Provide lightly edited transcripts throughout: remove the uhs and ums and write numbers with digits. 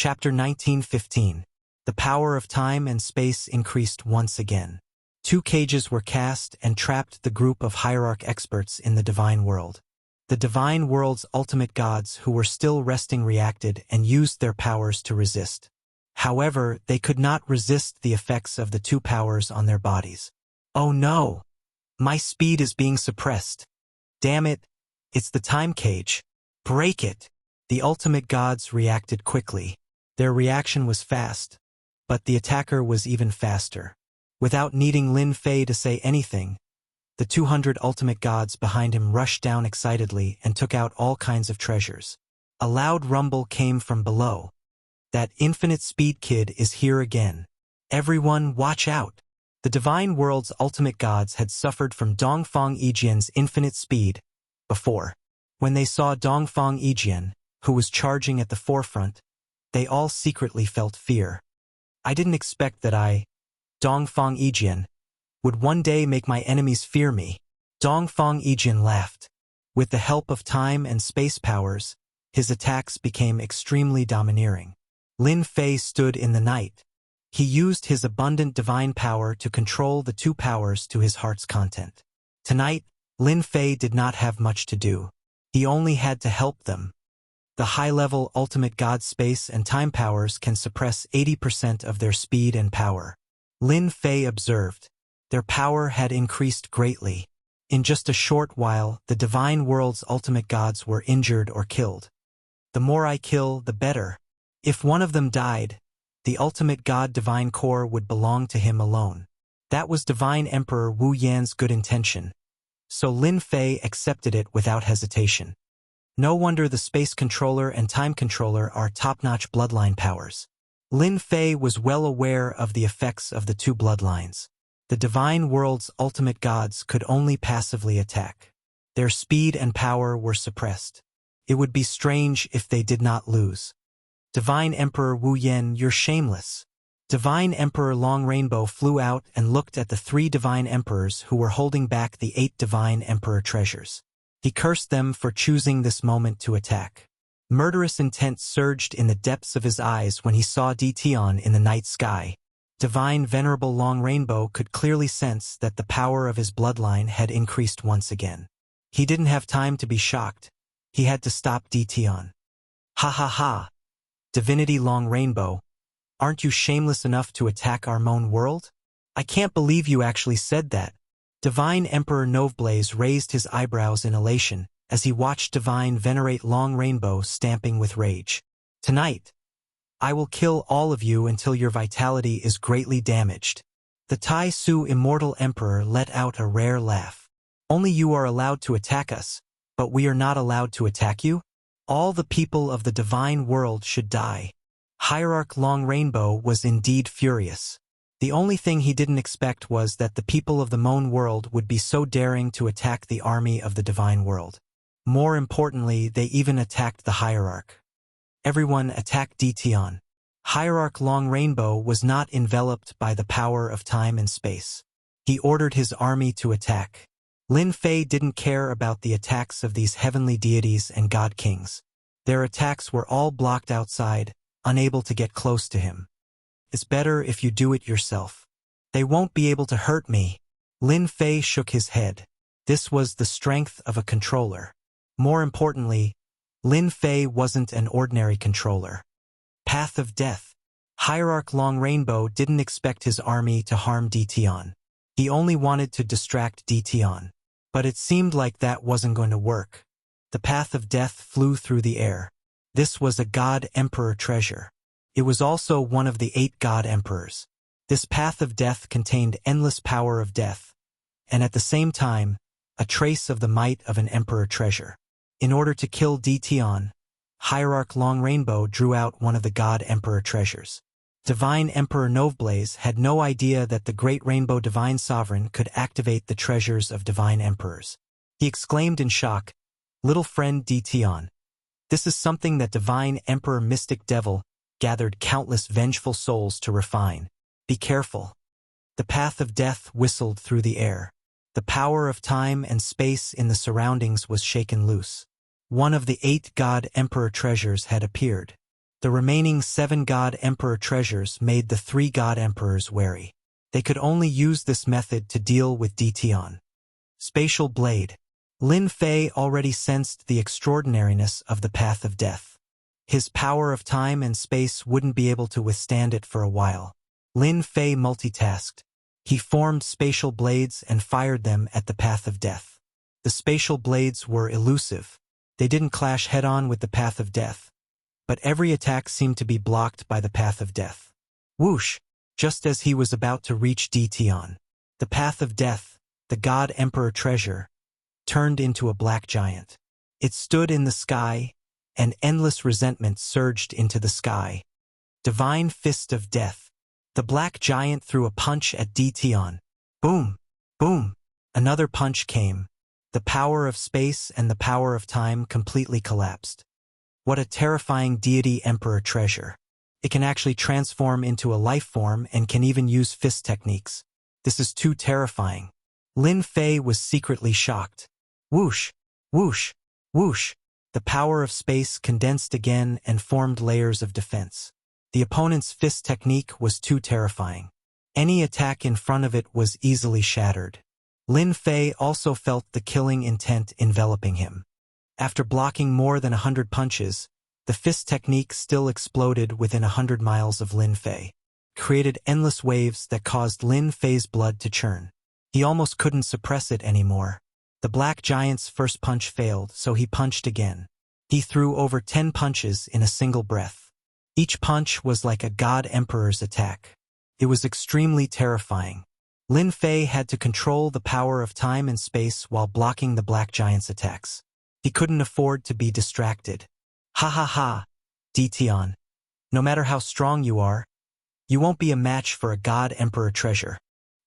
Chapter 19:15. The power of time and space increased once again. 2 cages were cast and trapped the group of hierarch experts in the divine world. The divine world's ultimate gods who were still resting reacted and used their powers to resist. However, they could not resist the effects of the 2 powers on their bodies. Oh no! My speed is being suppressed. Damn it! It's the time cage. Break it! The ultimate gods reacted quickly. Their reaction was fast, but the attacker was even faster. Without needing Lin Fei to say anything, the 200 ultimate gods behind him rushed down excitedly and took out all kinds of treasures. A loud rumble came from below. That infinite speed kid is here again. Everyone watch out! The divine world's ultimate gods had suffered from Dongfang Yijian's infinite speed before. When they saw Dongfang Yijian, who was charging at the forefront, they all secretly felt fear. I didn't expect that Dongfang Yijian, would one day make my enemies fear me. Dongfang Yijian laughed. With the help of time and space powers, his attacks became extremely domineering. Lin Fei stood in the night. He used his abundant divine power to control the 2 powers to his heart's content. Tonight, Lin Fei did not have much to do. He only had to help them. The high-level ultimate god space and time powers can suppress 80% of their speed and power. Lin Fei observed. Their power had increased greatly. In just a short while, the divine world's ultimate gods were injured or killed. The more I kill, the better. If one of them died, the ultimate god divine core would belong to him alone. That was Divine Emperor Wu Yan's good intention. So Lin Fei accepted it without hesitation. No wonder the space controller and time controller are top-notch bloodline powers. Lin Fei was well aware of the effects of the 2 bloodlines. The divine world's ultimate gods could only passively attack. Their speed and power were suppressed. It would be strange if they did not lose. Divine Emperor Wu Yan, you're shameless. Divine Emperor Long Rainbow flew out and looked at the 3 divine emperors who were holding back the 8 divine emperor treasures. He cursed them for choosing this moment to attack. Murderous intent surged in the depths of his eyes when he saw Dition in the night sky. Divine Venerable Long Rainbow could clearly sense that the power of his bloodline had increased once again. He didn't have time to be shocked. He had to stop Dition. Ha ha ha! Divinity Long Rainbow, aren't you shameless enough to attack our moon world? I can't believe you actually said that. Divine Emperor Noveblaze raised his eyebrows in elation as he watched Divine Venerate Long Rainbow stamping with rage. Tonight, I will kill all of you until your vitality is greatly damaged. The Tai Su Immortal Emperor let out a rare laugh. Only you are allowed to attack us, but we are not allowed to attack you? All the people of the divine world should die. Hierarch Long Rainbow was indeed furious. The only thing he didn't expect was that the people of the Moon world would be so daring to attack the army of the divine world. More importantly, they even attacked the hierarch. Everyone attacked Dition. Hierarch Long Rainbow was not enveloped by the power of time and space. He ordered his army to attack. Lin Fei didn't care about the attacks of these heavenly deities and god kings. Their attacks were all blocked outside, unable to get close to him. It's better if you do it yourself. They won't be able to hurt me. Lin Fei shook his head. This was the strength of a controller. More importantly, Lin Fei wasn't an ordinary controller. Path of Death. Hierarch Long Rainbow didn't expect his army to harm Dition. He only wanted to distract Dition. But it seemed like that wasn't going to work. The Path of Death flew through the air. This was a God Emperor treasure. It was also one of the 8 God Emperors. This Path of Death contained endless power of death, and at the same time, a trace of the might of an Emperor treasure. In order to kill Dition, Hierarch Long Rainbow drew out one of the God Emperor treasures. Divine Emperor Noveblaze had no idea that the Great Rainbow Divine Sovereign could activate the treasures of Divine Emperors. He exclaimed in shock, "Little friend Dition, this is something that Divine Emperor Mystic Devil gathered countless vengeful souls to refine. Be careful." The Path of Death whistled through the air. The power of time and space in the surroundings was shaken loose. One of the 8 God Emperor treasures had appeared. The remaining 7 God Emperor treasures made the 3 God Emperors wary. They could only use this method to deal with Dition. Spatial Blade. Lin Fei already sensed the extraordinariness of the path of death. His power of time and space wouldn't be able to withstand it for a while. Lin Fei multitasked. He formed spatial blades and fired them at the path of death. The spatial blades were elusive. They didn't clash head-on with the path of death, but every attack seemed to be blocked by the path of death. Whoosh! Just as he was about to reach Dition, the path of death, the God Emperor treasure, turned into a black giant. It stood in the sky, and endless resentment surged into the sky. Divine Fist of Death. The black giant threw a punch at Dition. Boom! Boom! Another punch came. The power of space and the power of time completely collapsed. What a terrifying deity Emperor treasure. It can actually transform into a life form and can even use fist techniques. This is too terrifying. Lin Fei was secretly shocked. Whoosh! Whoosh! Whoosh! The power of space condensed again and formed layers of defense. The opponent's fist technique was too terrifying. Any attack in front of it was easily shattered. Lin Fei also felt the killing intent enveloping him. After blocking more than 100 punches, the fist technique still exploded within 100 miles of Lin Fei, created endless waves that caused Lin Fei's blood to churn. He almost couldn't suppress it anymore. The black giant's first punch failed, so he punched again. He threw over 10 punches in a single breath. Each punch was like a God Emperor's attack. It was extremely terrifying. Lin Fei had to control the power of time and space while blocking the black giant's attacks. He couldn't afford to be distracted. Ha ha ha, Dition. No matter how strong you are, you won't be a match for a God Emperor treasure.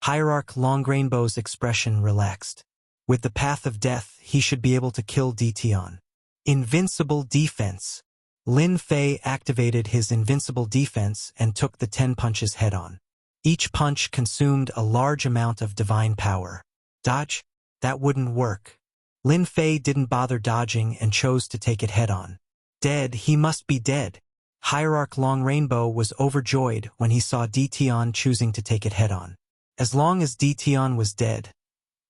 Hierarch Long Rainbow's expression relaxed. With the path of death, he should be able to kill Dition. Invincible defense. Lin Fei activated his invincible defense and took the 10 punches head-on. Each punch consumed a large amount of divine power. Dodge? That wouldn't work. Lin Fei didn't bother dodging and chose to take it head-on. Dead, he must be dead. Hierarch Long Rainbow was overjoyed when he saw Dition choosing to take it head-on. As long as Dition was dead,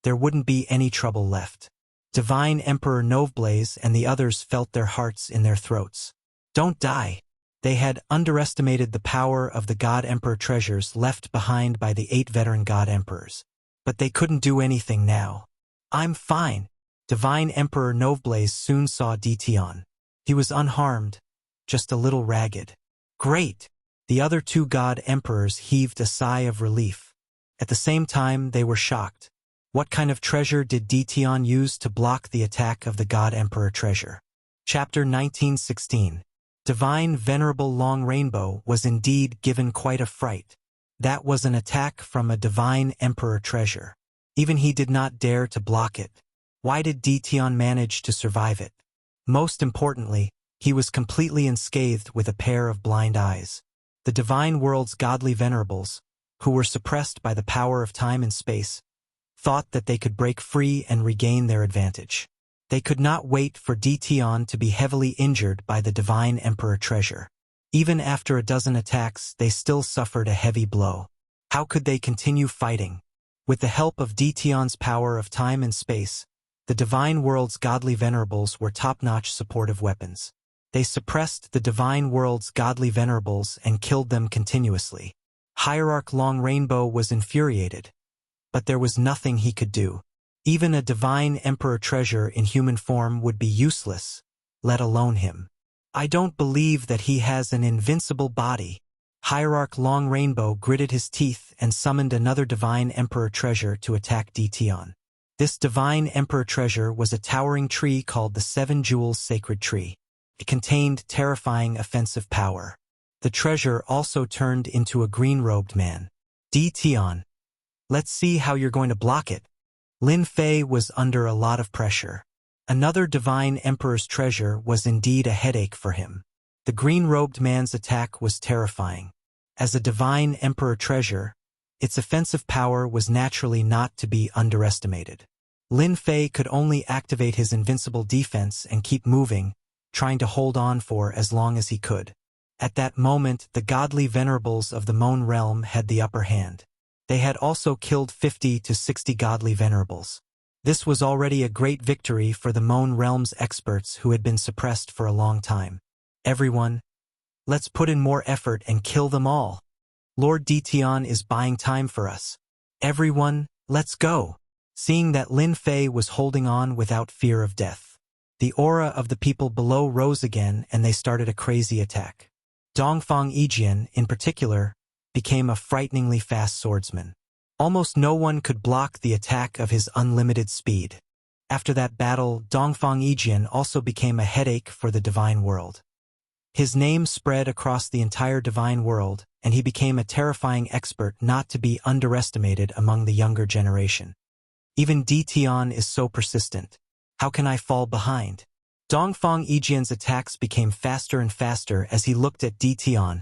there wouldn't be any trouble left. Divine Emperor Noveblaze and the others felt their hearts in their throats. Don't die. They had underestimated the power of the God Emperor treasures left behind by the 8 veteran God Emperors. But they couldn't do anything now. I'm fine. Divine Emperor Noveblaze soon saw Dition. He was unharmed, just a little ragged. Great! The other 2 God Emperors heaved a sigh of relief. At the same time, they were shocked. What kind of treasure did Dition use to block the attack of the God Emperor treasure? Chapter 1916. Divine Venerable Long Rainbow was indeed given quite a fright. That was an attack from a Divine Emperor treasure. Even he did not dare to block it. Why did Dition manage to survive it? Most importantly, he was completely unscathed with a pair of blind eyes. The Divine World's godly venerables, who were suppressed by the power of time and space, thought that they could break free and regain their advantage. They could not wait for Dition to be heavily injured by the Divine Emperor treasure. Even after a dozen attacks, they still suffered a heavy blow. How could they continue fighting? With the help of Dition's power of time and space, the Divine World's godly venerables were top-notch supportive weapons. They suppressed the Divine World's godly venerables and killed them continuously. Hierarch Long Rainbow was infuriated, but there was nothing he could do. Even a Divine Emperor treasure in human form would be useless, let alone him. I don't believe that he has an invincible body. Hierarch Long Rainbow gritted his teeth and summoned another Divine Emperor treasure to attack Dition. This Divine Emperor treasure was a towering tree called the 7 Jewels Sacred Tree. It contained terrifying offensive power. The treasure also turned into a green-robed man. Dition. Let's see how you're going to block it. Lin Fei was under a lot of pressure. Another Divine Emperor's treasure was indeed a headache for him. The green-robed man's attack was terrifying. As a Divine Emperor treasure, its offensive power was naturally not to be underestimated. Lin Fei could only activate his invincible defense and keep moving, trying to hold on for as long as he could. At that moment, the godly venerables of the Moan realm had the upper hand. They had also killed 50 to 60 godly venerables. This was already a great victory for the Moan realm's experts who had been suppressed for a long time. Everyone, let's put in more effort and kill them all. Lord Dition is buying time for us. Everyone, let's go. Seeing that Lin Fei was holding on without fear of death, the aura of the people below rose again and they started a crazy attack. Dongfang Yijian, in particular, became a frighteningly fast swordsman. Almost no one could block the attack of his unlimited speed. After that battle, Dongfang Yijian also became a headache for the divine world. His name spread across the entire divine world, and he became a terrifying expert not to be underestimated among the younger generation. Even Dition is so persistent. How can I fall behind? Dongfang Yijian's attacks became faster and faster as he looked at Dition,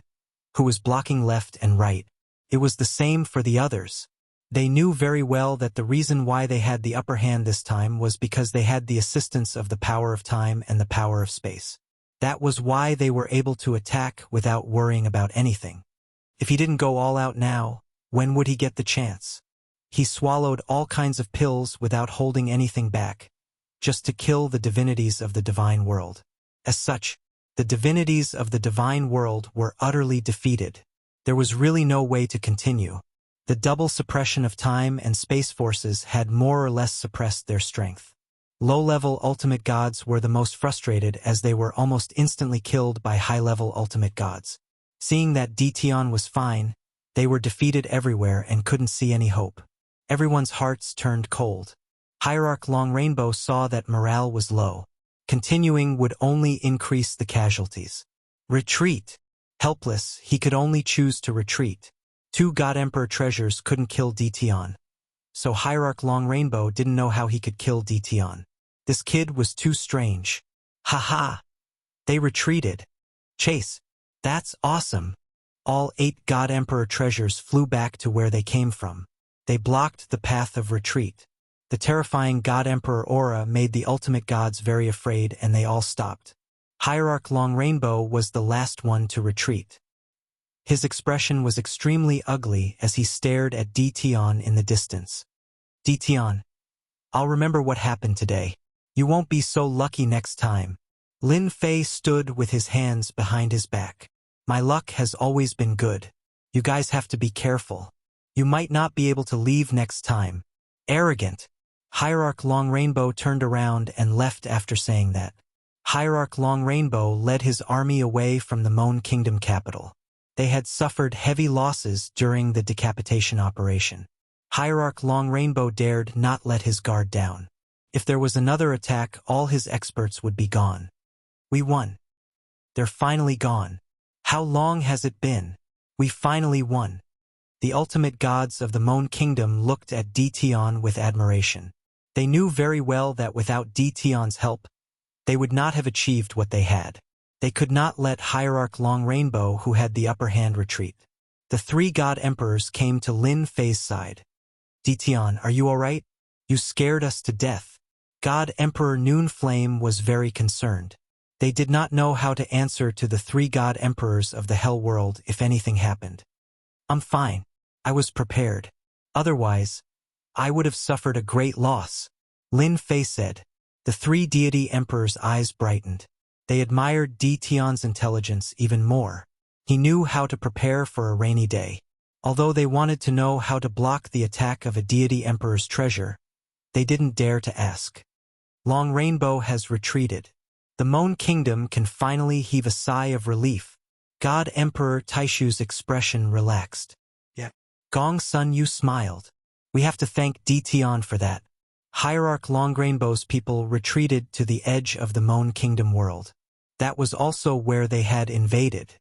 who was blocking left and right. It was the same for the others. They knew very well that the reason why they had the upper hand this time was because they had the assistance of the power of time and the power of space. That was why they were able to attack without worrying about anything. If he didn't go all out now, when would he get the chance? He swallowed all kinds of pills without holding anything back, just to kill the divinities of the divine world. As such, the divinities of the divine world were utterly defeated. There was really no way to continue. The double suppression of time and space forces had more or less suppressed their strength. Low-level ultimate gods were the most frustrated as they were almost instantly killed by high-level ultimate gods. Seeing that Dition was fine, they were defeated everywhere and couldn't see any hope. Everyone's hearts turned cold. Hierarch Long Rainbow saw that morale was low. Continuing would only increase the casualties. Retreat. Helpless, he could only choose to retreat. 2 God Emperor treasures couldn't kill Dition. So Hierarch Long Rainbow didn't know how he could kill Dition. This kid was too strange. Haha. They retreated. Chase. That's awesome. All 8 God Emperor treasures flew back to where they came from. They blocked the path of retreat. The terrifying God Emperor aura made the ultimate gods very afraid and they all stopped. Hierarch Long Rainbow was the last one to retreat. His expression was extremely ugly as he stared at Dition in the distance. Dition, I'll remember what happened today. You won't be so lucky next time. Lin Fei stood with his hands behind his back. My luck has always been good. You guys have to be careful. You might not be able to leave next time. Arrogant. Hierarch Long Rainbow turned around and left after saying that. Hierarch Long Rainbow led his army away from the Moan Kingdom capital. They had suffered heavy losses during the decapitation operation. Hierarch Long Rainbow dared not let his guard down. If there was another attack, all his experts would be gone. We won. They're finally gone. How long has it been? We finally won. The ultimate gods of the Moan Kingdom looked at Dition with admiration. They knew very well that without Dition's help, they would not have achieved what they had. They could not let Hierarch Long Rainbow, who had the upper hand, retreat. The 3 God Emperors came to Lin Fei's side. Dition, are you all right? You scared us to death. God Emperor Noon Flame was very concerned. They did not know how to answer to the 3 God Emperors of the Hell World if anything happened. I'm fine. I was prepared. Otherwise, I would have suffered a great loss. Lin Fei said. The 3 deity emperors' eyes brightened. They admired Dition's intelligence even more. He knew how to prepare for a rainy day. Although they wanted to know how to block the attack of a deity emperor's treasure, they didn't dare to ask. Long Rainbow has retreated. The Moan Kingdom can finally heave a sigh of relief. God Emperor Taishu's expression relaxed. Yeah. Gong Sun Yu smiled. We have to thank Dition for that. Hierarch Long Rainbow's people retreated to the edge of the Moan Kingdom world. That was also where they had invaded.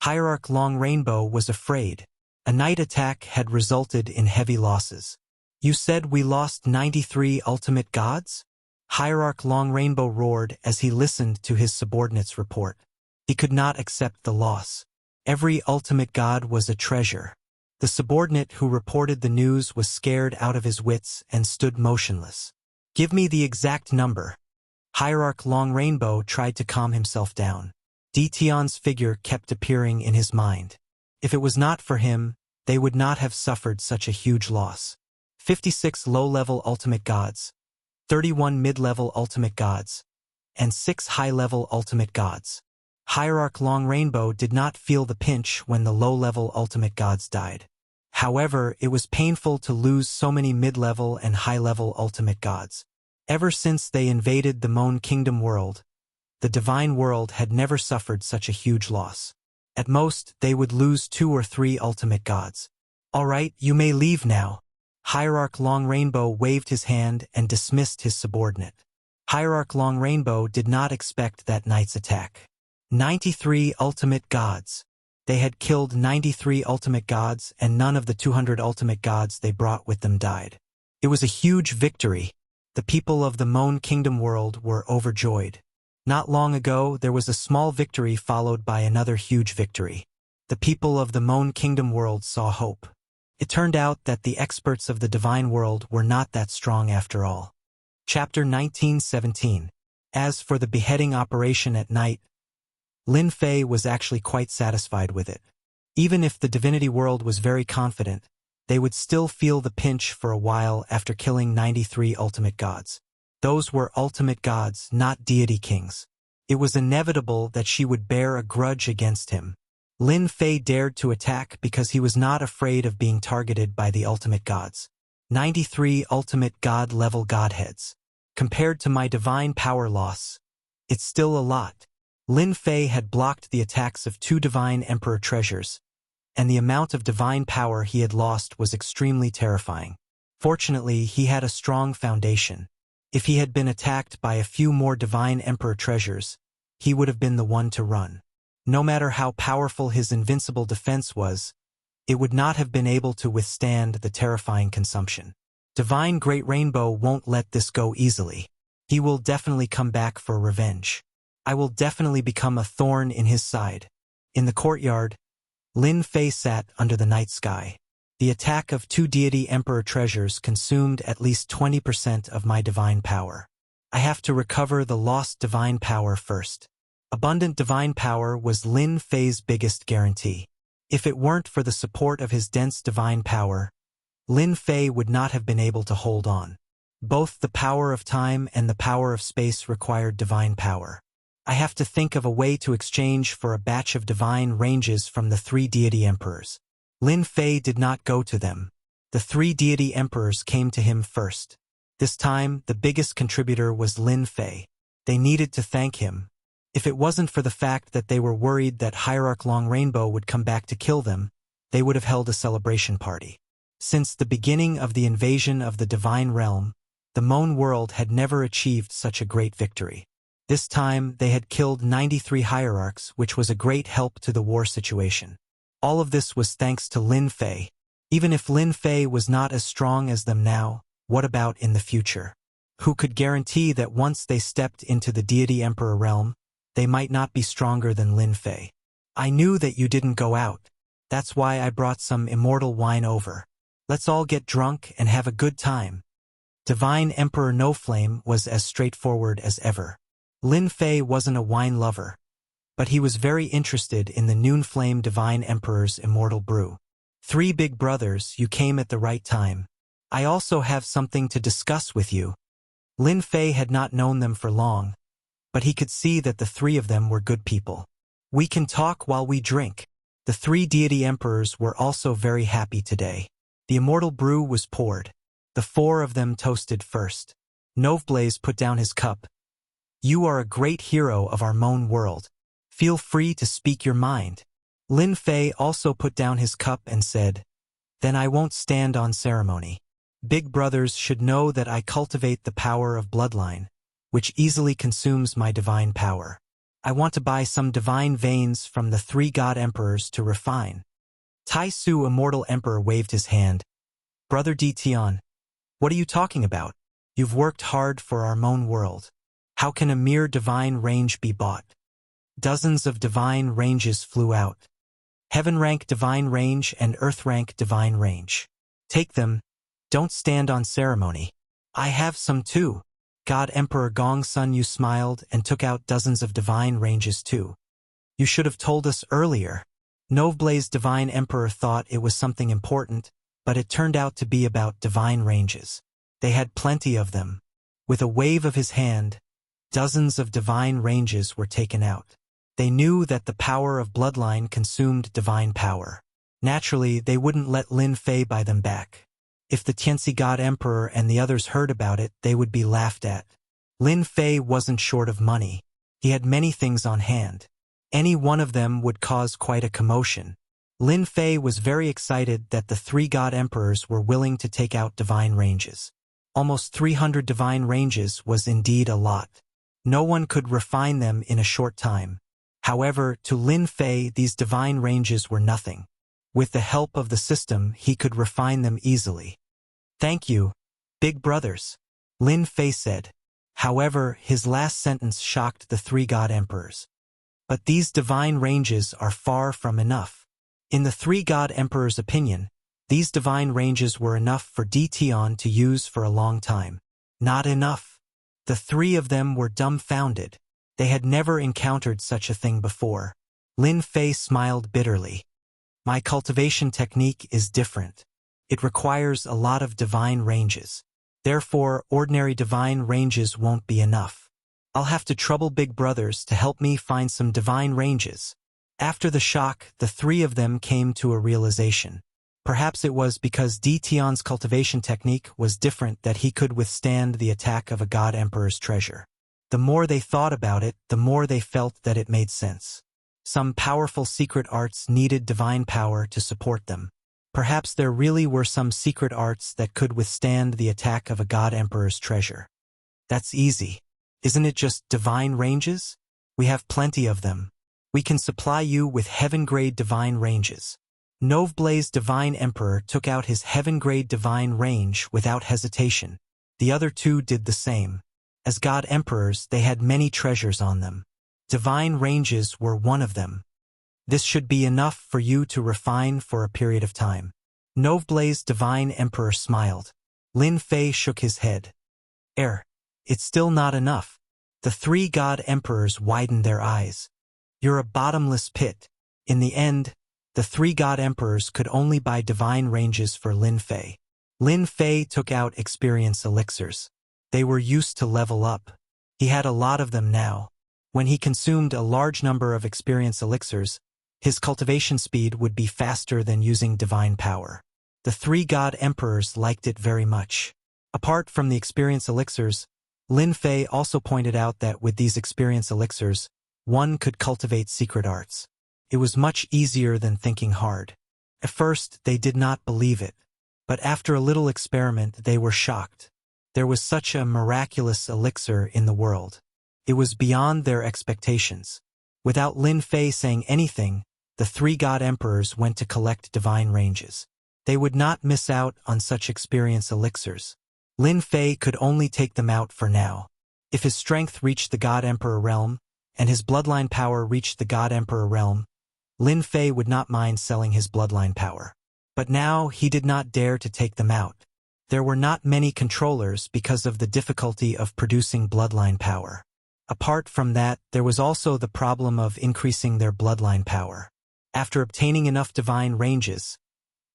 Hierarch Long Rainbow was afraid. A night attack had resulted in heavy losses. You said we lost 93 ultimate gods? Hierarch Long Rainbow roared as he listened to his subordinate's report. He could not accept the loss. Every ultimate god was a treasure. The subordinate who reported the news was scared out of his wits and stood motionless. Give me the exact number. Hierarch Long Rainbow tried to calm himself down. Tion's figure kept appearing in his mind. If it was not for him, they would not have suffered such a huge loss. 56 low-level ultimate gods, 31 mid-level ultimate gods, and 6 high-level ultimate gods. Hierarch Long Rainbow did not feel the pinch when the low-level ultimate gods died. However, it was painful to lose so many mid-level and high-level ultimate gods. Ever since they invaded the Moan Kingdom world, the divine world had never suffered such a huge loss. At most, they would lose 2 or 3 ultimate gods. All right, you may leave now. Hierarch Long Rainbow waved his hand and dismissed his subordinate. Hierarch Long Rainbow did not expect that night's attack. 93 ultimate gods. They had killed 93 ultimate gods, and none of the 200 ultimate gods they brought with them died. It was a huge victory. The people of the Moan Kingdom world were overjoyed. Not long ago, there was a small victory followed by another huge victory. The people of the Moan Kingdom world saw hope. It turned out that the experts of the divine world were not that strong after all. Chapter 1917. As for the beheading operation at night, Lin Fei was actually quite satisfied with it. Even if the divinity world was very confident, they would still feel the pinch for a while after killing 93 ultimate gods. Those were ultimate gods, not deity kings. It was inevitable that she would bear a grudge against him. Lin Fei dared to attack because he was not afraid of being targeted by the ultimate gods. 93 ultimate god-level godheads. Compared to my divine power loss, it's still a lot. Lin Fei had blocked the attacks of 2 divine emperor treasures, and the amount of divine power he had lost was extremely terrifying. Fortunately, he had a strong foundation. If he had been attacked by a few more divine emperor treasures, he would have been the one to run. No matter how powerful his invincible defense was, it would not have been able to withstand the terrifying consumption. Divine Great Rainbow won't let this go easily. He will definitely come back for revenge. I will definitely become a thorn in his side. In the courtyard, Lin Fei sat under the night sky. The attack of 2 deity emperor treasures consumed at least 20% of my divine power. I have to recover the lost divine power first. Abundant divine power was Lin Fei's biggest guarantee. If it weren't for the support of his dense divine power, Lin Fei would not have been able to hold on. Both the power of time and the power of space required divine power. I have to think of a way to exchange for a batch of divine ranges from the 3 deity emperors. Lin Fei did not go to them. The 3 deity emperors came to him first. This time, the biggest contributor was Lin Fei. They needed to thank him. If it wasn't for the fact that they were worried that Hierarch Long Rainbow would come back to kill them, they would have held a celebration party. Since the beginning of the invasion of the divine realm, the Moan world had never achieved such a great victory. This time, they had killed 93 hierarchs, which was a great help to the war situation. All of this was thanks to Lin Fei. Even if Lin Fei was not as strong as them now, what about in the future? Who could guarantee that once they stepped into the deity emperor realm, they might not be stronger than Lin Fei? I knew that you didn't go out. That's why I brought some immortal wine over. Let's all get drunk and have a good time. Divine Emperor No Flame was as straightforward as ever. Lin Fei wasn't a wine lover, but he was very interested in the Noon Flame Divine Emperor's immortal brew. 3 big brothers, you came at the right time. I also have something to discuss with you. Lin Fei had not known them for long, but he could see that the 3 of them were good people. We can talk while we drink. The 3 deity emperors were also very happy today. The immortal brew was poured. The 4 of them toasted first. Noveblaze put down his cup. You are a great hero of our Moan world. Feel free to speak your mind. Lin Fei also put down his cup and said, Then I won't stand on ceremony. Big brothers should know that I cultivate the power of bloodline, which easily consumes my divine power. I want to buy some divine veins from the 3 god emperors to refine. Tai Su Immortal Emperor waved his hand. Brother Tion, what are you talking about? You've worked hard for our Moan world. How can a mere divine range be bought? Dozens of divine ranges flew out. Heaven rank divine range and earth rank divine range. Take them. Don't stand on ceremony. I have some too. God Emperor Gong Sun Yu smiled and took out dozens of divine ranges too. You should have told us earlier. Noveblay's Divine Emperor thought it was something important, but it turned out to be about divine ranges. They had plenty of them. With a wave of his hand, dozens of divine ranges were taken out. They knew that the power of bloodline consumed divine power. Naturally, they wouldn't let Lin Fei buy them back. If the Tianxi God Emperor and the others heard about it, they would be laughed at. Lin Fei wasn't short of money. He had many things on hand. Any one of them would cause quite a commotion. Lin Fei was very excited that the 3 God Emperors were willing to take out divine ranges. Almost 300 divine ranges was indeed a lot. No one could refine them in a short time. However, to Lin Fei these divine ranges were nothing. With the help of the system, he could refine them easily. "Thank you, big brothers," Lin Fei said. However, his last sentence shocked the 3 God Emperors. But these divine ranges are far from enough. In the 3 God Emperors' opinion, these divine ranges were enough for Tian to use for a long time. Not enough. The 3 of them were dumbfounded. They had never encountered such a thing before. Lin Fei smiled bitterly. "My cultivation technique is different. It requires a lot of divine ranges. Therefore, ordinary divine ranges won't be enough. I'll have to trouble big brothers to help me find some divine ranges." After the shock, the 3 of them came to a realization. Perhaps it was because Tian's cultivation technique was different that he could withstand the attack of a God Emperor's treasure. The more they thought about it, the more they felt that it made sense. Some powerful secret arts needed divine power to support them. Perhaps there really were some secret arts that could withstand the attack of a God Emperor's treasure. That's easy. Isn't it just divine ranges? We have plenty of them. We can supply you with heaven-grade divine ranges. Noveblay's Divine Emperor took out his heaven-grade divine range without hesitation. The other 2 did the same. As God Emperors, they had many treasures on them. Divine ranges were one of them. This should be enough for you to refine for a period of time. Noveblay's Divine Emperor smiled. Lin Fei shook his head. It's still not enough. The 3 God Emperors widened their eyes. You're a bottomless pit. In the end, the 3 God Emperors could only buy divine ranges for Lin Fei. Lin Fei took out experience elixirs. They were used to level up. He had a lot of them now. When he consumed a large number of experience elixirs, his cultivation speed would be faster than using divine power. The 3 God Emperors liked it very much. Apart from the experience elixirs, Lin Fei also pointed out that with these experience elixirs, one could cultivate secret arts. It was much easier than thinking hard. At first, they did not believe it. But after a little experiment, they were shocked. There was such a miraculous elixir in the world. It was beyond their expectations. Without Lin Fei saying anything, the 3 God Emperors went to collect divine ranges. They would not miss out on such experience elixirs. Lin Fei could only take them out for now. If his strength reached the God Emperor realm, and his bloodline power reached the God Emperor realm, Lin Fei would not mind selling his bloodline power. But now he did not dare to take them out. There were not many controllers because of the difficulty of producing bloodline power. Apart from that, there was also the problem of increasing their bloodline power. After obtaining enough divine ranges,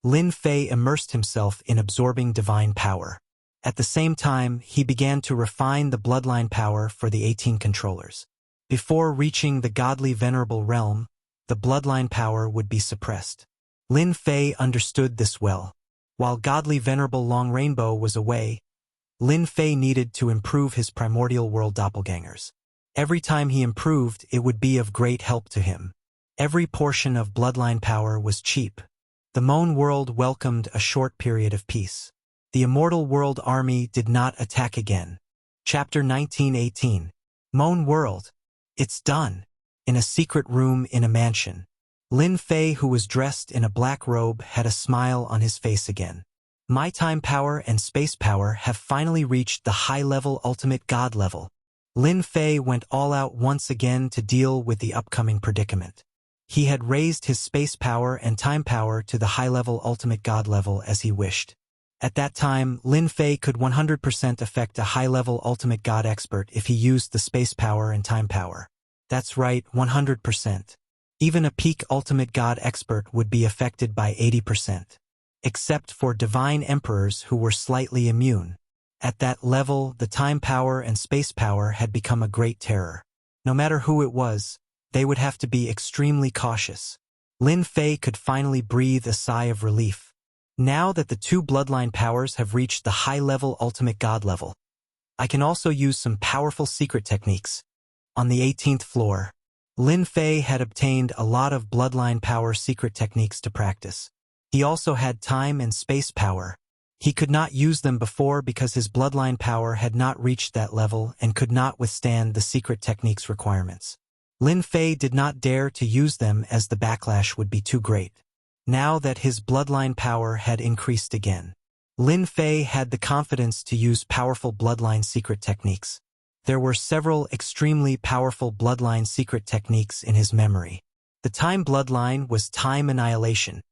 Lin Fei immersed himself in absorbing divine power. At the same time, he began to refine the bloodline power for the 18 controllers. Before reaching the godly venerable realm, the bloodline power would be suppressed. Lin Fei understood this well. While godly venerable Long Rainbow was away, Lin Fei needed to improve his primordial world doppelgangers. Every time he improved, it would be of great help to him. Every portion of bloodline power was cheap. The Moan world welcomed a short period of peace. The Immortal World Army did not attack again. Chapter 1918. Moan World. It's done. In a secret room in a mansion. Lin Fei, who was dressed in a black robe, had a smile on his face again. My time power and space power have finally reached the high-level ultimate god level. Lin Fei went all out once again to deal with the upcoming predicament. He had raised his space power and time power to the high-level ultimate god level as he wished. At that time, Lin Fei could 100% affect a high-level ultimate god expert if he used the space power and time power. That's right, 100%. Even a peak ultimate god expert would be affected by 80%. Except for divine emperors who were slightly immune. At that level, the time power and space power had become a great terror. No matter who it was, they would have to be extremely cautious. Lin Fei could finally breathe a sigh of relief. Now that the two bloodline powers have reached the high-level ultimate god level, I can also use some powerful secret techniques. On the 18th floor, Lin Fei had obtained a lot of bloodline power secret techniques to practice. He also had time and space power. He could not use them before because his bloodline power had not reached that level and could not withstand the secret techniques requirements. Lin Fei did not dare to use them as the backlash would be too great. Now that his bloodline power had increased again, Lin Fei had the confidence to use powerful bloodline secret techniques. There were several extremely powerful bloodline secret techniques in his memory. The time bloodline was time annihilation.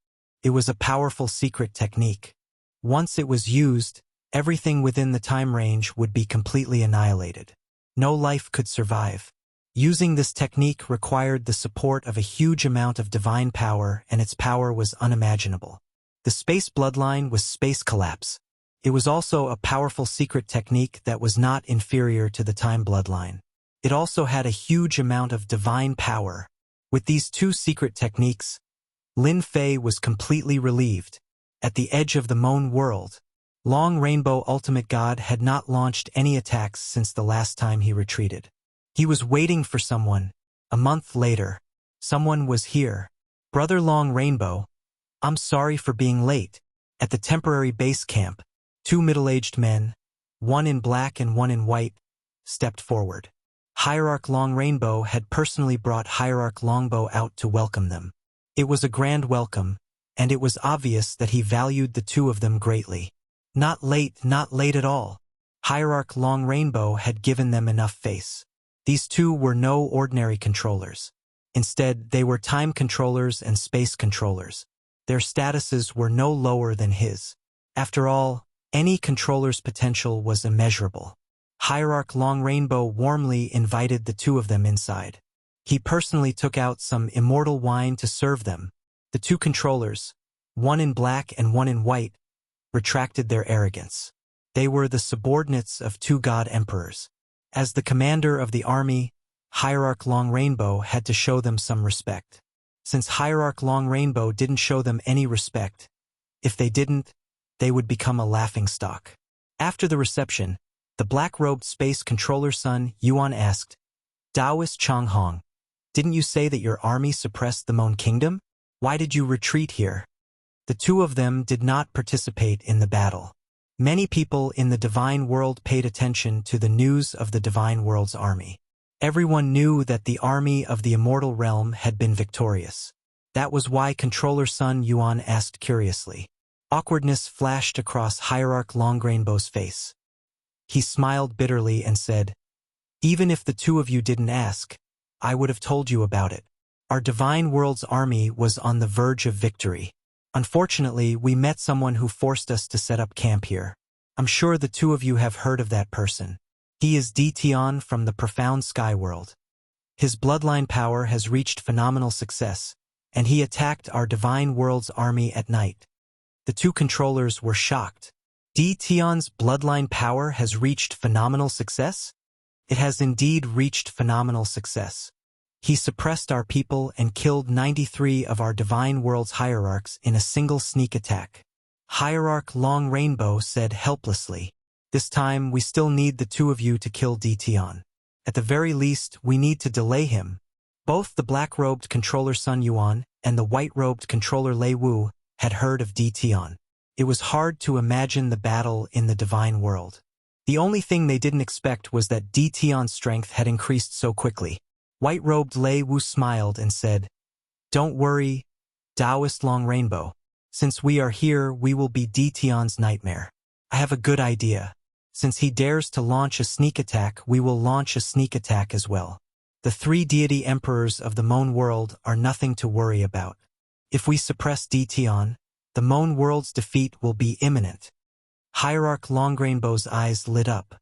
It was a powerful secret technique. Once it was used, everything within the time range would be completely annihilated. No life could survive. Using this technique required the support of a huge amount of divine power, and its power was unimaginable. The space bloodline was space collapse. It was also a powerful secret technique that was not inferior to the time bloodline. It also had a huge amount of divine power. With these two secret techniques, Lin Fei was completely relieved. At the edge of the Moon world, Long Rainbow Ultimate God had not launched any attacks since the last time he retreated. He was waiting for someone. A month later, someone was here. Brother Long Rainbow, I'm sorry for being late. At the temporary base camp, two middle-aged men, one in black and one in white, stepped forward. Hierarch Long Rainbow had personally brought Hierarch Longbow out to welcome them. It was a grand welcome, and it was obvious that he valued the two of them greatly. Not late at all. Hierarch Long Rainbow had given them enough face. These two were no ordinary controllers. Instead, they were time controllers and space controllers. Their statuses were no lower than his. After all, any controller's potential was immeasurable. Hierarch Long Rainbow warmly invited the two of them inside. He personally took out some immortal wine to serve them. The two controllers, one in black and one in white, retracted their arrogance. They were the subordinates of two god emperors. As the commander of the army, Hierarch Long Rainbow had to show them some respect. Since Hierarch Long Rainbow didn't show them any respect, if they didn't, they would become a laughingstock. After the reception, the black-robed space controller son Yuan asked, Taoist Changhong, didn't you say that your army suppressed the Moon Kingdom? Why did you retreat here? The two of them did not participate in the battle. Many people in the Divine World paid attention to the news of the Divine World's army. Everyone knew that the army of the Immortal Realm had been victorious. That was why Controller Sun Yuan asked curiously. Awkwardness flashed across Hierarch Long Rainbow's face. He smiled bitterly and said, Even if the two of you didn't ask, I would have told you about it. Our Divine World's army was on the verge of victory. Unfortunately, we met someone who forced us to set up camp here. I'm sure the two of you have heard of that person. He is Tion from the Profound Sky World. His bloodline power has reached phenomenal success, and he attacked our Divine World's army at night. The two controllers were shocked. Tion's bloodline power has reached phenomenal success? It has indeed reached phenomenal success. He suppressed our people and killed 93 of our Divine World's hierarchs in a single sneak attack. Hierarch Long Rainbow said helplessly, This time we still need the two of you to kill Tion. At the very least, we need to delay him. Both the black-robed controller Sun Yuan and the white-robed controller Lei Wu had heard of Tion. It was hard to imagine the battle in the Divine World. The only thing they didn't expect was that Tion's strength had increased so quickly. White-robed Lei Wu smiled and said, Don't worry, Taoist Long Rainbow. Since we are here, we will be Tion's nightmare. I have a good idea. Since he dares to launch a sneak attack, we will launch a sneak attack as well. The three deity emperors of the Moon World are nothing to worry about. If we suppress Tion, the Moon World's defeat will be imminent. Hierarch Long Rainbow's eyes lit up.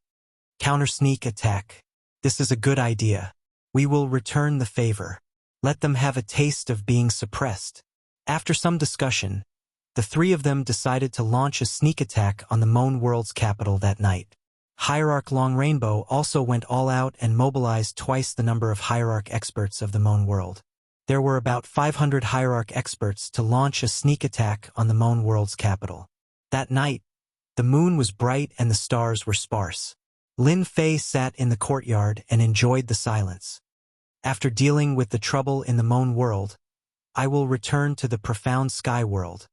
Counter-sneak attack. This is a good idea. We will return the favor. Let them have a taste of being suppressed. After some discussion, the three of them decided to launch a sneak attack on the Moan World's capital that night. Hierarch Long Rainbow also went all out and mobilized twice the number of Hierarch experts of the Moan World. There were about 500 Hierarch experts to launch a sneak attack on the Moan World's capital. That night, the moon was bright and the stars were sparse. Lin Fei sat in the courtyard and enjoyed the silence. After dealing with the trouble in the Moan World, I will return to the profound sky world.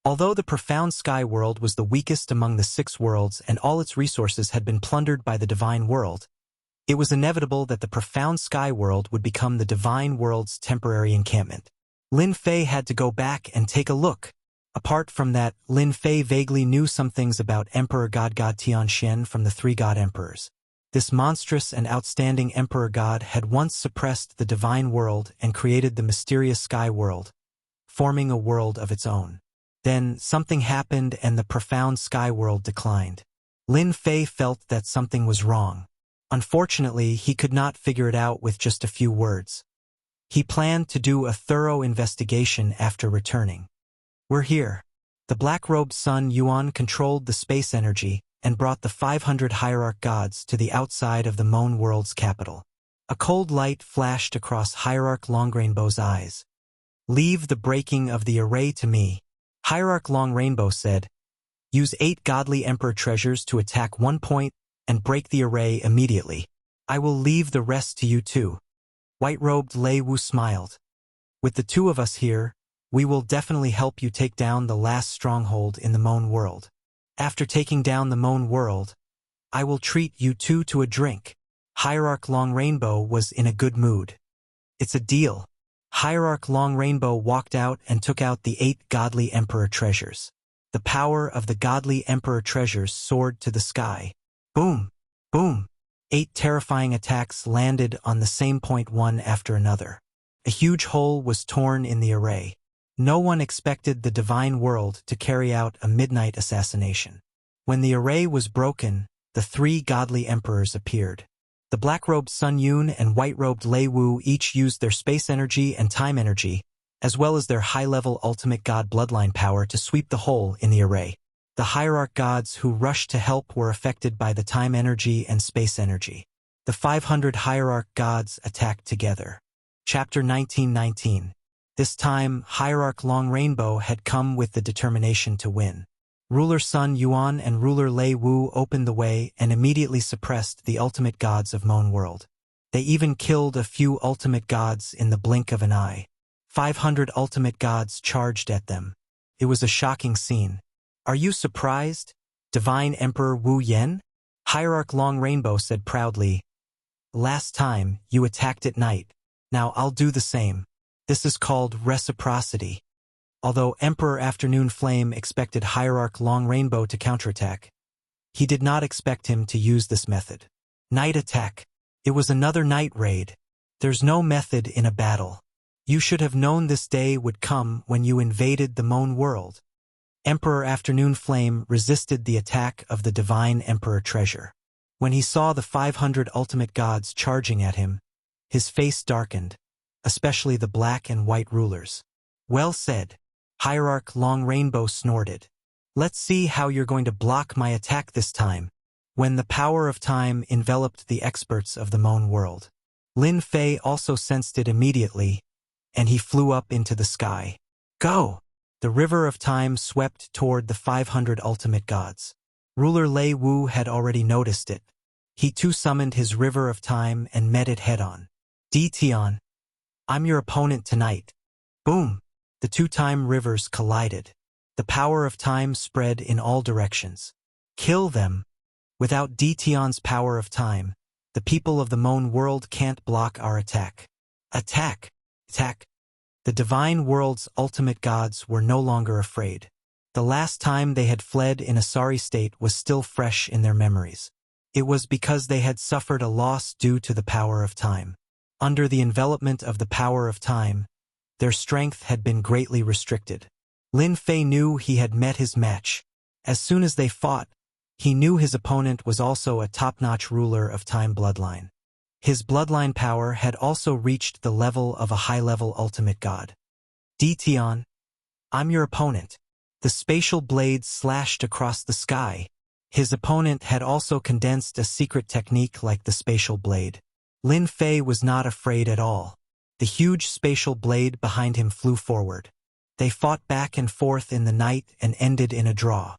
Although the profound sky world was the weakest among the 6 worlds and all its resources had been plundered by the divine world, it was inevitable that the profound sky world would become the divine world's temporary encampment. Lin Fei had to go back and take a look. Apart from that, Lin Fei vaguely knew some things about Emperor God Tianxian from the 3 God Emperors. This monstrous and outstanding Emperor God had once suppressed the divine world and created the mysterious sky world, forming a world of its own. Then something happened and the profound sky world declined. Lin Fei felt that something was wrong. Unfortunately, he could not figure it out with just a few words. He planned to do a thorough investigation after returning. We're here. The black-robed Sun Yuan controlled the space energy and brought the 500 Hierarch gods to the outside of the Moan World's capital. A cold light flashed across Hierarch Long Rainbow's eyes. Leave the breaking of the array to me, Hierarch Long Rainbow said. Use 8 godly emperor treasures to attack 1 point and break the array immediately. I will leave the rest to you too. White-robed Lei Wu smiled. With the 2 of us here, we will definitely help you take down the last stronghold in the Moan World. After taking down the Moan World, I will treat you 2 to a drink. Hierarch Long Rainbow was in a good mood. It's a deal. Hierarch Long Rainbow walked out and took out the 8 godly emperor treasures. The power of the godly emperor treasures soared to the sky. Boom! Boom! 8 terrifying attacks landed on the same point one after another. A huge hole was torn in the array. No one expected the divine world to carry out a midnight assassination. When the array was broken, the 3 godly emperors appeared. The black-robed Sun Yun and white-robed Lei Wu each used their space energy and time energy, as well as their high-level ultimate god bloodline power to sweep the hole in the array. The hierarch gods who rushed to help were affected by the time energy and space energy. The 500 hierarch gods attacked together. Chapter 1919. This time, Hierarch Long Rainbow had come with the determination to win. Ruler Sun Yuan and Ruler Lei Wu opened the way and immediately suppressed the ultimate gods of Moan World. They even killed a few ultimate gods in the blink of an eye. 500 ultimate gods charged at them. It was a shocking scene. Are you surprised, Divine Emperor Wu Yen? Hierarch Long Rainbow said proudly. Last time, you attacked at night. Now I'll do the same. This is called reciprocity. Although Emperor Afternoon Flame expected Hierarch Long Rainbow to counterattack, he did not expect him to use this method. Night attack. It was another night raid. There's no method in a battle. You should have known this day would come when you invaded the Moan World. Emperor Afternoon Flame resisted the attack of the Divine Emperor Treasure. When he saw the 500 ultimate gods charging at him, his face darkened, especially the black and white rulers. Well said. Hierarch Long Rainbow snorted. Let's see how you're going to block my attack this time. When the power of time enveloped the experts of the Moan World, Lin Fei also sensed it immediately, and he flew up into the sky. Go! The river of time swept toward the 500 ultimate gods. Ruler Lei Wu had already noticed it. He too summoned his river of time and met it head-on. Tian, I'm your opponent tonight. Boom! The 2 time rivers collided. The power of time spread in all directions. Kill them! Without Tian's power of time, the people of the Moan World can't block our attack. Attack! Attack! The divine world's ultimate gods were no longer afraid. The last time they had fled in a sorry state was still fresh in their memories. It was because they had suffered a loss due to the power of time. Under the envelopment of the power of time, their strength had been greatly restricted. Lin Fei knew he had met his match. As soon as they fought, he knew his opponent was also a top-notch ruler of time bloodline. His bloodline power had also reached the level of a high-level ultimate god. Dition, I'm your opponent. The spatial blade slashed across the sky. His opponent had also condensed a secret technique like the spatial blade. Lin Fei was not afraid at all. The huge spatial blade behind him flew forward. They fought back and forth in the night and ended in a draw.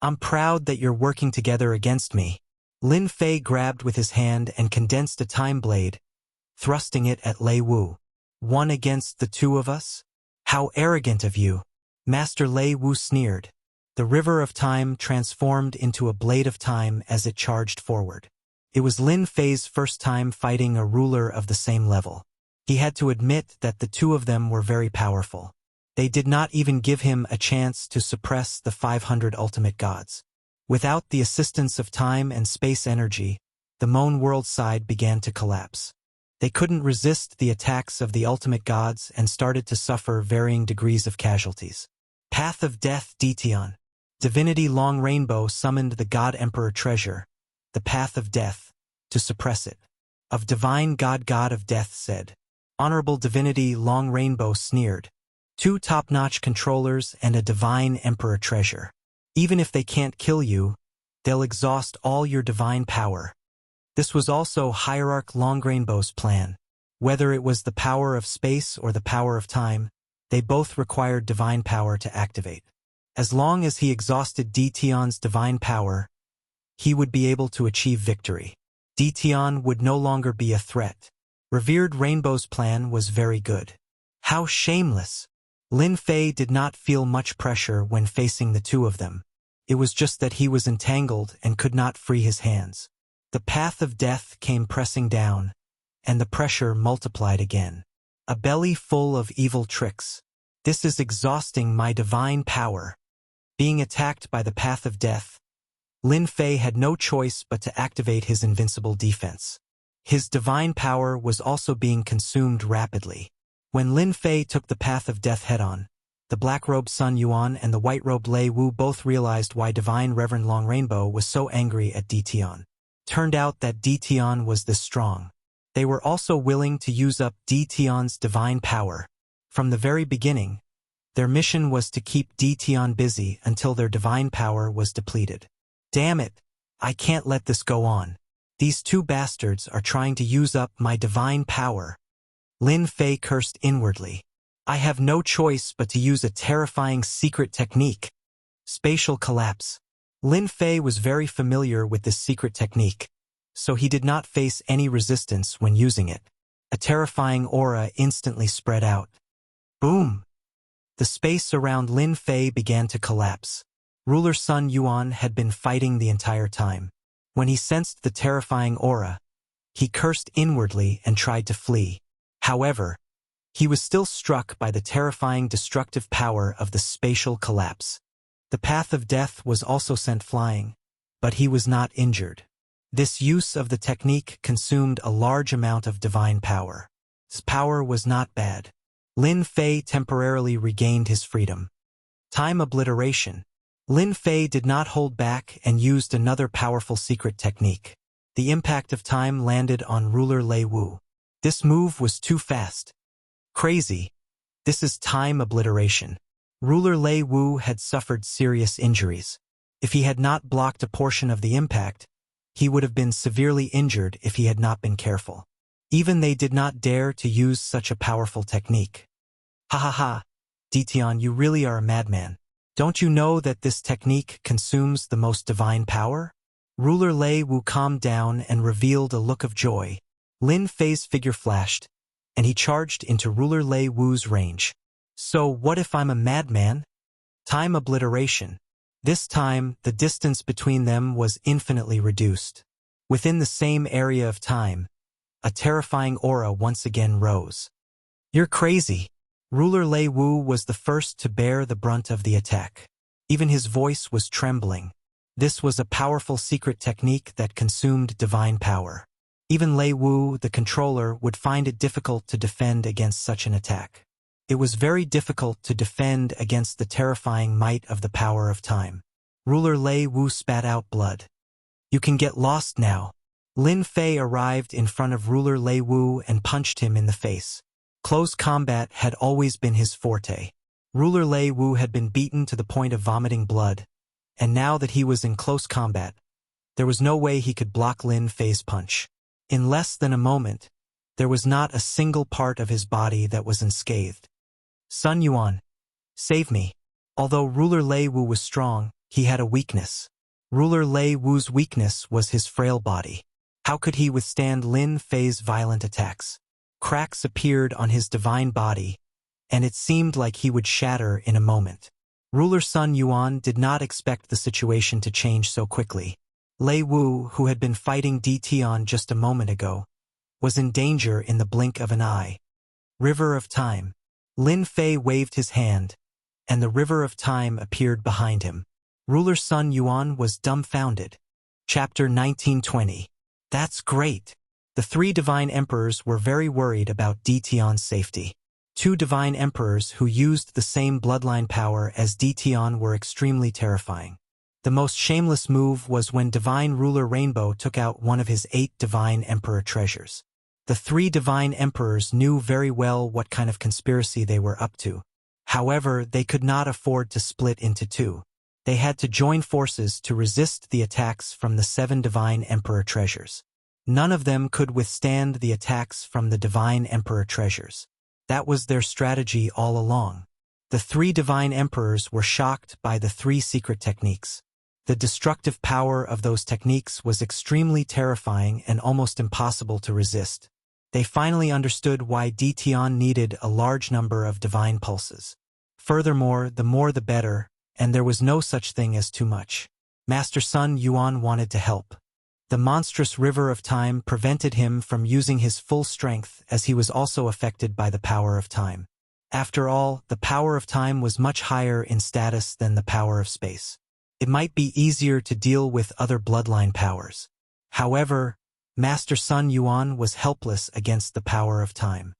I'm proud that you're working together against me. Lin Fei grabbed with his hand and condensed a time blade, thrusting it at Lei Wu. One against the two of us? How arrogant of you! Master Lei Wu sneered. The river of time transformed into a blade of time as it charged forward. It was Lin Fei's first time fighting a ruler of the same level. He had to admit that the two of them were very powerful. They did not even give him a chance to suppress the 500 ultimate gods. Without the assistance of time and space energy, the Moan world side began to collapse. They couldn't resist the attacks of the ultimate gods and started to suffer varying degrees of casualties. Path of Death Dition. Divinity Long Rainbow summoned the God Emperor treasure, the Path of Death, to suppress it. Of Divine God of Death said. Honorable Divinity Long Rainbow sneered. 2 top-notch controllers and a Divine Emperor treasure. Even if they can't kill you, they'll exhaust all your divine power. This was also Hierarch Long Rainbow's plan. Whether it was the power of space or the power of time, they both required divine power to activate. As long as he exhausted Dition's divine power, he would be able to achieve victory. Dition would no longer be a threat. Revered Rainbow's plan was very good. How shameless! Lin Fei did not feel much pressure when facing the two of them. It was just that he was entangled and could not free his hands. The Path of Death came pressing down, and the pressure multiplied again. A belly full of evil tricks. This is exhausting my divine power. Being attacked by the Path of Death, Lin Fei had no choice but to activate his invincible defense. His divine power was also being consumed rapidly. When Lin Fei took the Path of Death head-on, the black-robed Sun Yuan and the white-robed Lei Wu both realized why Divine Reverend Long Rainbow was so angry at Dition. Turned out that Dition was this strong. They were also willing to use up Dition's divine power. From the very beginning, their mission was to keep Dition busy until their divine power was depleted. Damn it! I can't let this go on. These two bastards are trying to use up my divine power. Lin Fei cursed inwardly. I have no choice but to use a terrifying secret technique. Spatial collapse. Lin Fei was very familiar with this secret technique, so he did not face any resistance when using it. A terrifying aura instantly spread out. Boom! The space around Lin Fei began to collapse. Ruler Sun Yuan had been fighting the entire time. When he sensed the terrifying aura, he cursed inwardly and tried to flee. However, he was still struck by the terrifying destructive power of the spatial collapse. The Path of Death was also sent flying, but he was not injured. This use of the technique consumed a large amount of divine power. His power was not bad. Lin Fei temporarily regained his freedom. Time obliteration. Lin Fei did not hold back and used another powerful secret technique. The impact of time landed on ruler Lei Wu. This move was too fast. Crazy. This is time obliteration. Ruler Lei Wu had suffered serious injuries. If he had not blocked a portion of the impact, he would have been severely injured if he had not been careful. Even they did not dare to use such a powerful technique. Ha ha ha, Dition, you really are a madman. Don't you know that this technique consumes the most divine power? Ruler Lei Wu calmed down and revealed a look of joy. Lin Fei's figure flashed, and he charged into Ruler Lei Wu's range. So what if I'm a madman? Time obliteration. This time, the distance between them was infinitely reduced. Within the same area of time, a terrifying aura once again rose. You're crazy. Ruler Lei Wu was the first to bear the brunt of the attack. Even his voice was trembling. This was a powerful secret technique that consumed divine power. Even Lei Wu, the controller, would find it difficult to defend against such an attack. It was very difficult to defend against the terrifying might of the power of time. Ruler Lei Wu spat out blood. You can get lost now. Lin Fei arrived in front of ruler Lei Wu and punched him in the face. Close combat had always been his forte. Ruler Lei Wu had been beaten to the point of vomiting blood, and now that he was in close combat, there was no way he could block Lin Fei's punch. In less than a moment, there was not a single part of his body that was unscathed. Sun Yuan, save me. Although ruler Lei Wu was strong, he had a weakness. Ruler Lei Wu's weakness was his frail body. How could he withstand Lin Fei's violent attacks? Cracks appeared on his divine body, and it seemed like he would shatter in a moment. Ruler Sun Yuan did not expect the situation to change so quickly. Lei Wu, who had been fighting Di Tian just a moment ago, was in danger in the blink of an eye. River of Time. Lin Fei waved his hand, and the River of Time appeared behind him. Ruler Sun Yuan was dumbfounded. Chapter 1920. That's great. The three divine emperors were very worried about Di Tian's safety. Two divine emperors who used the same bloodline power as Di Tian were extremely terrifying. The most shameless move was when divine ruler Rainbow took out one of his 8 divine emperor treasures. The 3 divine emperors knew very well what kind of conspiracy they were up to. However, they could not afford to split into 2. They had to join forces to resist the attacks from the 7 divine emperor treasures. None of them could withstand the attacks from the divine emperor treasures. That was their strategy all along. The 3 divine emperors were shocked by the 3 secret techniques. The destructive power of those techniques was extremely terrifying and almost impossible to resist. They finally understood why Di Tian needed a large number of divine pulses. Furthermore, the more the better, and there was no such thing as too much. Master Sun Yuan wanted to help. The monstrous River of Time prevented him from using his full strength, as he was also affected by the power of time. After all, the power of time was much higher in status than the power of space. It might be easier to deal with other bloodline powers. However, Master Sun Yuan was helpless against the power of time.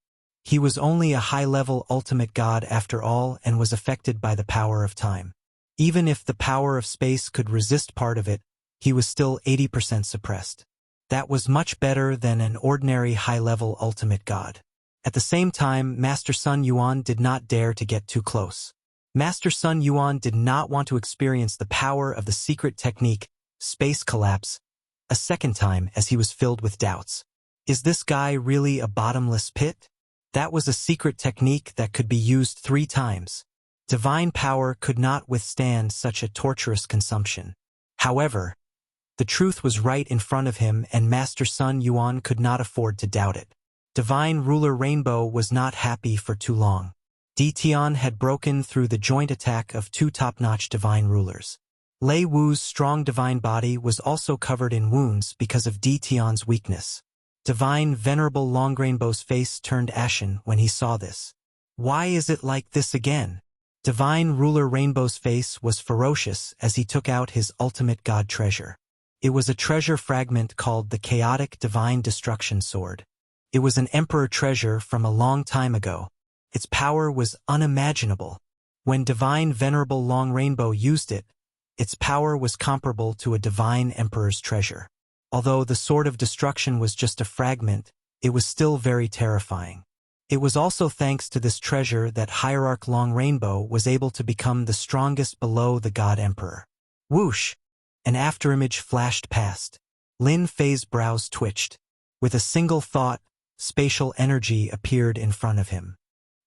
He was only a high-level ultimate god after all and was affected by the power of time. Even if the power of space could resist part of it, he was still 80% suppressed. That was much better than an ordinary high-level ultimate god. At the same time, Master Sun Yuan did not dare to get too close. Master Sun Yuan did not want to experience the power of the secret technique, space collapse, a second time as he was filled with doubts. Is this guy really a bottomless pit? That was a secret technique that could be used 3 times. Divine power could not withstand such a torturous consumption. However, the truth was right in front of him and Master Sun Yuan could not afford to doubt it. Divine ruler Rainbow was not happy for too long. Di Tian had broken through the joint attack of 2 top-notch divine rulers. Lei Wu's strong divine body was also covered in wounds because of Di Tian's weakness. Divine Venerable Long Rainbow's face turned ashen when he saw this. Why is it like this again? Divine ruler Rainbow's face was ferocious as he took out his ultimate god treasure. It was a treasure fragment called the Chaotic Divine Destruction Sword. It was an emperor treasure from a long time ago. Its power was unimaginable. When Divine Venerable Long Rainbow used it, its power was comparable to a divine emperor's treasure. Although the Sword of Destruction was just a fragment, it was still very terrifying. It was also thanks to this treasure that Hierarch Long Rainbow was able to become the strongest below the God Emperor. Whoosh! An afterimage flashed past. Lin Fei's brows twitched. With a single thought, spatial energy appeared in front of him.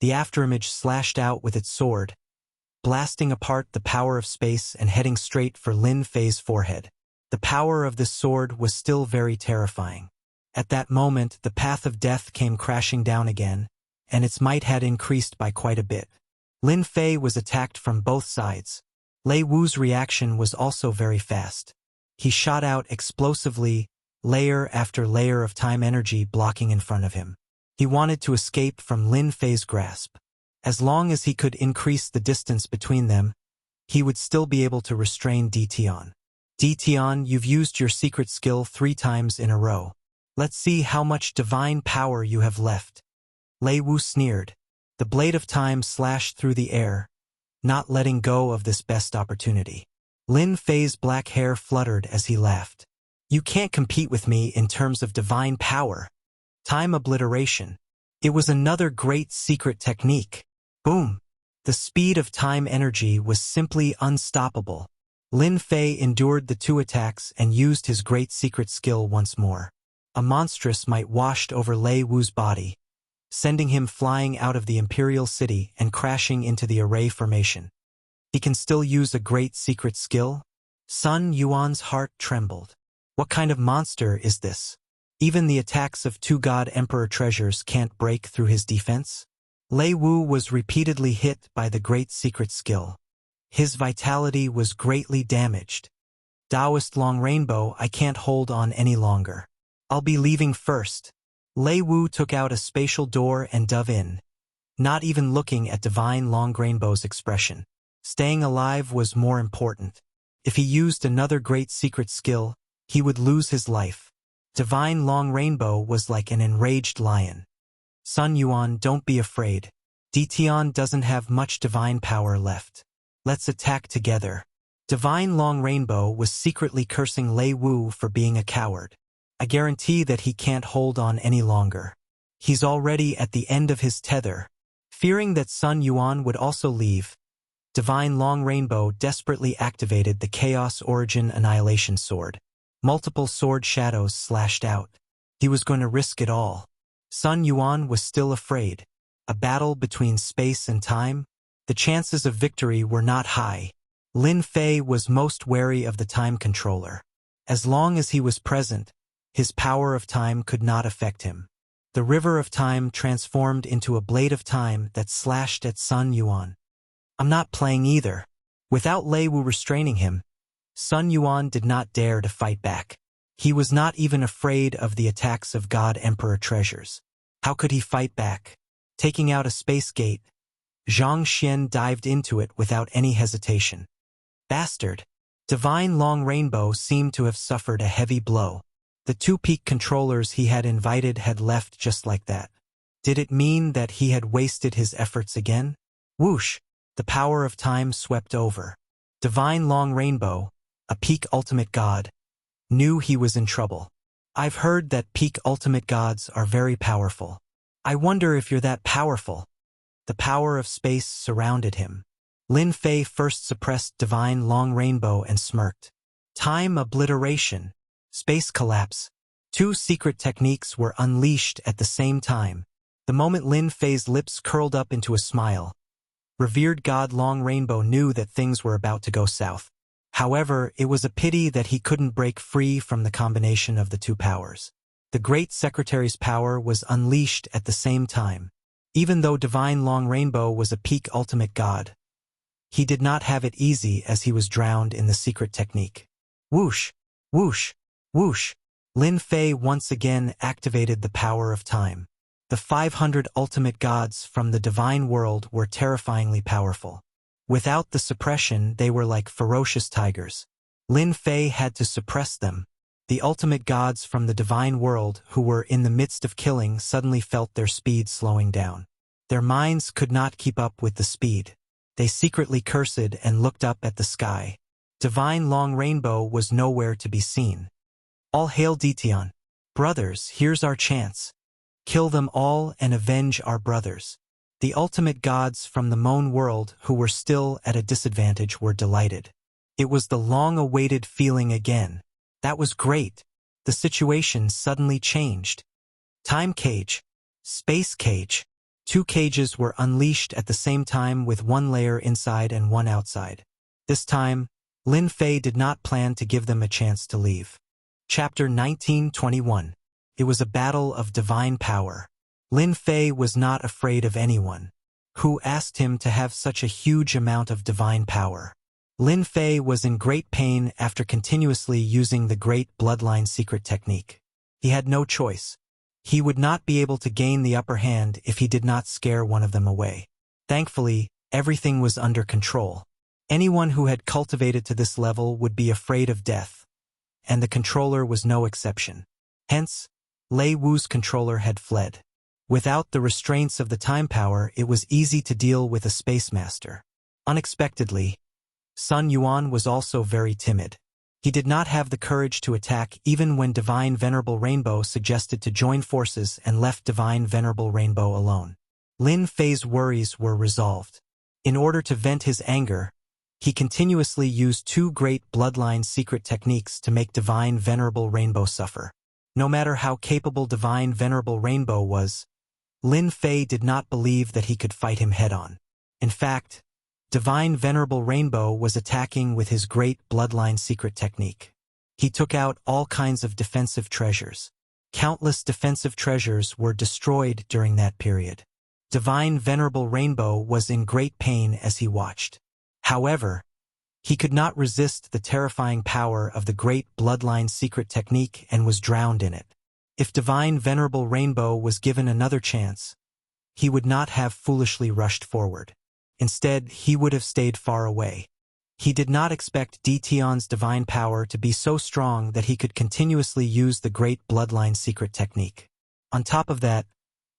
The afterimage slashed out with its sword, blasting apart the power of space and heading straight for Lin Fei's forehead. The power of this sword was still very terrifying. At that moment, the path of death came crashing down again, and its might had increased by quite a bit. Lin Fei was attacked from both sides. Lei Wu's reaction was also very fast. He shot out explosively, layer after layer of time energy blocking in front of him. He wanted to escape from Lin Fei's grasp. As long as he could increase the distance between them, he would still be able to restrain Di Tian. Di Tian, you've used your secret skill 3 times in a row. Let's see how much divine power you have left. Lei Wu sneered. The blade of time slashed through the air, not letting go of this best opportunity. Lin Fei's black hair fluttered as he laughed. You can't compete with me in terms of divine power. Time obliteration. It was another great secret technique. Boom! The speed of time energy was simply unstoppable. Lin Fei endured the two attacks and used his great secret skill once more. A monstrous might washed over Lei Wu's body, sending him flying out of the imperial city and crashing into the array formation. He can still use a great secret skill? Sun Yuan's heart trembled. What kind of monster is this? Even the attacks of two God Emperor treasures can't break through his defense? Lei Wu was repeatedly hit by the great secret skill. His vitality was greatly damaged. Taoist Long Rainbow, I can't hold on any longer. I'll be leaving first. Lei Wu took out a spatial door and dove in, not even looking at Divine Long Rainbow's expression. Staying alive was more important. If he used another great secret skill, he would lose his life. Divine Long Rainbow was like an enraged lion. Sun Yuan, don't be afraid. Ditian doesn't have much divine power left. Let's attack together. Divine Long Rainbow was secretly cursing Lei Wu for being a coward. I guarantee that he can't hold on any longer. He's already at the end of his tether. Fearing that Sun Yuan would also leave, Divine Long Rainbow desperately activated the Chaos Origin Annihilation Sword. Multiple sword shadows slashed out. He was going to risk it all. Sun Yuan was still afraid. A battle between space and time? The chances of victory were not high. Lin Fei was most wary of the time controller. As long as he was present, his power of time could not affect him. The river of time transformed into a blade of time that slashed at Sun Yuan. I'm not playing either. Without Lei Wu restraining him, Sun Yuan did not dare to fight back. He was not even afraid of the attacks of God Emperor treasures. How could he fight back? Taking out a space gate, Zhang Xian dived into it without any hesitation. Bastard! Divine Long Rainbow seemed to have suffered a heavy blow. The two peak controllers he had invited had left just like that. Did it mean that he had wasted his efforts again? Whoosh! The power of time swept over. Divine Long Rainbow, a peak ultimate god, knew he was in trouble. I've heard that peak ultimate gods are very powerful. I wonder if you're that powerful. The power of space surrounded him. Lin Fei first suppressed Divine Long Rainbow and smirked. Time obliteration. Space collapse. Two secret techniques were unleashed at the same time. The moment Lin Fei's lips curled up into a smile, revered God Long Rainbow knew that things were about to go south. However, it was a pity that he couldn't break free from the combination of the two powers. The Great Secretary's power was unleashed at the same time. Even though Divine Long Rainbow was a peak ultimate god, he did not have it easy as he was drowned in the secret technique. Whoosh! Whoosh! Whoosh! Lin Fei once again activated the power of time. The 500 ultimate gods from the divine world were terrifyingly powerful. Without the suppression, they were like ferocious tigers. Lin Fei had to suppress them. The ultimate gods from the divine world who were in the midst of killing suddenly felt their speed slowing down. Their minds could not keep up with the speed. They secretly cursed and looked up at the sky. Divine Long Rainbow was nowhere to be seen. All hail Ditian. Brothers, here's our chance. Kill them all and avenge our brothers. The ultimate gods from the Moan world who were still at a disadvantage were delighted. It was the long-awaited feeling again. That was great. The situation suddenly changed. Time cage. Space cage. Two cages were unleashed at the same time with one layer inside and one outside. This time, Lin Fei did not plan to give them a chance to leave. Chapter 1921. It was a battle of divine power. Lin Fei was not afraid of anyone. Who asked him to have such a huge amount of divine power? Lin Fei was in great pain after continuously using the great bloodline secret technique. He had no choice. He would not be able to gain the upper hand if he did not scare one of them away. Thankfully, everything was under control. Anyone who had cultivated to this level would be afraid of death, and the controller was no exception. Hence, Lei Wu's controller had fled. Without the restraints of the time power, it was easy to deal with a space master. Unexpectedly, Sun Yuan was also very timid. He did not have the courage to attack even when Divine Venerable Rainbow suggested to join forces and left Divine Venerable Rainbow alone. Lin Fei's worries were resolved. In order to vent his anger, he continuously used two great bloodline secret techniques to make Divine Venerable Rainbow suffer. No matter how capable Divine Venerable Rainbow was, Lin Fei did not believe that he could fight him head-on. In fact, Divine Venerable Rainbow was attacking with his great bloodline secret technique. He took out all kinds of defensive treasures. Countless defensive treasures were destroyed during that period. Divine Venerable Rainbow was in great pain as he watched. However, he could not resist the terrifying power of the great bloodline secret technique and was drowned in it. If Divine Venerable Rainbow was given another chance, he would not have foolishly rushed forward. Instead, he would have stayed far away. He did not expect Tion's divine power to be so strong that he could continuously use the great bloodline secret technique. On top of that,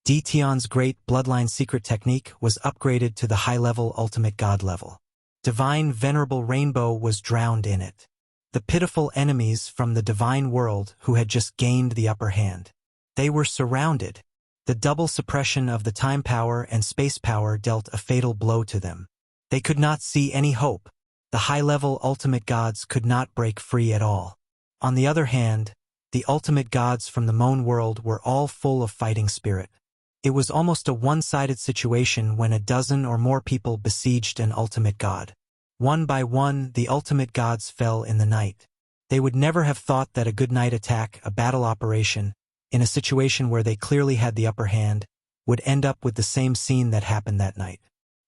Tion's great bloodline secret technique was upgraded to the high-level ultimate god level. Divine Venerable Rainbow was drowned in it. The pitiful enemies from the divine world who had just gained the upper hand. They were surrounded. The double suppression of the time power and space power dealt a fatal blow to them. They could not see any hope. The high-level ultimate gods could not break free at all. On the other hand, the ultimate gods from the Moan world were all full of fighting spirit. It was almost a one-sided situation when a dozen or more people besieged an ultimate god. One by one, the ultimate gods fell in the night. They would never have thought that a good night attack, a battle operation, in a situation where they clearly had the upper hand, would end up with the same scene that happened that night.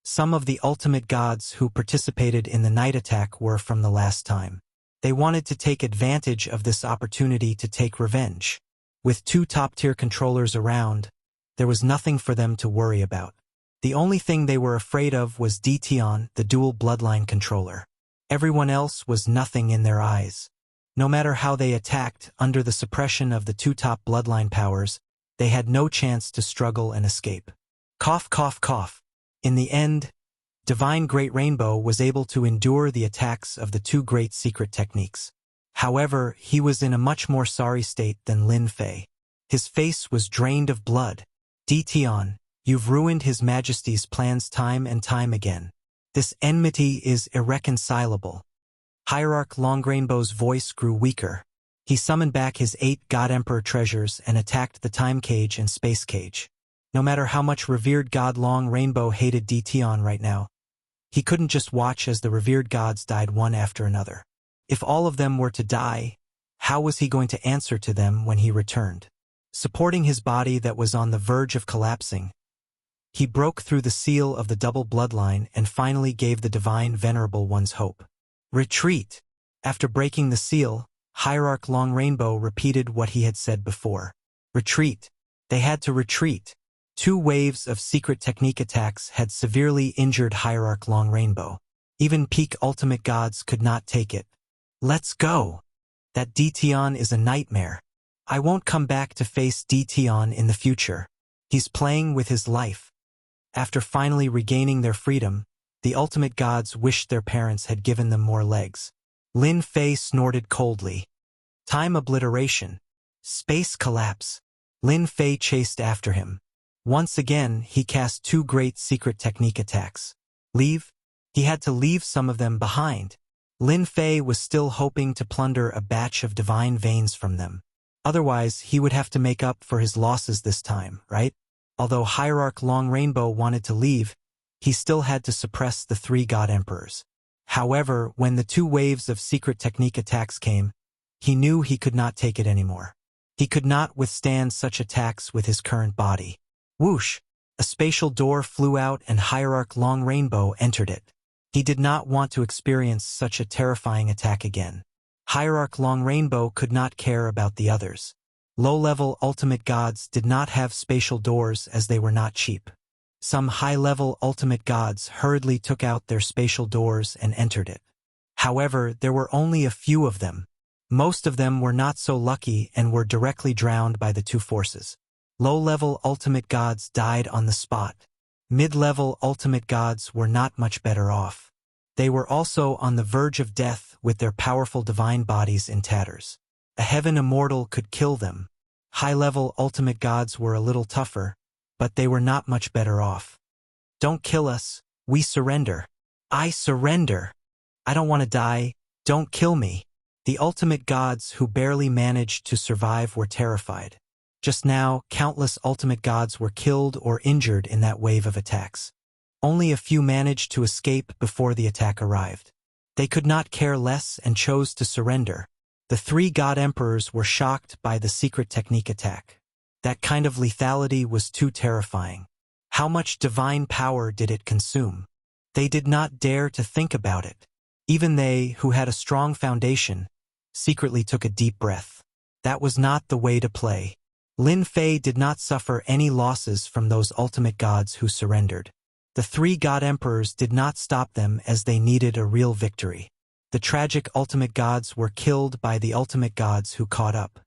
Some of the ultimate gods who participated in the night attack were from the last time. They wanted to take advantage of this opportunity to take revenge. With two top-tier controllers around, there was nothing for them to worry about. The only thing they were afraid of was Tion, the dual bloodline controller. Everyone else was nothing in their eyes. No matter how they attacked, under the suppression of the two top bloodline powers, they had no chance to struggle and escape. Cough, cough, cough. In the end, Divine Great Rainbow was able to endure the attacks of the two great secret techniques. However, he was in a much more sorry state than Lin Fei. His face was drained of blood. Tion, you've ruined His Majesty's plans time and time again. This enmity is irreconcilable. Hierarch Long Rainbow's voice grew weaker. He summoned back his 8 God Emperor treasures and attacked the Time Cage and Space Cage. No matter how much revered God Long Rainbow hated Tion right now, he couldn't just watch as the revered gods died one after another. If all of them were to die, how was he going to answer to them when he returned? Supporting his body that was on the verge of collapsing, he broke through the seal of the double bloodline and finally gave the Divine Venerable One's hope. Retreat! After breaking the seal, Hierarch Long Rainbow repeated what he had said before. Retreat! They had to retreat. 2 waves of secret technique attacks had severely injured Hierarch Long Rainbow. Even peak ultimate gods could not take it. Let's go! That Tion is a nightmare. I won't come back to face Tion in the future. He's playing with his life. After finally regaining their freedom, the ultimate gods wished their parents had given them more legs. Lin Fei snorted coldly. Time obliteration. Space collapse. Lin Fei chased after him. Once again, he cast 2 great secret technique attacks. Leave? He had to leave some of them behind. Lin Fei was still hoping to plunder a batch of divine veins from them. Otherwise, he would have to make up for his losses this time, right? Although Hierarch Long Rainbow wanted to leave, he still had to suppress the 3 God Emperors. However, when the 2 waves of secret technique attacks came, he knew he could not take it anymore. He could not withstand such attacks with his current body. Whoosh! A spatial door flew out and Hierarch Long Rainbow entered it. He did not want to experience such a terrifying attack again. Hierarch Long Rainbow could not care about the others. Low-level ultimate gods did not have spatial doors as they were not cheap. Some high-level ultimate gods hurriedly took out their spatial doors and entered it. However, there were only a few of them. Most of them were not so lucky and were directly drowned by the 2 forces. Low-level ultimate gods died on the spot. Mid-level ultimate gods were not much better off. They were also on the verge of death with their powerful divine bodies in tatters. A heaven immortal could kill them. High-level ultimate gods were a little tougher, but they were not much better off. Don't kill us, we surrender. I surrender. I don't want to die, don't kill me. The ultimate gods who barely managed to survive were terrified. Just now, countless ultimate gods were killed or injured in that wave of attacks. Only a few managed to escape before the attack arrived. They could not care less and chose to surrender. The 3 god emperors were shocked by the secret technique attack. That kind of lethality was too terrifying. How much divine power did it consume? They did not dare to think about it. Even they, who had a strong foundation, secretly took a deep breath. That was not the way to play. Lin Fei did not suffer any losses from those ultimate gods who surrendered. The 3 god emperors did not stop them as they needed a real victory. The tragic ultimate gods were killed by the ultimate gods who caught up.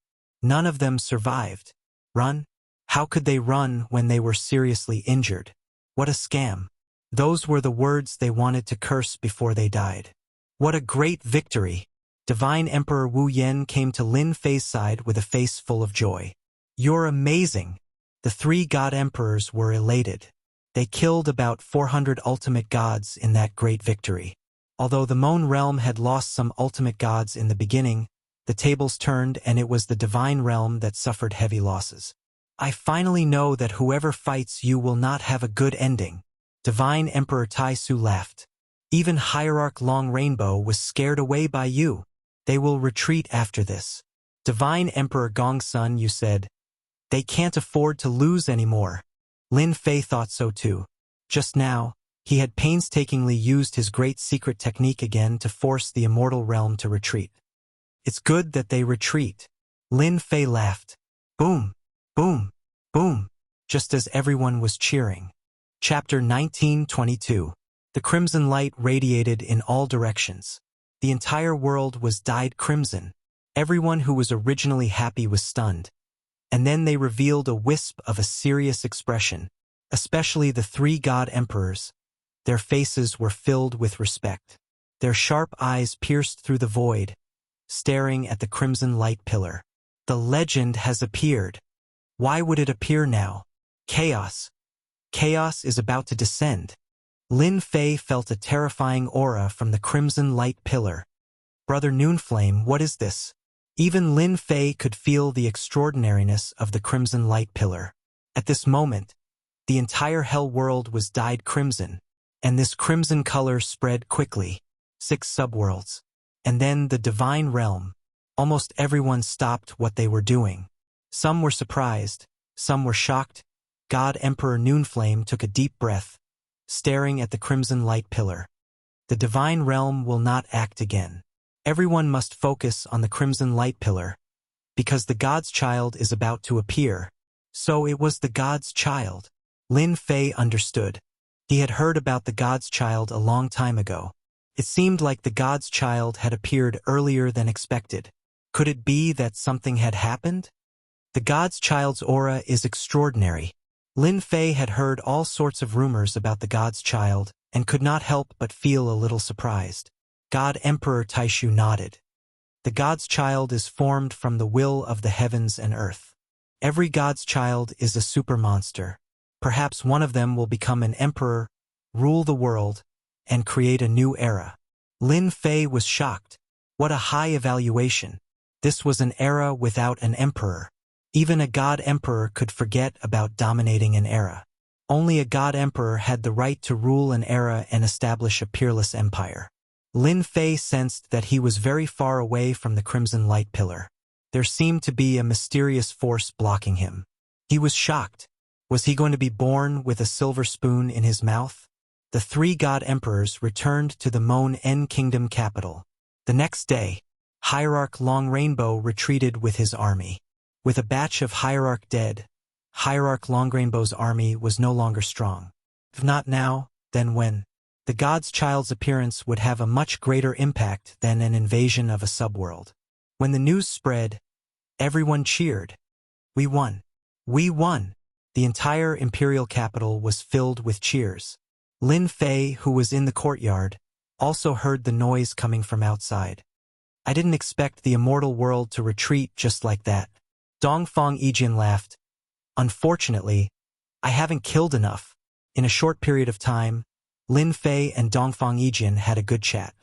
None of them survived. Run? How could they run when they were seriously injured? What a scam. Those were the words they wanted to curse before they died. What a great victory! Divine Emperor Wu Yan came to Lin Fei's side with a face full of joy. You're amazing! The 3 god emperors were elated. They killed about 400 ultimate gods in that great victory. Although the Moan realm had lost some ultimate gods in the beginning, the tables turned and it was the divine realm that suffered heavy losses. I finally know that whoever fights you will not have a good ending. Divine Emperor Tai Su laughed. Even Hierarch Long Rainbow was scared away by you. They will retreat after this. Divine Emperor Gongsun, you said. They can't afford to lose anymore. Lin Fei thought so too. Just now, he had painstakingly used his great secret technique again to force the immortal realm to retreat. It's good that they retreat. Lin Fei laughed. Boom, boom, boom, just as everyone was cheering. Chapter 1922. The crimson light radiated in all directions. The entire world was dyed crimson. Everyone who was originally happy was stunned. And then they revealed a wisp of a serious expression, especially the 3 god emperors. Their faces were filled with respect. Their sharp eyes pierced through the void, staring at the crimson light pillar. The legend has appeared. Why would it appear now? Chaos. Chaos is about to descend. Lin Fei felt a terrifying aura from the crimson light pillar. Brother Noonflame, what is this? Even Lin Fei could feel the extraordinariness of the crimson light pillar. At this moment, the entire hell world was dyed crimson, and this crimson color spread quickly. 6 subworlds. And then the divine realm. Almost everyone stopped what they were doing. Some were surprised, some were shocked. God Emperor Noonflame took a deep breath, staring at the crimson light pillar. The divine realm will not act again. Everyone must focus on the crimson light pillar, because the God's child is about to appear. So it was the God's child. Lin Fei understood. He had heard about the God's child a long time ago. It seemed like the God's child had appeared earlier than expected. Could it be that something had happened? The God's child's aura is extraordinary. Lin Fei had heard all sorts of rumors about the God's child and could not help but feel a little surprised. God Emperor Taishu nodded. The God's child is formed from the will of the heavens and earth. Every God's child is a super monster. Perhaps one of them will become an emperor, rule the world, and create a new era. Lin Fei was shocked. What a high evaluation. This was an era without an emperor. Even a God Emperor could forget about dominating an era. Only a God Emperor had the right to rule an era and establish a peerless empire. Lin Fei sensed that he was very far away from the crimson light pillar. There seemed to be a mysterious force blocking him. He was shocked. Was he going to be born with a silver spoon in his mouth? The 3 God Emperors returned to the Moan En Kingdom capital. The next day, Hierarch Long Rainbow retreated with his army. With a batch of Hierarch dead, Hierarch Long Rainbow's army was no longer strong. If not now, then when? The God's child's appearance would have a much greater impact than an invasion of a subworld. When the news spread, everyone cheered. We won. We won. The entire imperial capital was filled with cheers. Lin Fei, who was in the courtyard, also heard the noise coming from outside. I didn't expect the immortal world to retreat just like that. Dongfang Yijin laughed. Unfortunately, I haven't killed enough. In a short period of time, Lin Fei and Dongfang Yijin had a good chat.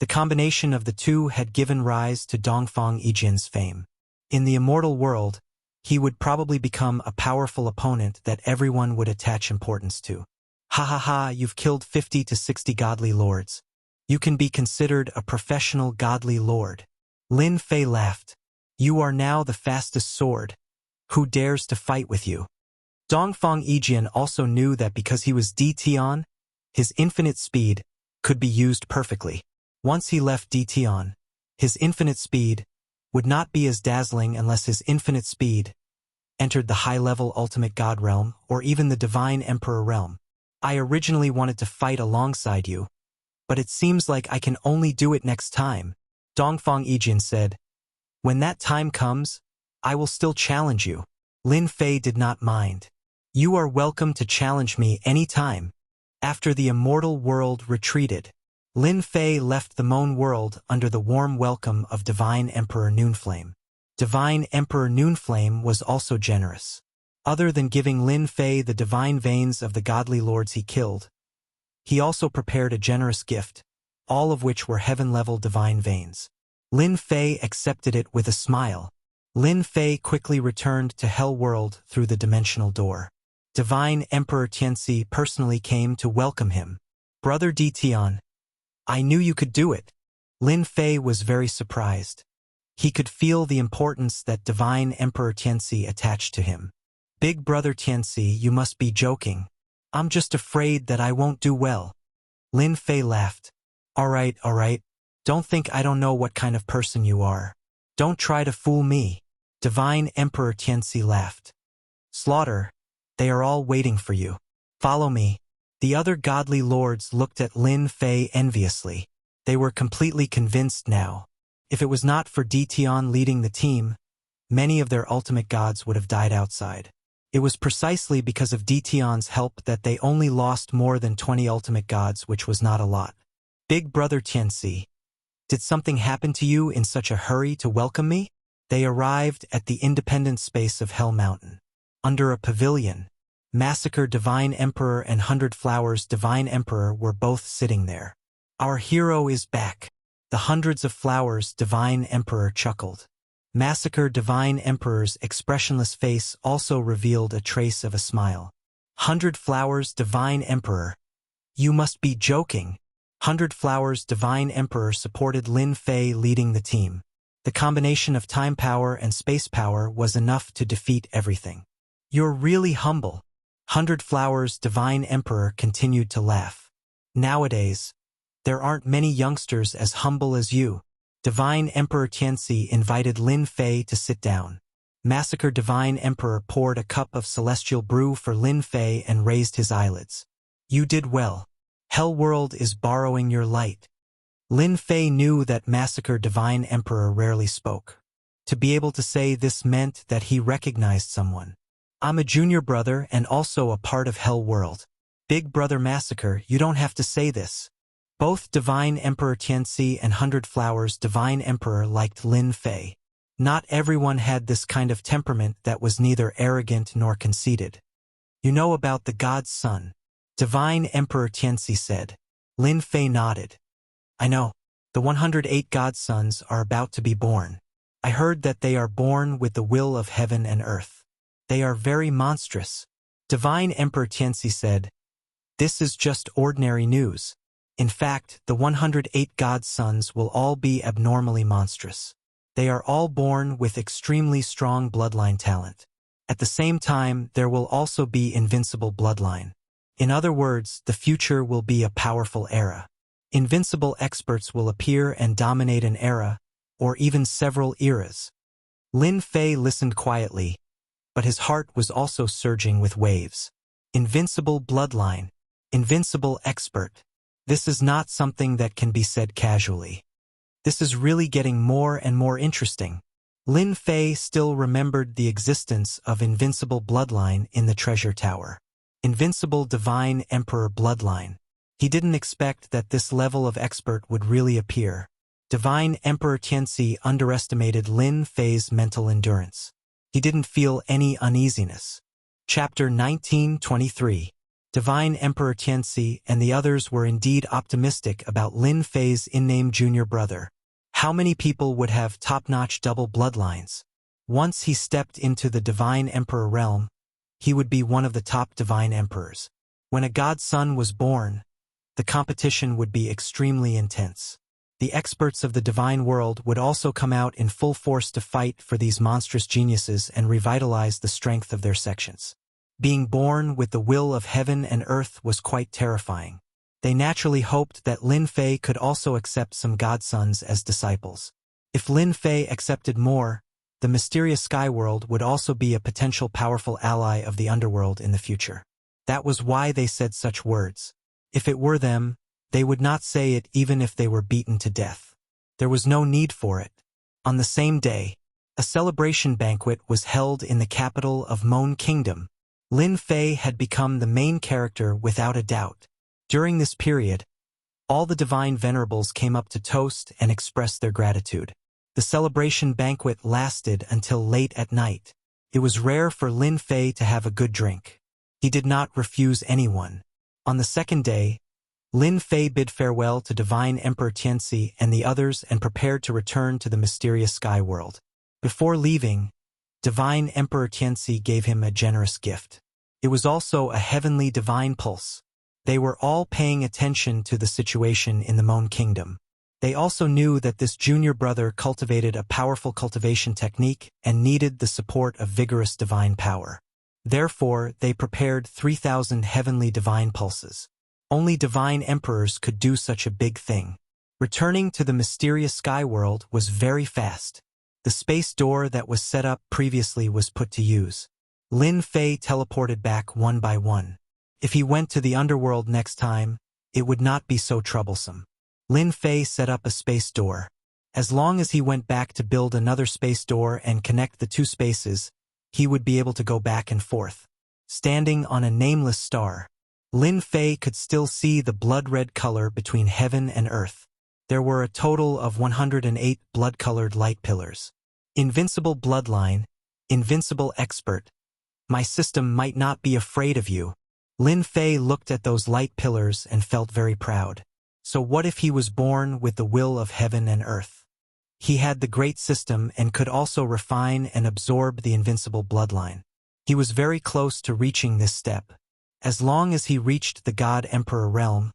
The combination of the two had given rise to Dongfang Yijin's fame. In the immortal world, he would probably become a powerful opponent that everyone would attach importance to. Ha ha ha, you've killed 50 to 60 godly lords. You can be considered a professional godly lord. Lin Fei laughed. You are now the fastest sword. Who dares to fight with you? Dongfang Yijin also knew that because he was DTon, his infinite speed could be used perfectly. Once he left DTon, his infinite speed would not be as dazzling unless his infinite speed entered the high-level ultimate god realm or even the divine emperor realm. I originally wanted to fight alongside you, but it seems like I can only do it next time, Dongfang Yijin said. When that time comes, I will still challenge you. Lin Fei did not mind. You are welcome to challenge me any time. After the immortal world retreated, Lin Fei left the Moan world under the warm welcome of Divine Emperor Noonflame. Divine Emperor Noonflame was also generous. Other than giving Lin Fei the divine veins of the godly lords he killed, he also prepared a generous gift, all of which were heaven-level divine veins. Lin Fei accepted it with a smile. Lin Fei quickly returned to Hell World through the dimensional door. Divine Emperor Tianxi personally came to welcome him. Brother Ditian, I knew you could do it. Lin Fei was very surprised. He could feel the importance that Divine Emperor Tianxi attached to him. Big brother Tianxi, you must be joking. I'm just afraid that I won't do well. Lin Fei laughed. All right. Don't think I don't know what kind of person you are. Don't try to fool me. Divine Emperor Tianxi laughed. Slaughter, they are all waiting for you. Follow me. The other godly lords looked at Lin Fei enviously. They were completely convinced now. If it was not for Ditian leading the team, many of their ultimate gods would have died outside. It was precisely because of Ditian's help that they only lost more than 20 ultimate gods, which was not a lot. Big brother Tianxi, did something happen to you in such a hurry to welcome me? They arrived at the independent space of Hell Mountain. Under a pavilion, Massacre Divine Emperor and 100 Flowers Divine Emperor were both sitting there. Our hero is back. The Hundreds of Flowers Divine Emperor chuckled. Massacre Divine Emperor's expressionless face also revealed a trace of a smile. 100 Flowers Divine Emperor. You must be joking. 100 Flowers Divine Emperor supported Lin Fei leading the team. The combination of time power and space power was enough to defeat everything. You're really humble. 100 Flowers Divine Emperor continued to laugh. Nowadays, there aren't many youngsters as humble as you. Divine Emperor Tianxi invited Lin Fei to sit down. Massacre Divine Emperor poured a cup of celestial brew for Lin Fei and raised his eyelids. You did well. Hell World is borrowing your light. Lin Fei knew that Massacre Divine Emperor rarely spoke. To be able to say this meant that he recognized someone. I'm a junior brother and also a part of Hell World. Big brother Massacre, you don't have to say this. Both Divine Emperor Tianxi and 100 Flowers Divine Emperor liked Lin Fei. Not everyone had this kind of temperament that was neither arrogant nor conceited. You know about the God's Son? Divine Emperor Tianxi said. Lin Fei nodded. I know. The 108 God's Sons are about to be born. I heard that they are born with the will of heaven and earth. They are very monstrous. Divine Emperor Tianxi said. This is just ordinary news. In fact, the 108 God's Sons will all be abnormally monstrous. They are all born with extremely strong bloodline talent. At the same time, there will also be invincible bloodline. In other words, the future will be a powerful era. Invincible experts will appear and dominate an era, or even several eras. Lin Fei listened quietly, but his heart was also surging with waves. Invincible bloodline. Invincible expert. This is not something that can be said casually. This is really getting more and more interesting. Lin Fei still remembered the existence of Invincible Bloodline in the Treasure Tower. Invincible Divine Emperor Bloodline. He didn't expect that this level of expert would really appear. Divine Emperor Tianxi underestimated Lin Fei's mental endurance. He didn't feel any uneasiness. Chapter 1923. Divine Emperor Tianxi and the others were indeed optimistic about Lin Fei's in-name junior brother. How many people would have top-notch double bloodlines? Once he stepped into the Divine Emperor realm, he would be one of the top Divine Emperors. When a godson was born, the competition would be extremely intense. The experts of the divine world would also come out in full force to fight for these monstrous geniuses and revitalize the strength of their sections. Being born with the will of heaven and earth was quite terrifying. They naturally hoped that Lin Fei could also accept some godsons as disciples. If Lin Fei accepted more, the mysterious sky world would also be a potential powerful ally of the underworld in the future. That was why they said such words. If it were them, they would not say it even if they were beaten to death. There was no need for it. On the same day, a celebration banquet was held in the capital of Mon Kingdom. Lin Fei had become the main character without a doubt. During this period, all the divine venerables came up to toast and express their gratitude. The celebration banquet lasted until late at night. It was rare for Lin Fei to have a good drink. He did not refuse anyone. On the second day, Lin Fei bid farewell to Divine Emperor Tianxi and the others and prepared to return to the mysterious sky world. Before leaving, Divine Emperor Tianxi gave him a generous gift. It was also a heavenly divine pulse. They were all paying attention to the situation in the Mon Kingdom. They also knew that this junior brother cultivated a powerful cultivation technique and needed the support of vigorous divine power. Therefore, they prepared 3,000 heavenly divine pulses. Only divine emperors could do such a big thing. Returning to the mysterious sky world was very fast. The space door that was set up previously was put to use. Lin Fei teleported back one by one. If he went to the underworld next time, it would not be so troublesome. Lin Fei set up a space door. As long as he went back to build another space door and connect the two spaces, he would be able to go back and forth. Standing on a nameless star, Lin Fei could still see the blood-red color between heaven and earth. There were a total of 108 blood-colored light pillars. Invincible bloodline, invincible expert. My system might not be afraid of you. Lin Fei looked at those light pillars and felt very proud. So what if he was born with the will of heaven and earth? He had the great system and could also refine and absorb the invincible bloodline. He was very close to reaching this step. As long as he reached the God-Emperor realm,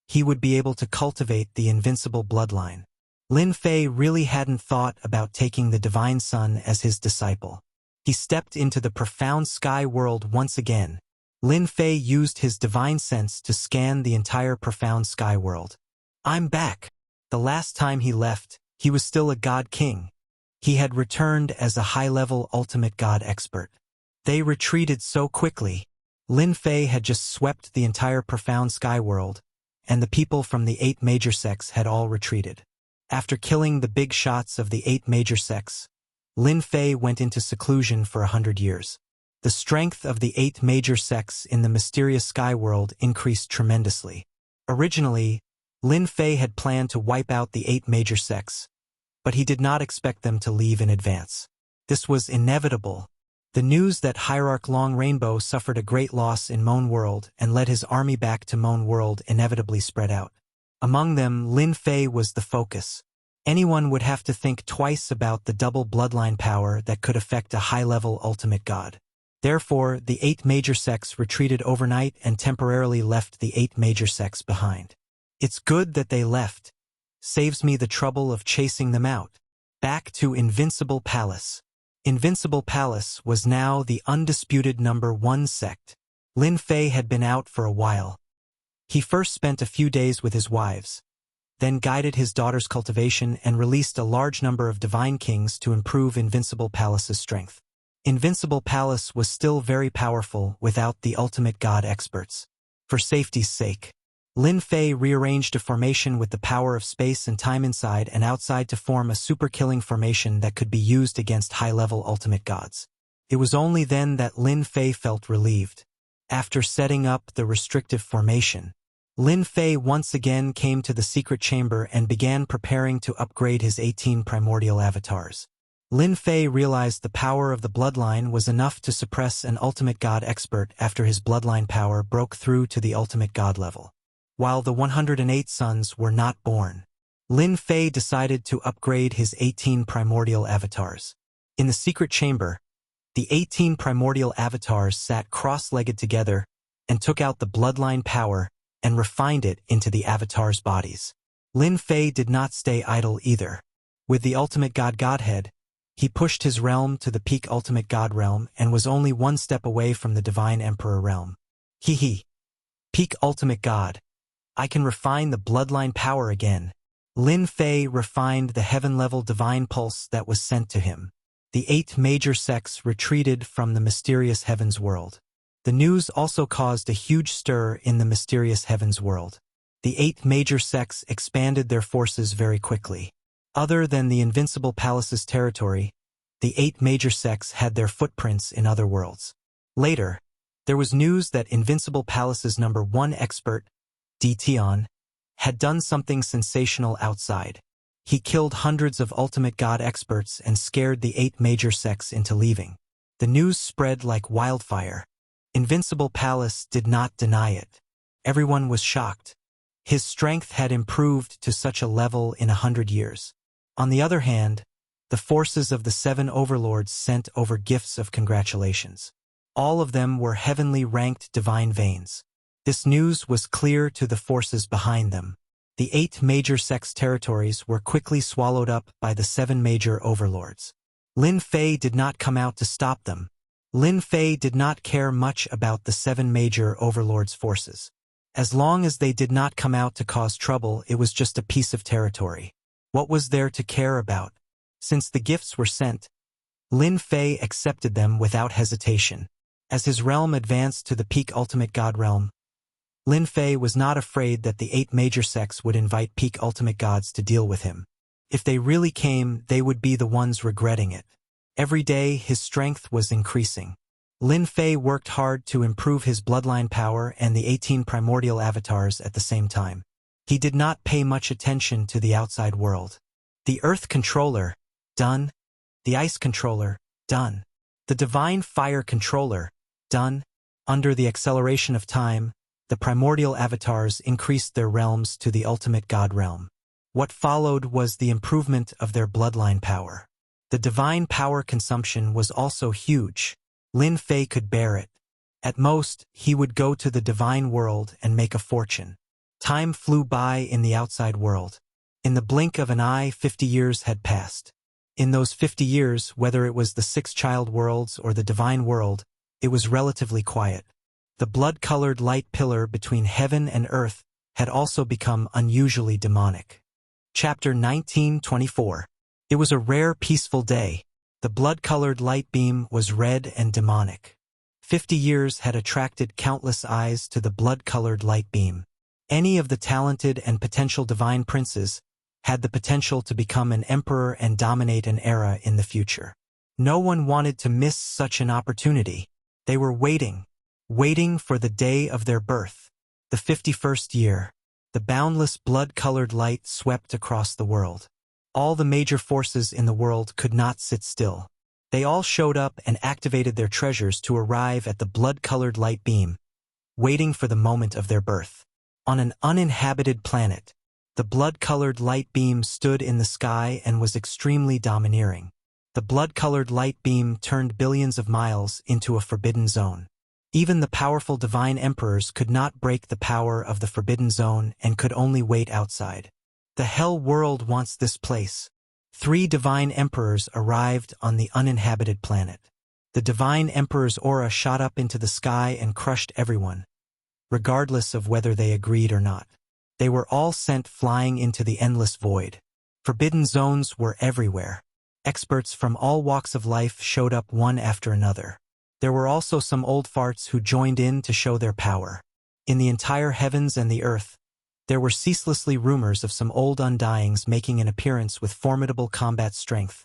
he would be able to cultivate the invincible bloodline. Lin Fei really hadn't thought about taking the Divine Son as his disciple. He stepped into the profound sky world once again. Lin Fei used his divine sense to scan the entire profound sky world. I'm back. The last time he left, he was still a god king. He had returned as a high-level ultimate god expert. They retreated so quickly. Lin Fei had just swept the entire profound sky world, and the people from the 8 major sects had all retreated. After killing the big shots of the 8 major sects, Lin Fei went into seclusion for 100 years. The strength of the 8 major sects in the mysterious sky world increased tremendously. Originally, Lin Fei had planned to wipe out the 8 major sects, but he did not expect them to leave in advance. This was inevitable. The news that Hierarch Long Rainbow suffered a great loss in Mon World and led his army back to Mon World inevitably spread out. Among them, Lin Fei was the focus. Anyone would have to think twice about the double bloodline power that could affect a high-level ultimate god. Therefore, the 8 major sects retreated overnight and temporarily left the 8 major sects behind. It's good that they left. Saves me the trouble of chasing them out. Back to Invincible Palace. Invincible Palace was now the undisputed #1 sect. Lin Fei had been out for a while. He first spent a few days with his wives, then guided his daughter's cultivation and released a large number of divine kings to improve Invincible Palace's strength. Invincible Palace was still very powerful without the ultimate god experts. For safety's sake, Lin Fei rearranged a formation with the power of space and time inside and outside to form a super-killing formation that could be used against high-level ultimate gods. It was only then that Lin Fei felt relieved. After setting up the restrictive formation, Lin Fei once again came to the secret chamber and began preparing to upgrade his 18 primordial avatars. Lin Fei realized the power of the bloodline was enough to suppress an ultimate god expert after his bloodline power broke through to the ultimate god level. While the 108 sons were not born, Lin Fei decided to upgrade his 18 primordial avatars. In the secret chamber, the 18 primordial avatars sat cross-legged together and took out the bloodline power and refined it into the avatars' bodies. Lin Fei did not stay idle either. With the ultimate godhead, he pushed his realm to the peak ultimate god realm and was only one step away from the divine emperor realm. Peak ultimate god. I can refine the bloodline power again. Lin Fei refined the heaven-level divine pulse that was sent to him. The 8 major sects retreated from the mysterious heavens world. The news also caused a huge stir in the mysterious heavens world. The 8 major sects expanded their forces very quickly. Other than the Invincible Palace's territory, the 8 major sects had their footprints in other worlds. Later, there was news that Invincible Palace's number 1 expert, Tion, had done something sensational outside. He killed hundreds of ultimate god experts and scared the 8 major sects into leaving. The news spread like wildfire. Invincible Palace did not deny it. Everyone was shocked. His strength had improved to such a level in 100 years. On the other hand, the forces of the 7 overlords sent over gifts of congratulations. All of them were heavenly ranked divine veins. This news was clear to the forces behind them. The 8 major sects' territories were quickly swallowed up by the 7 major overlords. Lin Fei did not come out to stop them. Lin Fei did not care much about the 7 major overlords' forces. As long as they did not come out to cause trouble, it was just a piece of territory. What was there to care about? Since the gifts were sent, Lin Fei accepted them without hesitation. As his realm advanced to the peak ultimate god realm, Lin Fei was not afraid that the 8 major sects would invite peak ultimate gods to deal with him. If they really came, they would be the ones regretting it. Every day, his strength was increasing. Lin Fei worked hard to improve his bloodline power and the 18 primordial avatars at the same time. He did not pay much attention to the outside world. The Earth Controller, done. The Ice Controller, done. The Divine Fire Controller, done. Under the acceleration of time, the primordial avatars increased their realms to the ultimate god realm. What followed was the improvement of their bloodline power. The divine power consumption was also huge. Lin Fei could bear it. At most, he would go to the divine world and make a fortune. Time flew by in the outside world. In the blink of an eye, 50 years had passed. In those 50 years, whether it was the 6 child worlds or the divine world, it was relatively quiet. The blood-colored light pillar between heaven and earth had also become unusually demonic. Chapter 1924. It was a rare, peaceful day. The blood-colored light beam was red and demonic. 50 years had attracted countless eyes to the blood-colored light beam. Any of the talented and potential divine princes had the potential to become an emperor and dominate an era in the future. No one wanted to miss such an opportunity. They were waiting for the day of their birth. The 51st year. The boundless blood-colored light swept across the world. All the major forces in the world could not sit still. They all showed up and activated their treasures to arrive at the blood-colored light beam, waiting for the moment of their birth. On an uninhabited planet, the blood-colored light beam stood in the sky and was extremely domineering. The blood-colored light beam turned billions of miles into a forbidden zone. Even the powerful divine emperors could not break the power of the forbidden zone and could only wait outside. The hell world wants this place. 3 divine emperors arrived on the uninhabited planet. The divine emperor's aura shot up into the sky and crushed everyone, regardless of whether they agreed or not. They were all sent flying into the endless void. Forbidden zones were everywhere. Experts from all walks of life showed up one after another. There were also some old farts who joined in to show their power. In the entire heavens and the earth, there were ceaselessly rumors of some old undyings making an appearance with formidable combat strength,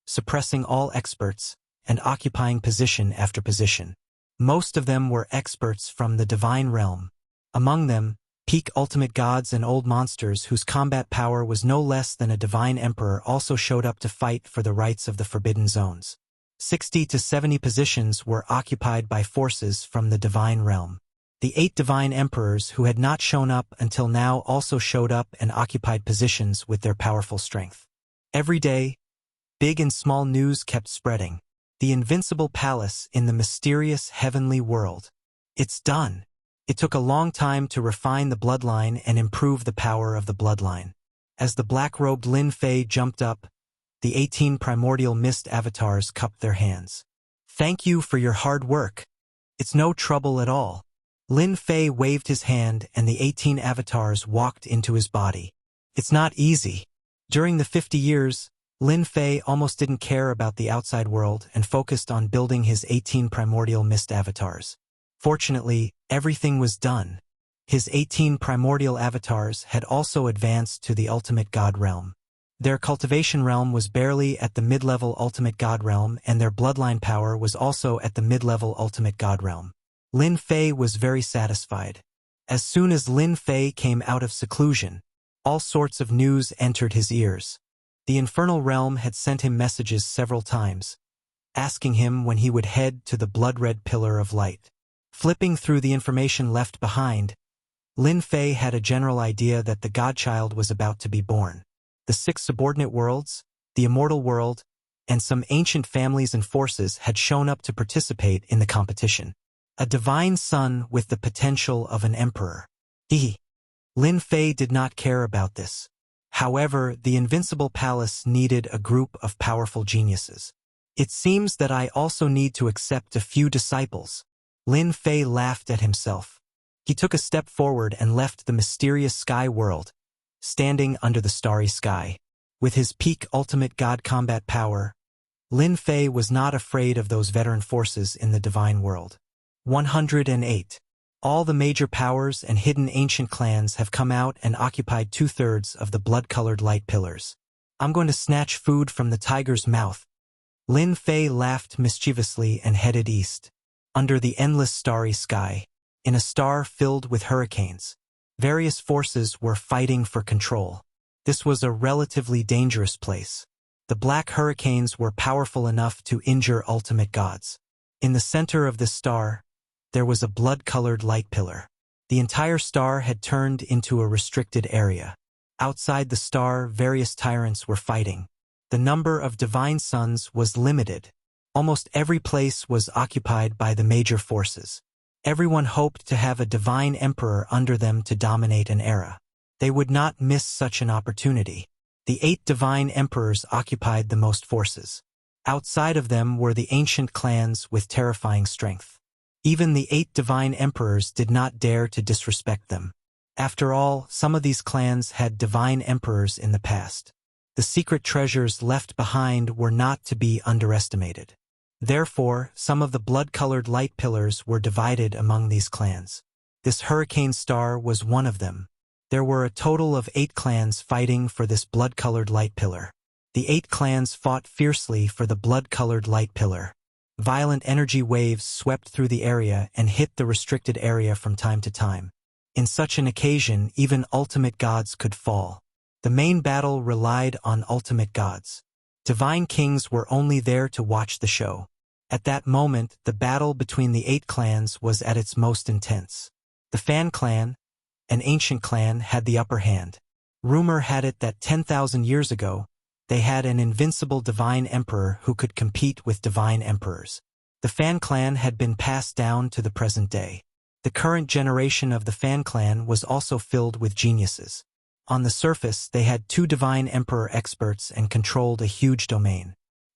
suppressing all experts and occupying position after position. Most of them were experts from the divine realm. Among them, Peak ultimate gods and old monsters whose combat power was no less than a divine emperor also showed up to fight for the rights of the forbidden zones. 60 to 70 positions were occupied by forces from the divine realm. The 8 divine emperors who had not shown up until now also showed up and occupied positions with their powerful strength. Every day, big and small news kept spreading. The invincible palace in the mysterious heavenly world. It's done. It took a long time to refine the bloodline and improve the power of the bloodline. As the black-robed Lin Fei jumped up, the 18 primordial mist avatars cupped their hands. Thank you for your hard work. It's no trouble at all. Lin Fei waved his hand and the 18 avatars walked into his body. It's not easy. During the 50 years, Lin Fei almost didn't care about the outside world and focused on building his 18 primordial mist avatars. Fortunately, everything was done. His 18 primordial avatars had also advanced to the ultimate god realm. Their cultivation realm was barely at the mid-level ultimate god realm and their bloodline power was also at the mid-level ultimate god realm. Lin Fei was very satisfied. As soon as Lin Fei came out of seclusion, all sorts of news entered his ears. The infernal realm had sent him messages several times, asking him when he would head to the blood-red pillar of light. Flipping through the information left behind, Lin Fei had a general idea that the godchild was about to be born. The 6 subordinate worlds, the immortal world, and some ancient families and forces had shown up to participate in the competition. A divine son with the potential of an emperor. Lin Fei did not care about this. However, the invincible palace needed a group of powerful geniuses. It seems that I also need to accept a few disciples. Lin Fei laughed at himself. He took a step forward and left the mysterious sky world, standing under the starry sky. With his peak ultimate god combat power, Lin Fei was not afraid of those veteran forces in the divine world. 108. All the major powers and hidden ancient clans have come out and occupied 2/3 of the blood-colored light pillars. I'm going to snatch food from the tiger's mouth. Lin Fei laughed mischievously and headed east. Under the endless starry sky, in a star filled with hurricanes, various forces were fighting for control. This was a relatively dangerous place. The black hurricanes were powerful enough to injure ultimate gods. In the center of this star, there was a blood-colored light pillar. The entire star had turned into a restricted area. Outside the star, various tyrants were fighting. The number of divine sons was limited. Almost every place was occupied by the major forces. Everyone hoped to have a divine emperor under them to dominate an era. They would not miss such an opportunity. The 8 divine emperors occupied the most forces. Outside of them were the ancient clans with terrifying strength. Even the 8 divine emperors did not dare to disrespect them. After all, some of these clans had divine emperors in the past. The secret treasures left behind were not to be underestimated. Therefore, some of the blood-colored light pillars were divided among these clans. This hurricane star was one of them. There were a total of 8 clans fighting for this blood-colored light pillar. The 8 clans fought fiercely for the blood-colored light pillar. Violent energy waves swept through the area and hit the restricted area from time to time. In such an occasion, even ultimate gods could fall. The main battle relied on ultimate gods. Divine kings were only there to watch the show. At that moment, the battle between the 8 clans was at its most intense. The Fan clan, an ancient clan, had the upper hand. Rumor had it that 10,000 years ago, they had an invincible divine emperor who could compete with divine emperors. The Fan clan had been passed down to the present day. The current generation of the Fan clan was also filled with geniuses. On the surface, they had 2 divine emperor experts and controlled a huge domain.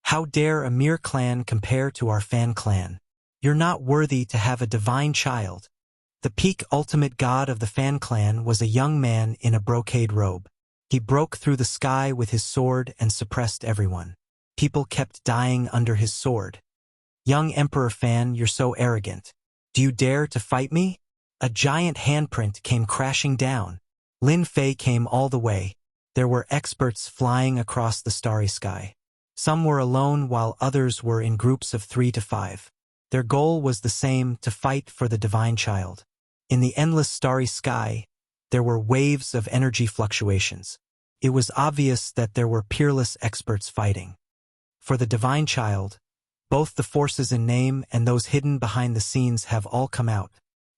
How dare a mere clan compare to our Fan clan? You're not worthy to have a divine child. The peak ultimate god of the Fan clan was a young man in a brocade robe. He broke through the sky with his sword and suppressed everyone. People kept dying under his sword. Young Emperor Fan, you're so arrogant. Do you dare to fight me? A giant handprint came crashing down. Lin Fei came all the way. There were experts flying across the starry sky. Some were alone while others were in groups of 3 to 5. Their goal was the same, to fight for the divine child. In the endless starry sky, There were waves of energy fluctuations. It was obvious that there were peerless experts fighting. For the divine child, both the forces in name and those hidden behind the scenes have all come out.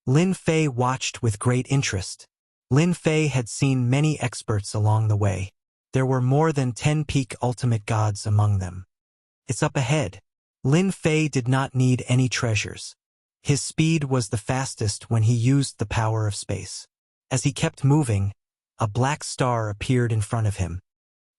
Lin Fei watched with great interest. Lin Fei had seen many experts along the way. There were more than 10 peak ultimate gods among them. It's up ahead. Lin Fei did not need any treasures. His speed was the fastest when he used the power of space. As he kept moving, a black star appeared in front of him.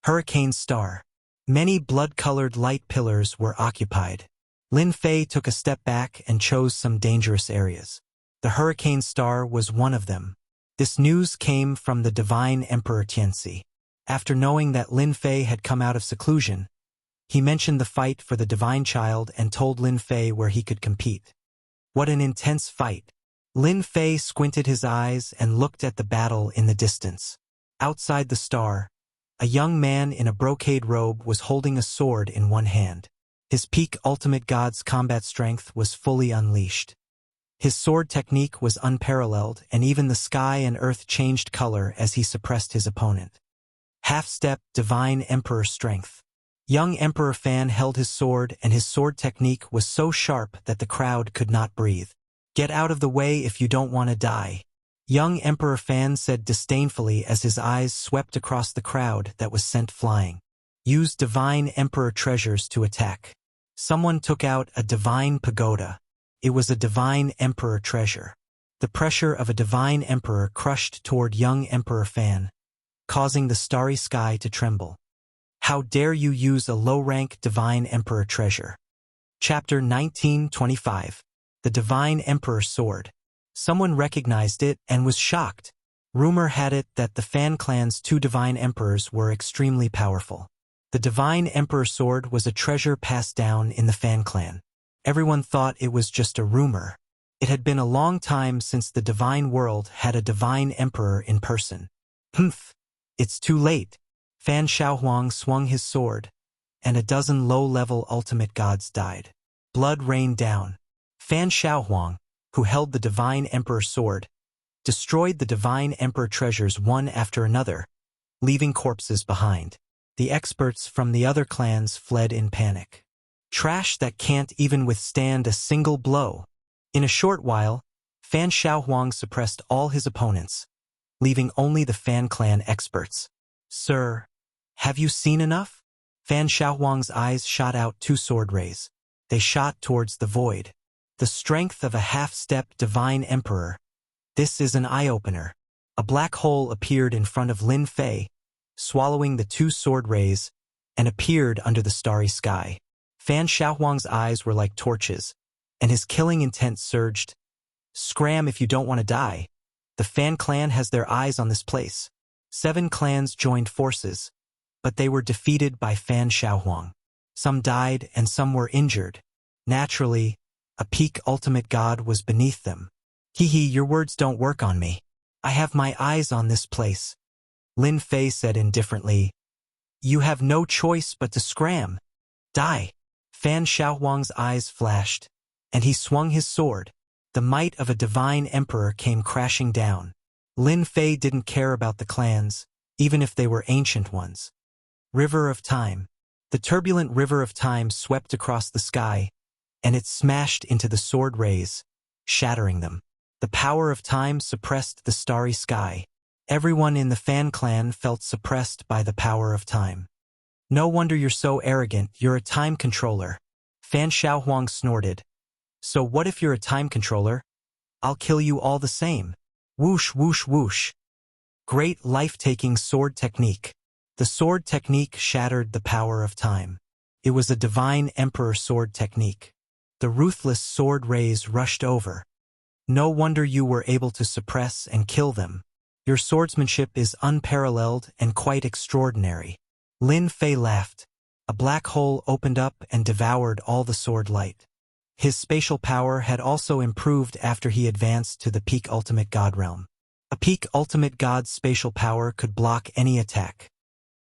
Hurricane Star. Many blood-colored light pillars were occupied. Lin Fei took a step back and chose some dangerous areas. The Hurricane Star was one of them. This news came from the Divine Emperor Tianxi. After knowing that Lin Fei had come out of seclusion, he mentioned the fight for the divine child and told Lin Fei where he could compete. What an intense fight! Lin Fei squinted his eyes and looked at the battle in the distance. Outside the star, a young man in a brocade robe was holding a sword in one hand. His peak ultimate god's combat strength was fully unleashed. His sword technique was unparalleled, and even the sky and earth changed color as he suppressed his opponent. Half-step Divine Emperor Strength. Young Emperor Fan held his sword, and his sword technique was so sharp that the crowd could not breathe. Get out of the way if you don't want to die. Young Emperor Fan said disdainfully as his eyes swept across the crowd that was sent flying. Use Divine Emperor treasures to attack. Someone took out a Divine Pagoda. It was a Divine Emperor treasure. The pressure of a Divine Emperor crushed toward young Emperor Fan, causing the starry sky to tremble. How dare you use a low-rank Divine Emperor treasure? Chapter 1925. The Divine Emperor Sword. Someone recognized it and was shocked. Rumor had it that the Fan clan's 2 Divine Emperors were extremely powerful. The Divine Emperor Sword was a treasure passed down in the Fan clan. Everyone thought it was just a rumor. It had been a long time since the Divine World had a Divine Emperor in person. Humph! It's too late. Fan Xiaohuang swung his sword, and a dozen low-level ultimate gods died. Blood rained down. Fan Xiaohuang, who held the Divine Emperor Sword, destroyed the Divine Emperor treasures one after another, leaving corpses behind. The experts from the other clans fled in panic. Trash that can't even withstand a single blow. In a short while, Fan Xiaohuang suppressed all his opponents, leaving only the Fan clan experts. Sir, have you seen enough? Fan Xiaohuang's eyes shot out 2 sword rays. They shot towards the void. The strength of a half-step Divine Emperor. This is an eye-opener. A black hole appeared in front of Lin Fei, swallowing the 2 sword rays, and appeared under the starry sky. Fan Xiaohuang's eyes were like torches, and his killing intent surged. Scram if you don't want to die. The Fan clan has their eyes on this place. 7 clans joined forces, but they were defeated by Fan Xiaohuang. Some died and some were injured. Naturally, a peak ultimate god was beneath them. Hee, your words don't work on me. I have my eyes on this place. Lin Fei said indifferently. You have no choice but to scram. Die. Fan Xiaohuang's eyes flashed, and he swung his sword. The might of a Divine Emperor came crashing down. Lin Fei didn't care about the clans, even if they were ancient ones. River of Time. The turbulent River of Time swept across the sky, and it smashed into the sword rays, shattering them. The power of time suppressed the starry sky. Everyone in the Fan clan felt suppressed by the power of time. No wonder you're so arrogant, you're a time controller. Fan Xiaohuang snorted. So what if you're a time controller? I'll kill you all the same. Whoosh, whoosh, whoosh. Great life-taking sword technique. The sword technique shattered the power of time. It was a Divine Emperor sword technique. The ruthless sword rays rushed over. No wonder you were able to suppress and kill them. Your swordsmanship is unparalleled and quite extraordinary. Lin Fei laughed. A black hole opened up and devoured all the sword light. His spatial power had also improved after he advanced to the peak ultimate god realm. A peak ultimate god's spatial power could block any attack.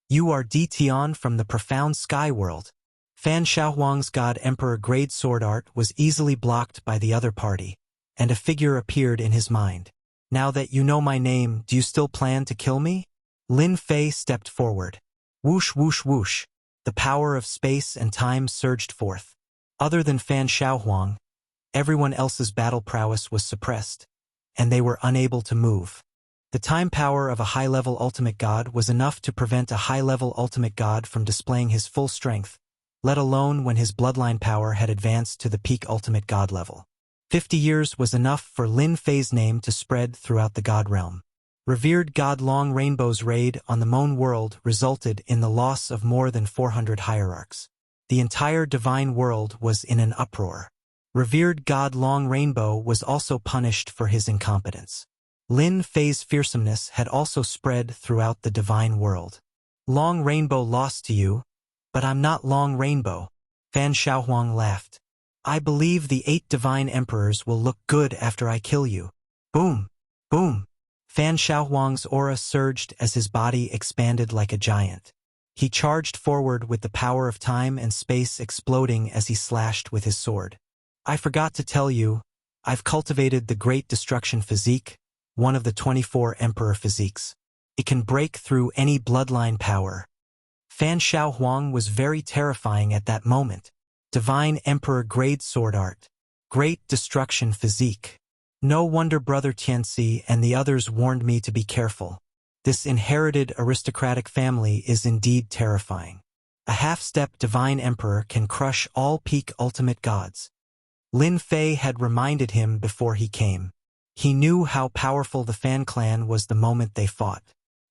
You are Tian from the profound sky world. Fan Xiaohuang's God Emperor grade sword art was easily blocked by the other party, and a figure appeared in his mind. Now that you know my name, do you still plan to kill me? Lin Fei stepped forward. Whoosh, whoosh, whoosh. The power of space and time surged forth. Other than Fan Xiaohuang, everyone else's battle prowess was suppressed, and they were unable to move. The time power of a high-level ultimate god was enough to prevent a high-level ultimate god from displaying his full strength, let alone when his bloodline power had advanced to the peak ultimate god level. 50 years was enough for Lin Fei's name to spread throughout the god realm. Revered God Long Rainbow's raid on the Moan world resulted in the loss of more than 400 hierarchs. The entire divine world was in an uproar. Revered God Long Rainbow was also punished for his incompetence. Lin Fei's fearsomeness had also spread throughout the divine world. Long Rainbow lost to you, but I'm not Long Rainbow. Fan Xiaohuang laughed. I believe the 8 divine emperors will look good after I kill you. Boom! Boom! Fan Xiaohuang's aura surged as his body expanded like a giant. He charged forward with the power of time and space exploding as he slashed with his sword. I forgot to tell you, I've cultivated the Great Destruction Physique, one of the 24 Emperor Physiques. It can break through any bloodline power. Fan Xiaohuang was very terrifying at that moment. Divine Emperor Grade Sword Art. Great Destruction Physique. No wonder Brother Tianxi and the others warned me to be careful. This inherited aristocratic family is indeed terrifying. A half-step Divine Emperor can crush all peak ultimate gods. Lin Fei had reminded him before he came. He knew how powerful the Fan clan was the moment they fought.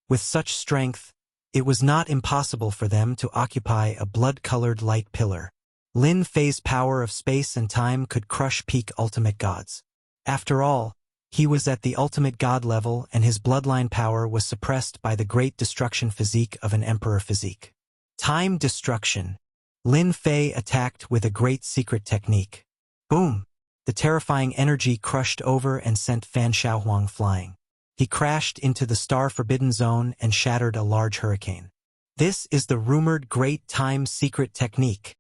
With such strength, it was not impossible for them to occupy a blood-colored light pillar. Lin Fei's power of space and time could crush peak ultimate gods. After all, he was at the ultimate god level and his bloodline power was suppressed by the great destruction physique of an emperor physique. Time destruction. Lin Fei attacked with a great secret technique. Boom! The terrifying energy crushed over and sent Fan Xiaohuang flying. He crashed into the Star Forbidden Zone and shattered a large hurricane. This is the rumored great time secret technique.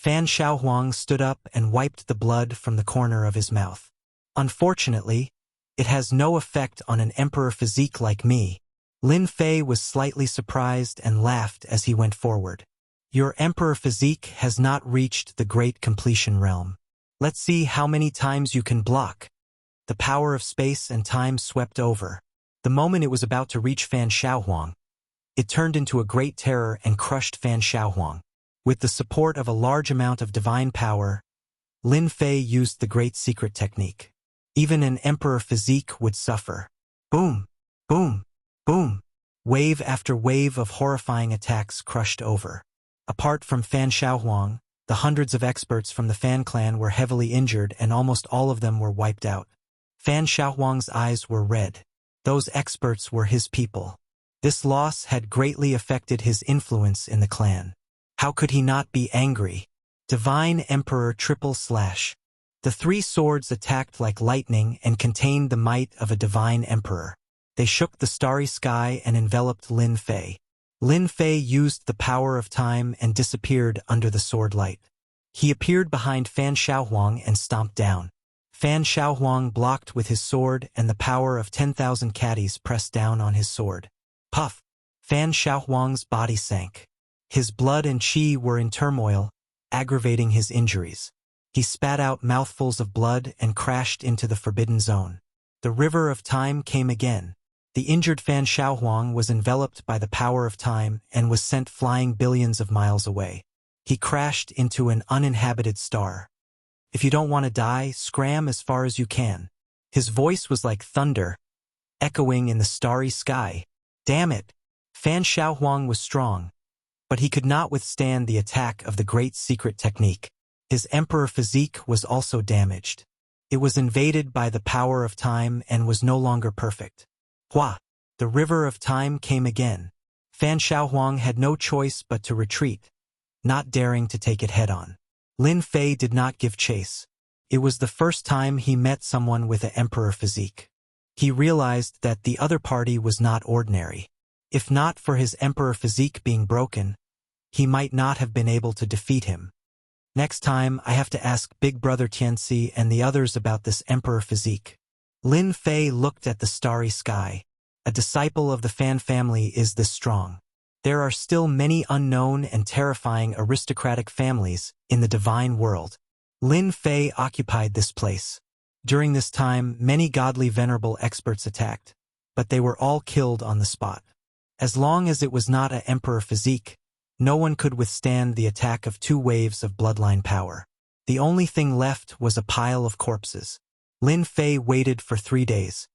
Fan Xiaohuang stood up and wiped the blood from the corner of his mouth. Unfortunately, it has no effect on an emperor physique like me. Lin Fei was slightly surprised and laughed as he went forward. Your emperor physique has not reached the great completion realm. Let's see how many times you can block. The power of space and time swept over. The moment it was about to reach Fan Xiaohuang, it turned into a great terror and crushed Fan Xiaohuang. With the support of a large amount of divine power, Lin Fei used the great secret technique. Even an emperor physique would suffer. Boom! Boom! Boom! Wave after wave of horrifying attacks crushed over. Apart from Fan Xiaohuang, the hundreds of experts from the Fan clan were heavily injured and almost all of them were wiped out. Fan Xiaohuang's eyes were red. Those experts were his people. This loss had greatly affected his influence in the clan. How could he not be angry? Divine Emperor Triple Slash. The 3 swords attacked like lightning and contained the might of a divine emperor. They shook the starry sky and enveloped Lin Fei. Lin Fei used the power of time and disappeared under the sword light. He appeared behind Fan Xiaohuang and stomped down. Fan Xiaohuang blocked with his sword and the power of 10,000 caddies pressed down on his sword. Puff! Fan Xiaohuang's body sank. His blood and qi were in turmoil, aggravating his injuries. He spat out mouthfuls of blood and crashed into the forbidden zone. The river of time came again. The injured Fan Xiaohuang was enveloped by the power of time and was sent flying billions of miles away. He crashed into an uninhabited star. If you don't want to die, scram as far as you can. His voice was like thunder, echoing in the starry sky. Damn it! Fan Xiaohuang was strong, but he could not withstand the attack of the great secret technique. His emperor physique was also damaged. It was invaded by the power of time and was no longer perfect. Hua! The river of time came again. Fan Xiaohuang had no choice but to retreat, not daring to take it head-on. Lin Fei did not give chase. It was the first time he met someone with an emperor physique. He realized that the other party was not ordinary. If not for his emperor physique being broken, he might not have been able to defeat him. Next time, I have to ask Big Brother Tianxi and the others about this emperor physique. Lin Fei looked at the starry sky. A disciple of the Fan family is this strong. There are still many unknown and terrifying aristocratic families in the divine world. Lin Fei occupied this place. During this time, many godly venerable experts attacked, but they were all killed on the spot. As long as it was not an emperor physique, no one could withstand the attack of 2 waves of bloodline power. The only thing left was a pile of corpses. Lin Fei waited for 3 days.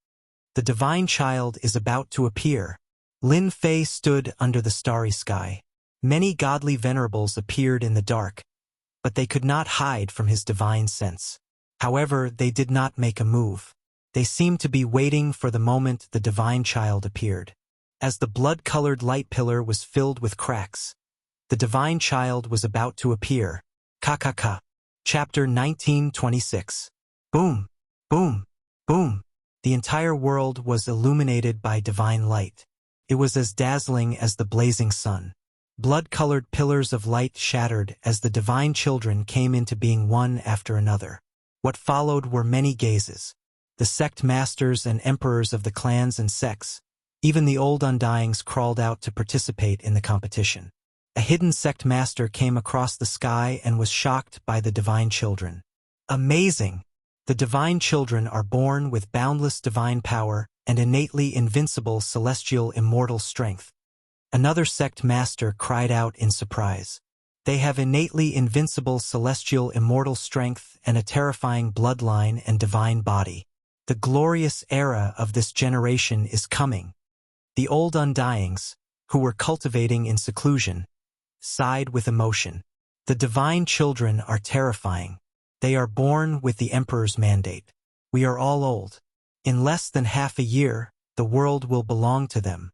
The divine child is about to appear. Lin Fei stood under the starry sky. Many godly venerables appeared in the dark, but they could not hide from his divine sense. However, they did not make a move. They seemed to be waiting for the moment the divine child appeared. As the blood-colored light pillar was filled with cracks, the divine child was about to appear. Ka. Chapter 1926. Boom, boom, boom. The entire world was illuminated by divine light. It was as dazzling as the blazing sun. Blood-colored pillars of light shattered as the divine children came into being one after another. What followed were many gazes. The sect masters and emperors of the clans and sects, even the old undyings, crawled out to participate in the competition. A hidden sect master came across the sky and was shocked by the divine children. Amazing! The divine children are born with boundless divine power and innately invincible celestial immortal strength. Another sect master cried out in surprise. They have innately invincible celestial immortal strength and a terrifying bloodline and divine body. The glorious era of this generation is coming. The old undyings, who were cultivating in seclusion, sighed with emotion. The divine children are terrifying. They are born with the emperor's mandate. We are all old. In less than half a year, the world will belong to them.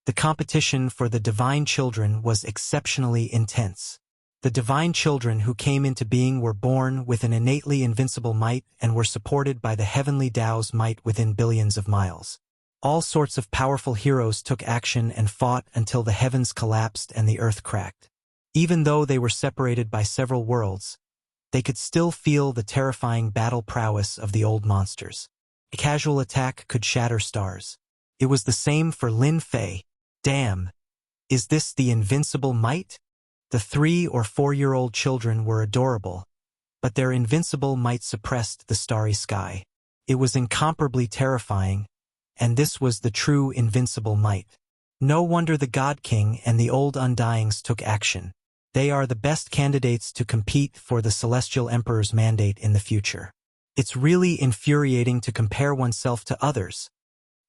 The competition for the divine children was exceptionally intense. The divine children who came into being were born with an innately invincible might and were supported by the heavenly Tao's might within billions of miles. All sorts of powerful heroes took action and fought until the heavens collapsed and the earth cracked. Even though they were separated by several worlds, they could still feel the terrifying battle prowess of the old monsters. A casual attack could shatter stars. It was the same for Lin Fei. Damn! Is this the invincible might? The 3- or 4-year-old children were adorable, but their invincible might suppressed the starry sky. It was incomparably terrifying, and this was the true invincible might. No wonder the God King and the old undyings took action. They are the best candidates to compete for the Celestial Emperor's mandate in the future. It's really infuriating to compare oneself to others.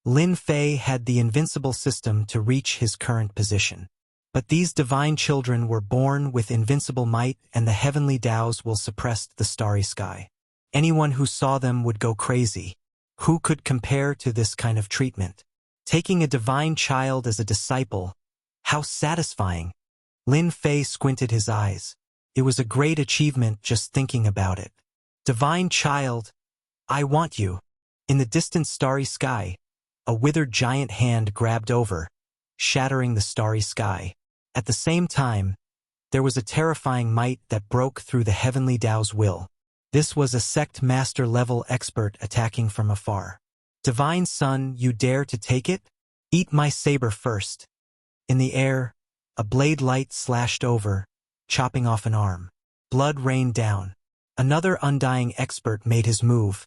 Lin Fei had the invincible system to reach his current position. But these divine children were born with invincible might, and the heavenly Tao's will suppress the starry sky. Anyone who saw them would go crazy. Who could compare to this kind of treatment? Taking a divine child as a disciple, how satisfying! Lin Fei squinted his eyes. It was a great achievement just thinking about it. Divine child, I want you. In the distant starry sky, a withered giant hand grabbed over, shattering the starry sky. At the same time, there was a terrifying might that broke through the heavenly Tao's will. This was a sect master-level expert attacking from afar. Divine Son, you dare to take it? Eat my saber first. In the air, a blade light slashed over, chopping off an arm. Blood rained down. Another undying expert made his move,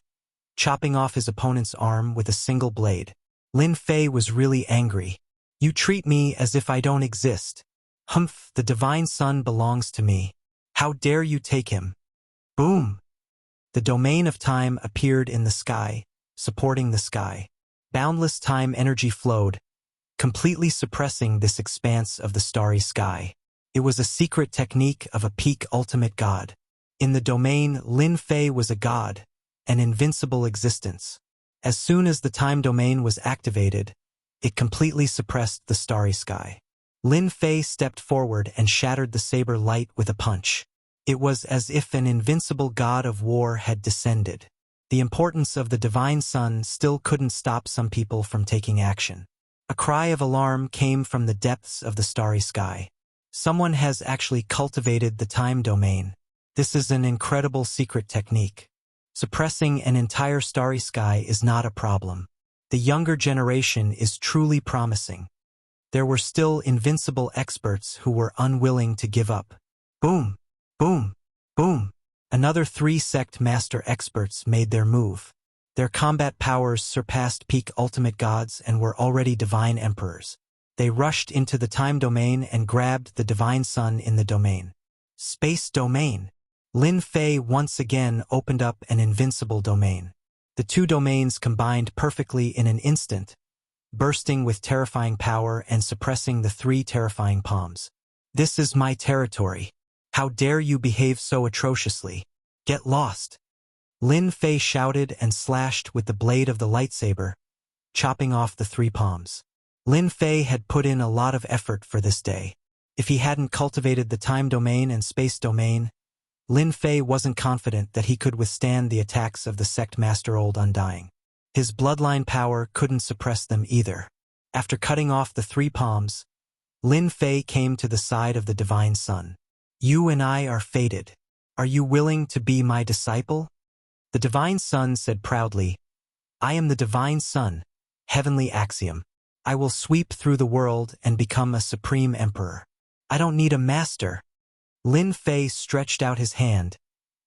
chopping off his opponent's arm with a single blade. Lin Fei was really angry. You treat me as if I don't exist. Humph, the Divine Son belongs to me. How dare you take him? Boom! The domain of time appeared in the sky, supporting the sky. Boundless time energy flowed, completely suppressing this expanse of the starry sky. It was a secret technique of a peak ultimate god. In the domain, Lin Fei was a god, an invincible existence. As soon as the time domain was activated, it completely suppressed the starry sky. Lin Fei stepped forward and shattered the saber light with a punch. It was as if an invincible god of war had descended. The importance of the Divine Son still couldn't stop some people from taking action. A cry of alarm came from the depths of the starry sky. Someone has actually cultivated the time domain. This is an incredible secret technique. Suppressing an entire starry sky is not a problem. The younger generation is truly promising. There were still invincible experts who were unwilling to give up. Boom, boom, boom. Another 3 sect master experts made their move. Their combat powers surpassed peak ultimate gods and were already divine emperors. They rushed into the time domain and grabbed the divine sun in the domain. Space domain. Lin Fei once again opened up an invincible domain. The 2 domains combined perfectly in an instant, bursting with terrifying power and suppressing the 3 terrifying palms. This is my territory. How dare you behave so atrociously? Get lost! Lin Fei shouted and slashed with the blade of the lightsaber, chopping off the 3 palms. Lin Fei had put in a lot of effort for this day. If he hadn't cultivated the time domain and space domain, Lin Fei wasn't confident that he could withstand the attacks of the sect master Old Undying. His bloodline power couldn't suppress them either. After cutting off the 3 palms, Lin Fei came to the side of the divine sun. You and I are fated. Are you willing to be my disciple? The divine sun said proudly, I am the divine sun, heavenly axiom. I will sweep through the world and become a supreme emperor. I don't need a master. Lin Fei stretched out his hand,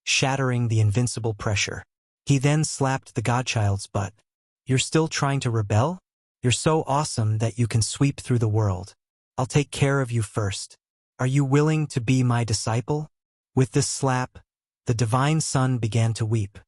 shattering the invincible pressure. He then slapped the godchild's butt. You're still trying to rebel? You're so awesome that you can sweep through the world. I'll take care of you first. Are you willing to be my disciple? With this slap, the divine sun began to weep.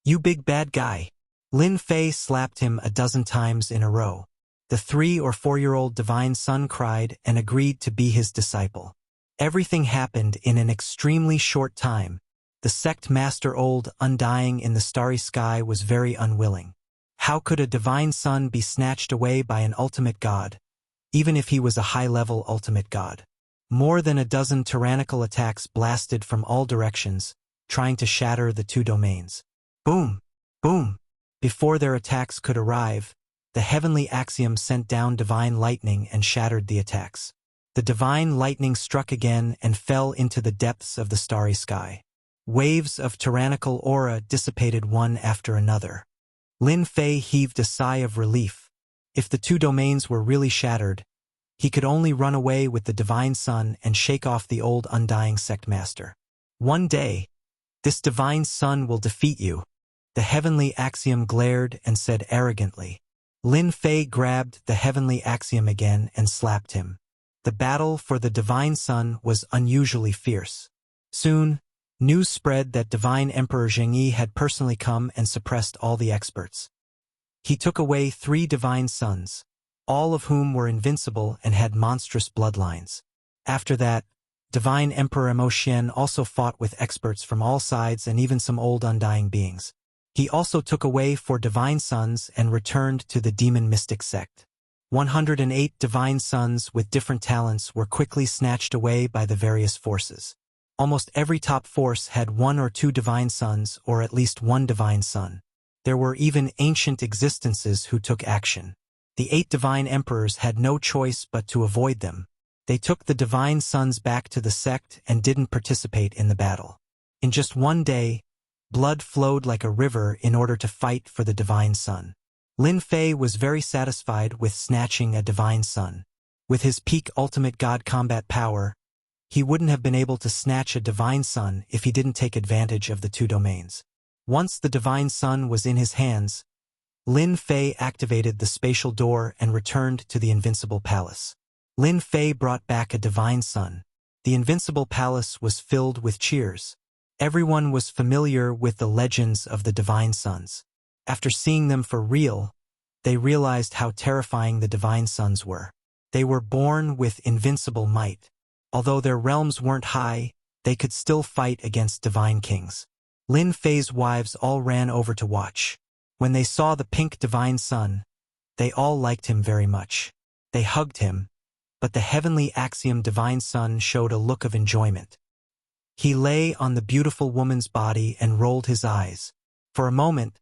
You big bad guy. Lin Fei slapped him a dozen times in a row. The 3 or 4-year-old divine sun cried and agreed to be his disciple. Everything happened in an extremely short time. The sect master Old Undying in the starry sky was very unwilling. How could a divine sun be snatched away by an ultimate god, even if he was a high-level ultimate god? More than a dozen tyrannical attacks blasted from all directions, trying to shatter the 2 domains. Boom! Boom! Before their attacks could arrive, the heavenly axiom sent down divine lightning and shattered the attacks. The divine lightning struck again and fell into the depths of the starry sky. Waves of tyrannical aura dissipated one after another. Lin Fei heaved a sigh of relief. If the 2 domains were really shattered, he could only run away with the divine sun and shake off the Old Undying sect master. One day, this divine sun will defeat you. The heavenly axiom glared and said arrogantly. Lin Fei grabbed the heavenly axiom again and slapped him. The battle for the divine sun was unusually fierce. Soon, news spread that divine Emperor Zhengyi had personally come and suppressed all the experts. He took away 3 divine suns, all of whom were invincible and had monstrous bloodlines. After that, divine Emperor Mo Xian also fought with experts from all sides and even some old undying beings. He also took away 4 divine sons and returned to the demon mystic sect. 108 divine sons with different talents were quickly snatched away by the various forces. Almost every top force had 1 or 2 divine sons or at least 1 divine son. There were even ancient existences who took action. The 8 divine emperors had no choice but to avoid them. They took the divine sons back to the sect and didn't participate in the battle. In just one day, blood flowed like a river in order to fight for the divine sun. Lin Fei was very satisfied with snatching a divine sun. With his peak ultimate god combat power, he wouldn't have been able to snatch a divine sun if he didn't take advantage of the 2 domains. Once the divine sun was in his hands, Lin Fei activated the spatial door and returned to the invincible palace. Lin Fei brought back a divine sun. The invincible palace was filled with cheers. Everyone was familiar with the legends of the divine suns. After seeing them for real, they realized how terrifying the divine suns were. They were born with invincible might. Although their realms weren't high, they could still fight against divine kings. Lin Fei's wives all ran over to watch. When they saw the pink divine sun, they all liked him very much. They hugged him, but the heavenly axiom divine sun showed a look of enjoyment. He lay on the beautiful woman's body and rolled his eyes. For a moment,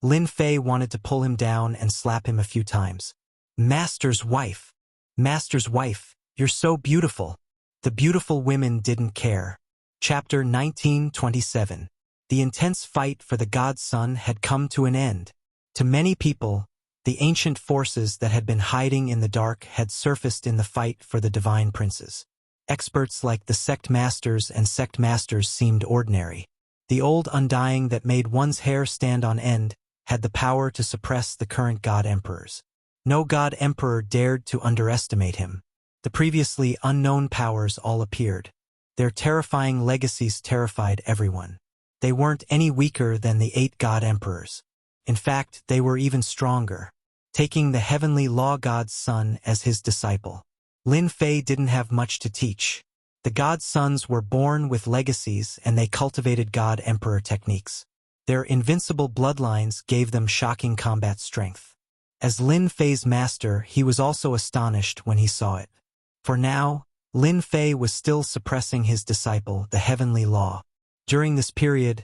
Lin Fei wanted to pull him down and slap him a few times. Master's wife! Master's wife, you're so beautiful! The beautiful women didn't care. Chapter 1927. The intense fight for the God Son had come to an end. To many people, the ancient forces that had been hiding in the dark had surfaced in the fight for the divine princes. Experts like the sect masters and sect masters seemed ordinary. The old undying that made one's hair stand on end had the power to suppress the current God Emperors. No God Emperor dared to underestimate him. The previously unknown powers all appeared. Their terrifying legacies terrified everyone. They weren't any weaker than the 8 God Emperors. In fact, they were even stronger, taking the heavenly law God's son as his disciple. Lin Fei didn't have much to teach. The God Sons were born with legacies and they cultivated God Emperor techniques. Their invincible bloodlines gave them shocking combat strength. As Lin Fei's master, he was also astonished when he saw it. For now, Lin Fei was still suppressing his disciple, the heavenly law. During this period,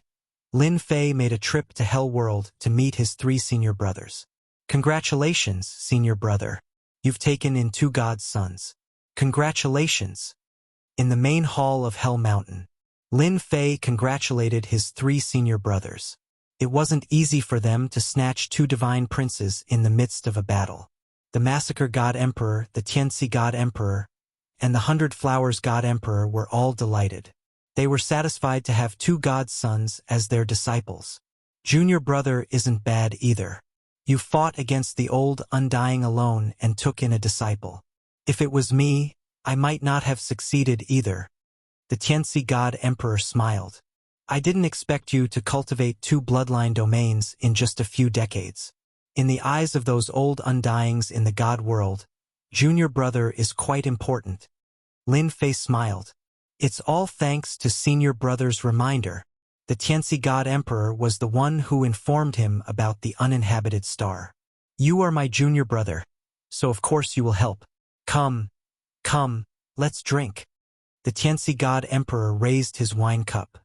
Lin Fei made a trip to Hell World to meet his 3 senior brothers. Congratulations, senior brother. You've taken in 2 God Sons. Congratulations. In the main hall of Hell Mountain, Lin Fei congratulated his 3 senior brothers. It wasn't easy for them to snatch 2 divine princes in the midst of a battle. The Massacre God Emperor, the Tianxi God Emperor, and the 100 Flowers God Emperor were all delighted. They were satisfied to have 2 God Sons as their disciples. Junior brother isn't bad either. You fought against the old undying alone and took in a disciple. If it was me, I might not have succeeded either. The Tianxi God Emperor smiled. I didn't expect you to cultivate 2 bloodline domains in just a few decades. In the eyes of those old undyings in the God world, junior brother is quite important. Lin Fei smiled. It's all thanks to senior brother's reminder. The Tianxi God Emperor was the one who informed him about the uninhabited star. You are my junior brother, so of course you will help. Come, let's drink. The Tianxi God Emperor raised his wine cup.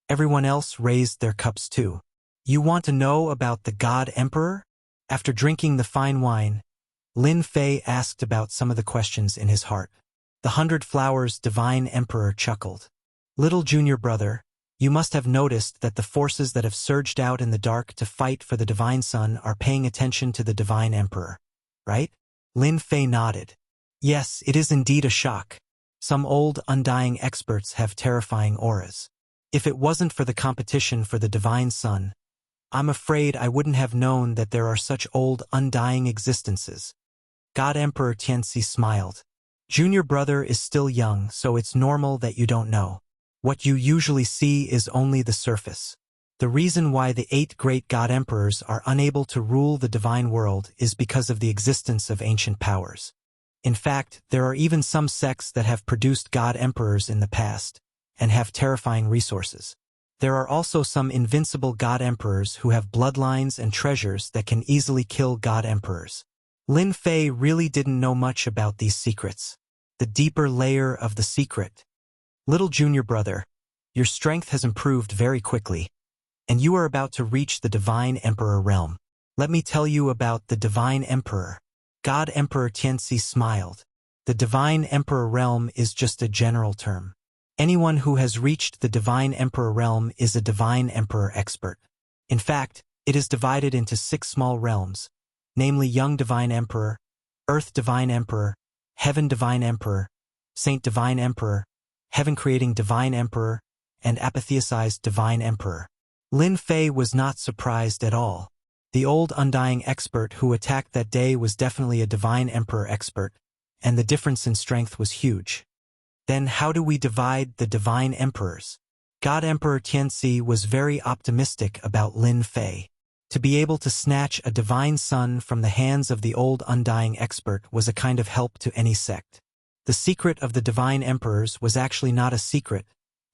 Everyone else raised their cups too. You want to know about the God Emperor? After drinking the fine wine, Lin Fei asked about some of the questions in his heart. The 100 Flowers Divine Emperor chuckled. Little junior brother, you must have noticed that the forces that have surged out in the dark to fight for the Divine Son are paying attention to the Divine Emperor, right? Lin Fei nodded. Yes, it is indeed a shock. Some old, undying experts have terrifying auras. If it wasn't for the competition for the Divine Son, I'm afraid I wouldn't have known that there are such old, undying existences. God Emperor Tianxi smiled. Junior brother is still young, so it's normal that you don't know. What you usually see is only the surface. The reason why the 8 great God Emperors are unable to rule the divine world is because of the existence of ancient powers. In fact, there are even some sects that have produced God Emperors in the past, and have terrifying resources. There are also some invincible God Emperors who have bloodlines and treasures that can easily kill God Emperors. Lin Fei really didn't know much about these secrets. The deeper layer of the secret. Little junior brother, your strength has improved very quickly, and you are about to reach the Divine Emperor realm. Let me tell you about the Divine Emperor. God Emperor Tianxi smiled. The Divine Emperor realm is just a general term. Anyone who has reached the Divine Emperor realm is a Divine Emperor expert. In fact, it is divided into 6 small realms, namely Young Divine Emperor, Earth Divine Emperor, Heaven Divine Emperor, Saint Divine Emperor, Heaven-creating Divine Emperor, and Apotheosized Divine Emperor. Lin Fei was not surprised at all. The old undying expert who attacked that day was definitely a Divine Emperor expert, and the difference in strength was huge. Then how do we divide the Divine Emperors? God Emperor Tianxi was very optimistic about Lin Fei. To be able to snatch a divine son from the hands of the old undying expert was a kind of help to any sect. The secret of the Divine Emperors was actually not a secret,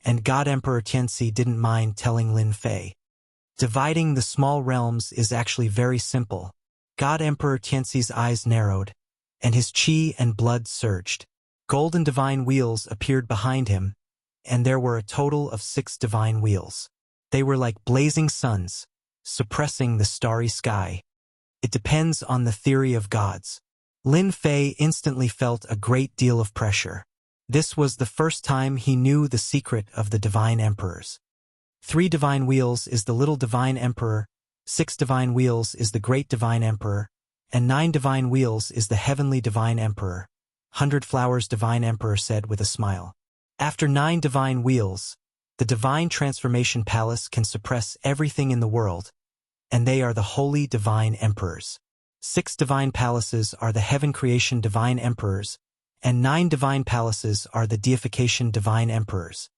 and God Emperor Tianxi didn't mind telling Lin Fei. Dividing the small realms is actually very simple. God Emperor Tianxi's eyes narrowed, and his qi and blood surged. Golden divine wheels appeared behind him, and there were a total of 6 divine wheels. They were like blazing suns, suppressing the starry sky. It depends on the theory of gods. Lin Fei instantly felt a great deal of pressure. This was the first time he knew the secret of the Divine Emperors. 3 divine wheels is the little divine emperor, 6 divine wheels is the great divine emperor, and 9 divine wheels is the heavenly divine emperor, 100 Flowers divine emperor said with a smile. After 9 divine wheels, the divine transformation palace can suppress everything in the world, and they are the holy divine emperors. 6 divine palaces are the heaven creation divine emperors, and 9 divine palaces are the deification divine emperors.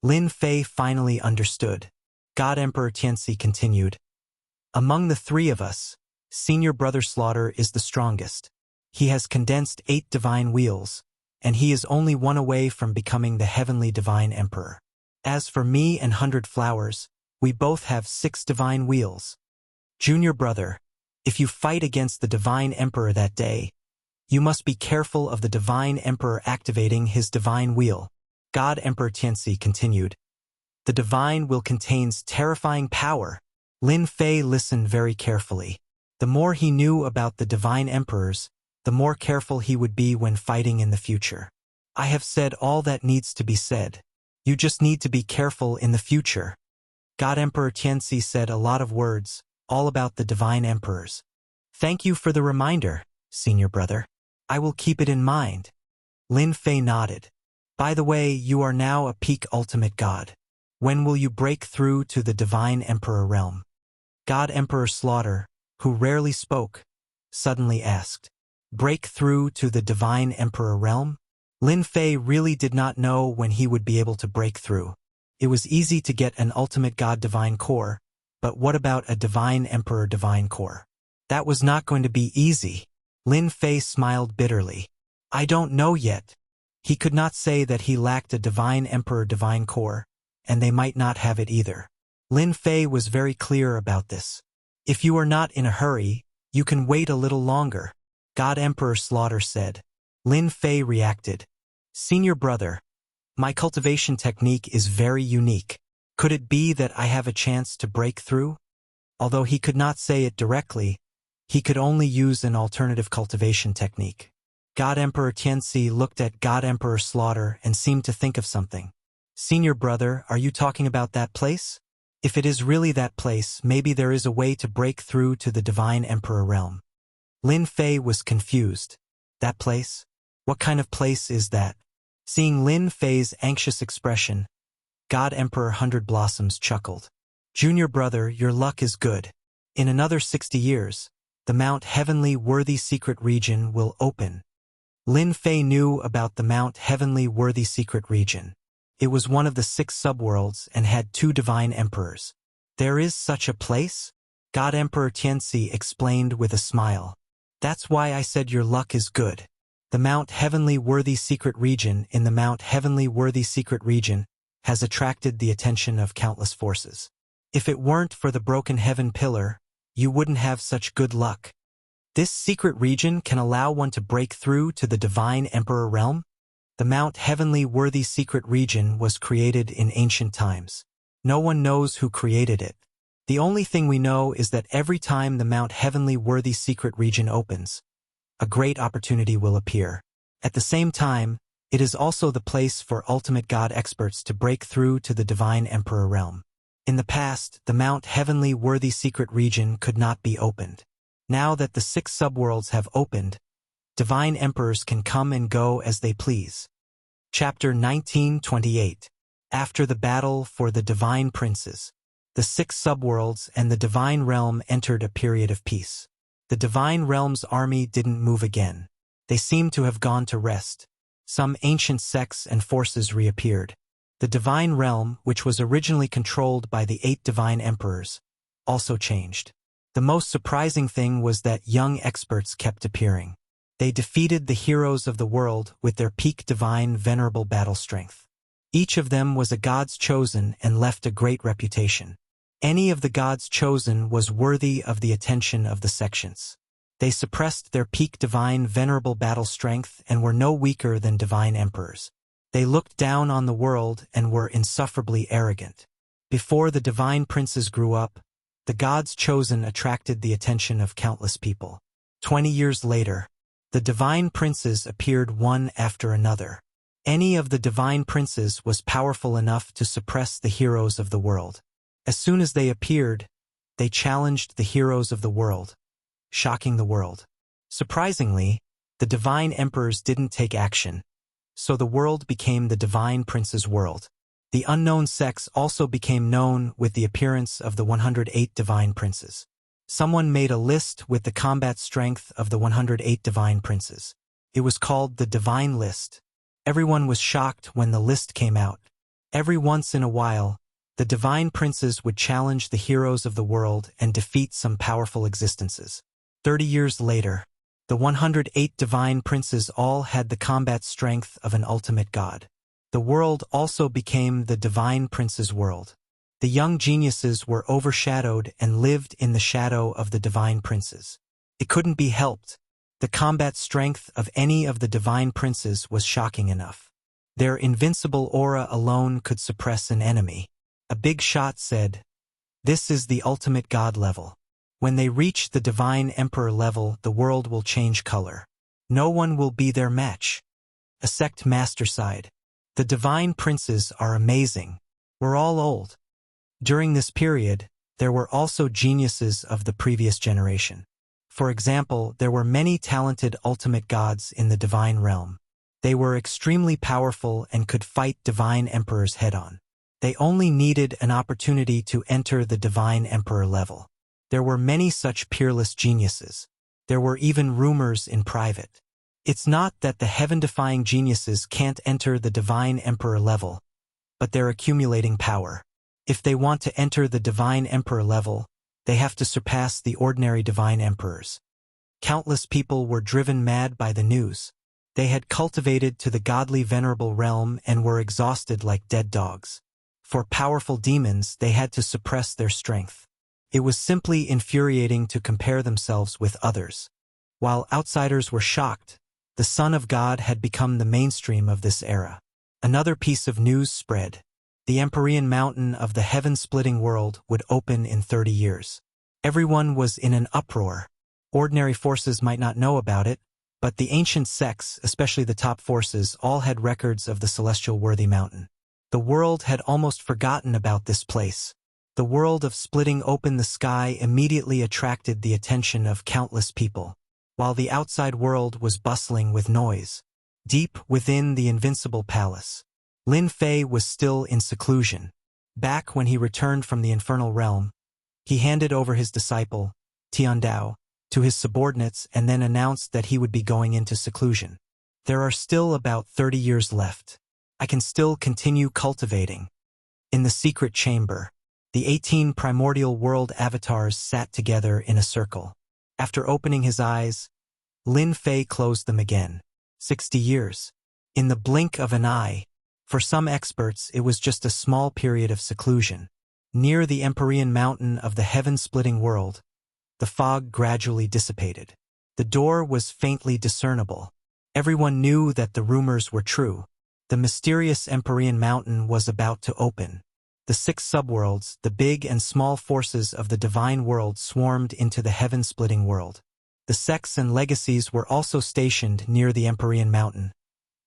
Lin Fei finally understood. God Emperor Tianxi continued, "Among the 3 of us, Senior Brother Slaughter is the strongest. He has condensed 8 divine wheels, and he is only 1 away from becoming the heavenly divine emperor. As for me and 100 Flowers, we both have 6 divine wheels. Junior brother, if you fight against the divine emperor that day, you must be careful of the divine emperor activating his divine wheel." God Emperor Tianxi continued, "The divine will contains terrifying power." Lin Fei listened very carefully. The more he knew about the divine emperors, the more careful he would be when fighting in the future. "I have said all that needs to be said. You just need to be careful in the future." God Emperor Tianxi said a lot of words, all about the divine emperors. "Thank you for the reminder, senior brother. I will keep it in mind." Lin Fei nodded. "By the way, you are now a peak ultimate god. When will you break through to the divine emperor realm?" God Emperor Slaughter, who rarely spoke, suddenly asked. Break through to the divine emperor realm? Lin Fei really did not know when he would be able to break through. It was easy to get an ultimate god divine core, but what about a divine emperor divine core? That was not going to be easy. Lin Fei smiled bitterly. "I don't know yet." He could not say that he lacked a divine emperor divine core, and they might not have it either. Lin Fei was very clear about this. "If you are not in a hurry, you can wait a little longer," God Emperor Slaughter said. Lin Fei reacted. "Senior brother, my cultivation technique is very unique. Could it be that I have a chance to break through?" Although he could not say it directly, he could only use an alternative cultivation technique. God Emperor Tianxi looked at God Emperor Slaughter and seemed to think of something. "Senior brother, are you talking about that place? If it is really that place, maybe there is a way to break through to the divine emperor realm." Lin Fei was confused. "That place? What kind of place is that?" Seeing Lin Fei's anxious expression, God Emperor 100 Blossoms chuckled. "Junior brother, your luck is good. In another 60 years, the Mount Heavenly Worthy Secret Region will open." Lin Fei knew about the Mount Heavenly Worthy Secret Region. It was one of the 6 subworlds and had 2 divine emperors. "There is such a place?" God Emperor Tianxi explained with a smile. "That's why I said your luck is good. The Mount Heavenly Worthy Secret Region in the Mount Heavenly Worthy Secret Region has attracted the attention of countless forces. If it weren't for the broken heaven pillar, you wouldn't have such good luck. This secret region can allow one to break through to the divine emperor realm. The Mount Heavenly Worthy Secret Region was created in ancient times. No one knows who created it. The only thing we know is that every time the Mount Heavenly Worthy Secret Region opens, a great opportunity will appear. At the same time, it is also the place for ultimate god experts to break through to the divine emperor realm. In the past, the Mount Heavenly Worthy Secret Region could not be opened. Now that the 6 subworlds have opened, divine emperors can come and go as they please. Chapter 1928. After the battle for the divine princes, the 6 subworlds and the divine realm entered a period of peace. The divine realm's army didn't move again. They seemed to have gone to rest. Some ancient sects and forces reappeared. The divine realm, which was originally controlled by the 8 divine emperors, also changed. The most surprising thing was that young experts kept appearing. They defeated the heroes of the world with their peak divine venerable battle strength. Each of them was a god's chosen and left a great reputation. Any of the gods chosen was worthy of the attention of the sections. They suppressed their peak divine venerable battle strength and were no weaker than divine emperors. They looked down on the world and were insufferably arrogant. Before the divine princes grew up, the gods chosen attracted the attention of countless people. 20 years later, the divine princes appeared one after another. Any of the divine princes was powerful enough to suppress the heroes of the world. As soon as they appeared, they challenged the heroes of the world, shocking the world. Surprisingly, the divine emperors didn't take action, so the world became the divine prince's world. The unknown sects also became known with the appearance of the 108 divine princes. Someone made a list with the combat strength of the 108 divine princes. It was called the Divine List. Everyone was shocked when the list came out. Every once in a while, the divine princes would challenge the heroes of the world and defeat some powerful existences. 30 years later, the 108 divine princes all had the combat strength of an ultimate god. The world also became the divine prince's world. The young geniuses were overshadowed and lived in the shadow of the divine princes. It couldn't be helped. The combat strength of any of the divine princes was shocking enough. Their invincible aura alone could suppress an enemy. A big shot said, "This is the ultimate god level. When they reach the divine emperor level, the world will change color. No one will be their match." A sect master sighed. "The divine princes are amazing. We're all old." During this period, there were also geniuses of the previous generation. For example, there were many talented ultimate gods in the divine realm. They were extremely powerful and could fight divine emperors head-on. They only needed an opportunity to enter the divine emperor level. There were many such peerless geniuses. There were even rumors in private. It's not that the heaven-defying geniuses can't enter the divine emperor level, but they're accumulating power. If they want to enter the divine emperor level, they have to surpass the ordinary divine emperors. Countless people were driven mad by the news. They had cultivated to the godly venerable realm and were exhausted like dead dogs. For powerful demons, they had to suppress their strength. It was simply infuriating to compare themselves with others. While outsiders were shocked, the Son of God had become the mainstream of this era. Another piece of news spread. The Empyrean Mountain of the heaven-splitting world would open in 30 years. Everyone was in an uproar. Ordinary forces might not know about it, but the ancient sects, especially the top forces, all had records of the celestial worthy mountain. The world had almost forgotten about this place. The world of splitting open the sky immediately attracted the attention of countless people, while the outside world was bustling with noise. Deep within the invincible palace, Lin Fei was still in seclusion. Back when he returned from the infernal realm, he handed over his disciple, Tiandao, to his subordinates and then announced that he would be going into seclusion. "There are still about 30 years left. I can still continue cultivating." In the secret chamber, the 18 primordial world avatars sat together in a circle. After opening his eyes, Lin Fei closed them again. 60 years. In the blink of an eye. For some experts, it was just a small period of seclusion. Near the Empyrean Mountain of the heaven-splitting world, the fog gradually dissipated. The door was faintly discernible. Everyone knew that the rumors were true. The mysterious Empyrean Mountain was about to open. The 6 subworlds, the big and small forces of the divine world, swarmed into the heaven-splitting world. The sects and legacies were also stationed near the Empyrean Mountain,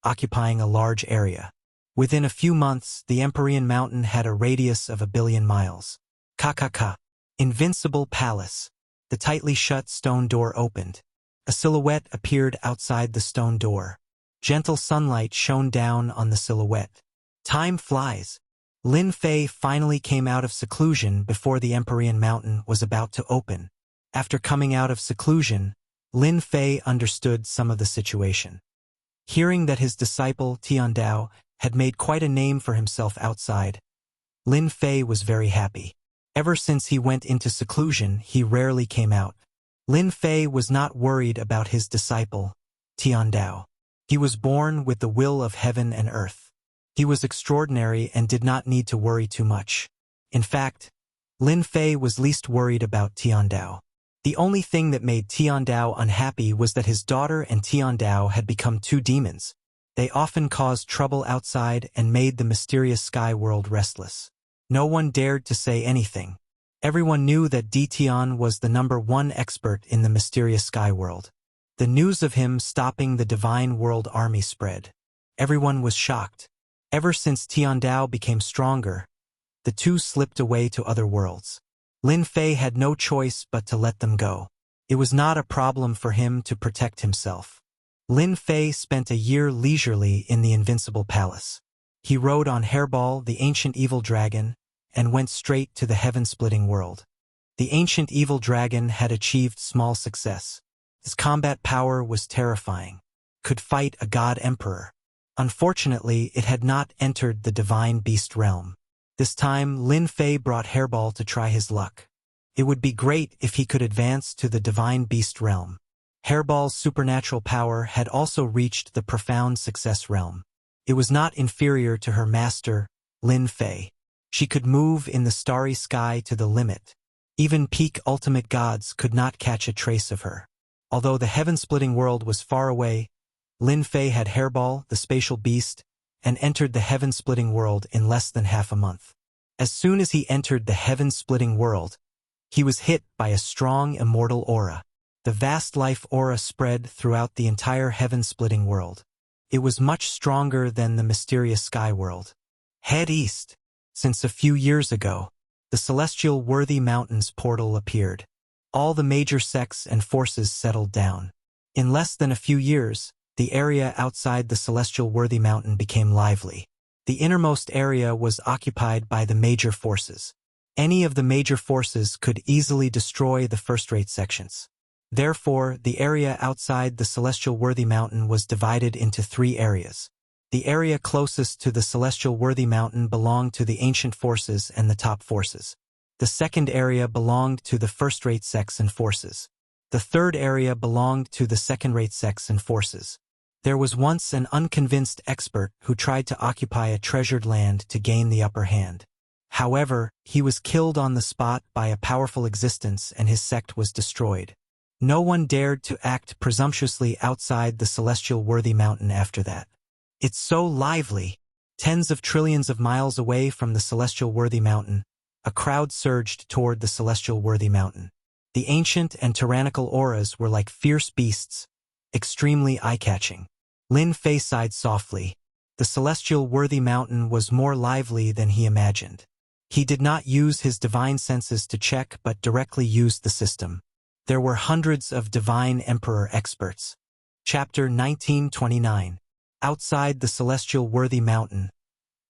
occupying a large area. Within a few months, the Empyrean Mountain had a radius of 1 billion miles. Ka. Invincible Palace. The tightly shut stone door opened. A silhouette appeared outside the stone door. Gentle sunlight shone down on the silhouette. Time flies. Lin Fei finally came out of seclusion before the Empyrean Mountain was about to open. After coming out of seclusion, Lin Fei understood some of the situation. Hearing that his disciple, Tiandao, had made quite a name for himself outside, Lin Fei was very happy. Ever since he went into seclusion, he rarely came out. Lin Fei was not worried about his disciple, Tiandao. He was born with the will of heaven and earth. He was extraordinary and did not need to worry too much. In fact, Lin Fei was least worried about Tiandao. The only thing that made Tiandao unhappy was that his daughter and Tiandao had become 2 demons. They often caused trouble outside and made the mysterious sky world restless. No one dared to say anything. Everyone knew that Tian was the #1 expert in the mysterious sky world. The news of him stopping the divine world army spread. Everyone was shocked. Ever since Tiandao became stronger, the two slipped away to other worlds. Lin Fei had no choice but to let them go. It was not a problem for him to protect himself. Lin Fei spent a year leisurely in the Invincible Palace. He rode on Hairball, the ancient evil dragon, and went straight to the heaven-splitting world. The ancient evil dragon had achieved small success. His combat power was terrifying. Could fight a god emperor. Unfortunately, it had not entered the divine beast realm. This time, Lin Fei brought Hairball to try his luck. It would be great if he could advance to the divine beast realm. Hairball's supernatural power had also reached the profound success realm. It was not inferior to her master, Lin Fei. She could move in the starry sky to the limit. Even peak ultimate gods could not catch a trace of her. Although the heaven-splitting world was far away, Lin Fei had Hairball, the spatial beast, and entered the heaven-splitting world in less than half a month. As soon as he entered the heaven-splitting world, he was hit by a strong immortal aura. The vast life aura spread throughout the entire heaven-splitting world. It was much stronger than the mysterious sky world. Head east. Since a few years ago, the celestial Worthy Mountains portal appeared. All the major sects and forces settled down. In less than a few years, the area outside the celestial Worthy Mountain became lively. The innermost area was occupied by the major forces. Any of the major forces could easily destroy the first-rate sections. Therefore, the area outside the celestial Worthy Mountain was divided into 3 areas. The area closest to the celestial Worthy Mountain belonged to the ancient forces and the top forces. The second area belonged to the first-rate sects and forces. The third area belonged to the second-rate sects and forces. There was once an unconvinced expert who tried to occupy a treasured land to gain the upper hand. However, he was killed on the spot by a powerful existence and his sect was destroyed. No one dared to act presumptuously outside the celestial Worthy Mountain after that. It's so lively. Tens of trillions of miles away from the celestial Worthy Mountain, a crowd surged toward the celestial Worthy Mountain. The ancient and tyrannical auras were like fierce beasts, extremely eye-catching. Lin Fei sighed softly. The celestial Worthy Mountain was more lively than he imagined. He did not use his divine senses to check but directly used the system. There were hundreds of divine emperor experts. Chapter 1929. Outside the celestial Worthy Mountain,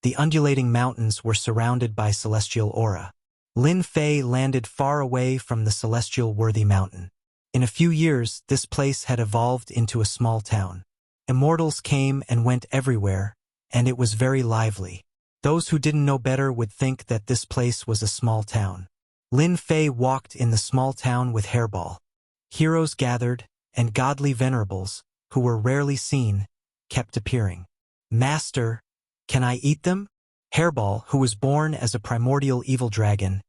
the undulating mountains were surrounded by celestial aura. Lin Fei landed far away from the celestial Worthy Mountain. In a few years, this place had evolved into a small town. Immortals came and went everywhere, and it was very lively. Those who didn't know better would think that this place was a small town. Lin Fei walked in the small town with Hairball. Heroes gathered, and godly venerables, who were rarely seen, kept appearing. Master, can I eat them? Hairball, who was born as a primordial evil dragon,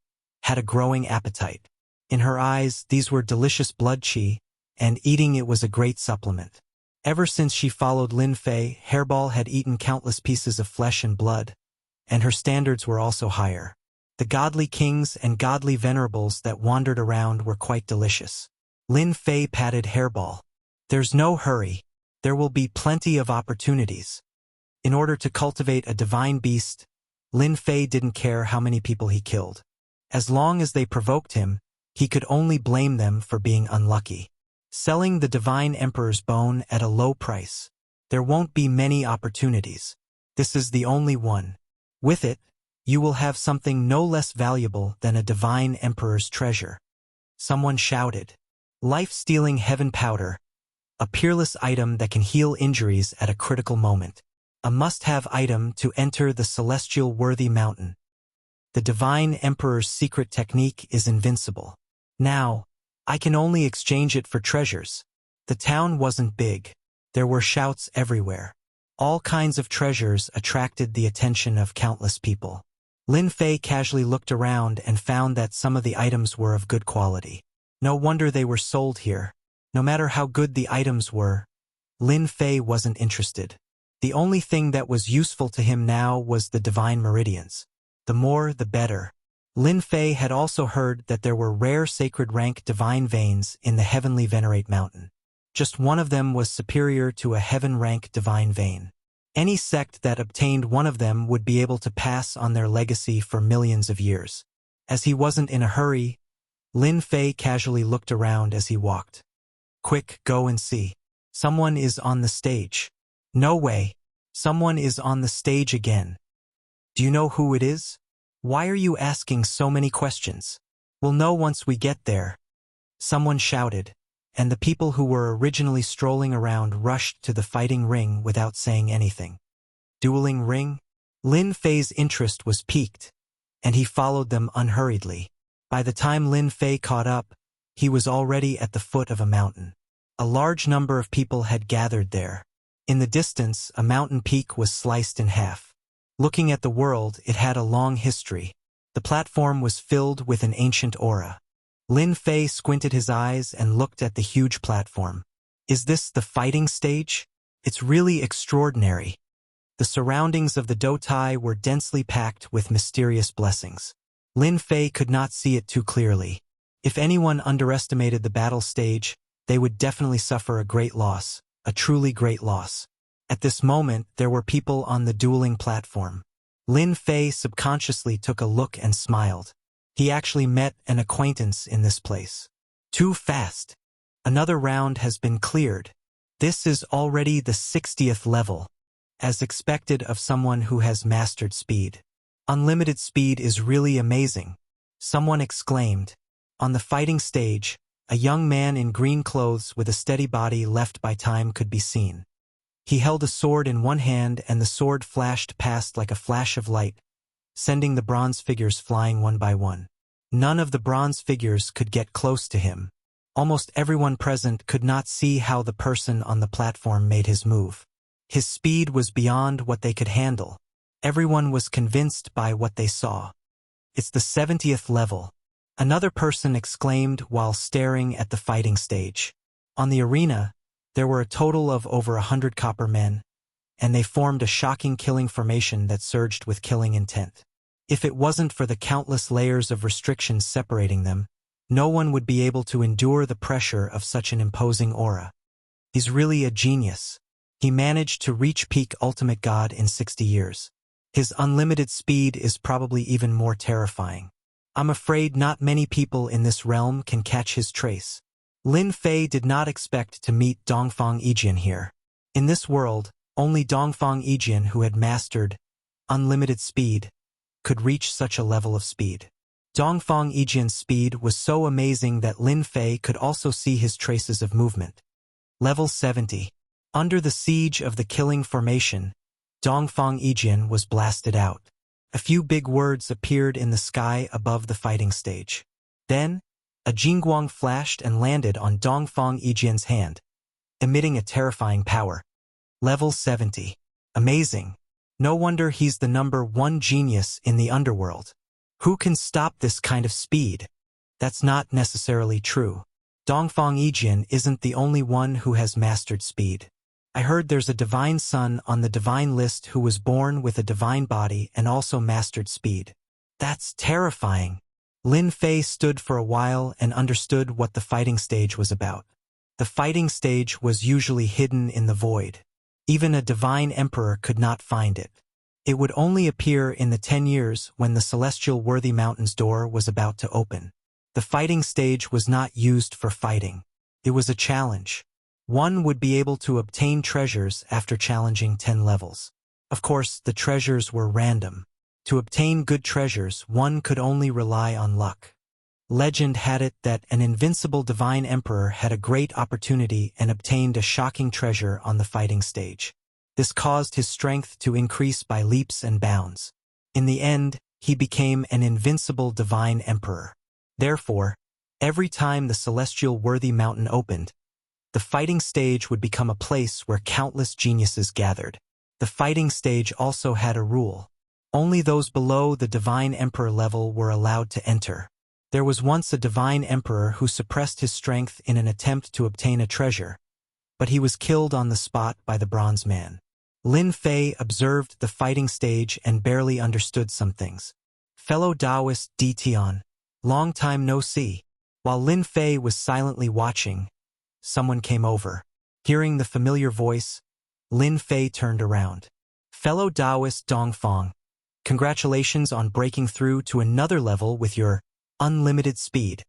had a growing appetite. In her eyes, these were delicious blood qi, and eating it was a great supplement. Ever since she followed Lin Fei, Hairball had eaten countless pieces of flesh and blood, and her standards were also higher. The godly kings and godly venerables that wandered around were quite delicious. Lin Fei patted Hairball. There's no hurry. There will be plenty of opportunities. In order to cultivate a divine beast, Lin Fei didn't care how many people he killed. As long as they provoked him, he could only blame them for being unlucky. Selling the divine emperor's bone at a low price. There won't be many opportunities. This is the only one. With it, you will have something no less valuable than a divine emperor's treasure. Someone shouted. Life-stealing heaven powder. A peerless item that can heal injuries at a critical moment. A must-have item to enter the celestial Worthy Mountain. The divine emperor's secret technique is invincible. Now, I can only exchange it for treasures. The town wasn't big. There were shouts everywhere. All kinds of treasures attracted the attention of countless people. Lin Fei casually looked around and found that some of the items were of good quality. No wonder they were sold here. No matter how good the items were, Lin Fei wasn't interested. The only thing that was useful to him now was the divine meridians. The more, the better. Lin Fei had also heard that there were rare sacred rank divine veins in the heavenly Venerate Mountain. Just one of them was superior to a heaven rank divine vein. Any sect that obtained one of them would be able to pass on their legacy for millions of years. As he wasn't in a hurry, Lin Fei casually looked around as he walked. Quick, go and see. Someone is on the stage. No way. Someone is on the stage again. Do you know who it is? Why are you asking so many questions? We'll know once we get there. Someone shouted, and the people who were originally strolling around rushed to the fighting ring without saying anything. Dueling ring? Lin Fei's interest was piqued, and he followed them unhurriedly. By the time Lin Fei caught up, he was already at the foot of a mountain. A large number of people had gathered there. In the distance, a mountain peak was sliced in half. Looking at the world, it had a long history. The platform was filled with an ancient aura. Lin Fei squinted his eyes and looked at the huge platform. Is this the fighting stage? It's really extraordinary. The surroundings of the Doutai were densely packed with mysterious blessings. Lin Fei could not see it too clearly. If anyone underestimated the battle stage, they would definitely suffer a great loss, a truly great loss. At this moment, there were people on the dueling platform. Lin Fei subconsciously took a look and smiled. He actually met an acquaintance in this place. Too fast. Another round has been cleared. This is already the 60th level, as expected of someone who has mastered speed. Unlimited speed is really amazing, someone exclaimed. On the fighting stage, a young man in green clothes with a steady body left by time could be seen. He held a sword in one hand and the sword flashed past like a flash of light, sending the bronze figures flying one by one. None of the bronze figures could get close to him. Almost everyone present could not see how the person on the platform made his move. His speed was beyond what they could handle. Everyone was convinced by what they saw. It's the 70th level. Another person exclaimed while staring at the fighting stage. On the arena, there were a total of over 100 copper men, and they formed a shocking killing formation that surged with killing intent. If it wasn't for the countless layers of restrictions separating them, no one would be able to endure the pressure of such an imposing aura. He's really a genius. He managed to reach peak ultimate god in 60 years. His unlimited speed is probably even more terrifying. I'm afraid not many people in this realm can catch his trace. Lin Fei did not expect to meet Dongfang Yijian here. In this world, only Dongfang Yijian, who had mastered unlimited speed, could reach such a level of speed. Dongfang Yijian's speed was so amazing that Lin Fei could also see his traces of movement. Level 70. Under the siege of the killing formation, Dongfang Yijian was blasted out. A few big words appeared in the sky above the fighting stage. Then, a jingguang flashed and landed on Dongfang Yijian's hand, emitting a terrifying power. Level 70. Amazing. No wonder he's the #1 genius in the underworld. Who can stop this kind of speed? That's not necessarily true. Dongfang Yijian isn't the only one who has mastered speed. I heard there's a divine son on the divine list who was born with a divine body and also mastered speed. That's terrifying. Lin Fei stood for a while and understood what the fighting stage was about. The fighting stage was usually hidden in the void. Even a divine emperor could not find it. It would only appear in the 10 years when the celestial worthy mountain's door was about to open. The fighting stage was not used for fighting. It was a challenge. One would be able to obtain treasures after challenging 10 levels. Of course, the treasures were random. To obtain good treasures, one could only rely on luck. Legend had it that an invincible divine emperor had a great opportunity and obtained a shocking treasure on the fighting stage. This caused his strength to increase by leaps and bounds. In the end, he became an invincible divine emperor. Therefore, every time the celestial worthy mountain opened, the fighting stage would become a place where countless geniuses gathered. The fighting stage also had a rule. Only those below the divine emperor level were allowed to enter. There was once a divine emperor who suppressed his strength in an attempt to obtain a treasure, but he was killed on the spot by the bronze man. Lin Fei observed the fighting stage and barely understood some things. Fellow Taoist Di Tian, long time no see. While Lin Fei was silently watching, someone came over. Hearing the familiar voice, Lin Fei turned around. Fellow Taoist Dongfang, congratulations on breaking through to another level with your unlimited speed.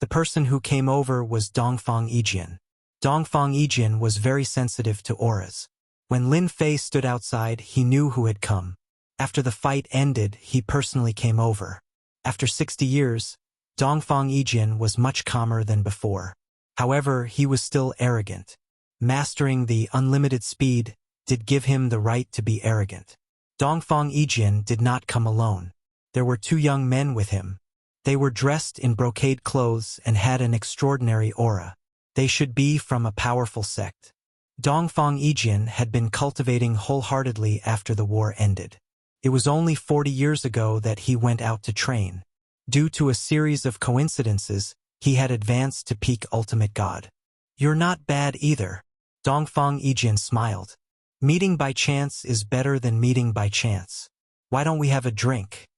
The person who came over was Dongfang Yijian. Dongfang Yijian was very sensitive to auras. When Lin Fei stood outside, he knew who had come. After the fight ended, he personally came over. After 60 years, Dongfang Yijian was much calmer than before. However, he was still arrogant. Mastering the unlimited speed did give him the right to be arrogant. Dongfang Yijian did not come alone. There were 2 young men with him. They were dressed in brocade clothes and had an extraordinary aura. They should be from a powerful sect. Dongfang Yijian had been cultivating wholeheartedly after the war ended. It was only 40 years ago that he went out to train. Due to a series of coincidences, he had advanced to peak ultimate god. You're not bad either. Dongfang Yijian smiled. Meeting by chance is better than meeting by chance. Why don't we have a drink?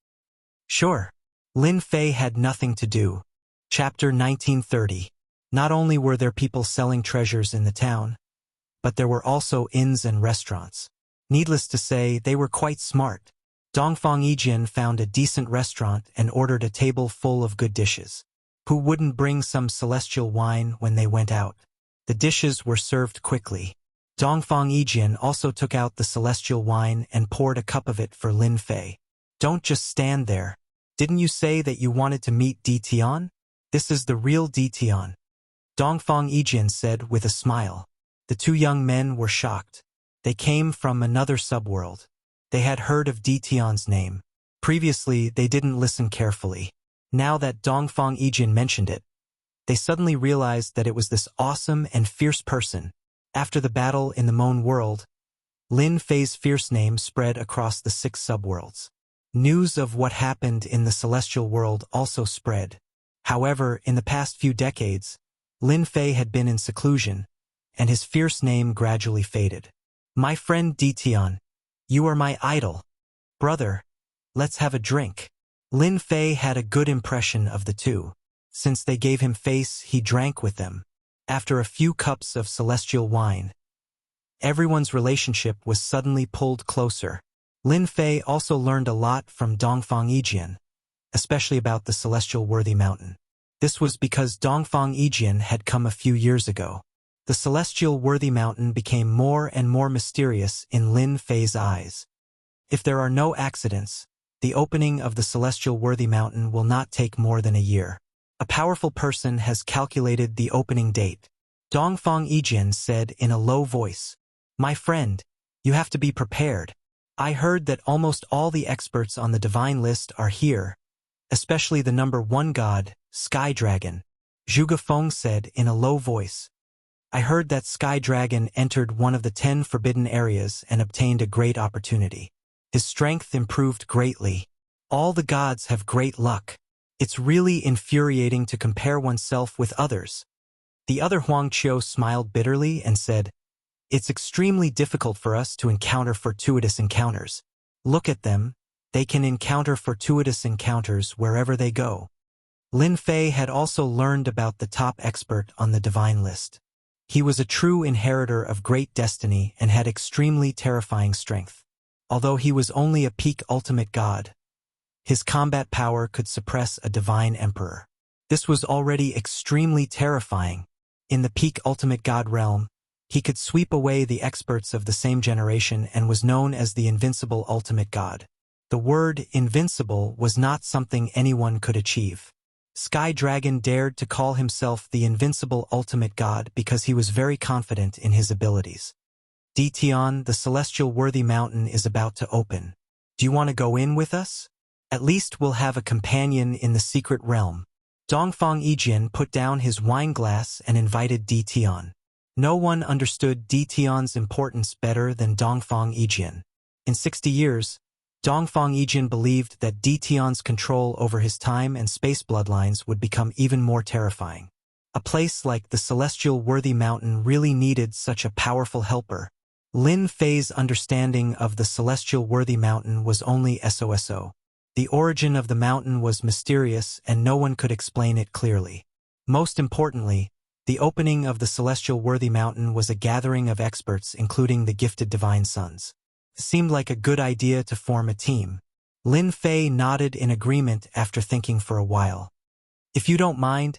Sure. Lin Fei had nothing to do. Chapter 1930. Not only were there people selling treasures in the town, but there were also inns and restaurants. Needless to say, they were quite smart. Dongfang Yijian found a decent restaurant and ordered a table full of good dishes. Who wouldn't bring some celestial wine when they went out? The dishes were served quickly. Dongfang Yijian also took out the celestial wine and poured a cup of it for Lin Fei. Don't just stand there. Didn't you say that you wanted to meet Di Tian? This is the real Di Tian. Dongfang Yijian said with a smile. The 2 young men were shocked. They came from another subworld. They had heard of Di Tian's name. Previously, they didn't listen carefully. Now that Dongfang Yijian mentioned it, they suddenly realized that it was this awesome and fierce person. After the battle in the Moan world, Lin Fei's fierce name spread across the 6 subworlds. News of what happened in the celestial world also spread. However, in the past few decades, Lin Fei had been in seclusion, and his fierce name gradually faded. My friend Di Tian, you are my idol. Brother, let's have a drink. Lin Fei had a good impression of the 2. Since they gave him face, he drank with them. After a few cups of celestial wine, everyone's relationship was suddenly pulled closer. Lin Fei also learned a lot from Dongfang Yijian, especially about the celestial worthy mountain. This was because Dongfang Yijian had come a few years ago. The celestial worthy mountain became more and more mysterious in Lin Fei's eyes. If there are no accidents, the opening of the celestial worthy mountain will not take more than a year. A powerful person has calculated the opening date. Dongfang Yijian said in a low voice, My friend, you have to be prepared. I heard that almost all the experts on the divine list are here, especially the number 1 god, Sky Dragon. Zhuge Feng said in a low voice, I heard that Sky Dragon entered one of the 10 forbidden areas and obtained a great opportunity. His strength improved greatly. All the gods have great luck. It's really infuriating to compare oneself with others. The other Huang Qiu smiled bitterly and said, It's extremely difficult for us to encounter fortuitous encounters. Look at them, they can encounter fortuitous encounters wherever they go. Lin Fei had also learned about the top expert on the divine list. He was a true inheritor of great destiny and had extremely terrifying strength. Although he was only a peak ultimate god, his combat power could suppress a divine emperor. This was already extremely terrifying. In the peak ultimate god realm, he could sweep away the experts of the same generation and was known as the invincible ultimate god. The word invincible was not something anyone could achieve. Sky Dragon dared to call himself the invincible ultimate god because he was very confident in his abilities. Di Tian, the celestial worthy mountain is about to open. Do you want to go in with us? At least we'll have a companion in the secret realm. Dongfang Yijian put down his wine glass and invited Di Tian. No one understood Di Tian's importance better than Dongfang Yijian. In 60 years, Dongfang Yijian believed that Di Tian's control over his time and space bloodlines would become even more terrifying. A place like the celestial worthy mountain really needed such a powerful helper. Lin Fei's understanding of the celestial worthy mountain was only so. The origin of the mountain was mysterious and no one could explain it clearly. Most importantly, the opening of the celestial worthy mountain was a gathering of experts including the gifted divine sons. Seemed like a good idea to form a team. Lin Fei nodded in agreement after thinking for a while. If you don't mind,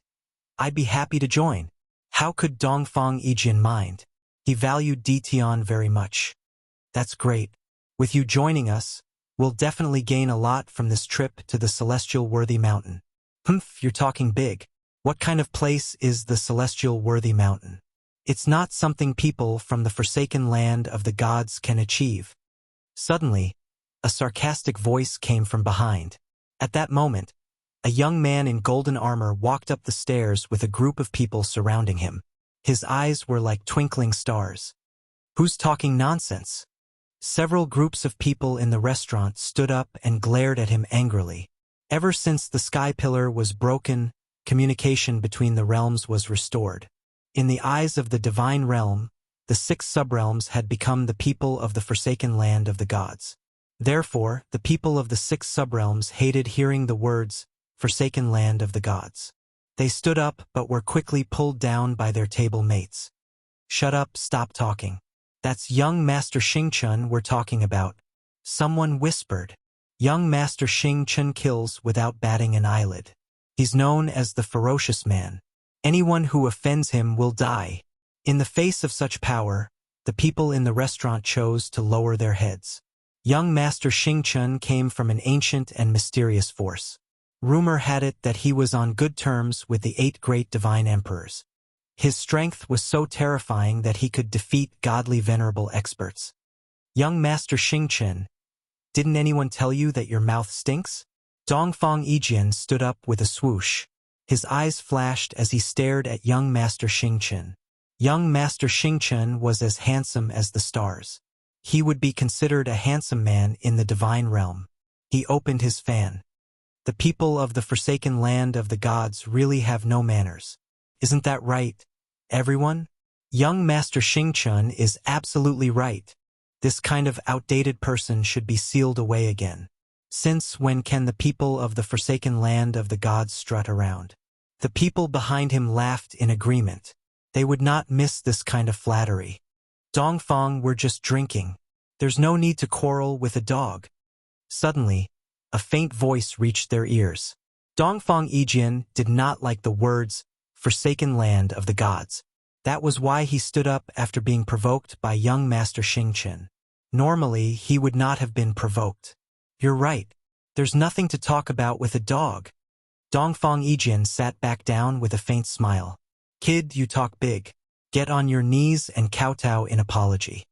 I'd be happy to join. How could Dongfang Yijin mind? He valued Ditian very much. That's great. With you joining us, we'll definitely gain a lot from this trip to the Celestial Worthy Mountain. Humph, you're talking big. What kind of place is the Celestial Worthy Mountain? It's not something people from the forsaken land of the gods can achieve. Suddenly, a sarcastic voice came from behind. At that moment, a young man in golden armor walked up the stairs with a group of people surrounding him. His eyes were like twinkling stars. Who's talking nonsense? Several groups of people in the restaurant stood up and glared at him angrily. Ever since the sky pillar was broken, communication between the realms was restored. In the eyes of the divine realm, the 6 subrealms had become the people of the forsaken land of the gods. Therefore, the people of the 6 subrealms hated hearing the words, forsaken land of the gods. They stood up but were quickly pulled down by their table mates. Shut up, stop talking. That's young Master Xing Chun we're talking about. Someone whispered. Young Master Xing Chun kills without batting an eyelid. He's known as the Ferocious Man. Anyone who offends him will die. In the face of such power, the people in the restaurant chose to lower their heads. Young Master Xing Chun came from an ancient and mysterious force. Rumor had it that he was on good terms with the 8 great divine emperors. His strength was so terrifying that he could defeat godly venerable experts. Young Master Xing Chun, didn't anyone tell you that your mouth stinks? Dongfang Yijin stood up with a swoosh. His eyes flashed as he stared at young Master Xing Chun. Young Master Xing Chun was as handsome as the stars. He would be considered a handsome man in the divine realm. He opened his fan. The people of the forsaken land of the gods really have no manners. Isn't that right, everyone? Young Master Xing Chun is absolutely right. This kind of outdated person should be sealed away again. Since when can the people of the forsaken land of the gods strut around? The people behind him laughed in agreement. They would not miss this kind of flattery. Dongfang, we're just drinking. There's no need to quarrel with a dog. Suddenly, a faint voice reached their ears. Dongfang Yijin did not like the words, forsaken land of the gods. That was why he stood up after being provoked by young Master Xing Chun. Normally, he would not have been provoked. You're right. There's nothing to talk about with a dog. Dongfang Yijin sat back down with a faint smile. Kid, you talk big. Get on your knees and kowtow in apology.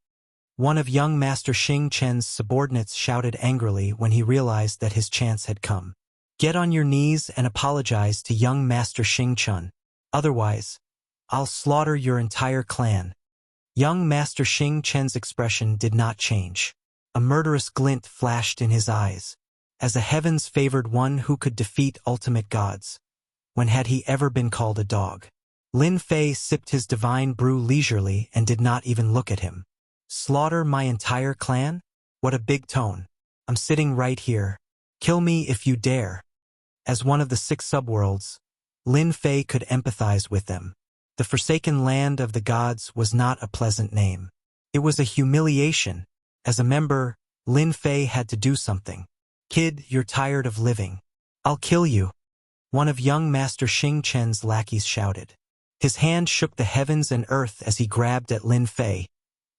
One of young Master Xing Chen's subordinates shouted angrily when he realized that his chance had come. Get on your knees and apologize to young Master Xing Chun. Otherwise, I'll slaughter your entire clan. Young Master Xing Chen's expression did not change. A murderous glint flashed in his eyes. As a heavens-favored one who could defeat ultimate gods, when had he ever been called a dog? Lin Fei sipped his divine brew leisurely and did not even look at him. Slaughter my entire clan? What a big tone. I'm sitting right here. Kill me if you dare. As one of the 6 subworlds, Lin Fei could empathize with them. The forsaken land of the gods was not a pleasant name. It was a humiliation. As a member, Lin Fei had to do something. Kid, you're tired of living. I'll kill you. One of young Master Xing Chen's lackeys shouted. His hand shook the heavens and earth as he grabbed at Lin Fei,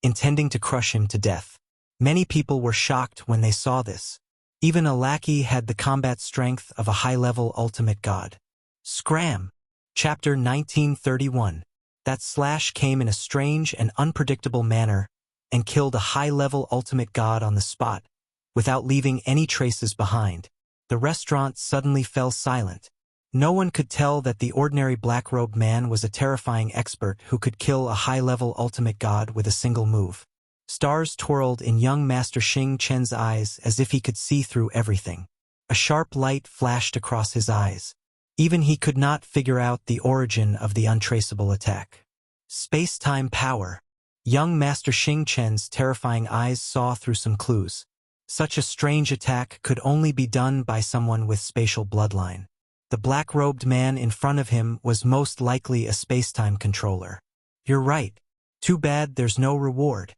intending to crush him to death. Many people were shocked when they saw this. Even a lackey had the combat strength of a high-level ultimate god. Scram! Chapter 1931. That slash came in a strange and unpredictable manner and killed a high-level ultimate god on the spot, without leaving any traces behind. The restaurant suddenly fell silent. No one could tell that the ordinary black-robed man was a terrifying expert who could kill a high-level ultimate god with a single move. Stars twirled in young Master Xing Chen's eyes as if he could see through everything. A sharp light flashed across his eyes. Even he could not figure out the origin of the untraceable attack. Space-time power. Young Master Xing Chen's terrifying eyes saw through some clues. Such a strange attack could only be done by someone with spatial bloodline. The black-robed man in front of him was most likely a space-time controller. You're right. Too bad there's no reward.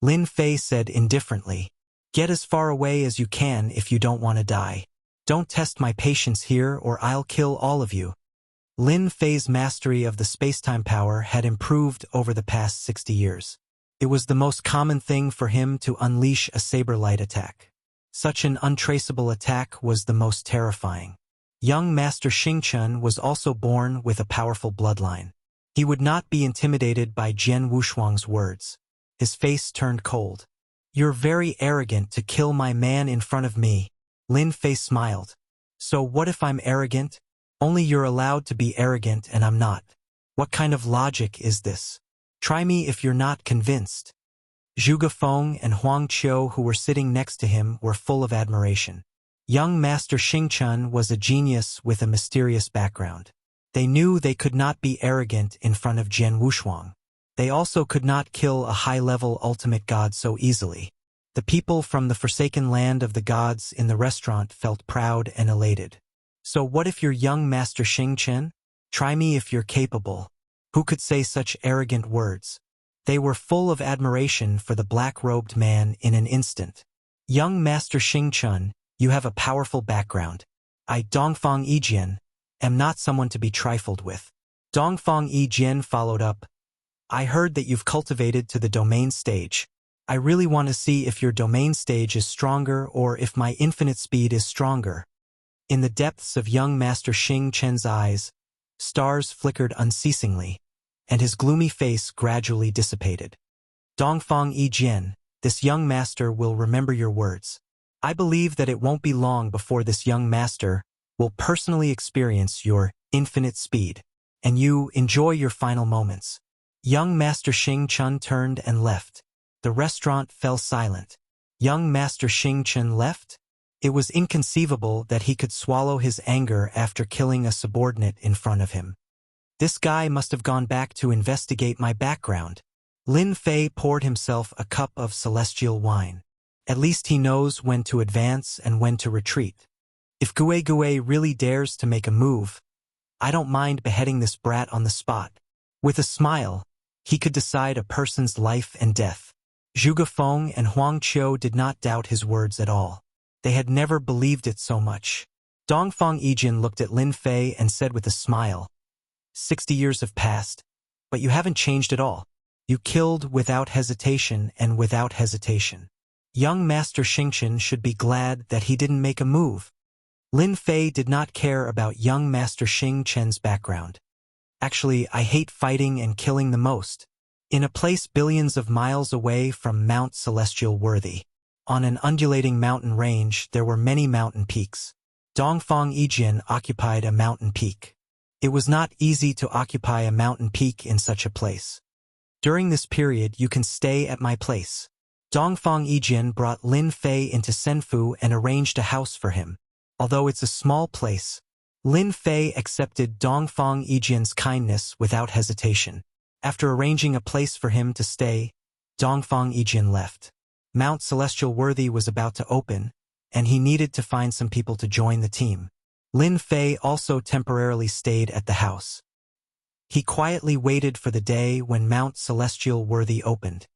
Lin Fei said indifferently. Get as far away as you can if you don't want to die. Don't test my patience here or I'll kill all of you. Lin Fei's mastery of the spacetime power had improved over the past 60 years. It was the most common thing for him to unleash a saber light attack. Such an untraceable attack was the most terrifying. Young Master Xingchen was also born with a powerful bloodline. He would not be intimidated by Jian Wushuang's words. His face turned cold. You're very arrogant to kill my man in front of me. Lin Fei smiled. So what if I'm arrogant? Only you're allowed to be arrogant and I'm not. What kind of logic is this? Try me if you're not convinced. Zhuge Feng and Huang Qiu, who were sitting next to him, were full of admiration. Young Master Xingchen was a genius with a mysterious background. They knew they could not be arrogant in front of Jian Wushuang. They also could not kill a high-level ultimate god so easily. The people from the forsaken land of the gods in the restaurant felt proud and elated. So what if you're young Master Xingchen? Try me if you're capable. Who could say such arrogant words? They were full of admiration for the black-robed man in an instant. Young Master Xingchen, you have a powerful background. I, Dongfang Yijian, am not someone to be trifled with. Dongfang Yijian followed up. I heard that you've cultivated to the domain stage. I really want to see if your domain stage is stronger or if my infinite speed is stronger. In the depths of young Master Xingchen's eyes, stars flickered unceasingly, and his gloomy face gradually dissipated. Dongfang Yijian, this young master will remember your words. I believe that it won't be long before this young master will personally experience your infinite speed, and you enjoy your final moments. Young Master Xingchen turned and left. The restaurant fell silent. Young Master Xingchen left? It was inconceivable that he could swallow his anger after killing a subordinate in front of him. This guy must have gone back to investigate my background. Lin Fei poured himself a cup of celestial wine. At least he knows when to advance and when to retreat. If Gue really dares to make a move, I don't mind beheading this brat on the spot. With a smile, he could decide a person's life and death. Zhuge Feng and Huang Qiu did not doubt his words at all. They had never believed it so much. Dongfang Yijian looked at Lin Fei and said with a smile, 60 years have passed, but you haven't changed at all. You killed without hesitation and without hesitation. Young Master Xingchen should be glad that he didn't make a move. Lin Fei did not care about young Master Xingchen's background. Actually, I hate fighting and killing the most. In a place billions of miles away from Mount Celestial Worthy, on an undulating mountain range, there were many mountain peaks. Dongfang Yijian occupied a mountain peak. It was not easy to occupy a mountain peak in such a place. During this period, you can stay at my place. Dongfang Yijian brought Lin Fei into Senfu and arranged a house for him. Although it's a small place, Lin Fei accepted Dongfang Yijian's kindness without hesitation. After arranging a place for him to stay, Dongfang Yijian left. Mount Celestial Worthy was about to open, and he needed to find some people to join the team. Lin Fei also temporarily stayed at the house. He quietly waited for the day when Mount Celestial Worthy opened.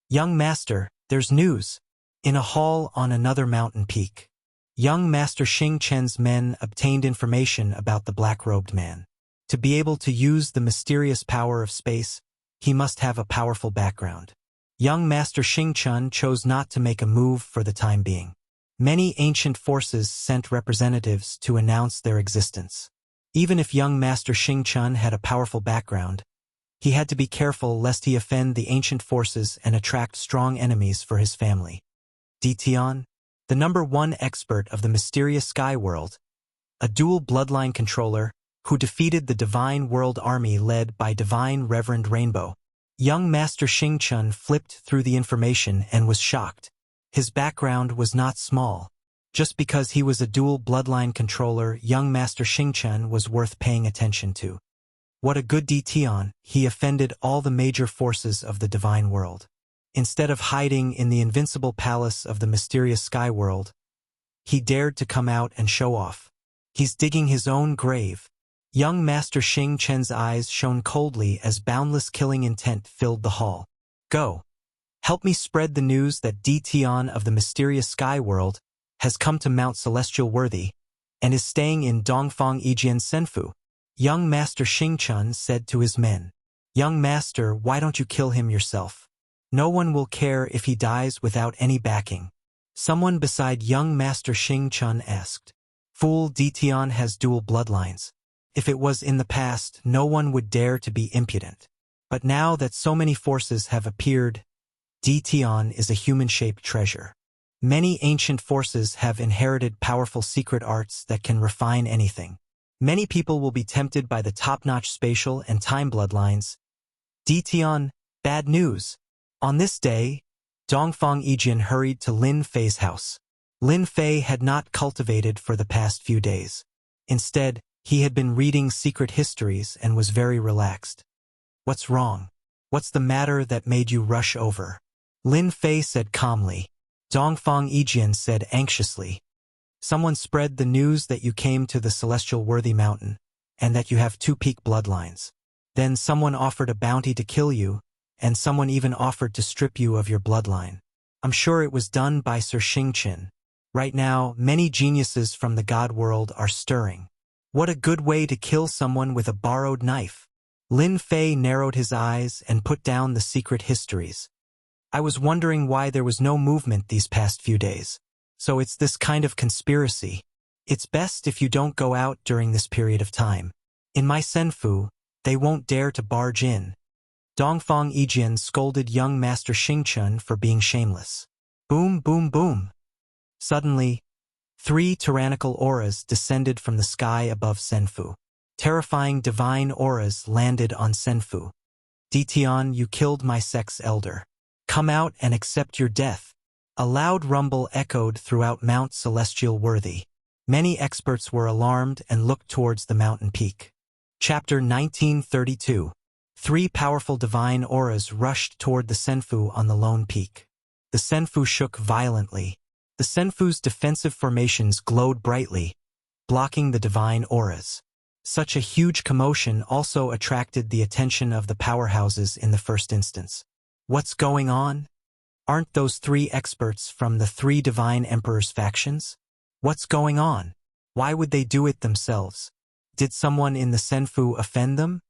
Young Master, there's news. In a hall on another mountain peak, young Master Xingchen's men obtained information about the black-robed man. To be able to use the mysterious power of space, he must have a powerful background. Young Master Xingchen chose not to make a move for the time being. Many ancient forces sent representatives to announce their existence. Even if young Master Xingchen had a powerful background, he had to be careful lest he offend the ancient forces and attract strong enemies for his family. Tian, the #1 expert of the mysterious sky world, a dual bloodline controller who defeated the Divine World Army led by Divine Reverend Rainbow. Young Master Xingchen flipped through the information and was shocked. His background was not small. Just because he was a dual bloodline controller, young Master Xingchen was worth paying attention to. What a good Tian, he offended all the major forces of the divine world. Instead of hiding in the invincible palace of the mysterious sky world, he dared to come out and show off. He's digging his own grave. Young Master Xingchen's eyes shone coldly as boundless killing intent filled the hall. Go. Help me spread the news that Dition of the mysterious sky world has come to Mount Celestial Worthy and is staying in Dongfang Yijian Senfu. Young Master Xingchun said to his men, "Young Master, why don't you kill him yourself? No one will care if he dies without any backing." Someone beside young Master Xingchun asked, "Fool, Dition has dual bloodlines. If it was in the past, no one would dare to be impudent. But now that so many forces have appeared, Dition is a human-shaped treasure. Many ancient forces have inherited powerful secret arts that can refine anything. Many people will be tempted by the top-notch spatial and time bloodlines. Dition, bad news." On this day, Dongfang Yijian hurried to Lin Fei's house. Lin Fei had not cultivated for the past few days. Instead, he had been reading secret histories and was very relaxed. "What's wrong? What's the matter that made you rush over?" Lin Fei said calmly. Dongfang Yijian said anxiously, "Someone spread the news that you came to the Celestial Worthy Mountain, and that you have two peak bloodlines. Then someone offered a bounty to kill you, and someone even offered to strip you of your bloodline. I'm sure it was done by Sir Xingqin. Right now, many geniuses from the God world are stirring. What a good way to kill someone with a borrowed knife." Lin Fei narrowed his eyes and put down the secret histories. "I was wondering why there was no movement these past few days. So it's this kind of conspiracy. It's best if you don't go out during this period of time. In my senfu, they won't dare to barge in." Dongfang Yijian scolded young Master Xingchun for being shameless. Boom, boom, boom. Suddenly, 3 tyrannical auras descended from the sky above Senfu. Terrifying divine auras landed on Senfu. "Dition, you killed my sex elder. Come out and accept your death." A loud rumble echoed throughout Mount Celestial Worthy. Many experts were alarmed and looked towards the mountain peak. Chapter 1932. 3 powerful divine auras rushed toward the Senfu on the lone peak. The Senfu shook violently. The Senfu's defensive formations glowed brightly, blocking the divine auras. Such a huge commotion also attracted the attention of the powerhouses in the first instance. What's going on? Aren't those 3 experts from the 3 divine emperors' factions? What's going on? Why would they do it themselves? Did someone in the Senfu offend them?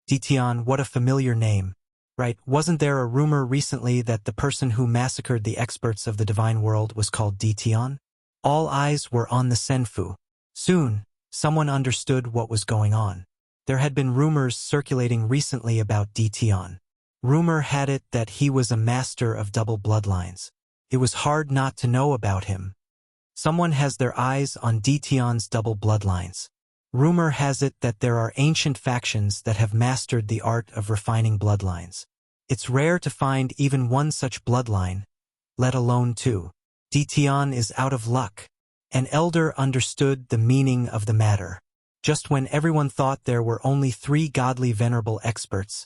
Dition, what a familiar name. Right, wasn't there a rumor recently that the person who massacred the experts of the divine world was called Dition? All eyes were on the Senfu. Soon, someone understood what was going on. There had been rumors circulating recently about Dition. Rumor had it that he was a master of double bloodlines. It was hard not to know about him. Someone has their eyes on Dition's double bloodlines. Rumor has it that there are ancient factions that have mastered the art of refining bloodlines. It's rare to find even one such bloodline, let alone 2. Dition is out of luck. An elder understood the meaning of the matter. Just when everyone thought there were only 3 godly venerable experts,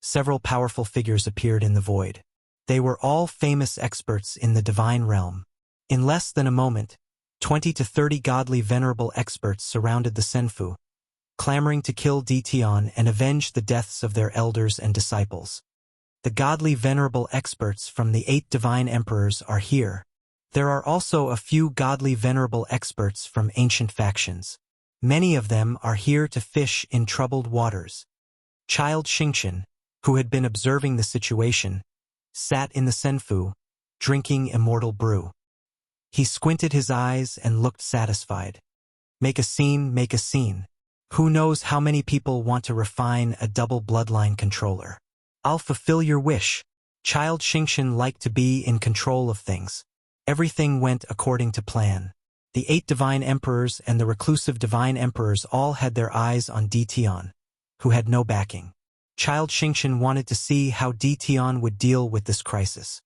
several powerful figures appeared in the void. They were all famous experts in the divine realm. In less than a moment, 20 to 30 godly venerable experts surrounded the Senfu, clamoring to kill Dition and avenge the deaths of their elders and disciples. The godly venerable experts from the 8 divine emperors are here. There are also a few godly venerable experts from ancient factions. Many of them are here to fish in troubled waters. Child Xingqian, who had been observing the situation, sat in the Senfu, drinking immortal brew. He squinted his eyes and looked satisfied. Make a scene, make a scene. Who knows how many people want to refine a double bloodline controller? I'll fulfill your wish. Child Xingqian liked to be in control of things. Everything went according to plan. The 8 divine emperors and the reclusive divine emperors all had their eyes on Dition, who had no backing. Child Xingqian wanted to see how Dition would deal with this crisis.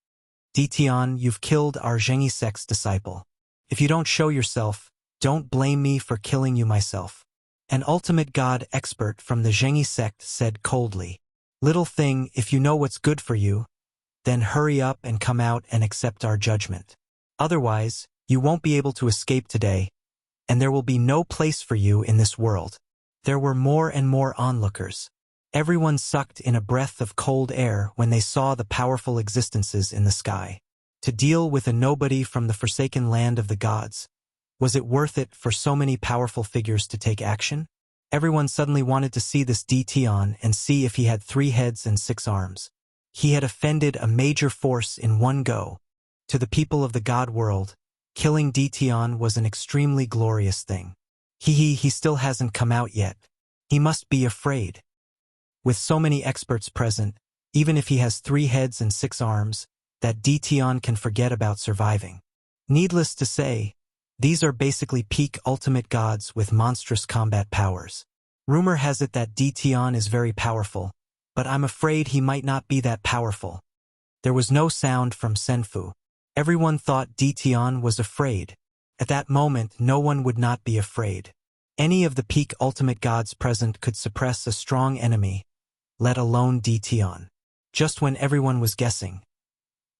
Dition, you've killed our Zhengi sect's disciple. If you don't show yourself, don't blame me for killing you myself. An ultimate god expert from the Zhengi sect said coldly, "Little thing, if you know what's good for you, then hurry up and come out and accept our judgment. Otherwise, you won't be able to escape today, and there will be no place for you in this world." There were more and more onlookers. Everyone sucked in a breath of cold air when they saw the powerful existences in the sky. To deal with a nobody from the forsaken land of the gods, was it worth it for so many powerful figures to take action? Everyone suddenly wanted to see this Tion and see if he had 3 heads and 6 arms. He had offended a major force in one go. To the people of the god world, killing Tion was an extremely glorious thing. He still hasn't come out yet. He must be afraid. With so many experts present, even if he has 3 heads and 6 arms, that Tion can forget about surviving. Needless to say, these are basically peak ultimate gods with monstrous combat powers. Rumor has it that Tion is very powerful, but I'm afraid he might not be that powerful. There was no sound from Senfu. Everyone thought Tion was afraid. At that moment, no one would not be afraid. Any of the peak ultimate gods present could suppress a strong enemy, let alone Tion. Just when everyone was guessing,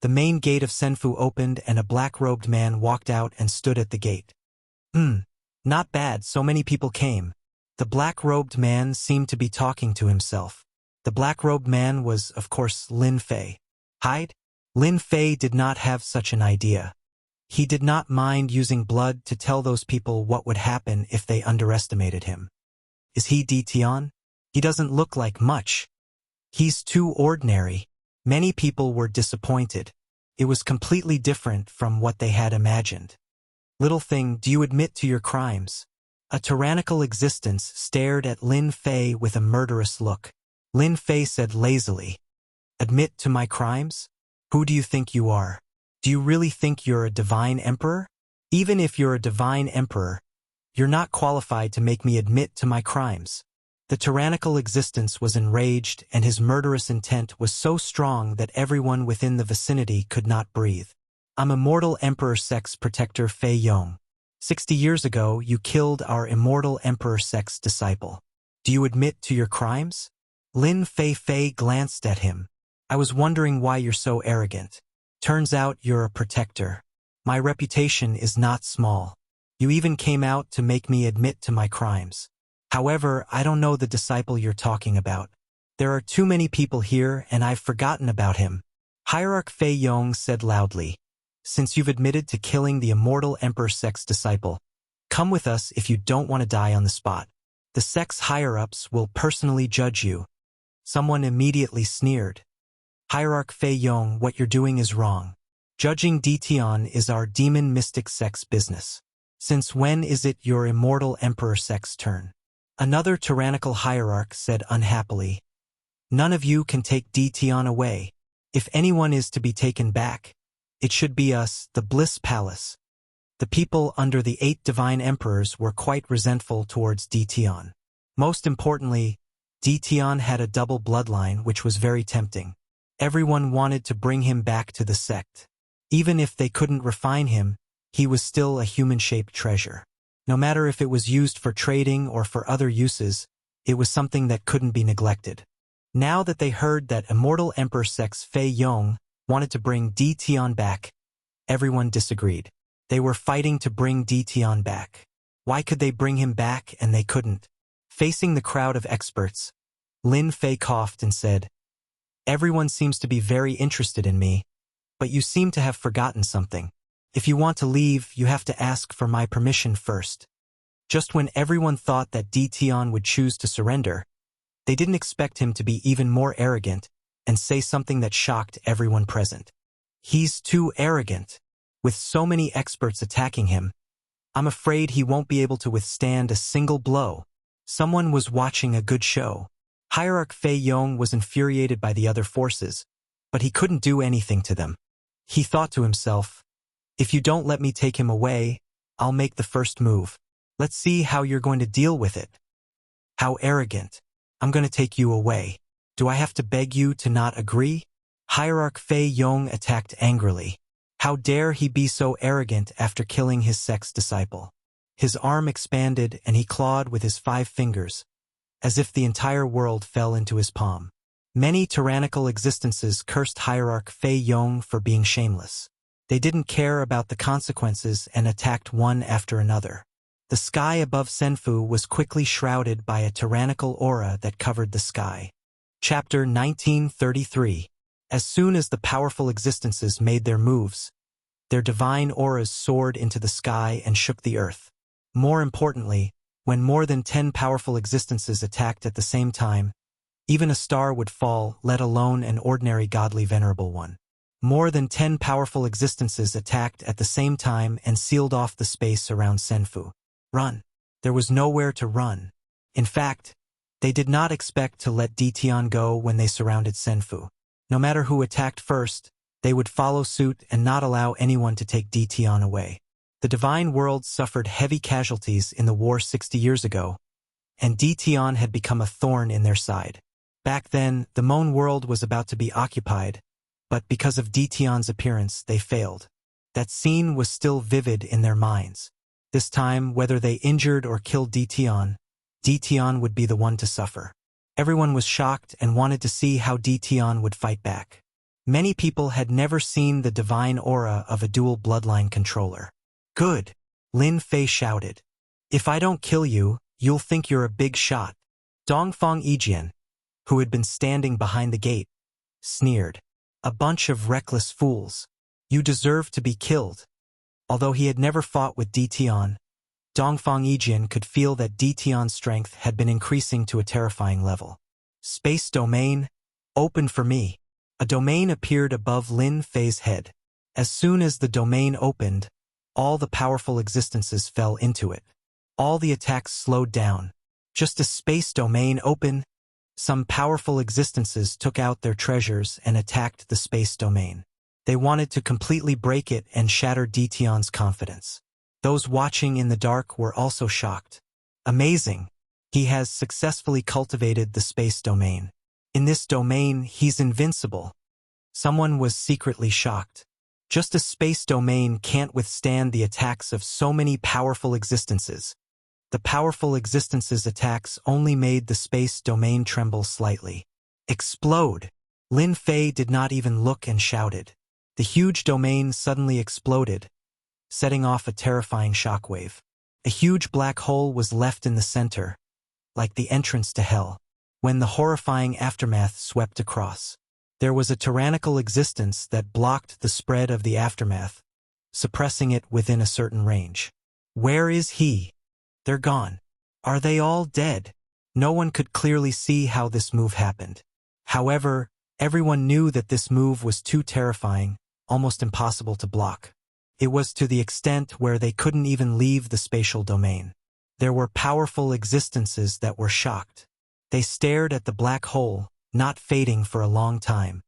the main gate of Senfu opened and a black-robed man walked out and stood at the gate. Not bad, so many people came. The black-robed man seemed to be talking to himself. The black-robed man was, of course, Lin Fei. Hide? Lin Fei did not have such an idea. He did not mind using blood to tell those people what would happen if they underestimated him. Is he Tion? He doesn't look like much. He's too ordinary. Many people were disappointed. It was completely different from what they had imagined. Little thing, do you admit to your crimes? A tyrannical existence stared at Lin Fei with a murderous look. Lin Fei said lazily, "Admit to my crimes? Who do you think you are? Do you really think you're a divine emperor? Even if you're a divine emperor, you're not qualified to make me admit to my crimes." The tyrannical existence was enraged, and his murderous intent was so strong that everyone within the vicinity could not breathe. "I'm immortal Emperor Sex Protector Fei Yong. 60 years ago, you killed our immortal Emperor Sex disciple. Do you admit to your crimes?" Lin Fei glanced at him. "I was wondering why you're so arrogant. Turns out you're a protector. My reputation is not small. You even came out to make me admit to my crimes. However, I don't know the disciple you're talking about. There are too many people here and I've forgotten about him." Hierarch Fei Yong said loudly, "Since you've admitted to killing the immortal Emperor Sex disciple, come with us if you don't want to die on the spot. The Sex higher-ups will personally judge you." Someone immediately sneered. "Hierarch Fei Yong, what you're doing is wrong. Judging Tion is our demon mystic Sex business. Since when is it your immortal Emperor Sex turn?" Another tyrannical hierarch said unhappily, "None of you can take Tion away. If anyone is to be taken back, it should be us, the Bliss Palace." The people under the 8 divine emperors were quite resentful towards Tion. Most importantly, Tion had a double bloodline which was very tempting. Everyone wanted to bring him back to the sect. Even if they couldn't refine him, he was still a human-shaped treasure. No matter if it was used for trading or for other uses, it was something that couldn't be neglected. Now that they heard that immortal Emperor Sex Fei Yong wanted to bring Tion back, everyone disagreed. They were fighting to bring Tion back. Why could they bring him back and they couldn't? Facing the crowd of experts, Lin Fei coughed and said, "Everyone seems to be very interested in me, but you seem to have forgotten something. If you want to leave, you have to ask for my permission first." Just when everyone thought that Tion would choose to surrender, they didn't expect him to be even more arrogant and say something that shocked everyone present. "He's too arrogant. With so many experts attacking him, I'm afraid he won't be able to withstand a single blow." Someone was watching a good show. Hierarch Fei Yong was infuriated by the other forces, but he couldn't do anything to them. He thought to himself, "If you don't let me take him away, I'll make the first move. Let's see how you're going to deal with it." "How arrogant. I'm going to take you away. Do I have to beg you to not agree?" Hierarch Fei Yong attacked angrily. How dare he be so arrogant after killing his Sex disciple? His arm expanded and he clawed with his 5 fingers, as if the entire world fell into his palm. Many tyrannical existences cursed Hierarch Fei Yong for being shameless. They didn't care about the consequences and attacked one after another. The sky above Senfu was quickly shrouded by a tyrannical aura that covered the sky. Chapter 1933. As soon as the powerful existences made their moves, their divine auras soared into the sky and shook the earth. More importantly, when more than 10 powerful existences attacked at the same time, even a star would fall, let alone an ordinary godly venerable one. More than 10 powerful existences attacked at the same time and sealed off the space around Senfu. Run. There was nowhere to run. In fact, they did not expect to let Ditian go when they surrounded Senfu. No matter who attacked first, they would follow suit and not allow anyone to take Ditian away. The divine world suffered heavy casualties in the war 60 years ago, and Ditian had become a thorn in their side. Back then, the Moan world was about to be occupied, but because of Ditian's appearance, they failed. That scene was still vivid in their minds. This time, whether they injured or killed Ditian, Ditian would be the one to suffer. Everyone was shocked and wanted to see how Ditian would fight back. Many people had never seen the divine aura of a dual bloodline controller. Good, Lin Fei shouted. If I don't kill you, you'll think you're a big shot. Dongfang Yijian, who had been standing behind the gate, sneered. A bunch of reckless fools. You deserve to be killed. Although he had never fought with Ditian, Dongfang Yijian could feel that Ditian's strength had been increasing to a terrifying level. Space domain, open for me. A domain appeared above Lin Fei's head. As soon as the domain opened, all the powerful existences fell into it. All the attacks slowed down. Just a space domain open, some powerful existences took out their treasures and attacked the space domain. They wanted to completely break it and shatter Ditian's confidence. Those watching in the dark were also shocked. Amazing! He has successfully cultivated the space domain. In this domain, he's invincible. Someone was secretly shocked. Just a space domain can't withstand the attacks of so many powerful existences. The powerful existences' attacks only made the space domain tremble slightly. Explode! Lin Fei did not even look and shouted. The huge domain suddenly exploded, setting off a terrifying shockwave. A huge black hole was left in the center, like the entrance to hell. When the horrifying aftermath swept across, there was a tyrannical existence that blocked the spread of the aftermath, suppressing it within a certain range. Where is he? They're gone. Are they all dead? No one could clearly see how this move happened. However, everyone knew that this move was too terrifying, almost impossible to block. It was to the extent where they couldn't even leave the spatial domain. There were powerful existences that were shocked. They stared at the black hole, not fading for a long time.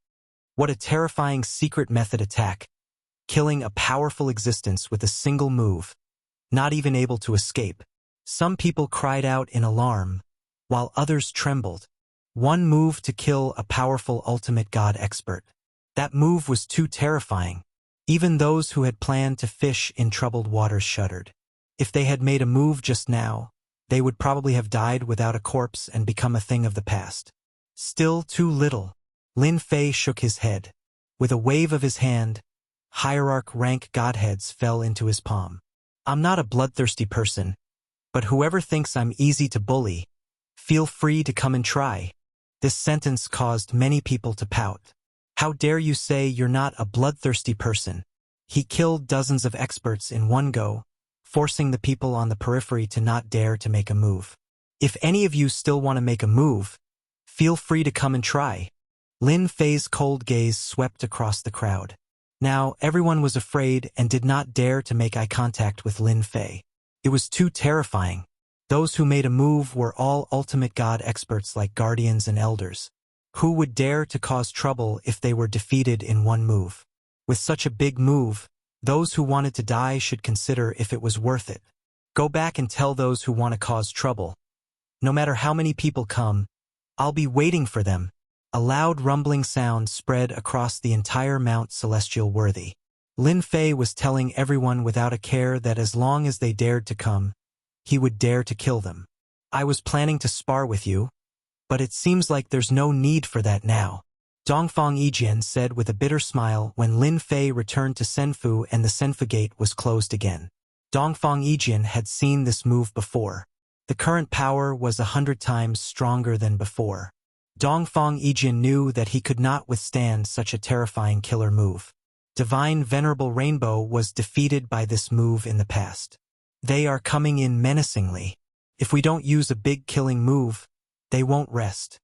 What a terrifying secret method attack, killing a powerful existence with a single move, not even able to escape. Some people cried out in alarm, while others trembled. One move to kill a powerful ultimate god expert. That move was too terrifying. Even those who had planned to fish in troubled waters shuddered. If they had made a move just now, they would probably have died without a corpse and become a thing of the past. Still too little. Lin Fei shook his head. With a wave of his hand, hierarch rank godheads fell into his palm. I'm not a bloodthirsty person, but whoever thinks I'm easy to bully, feel free to come and try. This sentence caused many people to pout. How dare you say you're not a bloodthirsty person? He killed dozens of experts in one go, forcing the people on the periphery to not dare to make a move. If any of you still want to make a move, feel free to come and try. Lin Fei's cold gaze swept across the crowd. Now, everyone was afraid and did not dare to make eye contact with Lin Fei. It was too terrifying. Those who made a move were all ultimate god experts like guardians and elders. Who would dare to cause trouble if they were defeated in one move? With such a big move, those who wanted to die should consider if it was worth it. Go back and tell those who want to cause trouble. No matter how many people come, I'll be waiting for them. A loud rumbling sound spread across the entire Mount Celestial Worthy. Lin Fei was telling everyone without a care that as long as they dared to come, he would dare to kill them. I was planning to spar with you, but it seems like there's no need for that now. Dongfang Yijian said with a bitter smile when Lin Fei returned to Senfu and the Senfu gate was closed again. Dongfang Yijian had seen this move before. The current power was 100 times stronger than before. Dongfang Yijin knew that he could not withstand such a terrifying killer move. Divine Venerable Rainbow was defeated by this move in the past. They are coming in menacingly. If we don't use a big killing move, they won't rest.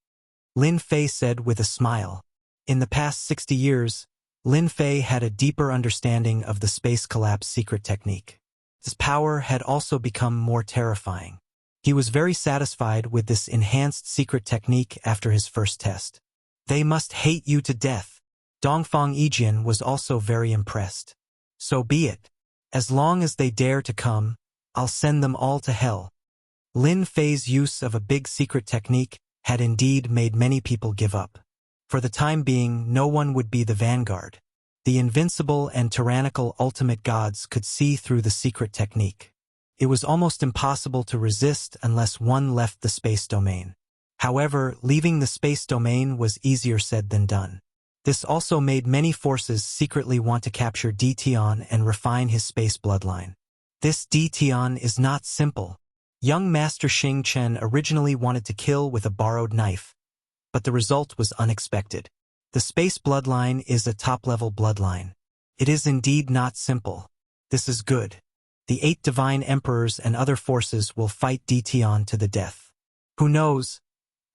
Lin Fei said with a smile. In the past 60 years, Lin Fei had a deeper understanding of the space collapse secret technique. His power had also become more terrifying. He was very satisfied with this enhanced secret technique after his first test. They must hate you to death. Dongfang Yijin was also very impressed. So be it. As long as they dare to come, I'll send them all to hell. Lin Fei's use of a big secret technique had indeed made many people give up. For the time being, no one would be the vanguard. The invincible and tyrannical ultimate gods could see through the secret technique. It was almost impossible to resist unless one left the space domain. However, leaving the space domain was easier said than done. This also made many forces secretly want to capture Ditian and refine his space bloodline. This Ditian is not simple. Young Master Xing Chen originally wanted to kill with a borrowed knife, but the result was unexpected. The space bloodline is a top-level bloodline. It is indeed not simple. This is good. The 8 divine emperors and other forces will fight Ditian to the death. Who knows?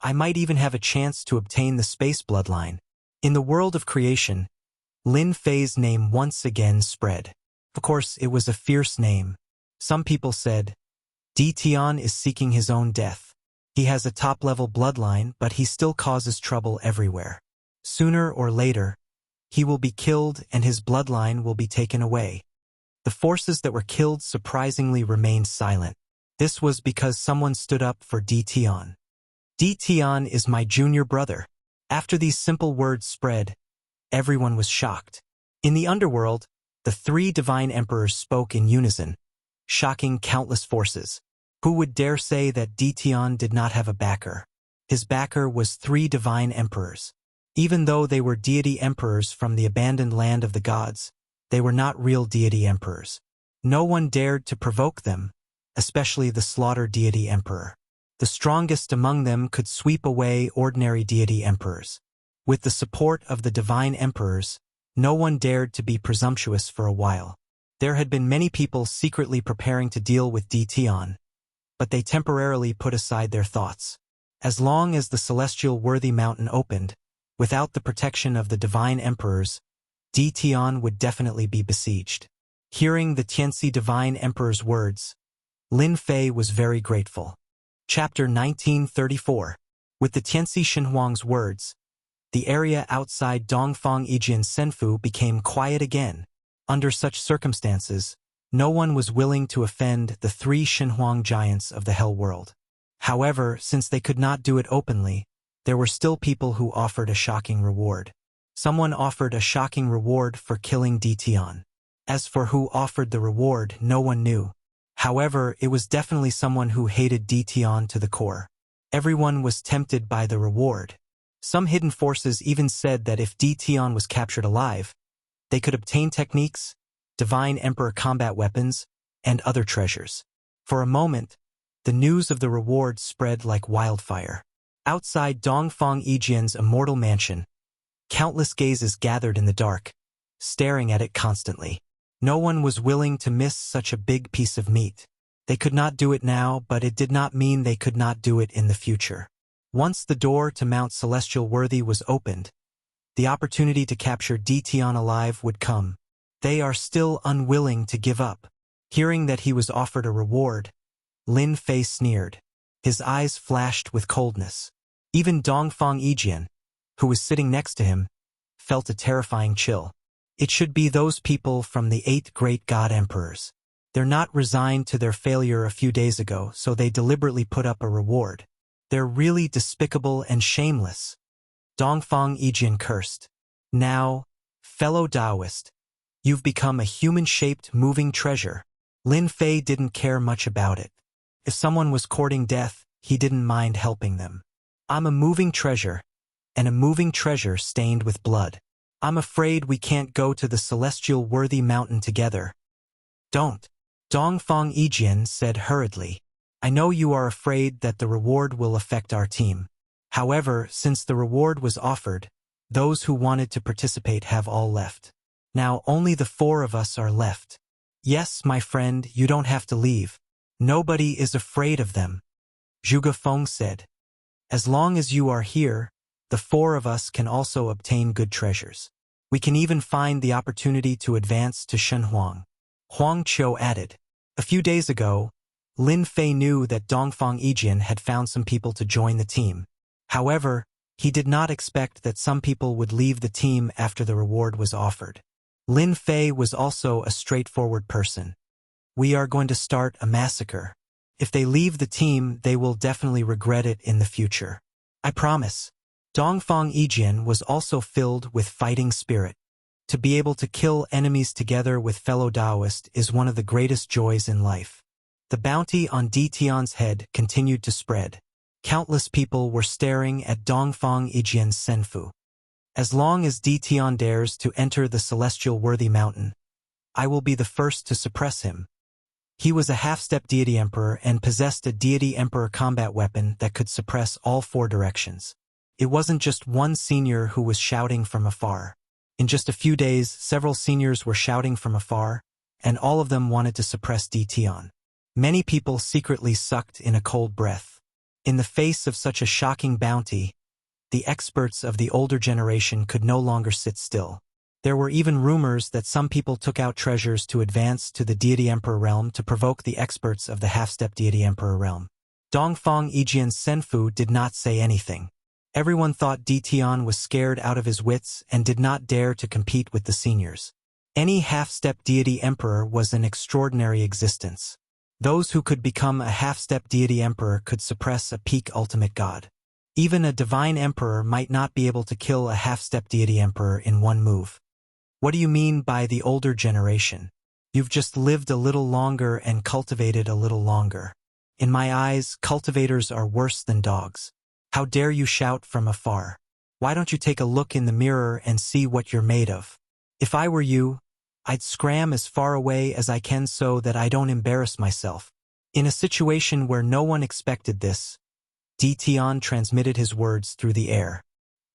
I might even have a chance to obtain the space bloodline. In the world of creation, Lin Fei's name once again spread. Of course, it was a fierce name. Some people said, Ditian is seeking his own death. He has a top-level bloodline, but he still causes trouble everywhere. Sooner or later, he will be killed and his bloodline will be taken away. The forces that were killed surprisingly remained silent. This was because someone stood up for Ditian. Ditian is my junior brother. After these simple words spread, everyone was shocked. In the underworld, the 3 divine emperors spoke in unison, shocking countless forces. Who would dare say that Ditian did not have a backer? His backer was 3 divine emperors. Even though they were deity emperors from the abandoned land of the gods, they were not real deity emperors. No one dared to provoke them, especially the slaughter deity emperor. The strongest among them could sweep away ordinary deity emperors. With the support of the divine emperors, no one dared to be presumptuous for a while. There had been many people secretly preparing to deal with Ditian, but they temporarily put aside their thoughts. As long as the celestial worthy mountain opened, without the protection of the divine emperors, Ditian would definitely be besieged. Hearing the Tianxi divine emperor's words, Lin Fei was very grateful. Chapter 1934. With the Tianxi Xinhuang's words, the area outside Dongfang Yijin's Senfu became quiet again. Under such circumstances, no one was willing to offend the 3 Xinhuang giants of the Hell World. However, since they could not do it openly, there were still people who offered a shocking reward. Someone offered a shocking reward for killing Ditian. As for who offered the reward, no one knew. However, it was definitely someone who hated Ditian to the core. Everyone was tempted by the reward. Some hidden forces even said that if Ditian was captured alive, they could obtain techniques, divine emperor combat weapons, and other treasures. For a moment, the news of the reward spread like wildfire. Outside Dongfang Yijin's immortal mansion, countless gazes gathered in the dark, staring at it constantly. No one was willing to miss such a big piece of meat. They could not do it now, but it did not mean they could not do it in the future. Once the door to Mount Celestial Worthy was opened, the opportunity to capture Ditian alive would come. They are still unwilling to give up. Hearing that he was offered a reward, Lin Fei sneered. His eyes flashed with coldness. Even Dongfang Yijin, who was sitting next to him, felt a terrifying chill. It should be those people from the 8 great god emperors. They're not resigned to their failure a few days ago, so they deliberately put up a reward. They're really despicable and shameless. Dongfang Yijin cursed. Now, fellow Taoist, you've become a human-shaped moving treasure. Lin Fei didn't care much about it. If someone was courting death, he didn't mind helping them. I'm a moving treasure, and a moving treasure stained with blood. I'm afraid we can't go to the celestial worthy mountain together. Don't. Dongfang Yijin said hurriedly. I know you are afraid that the reward will affect our team. However, since the reward was offered, those who wanted to participate have all left. Now only the 4 of us are left. Yes, my friend, you don't have to leave. Nobody is afraid of them, Zhuge Feng said. As long as you are here, the 4 of us can also obtain good treasures. We can even find the opportunity to advance to Shenhuang. Huang Qiu added. A few days ago, Lin Fei knew that Dongfang Yijian had found some people to join the team. However, he did not expect that some people would leave the team after the reward was offered. Lin Fei was also a straightforward person. We are going to start a massacre. If they leave the team, they will definitely regret it in the future. I promise. Dongfang Yijian was also filled with fighting spirit. To be able to kill enemies together with fellow Taoists is one of the greatest joys in life. The bounty on Di Tian's head continued to spread. Countless people were staring at Dongfang Yijian's senfu. As long as Di Tian dares to enter the celestial worthy mountain, I will be the first to suppress him. He was a half-step deity emperor and possessed a deity emperor combat weapon that could suppress all 4 directions. It wasn't just one senior who was shouting from afar. In just a few days, several seniors were shouting from afar, and all of them wanted to suppress Di Tian. Many people secretly sucked in a cold breath. In the face of such a shocking bounty, the experts of the older generation could no longer sit still. There were even rumors that some people took out treasures to advance to the deity emperor realm to provoke the experts of the half-step deity emperor realm. Dongfang Yijian's senfu did not say anything. Everyone thought Di Tian was scared out of his wits and did not dare to compete with the seniors. Any half-step deity emperor was an extraordinary existence. Those who could become a half-step deity emperor could suppress a peak ultimate god. Even a divine emperor might not be able to kill a half-step deity emperor in one move. What do you mean by the older generation? You've just lived a little longer and cultivated a little longer. In my eyes, cultivators are worse than dogs. How dare you shout from afar? Why don't you take a look in the mirror and see what you're made of? If I were you, I'd scram as far away as I can so that I don't embarrass myself. In a situation where no one expected this, Di Tian transmitted his words through the air.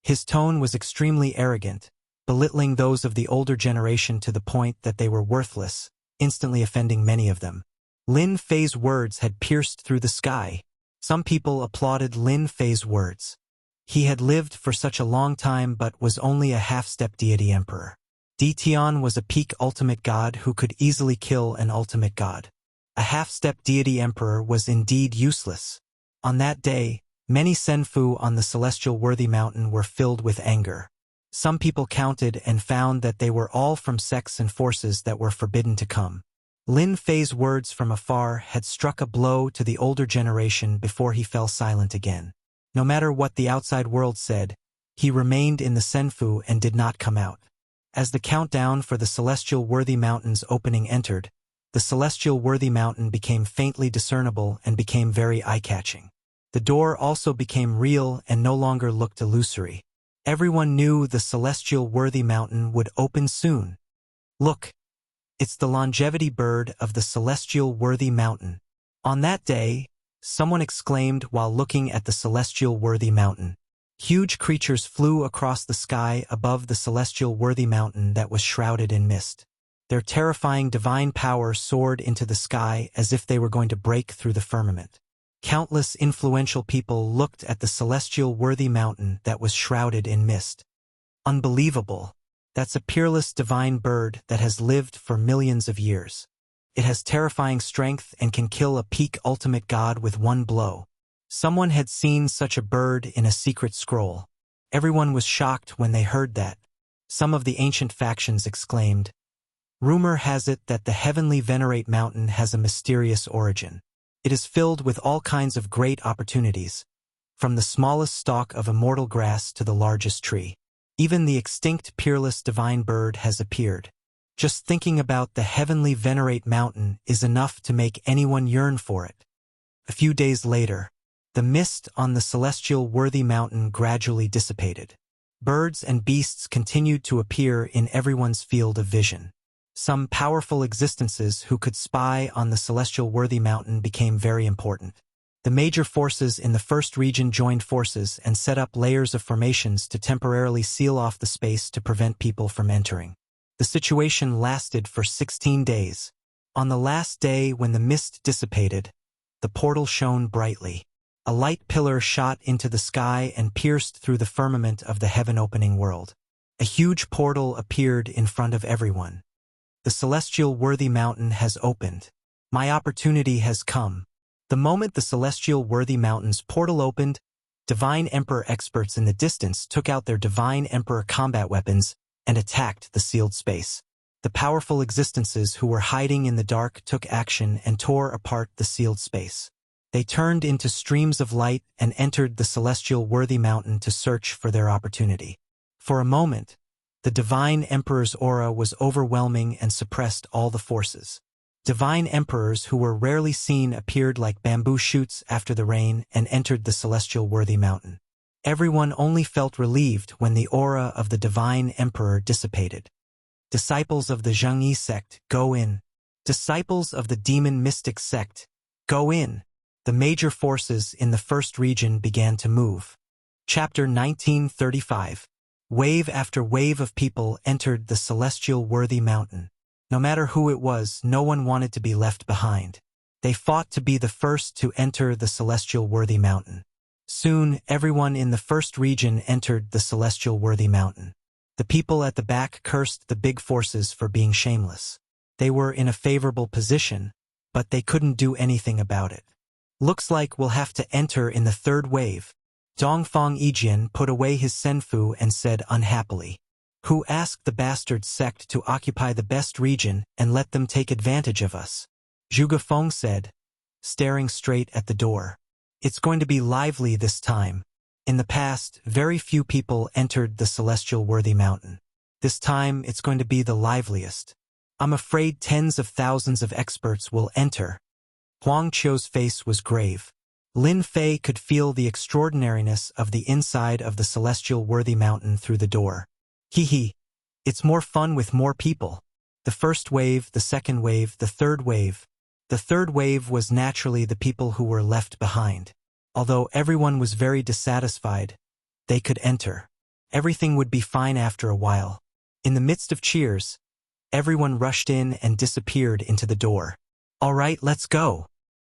His tone was extremely arrogant, belittling those of the older generation to the point that they were worthless, instantly offending many of them. Lin Fei's words had pierced through the sky. Some people applauded Lin Fei's words. He had lived for such a long time but was only a half-step deity emperor. Di Tian was a peak ultimate god who could easily kill an ultimate god. A half-step deity emperor was indeed useless. On that day, many senfu on the celestial worthy mountain were filled with anger. Some people counted and found that they were all from sects and forces that were forbidden to come. Lin Fei's words from afar had struck a blow to the older generation before he fell silent again. No matter what the outside world said, he remained in the senfu and did not come out. As the countdown for the celestial worthy mountain's opening entered, the celestial worthy mountain became faintly discernible and became very eye-catching. The door also became real and no longer looked illusory. Everyone knew the celestial worthy mountain would open soon. Look, it's the longevity bird of the celestial worthy mountain. On that day, someone exclaimed while looking at the celestial worthy mountain. Huge creatures flew across the sky above the celestial worthy mountain that was shrouded in mist. Their terrifying divine power soared into the sky as if they were going to break through the firmament. Countless influential people looked at the celestial worthy mountain that was shrouded in mist. Unbelievable. That's a peerless divine bird that has lived for millions of years. It has terrifying strength and can kill a peak ultimate god with one blow. Someone had seen such a bird in a secret scroll. Everyone was shocked when they heard that. Some of the ancient factions exclaimed, "Rumor has it that the heavenly venerate mountain has a mysterious origin. It is filled with all kinds of great opportunities, from the smallest stalk of immortal grass to the largest tree. Even the extinct peerless divine bird has appeared. Just thinking about the heavenly venerate mountain is enough to make anyone yearn for it." A few days later, the mist on the celestial worthy mountain gradually dissipated. Birds and beasts continued to appear in everyone's field of vision. Some powerful existences who could spy on the celestial worthy mountain became very important. The major forces in the first region joined forces and set up layers of formations to temporarily seal off the space to prevent people from entering. The situation lasted for 16 days. On the last day, when the mist dissipated, the portal shone brightly. A light pillar shot into the sky and pierced through the firmament of the heaven-opening world. A huge portal appeared in front of everyone. The celestial worthy mountain has opened. My opportunity has come. The moment the celestial worthy mountain's portal opened, Divine Emperor experts in the distance took out their Divine Emperor combat weapons and attacked the sealed space. The powerful existences who were hiding in the dark took action and tore apart the sealed space. They turned into streams of light and entered the celestial worthy mountain to search for their opportunity. For a moment, the Divine Emperor's aura was overwhelming and suppressed all the forces. Divine Emperors who were rarely seen appeared like bamboo shoots after the rain and entered the celestial worthy mountain. Everyone only felt relieved when the aura of the Divine Emperor dissipated. Disciples of the Zhengyi sect, go in. Disciples of the Demon Mystic sect, go in. The major forces in the first region began to move. Chapter 1935. Wave after wave of people entered the celestial worthy mountain. No matter who it was, no one wanted to be left behind. They fought to be the first to enter the celestial worthy mountain. Soon, everyone in the first region entered the celestial worthy mountain. The people at the back cursed the big forces for being shameless. They were in a favorable position, but they couldn't do anything about it. Looks like we'll have to enter in the third wave. Dongfang Yijian put away his senfu and said unhappily. Who asked the bastard sect to occupy the best region and let them take advantage of us? Zhuge Feng said, staring straight at the door. It's going to be lively this time. In the past, very few people entered the celestial worthy mountain. This time, it's going to be the liveliest. I'm afraid tens of thousands of experts will enter. Huang Qiu's face was grave. Lin Fei could feel the extraordinariness of the inside of the celestial worthy mountain through the door. Hee, it's more fun with more people. The first wave, the second wave, the third wave. The third wave was naturally the people who were left behind. Although everyone was very dissatisfied, they could enter. Everything would be fine after a while. In the midst of cheers, everyone rushed in and disappeared into the door. All right, let's go.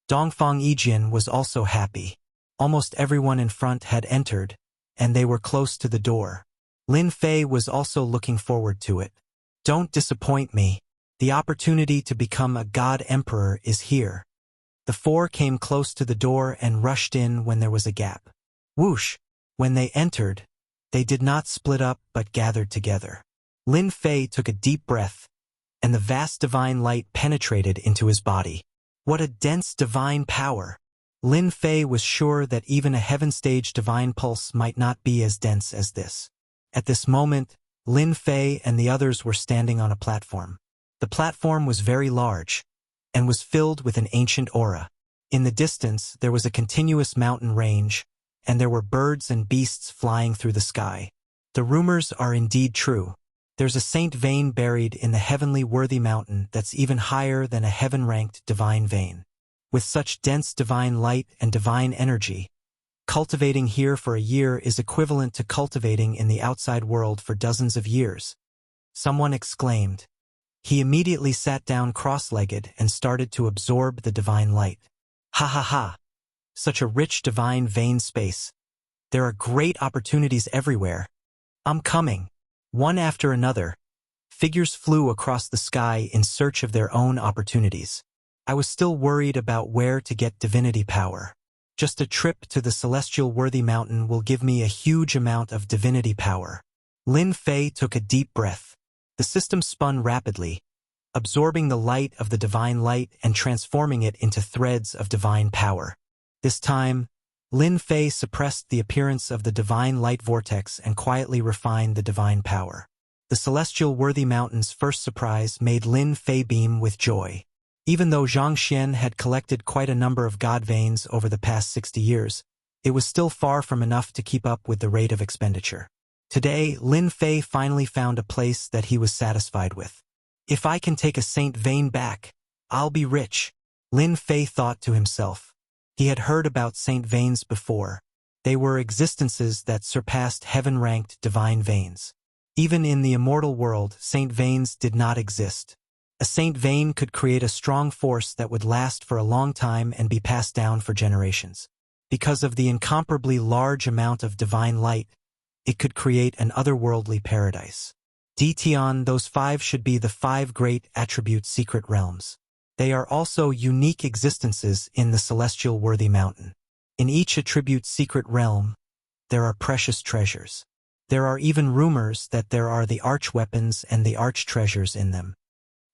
Dongfang Yijian was also happy. Almost everyone in front had entered, and they were close to the door. Lin Fei was also looking forward to it. Don't disappoint me. The opportunity to become a god emperor is here. The four came close to the door and rushed in when there was a gap. Whoosh! When they entered, they did not split up but gathered together. Lin Fei took a deep breath, and the vast divine light penetrated into his body. What a dense divine power! Lin Fei was sure that even a heaven-stage divine pulse might not be as dense as this. At this moment, Lin Fei and the others were standing on a platform. The platform was very large, and was filled with an ancient aura. In the distance, there was a continuous mountain range, and there were birds and beasts flying through the sky. The rumors are indeed true. There's a Saint vein buried in the heavenly worthy mountain that's even higher than a heaven-ranked divine vein. With such dense divine light and divine energy, cultivating here for a year is equivalent to cultivating in the outside world for dozens of years. Someone exclaimed. He immediately sat down cross-legged and started to absorb the divine light. Ha ha ha! Such a rich divine vein space. There are great opportunities everywhere. I'm coming. One after another, figures flew across the sky in search of their own opportunities. I was still worried about where to get divinity power. Just a trip to the celestial worthy mountain will give me a huge amount of divinity power. Lin Fei took a deep breath. The system spun rapidly, absorbing the light of the divine light and transforming it into threads of divine power. This time, Lin Fei suppressed the appearance of the divine light vortex and quietly refined the divine power. The celestial worthy mountain's first surprise made Lin Fei beam with joy. Even though Zhang Xian had collected quite a number of god veins over the past 60 years, it was still far from enough to keep up with the rate of expenditure. Today, Lin Fei finally found a place that he was satisfied with. If I can take a saint vein back, I'll be rich, Lin Fei thought to himself. He had heard about Saint Veins before. They were existences that surpassed heaven-ranked divine veins. Even in the immortal world, Saint Veins did not exist. A Saint Vein could create a strong force that would last for a long time and be passed down for generations. Because of the incomparably large amount of divine light, it could create an otherworldly paradise. Dtion, those 5 should be the 5 great attribute secret realms. They are also unique existences in the celestial worthy mountain. In each attribute secret realm, there are precious treasures. There are even rumors that there are the arch-weapons and the arch-treasures in them.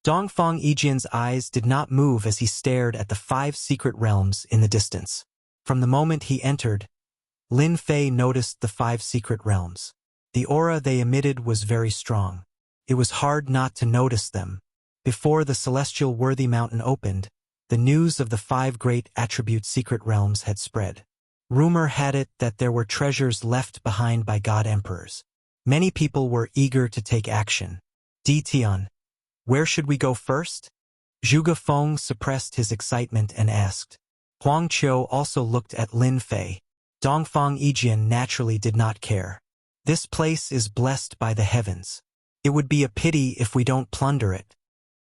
Dongfang Yijian's eyes did not move as he stared at the 5 secret realms in the distance. From the moment he entered, Lin Fei noticed the 5 secret realms. The aura they emitted was very strong. It was hard not to notice them. Before the celestial worthy mountain opened, the news of the 5 great attribute secret realms had spread. Rumor had it that there were treasures left behind by god emperors. Many people were eager to take action. Dtion, where should we go first? Zhuge Feng suppressed his excitement and asked. Huang Qiu also looked at Lin Fei. Dongfang Yijian naturally did not care. This place is blessed by the heavens. It would be a pity if we don't plunder it.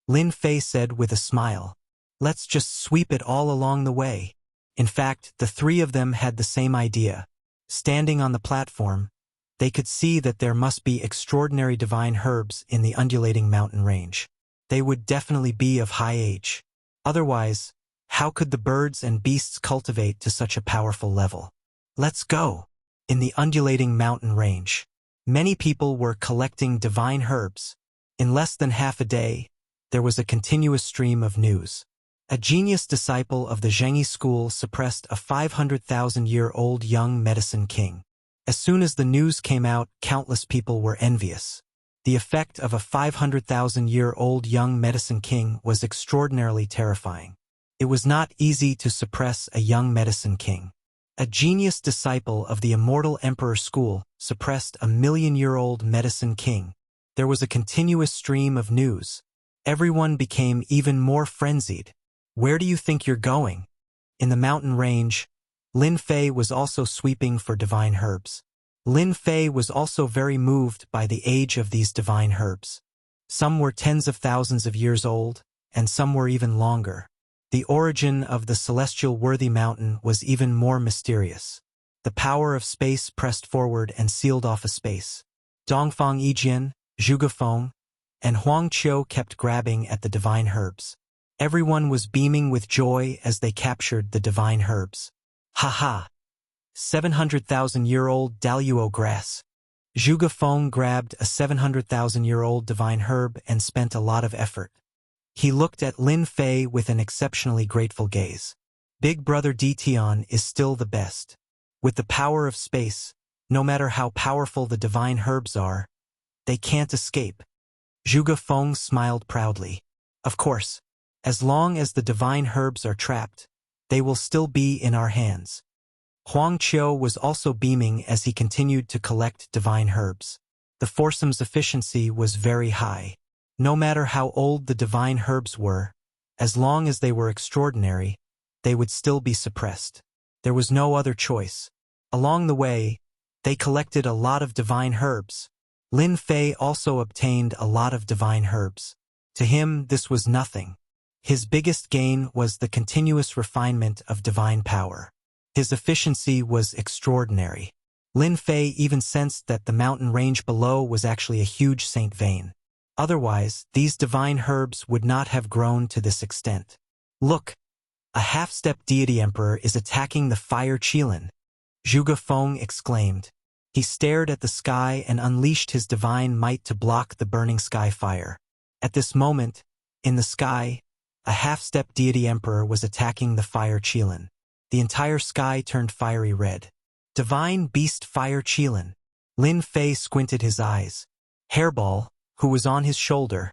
Lin Fei said with a smile. Let's just sweep it all along the way. In fact, the 3 of them had the same idea. Standing on the platform, they could see that there must be extraordinary divine herbs in the undulating mountain range. They would definitely be of high age. Otherwise, how could the birds and beasts cultivate to such a powerful level? Let's go. In the undulating mountain range, many people were collecting divine herbs. In less than half a day, there was a continuous stream of news. A genius disciple of the Zhengyi school suppressed a 500,000-year-old young medicine king. As soon as the news came out, countless people were envious. The effect of a 500,000-year-old young medicine king was extraordinarily terrifying. It was not easy to suppress a young medicine king. A genius disciple of the immortal emperor school suppressed a 1,000,000-year-old medicine king. There was a continuous stream of news. Everyone became even more frenzied. Where do you think you're going? In the mountain range, Lin Fei was also sweeping for divine herbs. Lin Fei was also very moved by the age of these divine herbs. Some were tens of thousands of years old, and some were even longer. The origin of the celestial worthy mountain was even more mysterious. The power of space pressed forward and sealed off a space. Dongfang Yijian, Zhuge Feng, and Huang Qiu kept grabbing at the divine herbs. Everyone was beaming with joy as they captured the divine herbs. Ha ha! 700,000-year-old Daluo grass. Zhuge Feng grabbed a 700,000-year-old divine herb and spent a lot of effort. He looked at Lin Fei with an exceptionally grateful gaze. Big brother Dtion is still the best. With the power of space, no matter how powerful the divine herbs are, they can't escape. Zhuge Feng smiled proudly. Of course, as long as the divine herbs are trapped, they will still be in our hands. Huang Qiu was also beaming as he continued to collect divine herbs. The foursome's efficiency was very high. No matter how old the divine herbs were, as long as they were extraordinary, they would still be suppressed. There was no other choice. Along the way, they collected a lot of divine herbs. Lin Fei also obtained a lot of divine herbs. To him, this was nothing. His biggest gain was the continuous refinement of divine power. His efficiency was extraordinary. Lin Fei even sensed that the mountain range below was actually a huge Saint Vein. Otherwise, these divine herbs would not have grown to this extent. Look! A half-step deity emperor is attacking the fire Qilin. Zhuge Feng exclaimed. He stared at the sky and unleashed his divine might to block the burning sky fire. At this moment, in the sky, a half-step deity emperor was attacking the fire Qilin. The entire sky turned fiery red. Divine beast fire Qilin. Lin Fei squinted his eyes. Hairball, who was on his shoulder,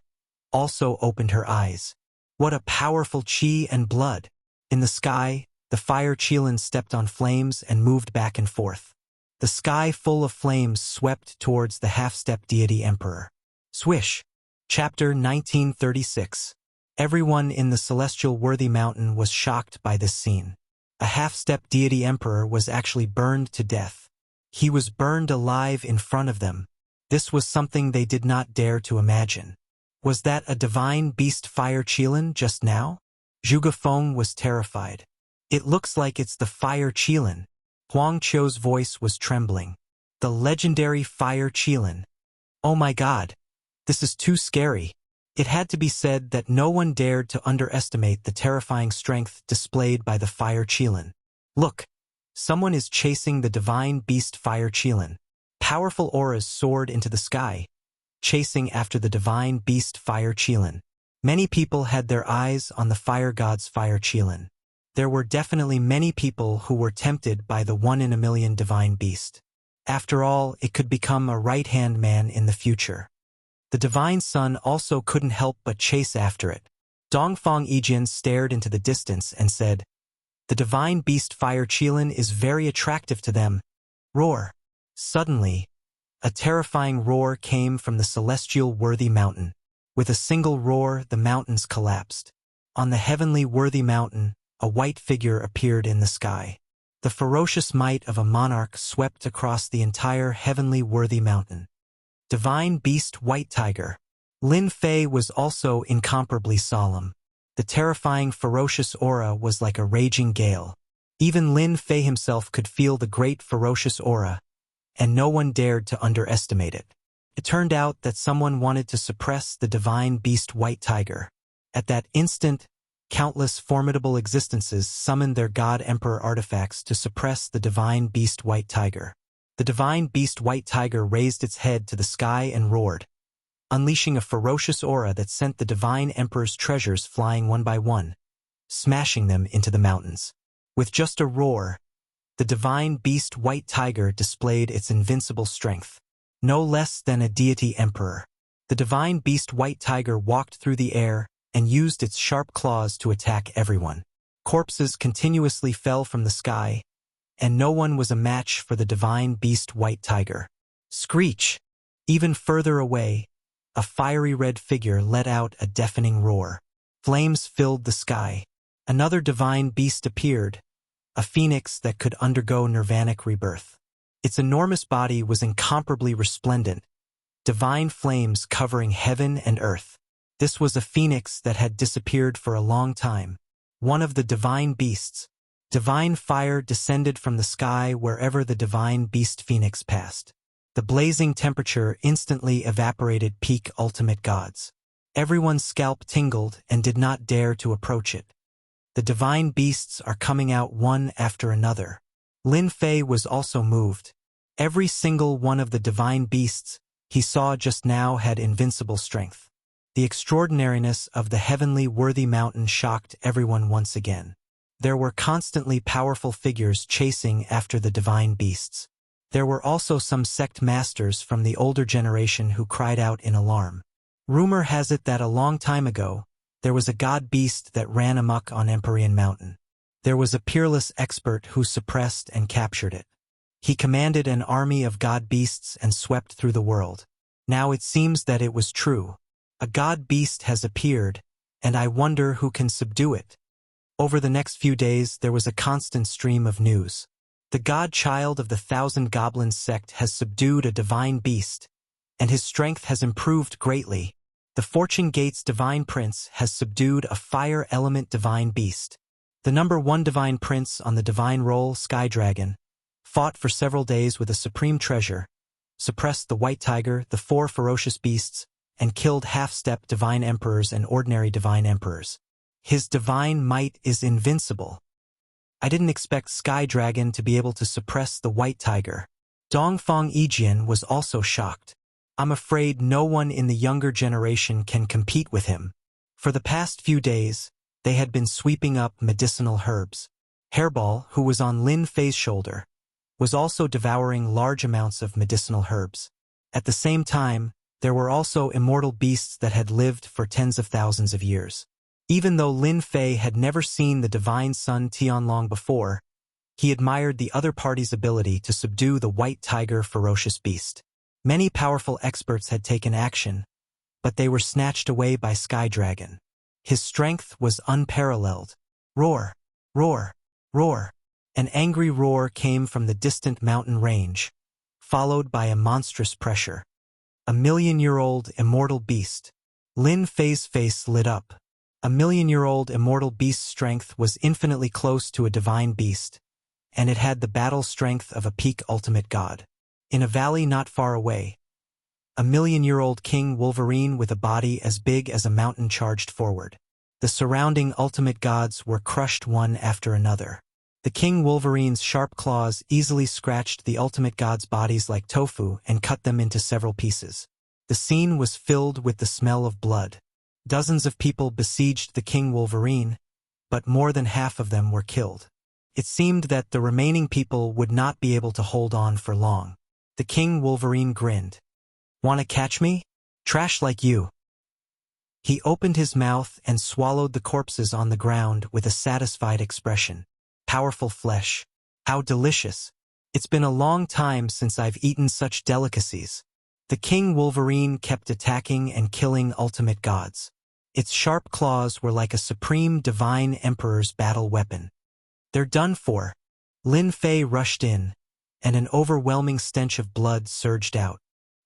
also opened her eyes. What a powerful qi and blood! In the sky, the fire Qilin stepped on flames and moved back and forth. The sky full of flames swept towards the half-step deity emperor. Swish! Chapter 1936. Everyone in the celestial worthy mountain was shocked by this scene. A half-step deity emperor was actually burned to death. He was burned alive in front of them. This was something they did not dare to imagine. Was that a divine beast fire Qilin just now? Zhuge Feng was terrified. It looks like it's the fire Qilin. Huang Qiu's voice was trembling. The legendary fire Qilin. Oh my god. This is too scary. It had to be said that no one dared to underestimate the terrifying strength displayed by the fire Qilin. Look, someone is chasing the divine beast fire Qilin. Powerful auras soared into the sky, chasing after the divine beast fire Qilin. Many people had their eyes on the fire god's fire Qilin. There were definitely many people who were tempted by the one-in-a-million divine beast. After all, it could become a right-hand man in the future. The divine sun also couldn't help but chase after it. Dongfang Yijian stared into the distance and said, "The divine beast fire Qilin is very attractive to them." Roar. Suddenly, a terrifying roar came from the celestial worthy mountain. With a single roar, the mountains collapsed. On the heavenly worthy mountain, a white figure appeared in the sky. The ferocious might of a monarch swept across the entire heavenly worthy mountain. Divine beast white tiger. Lin Fei was also incomparably solemn. The terrifying ferocious aura was like a raging gale. Even Lin Fei himself could feel the great ferocious aura, and no one dared to underestimate it. It turned out that someone wanted to suppress the divine beast white tiger. At that instant, countless formidable existences summoned their god-emperor artifacts to suppress the divine beast white tiger. The divine beast white tiger raised its head to the sky and roared, unleashing a ferocious aura that sent the divine emperor's treasures flying one by one, smashing them into the mountains. With just a roar, the divine beast white tiger displayed its invincible strength. No less than a deity emperor. The divine beast white tiger walked through the air and used its sharp claws to attack everyone. Corpses continuously fell from the sky, and no one was a match for the divine beast white tiger. Screech! Even further away, a fiery red figure let out a deafening roar. Flames filled the sky. Another divine beast appeared, a phoenix that could undergo nirvanic rebirth. Its enormous body was incomparably resplendent, divine flames covering heaven and earth. This was a phoenix that had disappeared for a long time. One of the divine beasts. Divine fire descended from the sky wherever the divine beast phoenix passed. The blazing temperature instantly evaporated peak ultimate gods. Everyone's scalp tingled and did not dare to approach it. The divine beasts are coming out one after another. Lin Fei was also moved. Every single one of the divine beasts he saw just now had invincible strength. The extraordinariness of the heavenly worthy mountain shocked everyone once again. There were constantly powerful figures chasing after the divine beasts. There were also some sect masters from the older generation who cried out in alarm. Rumor has it that a long time ago, there was a god beast that ran amok on Empyrean Mountain. There was a peerless expert who suppressed and captured it. He commanded an army of god beasts and swept through the world. Now it seems that it was true. A god beast has appeared, and I wonder who can subdue it. Over the next few days, there was a constant stream of news. The god-child of the Thousand Goblins sect has subdued a divine beast, and his strength has improved greatly. The Fortune Gate's divine prince has subdued a fire element divine beast. The number 1 divine prince on the divine roll, Sky Dragon, fought for several days with a supreme treasure, suppressed the white tiger, the 4 ferocious beasts, and killed half-step divine emperors and ordinary divine emperors. His divine might is invincible. I didn't expect Sky Dragon to be able to suppress the white tiger. Dongfang Yijian was also shocked. I'm afraid no one in the younger generation can compete with him. For the past few days, they had been sweeping up medicinal herbs. Hairball, who was on Lin Fei's shoulder, was also devouring large amounts of medicinal herbs. At the same time, there were also immortal beasts that had lived for tens of thousands of years. Even though Lin Fei had never seen the divine son Tianlong before, he admired the other party's ability to subdue the white tiger ferocious beast. Many powerful experts had taken action, but they were snatched away by Sky Dragon. His strength was unparalleled. Roar! Roar! Roar! An angry roar came from the distant mountain range, followed by a monstrous pressure. A million-year-old immortal beast. Lin Fei's face lit up. A million-year-old immortal beast's strength was infinitely close to a divine beast, and it had the battle strength of a peak ultimate god. In a valley not far away, a million-year-old King Wolverine with a body as big as a mountain charged forward. The surrounding ultimate gods were crushed one after another. The King Wolverine's sharp claws easily scratched the ultimate gods' bodies like tofu and cut them into several pieces. The scene was filled with the smell of blood. Dozens of people besieged the King Wolverine, but more than half of them were killed. It seemed that the remaining people would not be able to hold on for long. The King Wolverine grinned. "Wanna catch me? Trash like you." He opened his mouth and swallowed the corpses on the ground with a satisfied expression. Powerful flesh. How delicious. It's been a long time since I've eaten such delicacies. The King Wolverine kept attacking and killing ultimate gods. Its sharp claws were like a supreme divine emperor's battle weapon. "They're done for." Lin Fei rushed in, and an overwhelming stench of blood surged out.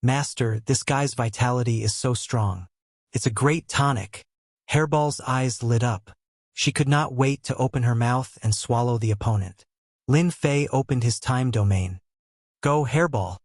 "Master, this guy's vitality is so strong. It's a great tonic." Hairball's eyes lit up. She could not wait to open her mouth and swallow the opponent. Lin Fei opened his time domain. "Go, Hairball."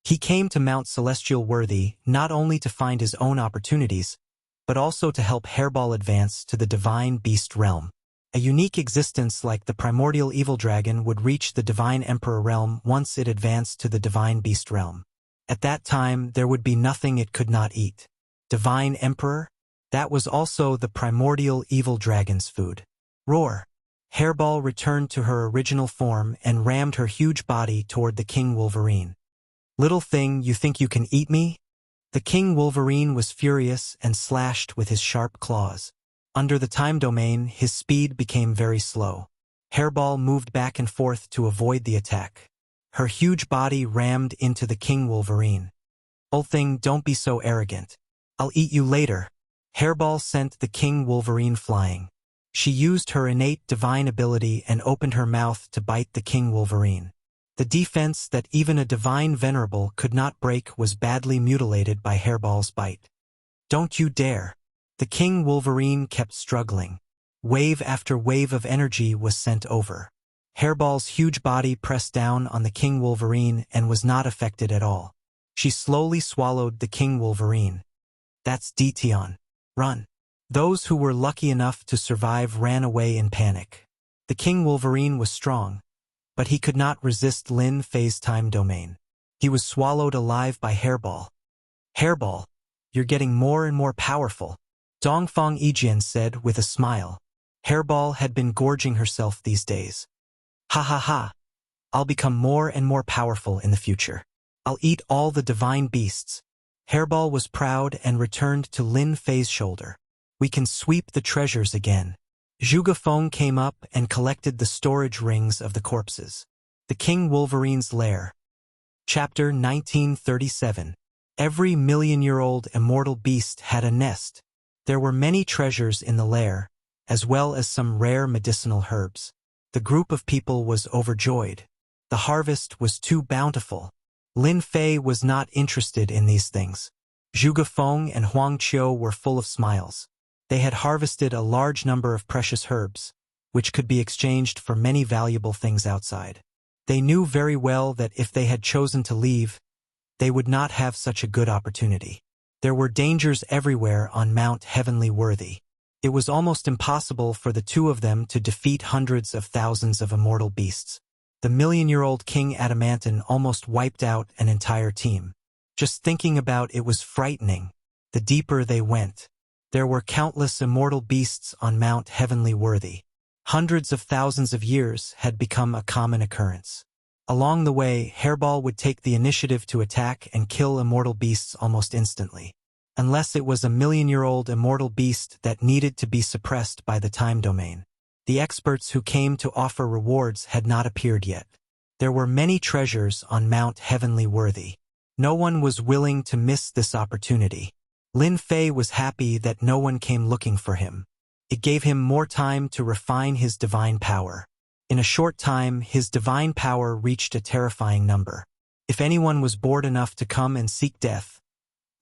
He came to Mount Celestial Worthy not only to find his own opportunities, but also to help Hairball advance to the Divine Beast realm. A unique existence like the primordial evil dragon would reach the Divine Emperor realm once it advanced to the Divine Beast realm. At that time, there would be nothing it could not eat. Divine Emperor? That was also the primordial evil dragon's food. Roar! Hairball returned to her original form and rammed her huge body toward the King Wolverine. "Little thing, you think you can eat me?" The King Wolverine was furious and slashed with his sharp claws. Under the time domain, his speed became very slow. Hairball moved back and forth to avoid the attack. Her huge body rammed into the King Wolverine. "Old thing, don't be so arrogant. I'll eat you later." Hairball sent the King Wolverine flying. She used her innate divine ability and opened her mouth to bite the King Wolverine. The defense that even a divine venerable could not break was badly mutilated by Hairball's bite. "Don't you dare." The King Wolverine kept struggling. Wave after wave of energy was sent over. Hairball's huge body pressed down on the King Wolverine and was not affected at all. She slowly swallowed the King Wolverine. "That's Detion. Run." Those who were lucky enough to survive ran away in panic. The King Wolverine was strong, but he could not resist Lin Fei's time domain. He was swallowed alive by Hairball. "Hairball, you're getting more and more powerful," Dongfang Yijian said with a smile. Hairball had been gorging herself these days. "Ha ha ha. I'll become more and more powerful in the future. I'll eat all the divine beasts." Hairball was proud and returned to Lin Fei's shoulder. "We can sweep the treasures again." Zhuge Feng came up and collected the storage rings of the corpses. The King Wolverine's Lair. Chapter 1937. Every million-year-old immortal beast had a nest. There were many treasures in the lair, as well as some rare medicinal herbs. The group of people was overjoyed. The harvest was too bountiful. Lin Fei was not interested in these things. Zhuge Feng and Huang Qiu were full of smiles. They had harvested a large number of precious herbs, which could be exchanged for many valuable things outside. They knew very well that if they had chosen to leave, they would not have such a good opportunity. There were dangers everywhere on Mount Heavenly Worthy. It was almost impossible for the two of them to defeat hundreds of thousands of immortal beasts. The million-year-old King Adamantin almost wiped out an entire team. Just thinking about it was frightening. The deeper they went, there were countless immortal beasts on Mount Heavenly Worthy. Hundreds of thousands of years had become a common occurrence. Along the way, Hairball would take the initiative to attack and kill immortal beasts almost instantly. Unless it was a million-year-old immortal beast that needed to be suppressed by the time domain. The experts who came to offer rewards had not appeared yet. There were many treasures on Mount Heavenly Worthy. No one was willing to miss this opportunity. Lin Fei was happy that no one came looking for him. It gave him more time to refine his divine power. In a short time, his divine power reached a terrifying number. If anyone was bored enough to come and seek death,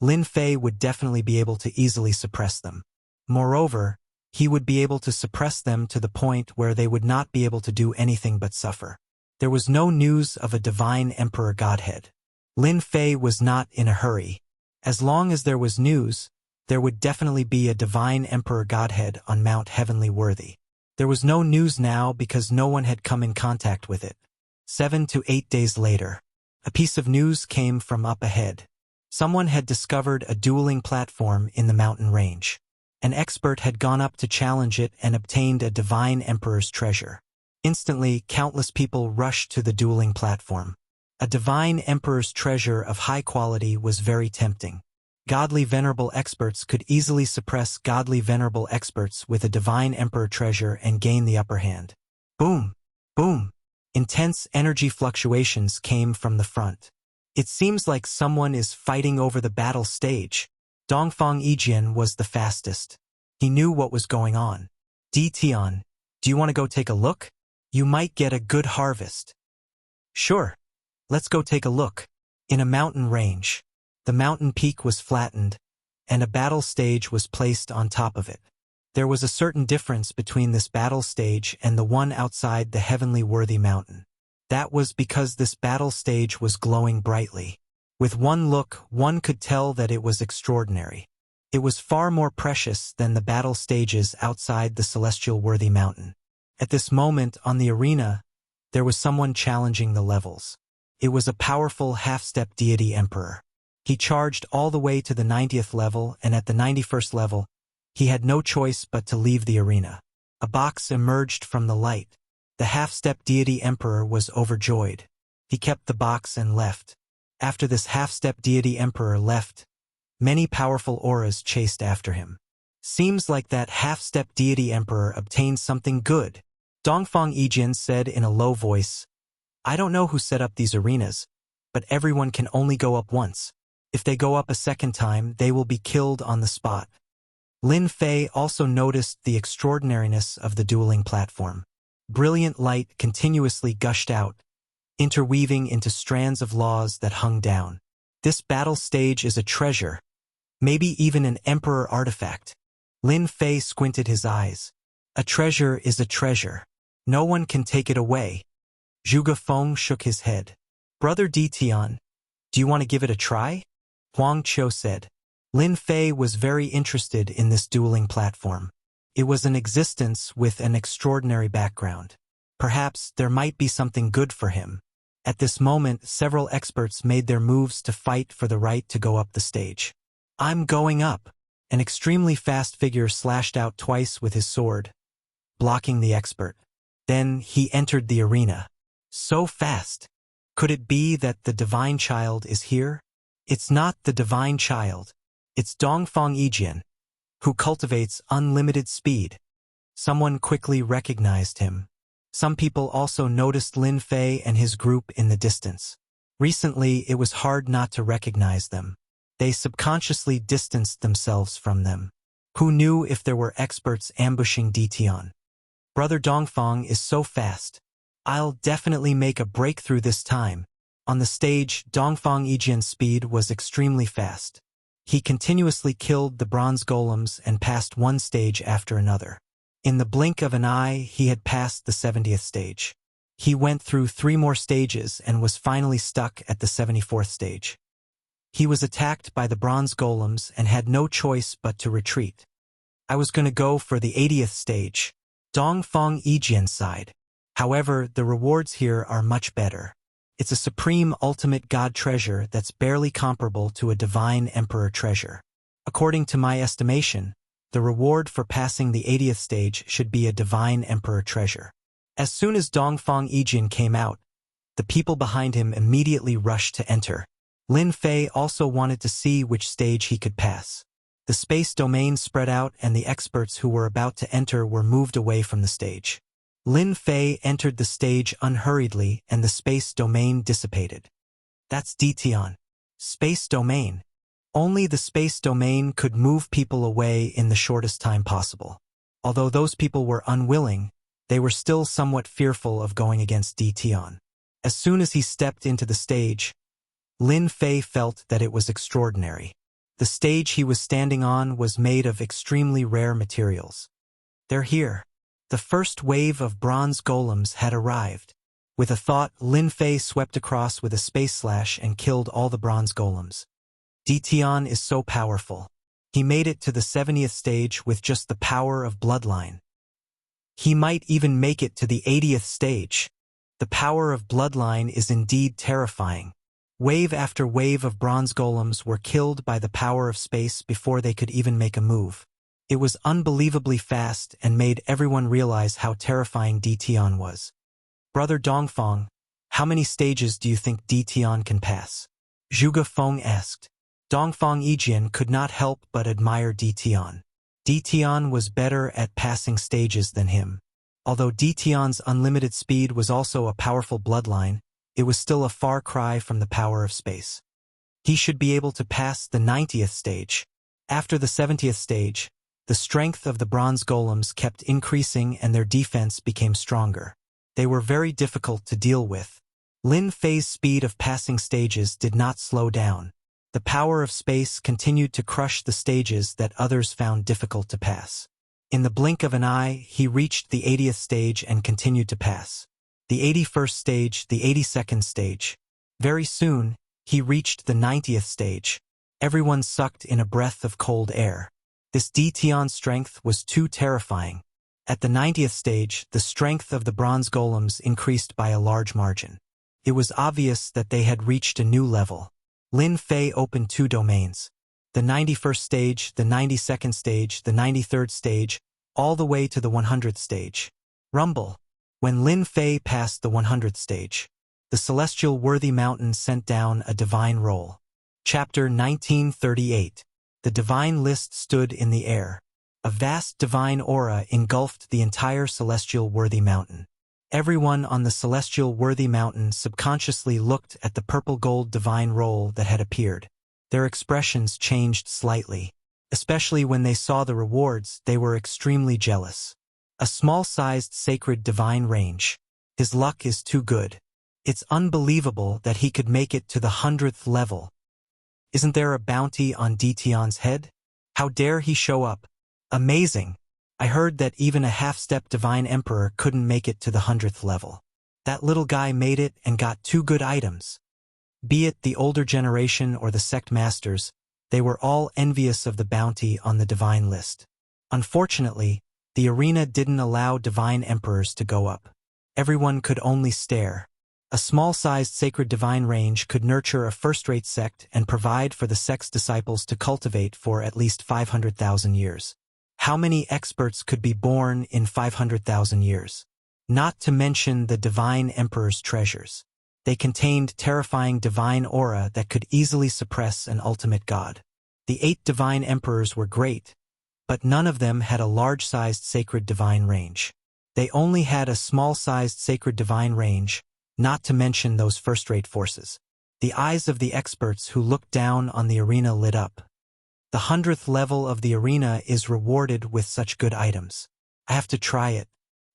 Lin Fei would definitely be able to easily suppress them. Moreover, he would be able to suppress them to the point where they would not be able to do anything but suffer. There was no news of a divine emperor godhead. Lin Fei was not in a hurry. As long as there was news, there would definitely be a divine emperor godhead on Mount Heavenly Worthy. There was no news now because no one had come in contact with it. 7 to 8 days later, a piece of news came from up ahead. Someone had discovered a dueling platform in the mountain range. An expert had gone up to challenge it and obtained a divine emperor's treasure. Instantly, countless people rushed to the dueling platform. A divine emperor's treasure of high quality was very tempting. Godly venerable experts could easily suppress godly venerable experts with a divine emperor treasure and gain the upper hand. Boom! Boom! Intense energy fluctuations came from the front. It seems like someone is fighting over the battle stage. Dongfang Yijian was the fastest. He knew what was going on. Di Tian, do you want to go take a look? You might get a good harvest. Sure. Let's go take a look. In a mountain range, the mountain peak was flattened, and a battle stage was placed on top of it. There was a certain difference between this battle stage and the one outside the Heavenly Worthy Mountain. That was because this battle stage was glowing brightly. With one look, one could tell that it was extraordinary. It was far more precious than the battle stages outside the Celestial Worthy Mountain. At this moment, on the arena, there was someone challenging the levels. It was a powerful half-step deity emperor. He charged all the way to the 90th level, and at the 91st level, he had no choice but to leave the arena. A box emerged from the light. The half-step deity emperor was overjoyed. He kept the box and left. After this half-step deity emperor left, many powerful auras chased after him. Seems like that half-step deity emperor obtained something good. Dongfang Yijian said in a low voice, I don't know who set up these arenas, but everyone can only go up once. If they go up a second time, they will be killed on the spot. Lin Fei also noticed the extraordinariness of the dueling platform. Brilliant light continuously gushed out, interweaving into strands of laws that hung down. This battle stage is a treasure, maybe even an emperor artifact. Lin Fei squinted his eyes. A treasure is a treasure. No one can take it away. Zhuge Feng shook his head. Brother Di Tian, do you want to give it a try? Huang Qiu said. Lin Fei was very interested in this dueling platform. It was an existence with an extraordinary background. Perhaps there might be something good for him. At this moment, several experts made their moves to fight for the right to go up the stage. I'm going up. An extremely fast figure slashed out twice with his sword, blocking the expert. Then he entered the arena. So fast. Could it be that the Divine Child is here? It's not the Divine Child. It's Dongfang Yijian, who cultivates unlimited speed. Someone quickly recognized him. Some people also noticed Lin Fei and his group in the distance. Recently, it was hard not to recognize them. They subconsciously distanced themselves from them. Who knew if there were experts ambushing Di Tian? Brother Dongfang is so fast. I'll definitely make a breakthrough this time. On the stage, Dongfang Yijian's speed was extremely fast. He continuously killed the bronze golems and passed one stage after another. In the blink of an eye, he had passed the 70th stage. He went through 3 more stages and was finally stuck at the 74th stage. He was attacked by the bronze golems and had no choice but to retreat. I was going to go for the 80th stage. Dongfang Yijian sighed. However, the rewards here are much better. It's a supreme ultimate god treasure that's barely comparable to a divine emperor treasure. According to my estimation, the reward for passing the 80th stage should be a divine emperor treasure. As soon as Dongfang Yijian came out, the people behind him immediately rushed to enter. Lin Fei also wanted to see which stage he could pass. The space domain spread out and the experts who were about to enter were moved away from the stage. Lin Fei entered the stage unhurriedly and the space domain dissipated. That's Di Tian. Space domain. Only the space domain could move people away in the shortest time possible. Although those people were unwilling, they were still somewhat fearful of going against Di Tian. As soon as he stepped into the stage, Lin Fei felt that it was extraordinary. The stage he was standing on was made of extremely rare materials. They're here. The first wave of bronze golems had arrived. With a thought, Lin Fei swept across with a space slash and killed all the bronze golems. Di Tian is so powerful. He made it to the 70th stage with just the power of bloodline. He might even make it to the 80th stage. The power of bloodline is indeed terrifying. Wave after wave of bronze golems were killed by the power of space before they could even make a move. It was unbelievably fast and made everyone realize how terrifying Di Tian was. Brother Dongfang, how many stages do you think Di Tian can pass? Zhuge Feng asked. Dongfang Yijian could not help but admire Di Tian. Di Tian was better at passing stages than him. Although Di Tian's unlimited speed was also a powerful bloodline, it was still a far cry from the power of space. He should be able to pass the 90th stage. After the 70th stage, the strength of the bronze golems kept increasing and their defense became stronger. They were very difficult to deal with. Lin Fei's speed of passing stages did not slow down. The power of space continued to crush the stages that others found difficult to pass. In the blink of an eye, he reached the 80th stage and continued to pass. The 81st stage, the 82nd stage. Very soon, he reached the 90th stage. Everyone sucked in a breath of cold air. This Di Tian's strength was too terrifying. At the 90th stage, the strength of the bronze golems increased by a large margin. It was obvious that they had reached a new level. Lin Fei opened 2 domains. The 91st stage, the 92nd stage, the 93rd stage, all the way to the 100th stage. Rumble. When Lin Fei passed the 100th stage, the celestial worthy mountain sent down a divine roll. Chapter 1938. The divine list stood in the air. A vast divine aura engulfed the entire celestial worthy mountain. Everyone on the celestial worthy mountain subconsciously looked at the purple-gold divine roll that had appeared. Their expressions changed slightly. Especially when they saw the rewards, they were extremely jealous. A small-sized sacred divine range. His luck is too good. It's unbelievable that he could make it to the 100th level. Isn't there a bounty on Di Tian's head? How dare he show up? Amazing! I heard that even a half-step divine emperor couldn't make it to the 100th level. That little guy made it and got 2 good items. Be it the older generation or the sect masters, they were all envious of the bounty on the divine list. Unfortunately, the arena didn't allow divine emperors to go up. Everyone could only stare. A small-sized sacred divine range could nurture a first-rate sect and provide for the sect's disciples to cultivate for at least 500,000 years. How many experts could be born in 500,000 years? Not to mention the divine emperor's treasures. They contained terrifying divine aura that could easily suppress an ultimate god. The 8 divine emperors were great, but none of them had a large-sized sacred divine range. They only had a small-sized sacred divine range, not to mention those first-rate forces. The eyes of the experts who looked down on the arena lit up. The 100th level of the arena is rewarded with such good items. I have to try it.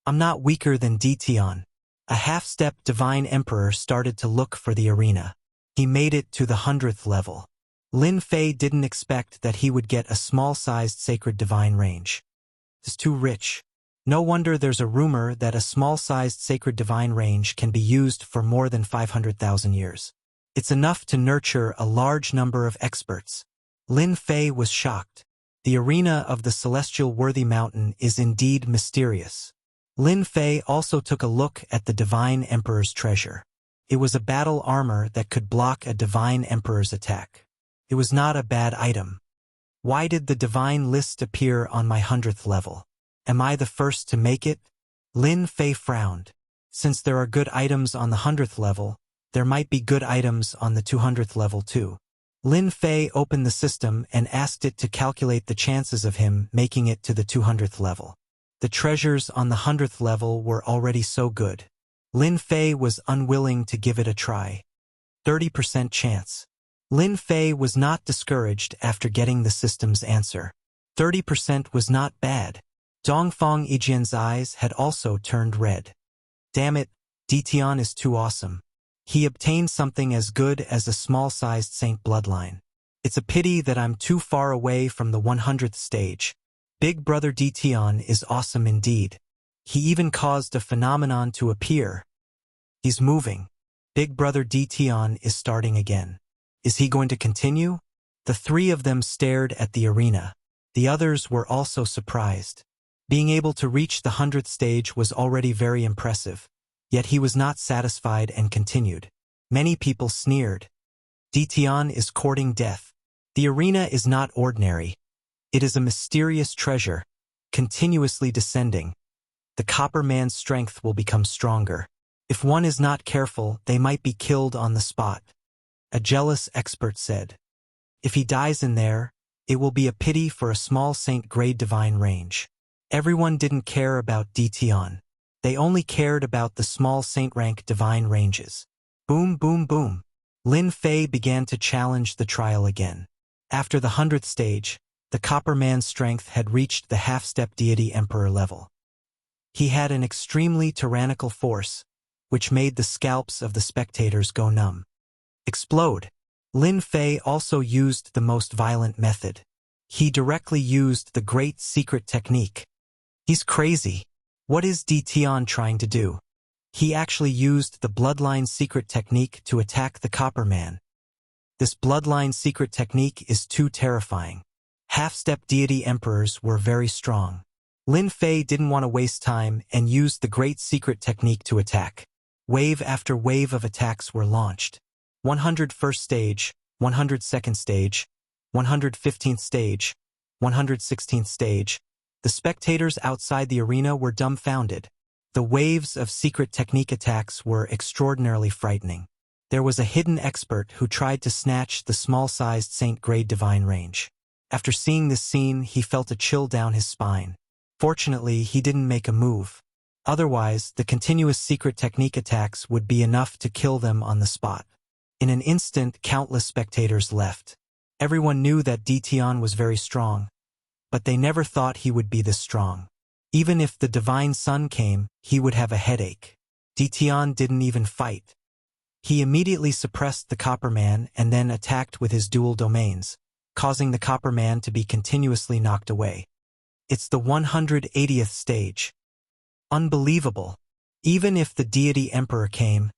I'm not weaker than Di Tian. A half-step divine emperor started to look for the arena. He made it to the 100th level. Lin Fei didn't expect that he would get a small-sized sacred divine range. It's too rich. No wonder there's a rumor that a small-sized sacred divine range can be used for more than 500,000 years. It's enough to nurture a large number of experts. Lin Fei was shocked. The arena of the celestial worthy mountain is indeed mysterious. Lin Fei also took a look at the divine emperor's treasure. It was a battle armor that could block a divine emperor's attack. It was not a bad item. Why did the divine list appear on my 100th level? Am I the first to make it? Lin Fei frowned. Since there are good items on the 100th level, there might be good items on the 200th level too. Lin Fei opened the system and asked it to calculate the chances of him making it to the 200th level. The treasures on the 100th level were already so good. Lin Fei was unwilling to give it a try. 30% chance. Lin Fei was not discouraged after getting the system's answer. 30% was not bad. Dongfang Yijian's eyes had also turned red. Damn it, Ditian is too awesome. He obtained something as good as a small-sized saint bloodline. It's a pity that I'm too far away from the 100th stage. Big Brother Ditian is awesome indeed. He even caused a phenomenon to appear. He's moving. Big Brother Ditian is starting again. Is he going to continue? The three of them stared at the arena. The others were also surprised. Being able to reach the 100th stage was already very impressive, yet he was not satisfied and continued. Many people sneered. Ditian is courting death. The arena is not ordinary. It is a mysterious treasure, continuously descending. The Copper Man's strength will become stronger. If one is not careful, they might be killed on the spot. A jealous expert said. If he dies in there, it will be a pity for a small saint-grade divine range. Everyone didn't care about Ditian. They only cared about the small saint-rank divine ranges. Boom, boom, boom. Lin Fei began to challenge the trial again. After the 100th stage, the Copper Man's strength had reached the half-step deity emperor level. He had an extremely tyrannical force, which made the scalps of the spectators go numb. Explode. Lin Fei also used the most violent method. He directly used the great secret technique. He's crazy. What is Ditian trying to do? He actually used the bloodline secret technique to attack the Copper Man. This bloodline secret technique is too terrifying. Half-step deity emperors were very strong. Lin Fei didn't want to waste time and used the great secret technique to attack. Wave after wave of attacks were launched. 101st stage, 102nd stage, 115th stage, 116th stage. The spectators outside the arena were dumbfounded. The waves of secret technique attacks were extraordinarily frightening. There was a hidden expert who tried to snatch the small-sized saint-grade divine range. After seeing this scene, he felt a chill down his spine. Fortunately, he didn't make a move. Otherwise, the continuous secret technique attacks would be enough to kill them on the spot. In an instant, countless spectators left. Everyone knew that Ditian was very strong, but they never thought he would be this strong. Even if the divine sun came, he would have a headache. Ditian didn't even fight. He immediately suppressed the Copper Man and then attacked with his dual domains, causing the Copper Man to be continuously knocked away. It's the 180th stage. Unbelievable. Even if the deity emperor came,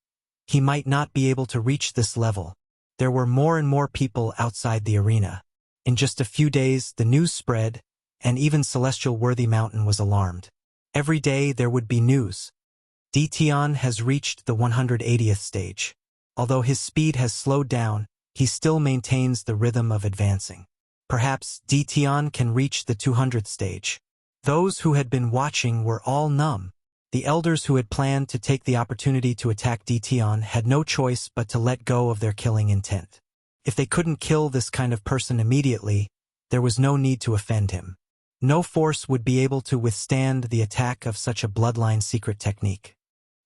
he might not be able to reach this level. There were more and more people outside the arena. In just a few days, the news spread, and even Celestial Worthy Mountain was alarmed. Every day there would be news. Ditian has reached the 180th stage. Although his speed has slowed down, he still maintains the rhythm of advancing. Perhaps Ditian can reach the 200th stage. Those who had been watching were all numb. The elders who had planned to take the opportunity to attack Ditian had no choice but to let go of their killing intent. If they couldn't kill this kind of person immediately, there was no need to offend him. No force would be able to withstand the attack of such a bloodline secret technique.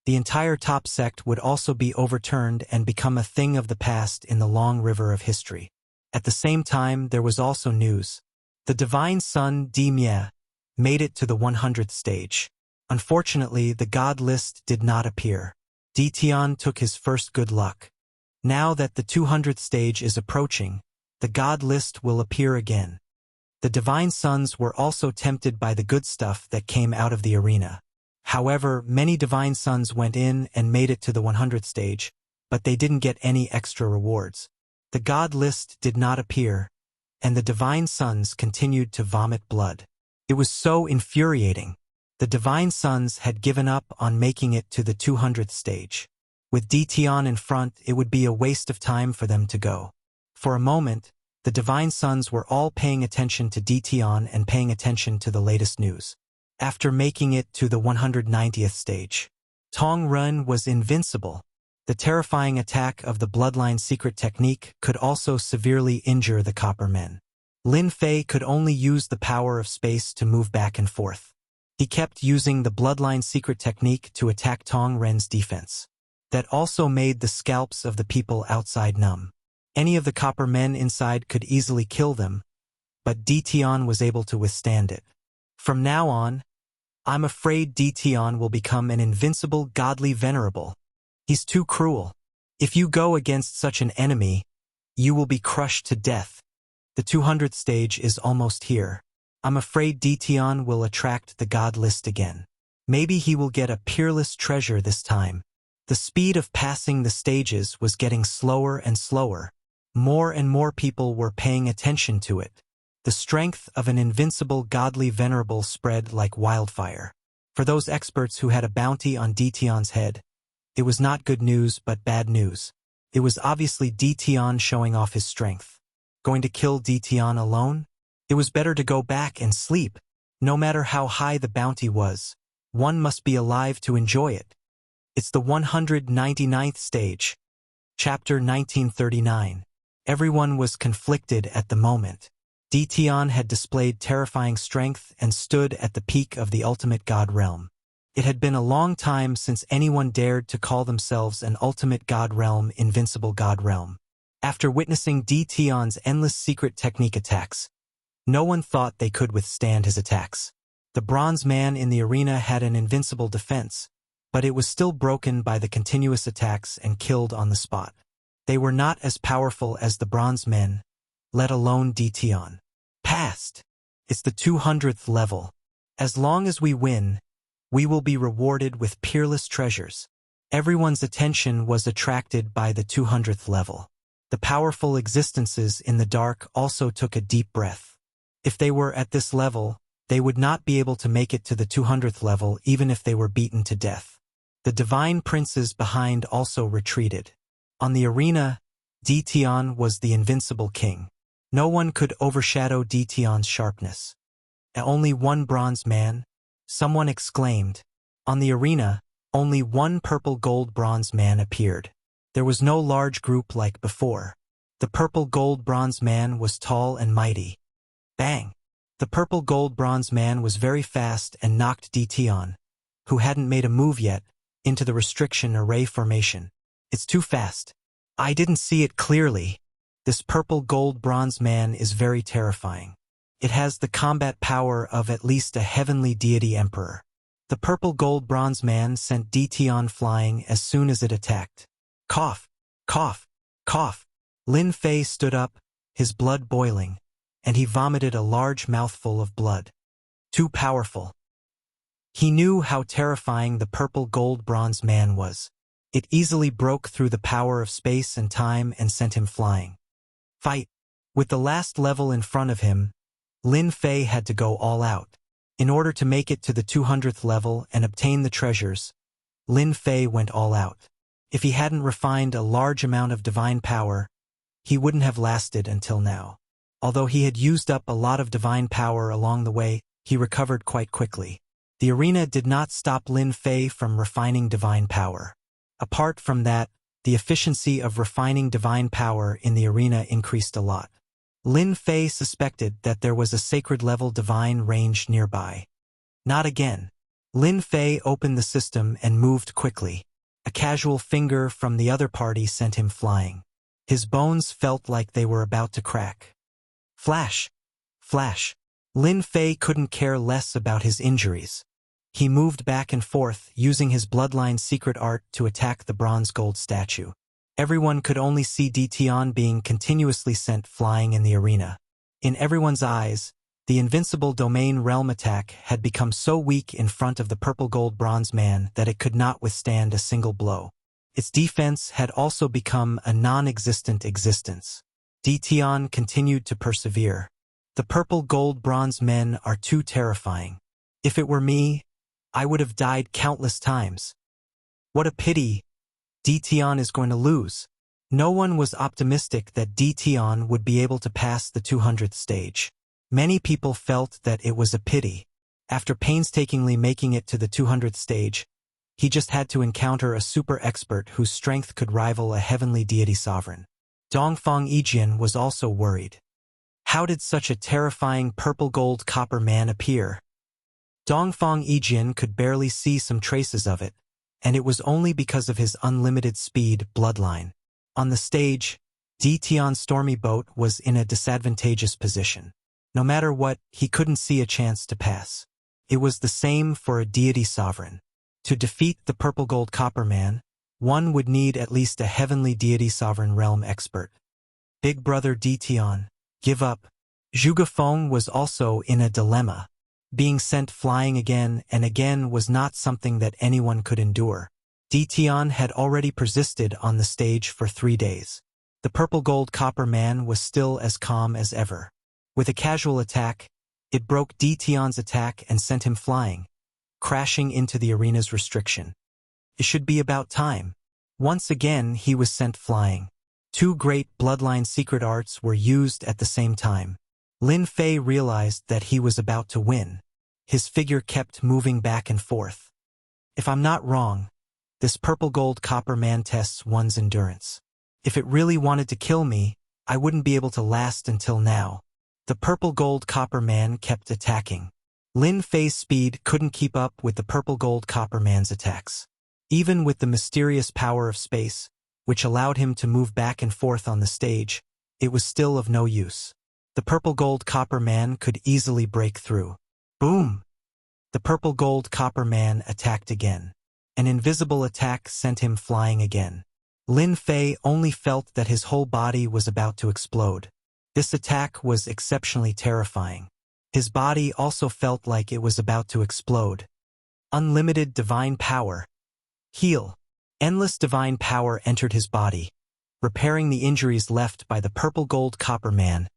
The entire top sect would also be overturned and become a thing of the past in the long river of history. At the same time, there was also news. The divine son, Di Mie, made it to the 100th stage. Unfortunately, the god list did not appear. Ditian took his first good luck. Now that the 200th stage is approaching, the god list will appear again. The divine sons were also tempted by the good stuff that came out of the arena. However, many divine sons went in and made it to the 100th stage, but they didn't get any extra rewards. The god list did not appear, and the divine sons continued to vomit blood. It was so infuriating. The divine sons had given up on making it to the 200th stage. With Ditian in front, it would be a waste of time for them to go. For a moment, the divine sons were all paying attention to Ditian and paying attention to the latest news. After making it to the 190th stage, Tong Ren was invincible. The terrifying attack of the bloodline secret technique could also severely injure the Copper Men. Lin Fei could only use the power of space to move back and forth. He kept using the bloodline secret technique to attack Tong Ren's defense. That also made the scalps of the people outside numb. Any of the Copper Men inside could easily kill them, but Ditian was able to withstand it. From now on, I'm afraid Dition will become an invincible godly venerable. He's too cruel. If you go against such an enemy, you will be crushed to death. The 200th stage is almost here. I'm afraid Dition will attract the god list again. Maybe he will get a peerless treasure this time. The speed of passing the stages was getting slower and slower. More and more people were paying attention to it. The strength of an invincible godly venerable spread like wildfire. For those experts who had a bounty on Dition's head, it was not good news but bad news. It was obviously Dition showing off his strength. Going to kill Dition alone? It was better to go back and sleep. No matter how high the bounty was, one must be alive to enjoy it. It's the 199th stage. Chapter 1939. Everyone was conflicted at the moment. Dition had displayed terrifying strength and stood at the peak of the ultimate god realm. It had been a long time since anyone dared to call themselves an ultimate god realm, invincible god realm. After witnessing Dition's endless secret technique attacks, no one thought they could withstand his attacks. The bronze man in the arena had an invincible defense, but it was still broken by the continuous attacks and killed on the spot. They were not as powerful as the bronze men, let alone Dition. Passed. It's the 200th level. As long as we win, we will be rewarded with peerless treasures. Everyone's attention was attracted by the 200th level. The powerful existences in the dark also took a deep breath. If they were at this level, they would not be able to make it to the 200th level even if they were beaten to death. The divine princes behind also retreated. On the arena, Dition was the invincible king. No one could overshadow Dition's sharpness. Only one bronze man? Someone exclaimed. On the arena, only one purple gold bronze man appeared. There was no large group like before. The purple gold bronze man was tall and mighty. Bang! The purple gold bronze man was very fast and knocked Dition, who hadn't made a move yet, into the restriction array formation. It's too fast. I didn't see it clearly. This purple gold bronze man is very terrifying. It has the combat power of at least a heavenly deity emperor. The purple gold bronze man sent Dition flying as soon as it attacked. Cough, cough, cough. Lin Fei stood up, his blood boiling, and he vomited a large mouthful of blood. Too powerful. He knew how terrifying the purple gold bronze man was. It easily broke through the power of space and time and sent him flying. Fight. With the last level in front of him, Lin Fei had to go all out. In order to make it to the 200th level and obtain the treasures, Lin Fei went all out. If he hadn't refined a large amount of divine power, he wouldn't have lasted until now. Although he had used up a lot of divine power along the way, he recovered quite quickly. The arena did not stop Lin Fei from refining divine power. Apart from that, the efficiency of refining divine power in the arena increased a lot. Lin Fei suspected that there was a sacred level divine range nearby. Not again. Lin Fei opened the system and moved quickly. A casual finger from the other party sent him flying. His bones felt like they were about to crack. Flash! Flash! Lin Fei couldn't care less about his injuries. He moved back and forth, using his bloodline's secret art to attack the bronze gold statue. Everyone could only see Dition being continuously sent flying in the arena. In everyone's eyes, the invincible domain realm attack had become so weak in front of the purple gold bronze man that it could not withstand a single blow. Its defense had also become a non-existent existence. Dition continued to persevere. The purple gold bronze men are too terrifying. If it were me, I would have died countless times. What a pity. Dition is going to lose. No one was optimistic that Dition would be able to pass the 200th stage. Many people felt that it was a pity. After painstakingly making it to the 200th stage, he just had to encounter a super expert whose strength could rival a heavenly deity sovereign. Dongfang Yijian was also worried. How did such a terrifying purple gold copper man appear? Dongfang Yijian could barely see some traces of it, and it was only because of his unlimited speed bloodline. On the stage, Dition's stormy boat was in a disadvantageous position. No matter what, he couldn't see a chance to pass. It was the same for a deity sovereign. To defeat the purple gold copper man, one would need at least a heavenly deity sovereign realm expert. Big brother Dition, give up. Zhuge Feng was also in a dilemma. Being sent flying again and again was not something that anyone could endure. Dition had already persisted on the stage for 3 days. The purple gold copper man was still as calm as ever. With a casual attack, it broke Dition's attack and sent him flying, crashing into the arena's restriction. It should be about time. Once again he was sent flying. 2 great bloodline secret arts were used at the same time. Lin Fei realized that he was about to win. His figure kept moving back and forth. If I'm not wrong, this purple gold copper man tests one's endurance. If it really wanted to kill me, I wouldn't be able to last until now. The purple gold copper man kept attacking. Lin Fei's speed couldn't keep up with the purple gold copper man's attacks. Even with the mysterious power of space, which allowed him to move back and forth on the stage, it was still of no use. The purple gold copper man could easily break through. Boom! The purple gold copper man attacked again. An invisible attack sent him flying again. Lin Fei only felt that his whole body was about to explode. This attack was exceptionally terrifying. His body also felt like it was about to explode. Unlimited divine power. Heal. Endless divine power entered his body, repairing the injuries left by the purple gold copper man.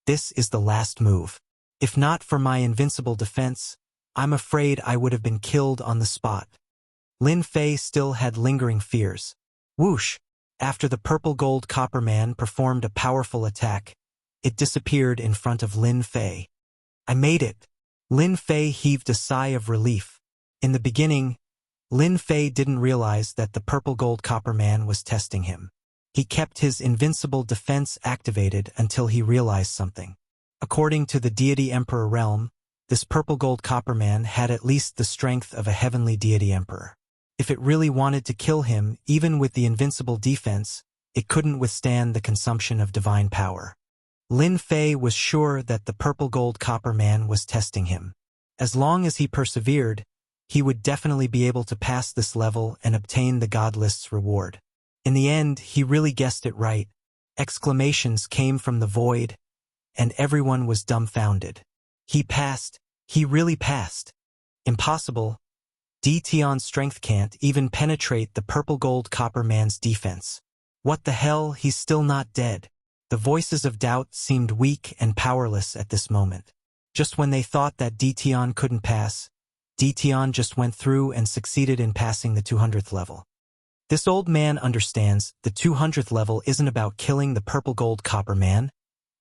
This is the last move. If not for my invincible defense, I'm afraid I would have been killed on the spot. Lin Fei still had lingering fears. Whoosh! After the purple gold copper man performed a powerful attack, it disappeared in front of Lin Fei. I made it! Lin Fei heaved a sigh of relief. In the beginning, Lin Fei didn't realize that the purple gold copper man was testing him. He kept his invincible defense activated until he realized something. According to the deity emperor realm, this purple gold copper man had at least the strength of a heavenly deity emperor. If it really wanted to kill him, even with the invincible defense, it couldn't withstand the consumption of divine power. Lin Fei was sure that the purple gold copper man was testing him. As long as he persevered, he would definitely be able to pass this level and obtain the god list's reward. In the end, he really guessed it right. Exclamations came from the void, and everyone was dumbfounded. He passed. He really passed. Impossible. Dition's strength can't even penetrate the purple gold copper man's defense. What the hell, he's still not dead. The voices of doubt seemed weak and powerless at this moment. Just when they thought that Dition couldn't pass, Dition just went through and succeeded in passing the 200th level. This old man understands the 200th level isn't about killing the purple gold copper man,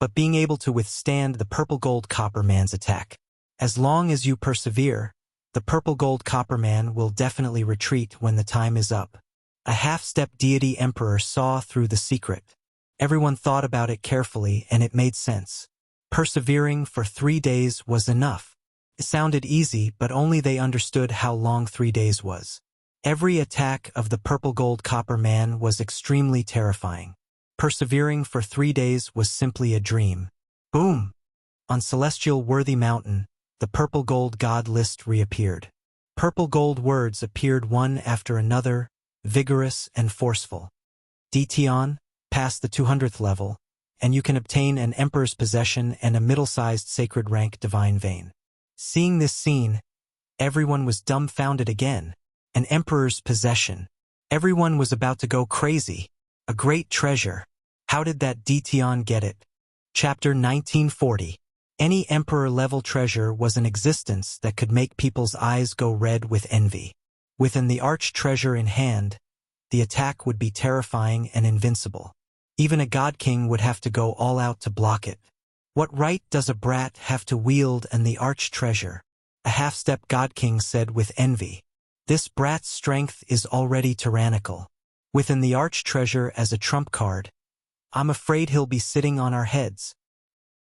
but being able to withstand the purple gold copper man's attack. As long as you persevere, the purple gold copper man will definitely retreat when the time is up. A half-step deity emperor saw through the secret. Everyone thought about it carefully and it made sense. Persevering for 3 days was enough. It sounded easy, but only they understood how long 3 days was. Every attack of the purple gold copper man was extremely terrifying. Persevering for 3 days was simply a dream. Boom! On Celestial Worthy Mountain, the purple gold god list reappeared. Purple gold words appeared one after another, vigorous and forceful. Dition, pass the 200th level, and you can obtain an emperor's possession and a middle-sized sacred rank divine vein. Seeing this scene, everyone was dumbfounded again. An emperor's possession. Everyone was about to go crazy. A great treasure. How did that Dition get it? Chapter 1940. Any emperor-level treasure was an existence that could make people's eyes go red with envy. Within the arch-treasure in hand, the attack would be terrifying and invincible. Even a god king would have to go all out to block it. What right does a brat have to wield the arch-treasure? A half-step god king said with envy. This brat's strength is already tyrannical. Within the arch-treasure as a trump card, I'm afraid he'll be sitting on our heads.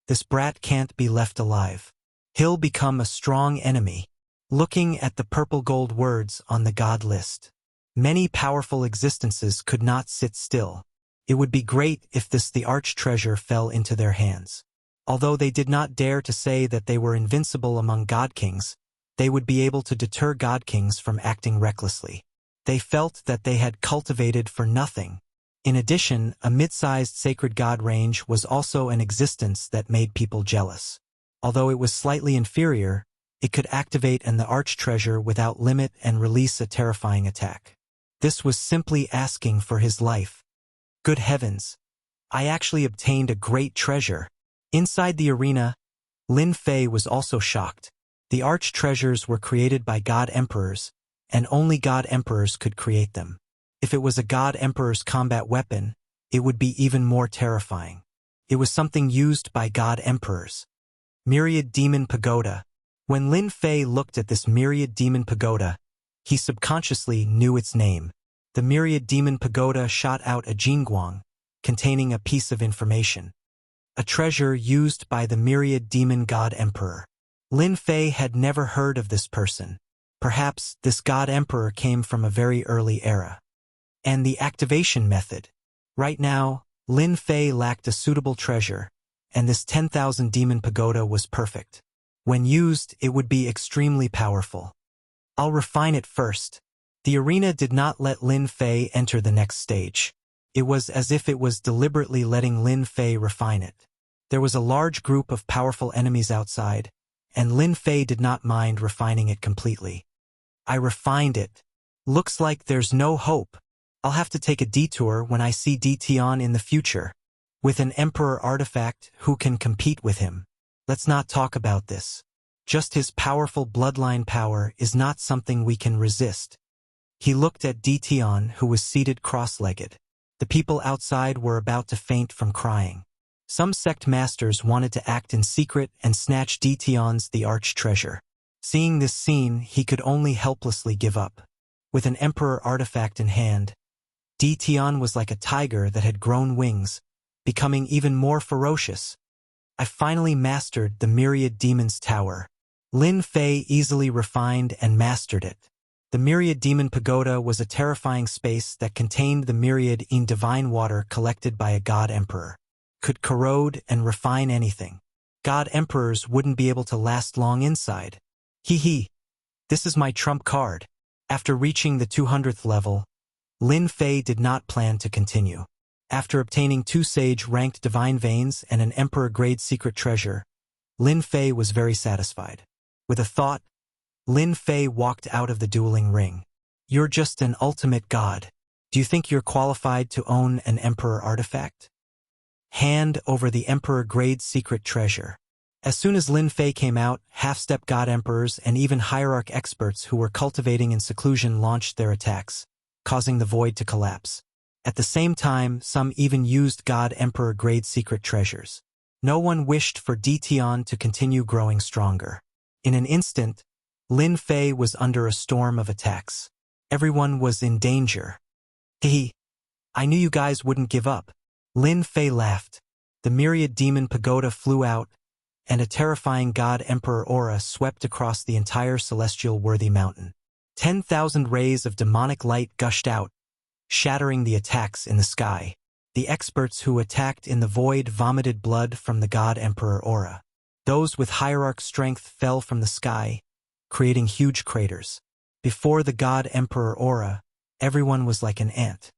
This brat can't be left alive. He'll become a strong enemy. Looking at the purple gold words on the god list, many powerful existences could not sit still. It would be great if the arch-treasure fell into their hands. Although they did not dare to say that they were invincible among god kings, they would be able to deter god kings from acting recklessly. They felt that they had cultivated for nothing. In addition, a mid-sized sacred god range was also an existence that made people jealous. Although it was slightly inferior, it could activate the arch treasure without limit and release a terrifying attack. This was simply asking for his life. Good heavens! I actually obtained a great treasure. Inside the arena, Lin Fei was also shocked. The arch treasures were created by god emperors, and only god emperors could create them. If it was a god emperor's combat weapon, it would be even more terrifying. It was something used by god emperors. Myriad Demon Pagoda. When Lin Fei looked at this Myriad Demon Pagoda, he subconsciously knew its name. The Myriad Demon Pagoda shot out a jingguang, containing a piece of information. A treasure used by the Myriad Demon God Emperor. Lin Fei had never heard of this person. Perhaps this God Emperor came from a very early era. And the activation method. Right now, Lin Fei lacked a suitable treasure, and this 10,000 Demon Pagoda was perfect. When used, it would be extremely powerful. I'll refine it first. The arena did not let Lin Fei enter the next stage. It was as if it was deliberately letting Lin Fei refine it. There was a large group of powerful enemies outside, and Lin Fei did not mind refining it completely. I refined it. Looks like there's no hope. I'll have to take a detour when I see Tian in the future. With an emperor artifact, who can compete with him? Let's not talk about this. Just his powerful bloodline power is not something we can resist. He looked at Tian, who was seated cross-legged. The people outside were about to faint from crying. Some sect masters wanted to act in secret and snatch Tian's the arch treasure. Seeing this scene, he could only helplessly give up. With an emperor artifact in hand, Tian was like a tiger that had grown wings, becoming even more ferocious. I finally mastered the Myriad Demon's Tower. Lin Fei easily refined and mastered it. The Myriad Demon Pagoda was a terrifying space that contained the myriad in divine water collected by a god emperor. Could corrode and refine anything. God emperors wouldn't be able to last long inside. This is my trump card. After reaching the 200th level, Lin Fei did not plan to continue. After obtaining 2 sage-ranked divine veins and an emperor-grade secret treasure, Lin Fei was very satisfied. With a thought, Lin Fei walked out of the dueling ring. You're just an ultimate god. Do you think you're qualified to own an emperor artifact? Hand over the emperor-grade secret treasure. As soon as Lin Fei came out, half-step god emperors and even hierarch experts who were cultivating in seclusion launched their attacks, causing the void to collapse. At the same time, some even used god emperor-grade secret treasures. No one wished for Tian to continue growing stronger. In an instant, Lin Fei was under a storm of attacks. Everyone was in danger. I knew you guys wouldn't give up. Lin Fei laughed. The Myriad Demon Pagoda flew out, and a terrifying god emperor aura swept across the entire celestial worthy mountain. 10,000 rays of demonic light gushed out, shattering the attacks in the sky. The experts who attacked in the void vomited blood from the god emperor aura. Those with hierarch strength fell from the sky, creating huge craters. Before the god emperor aura, everyone was like an ant.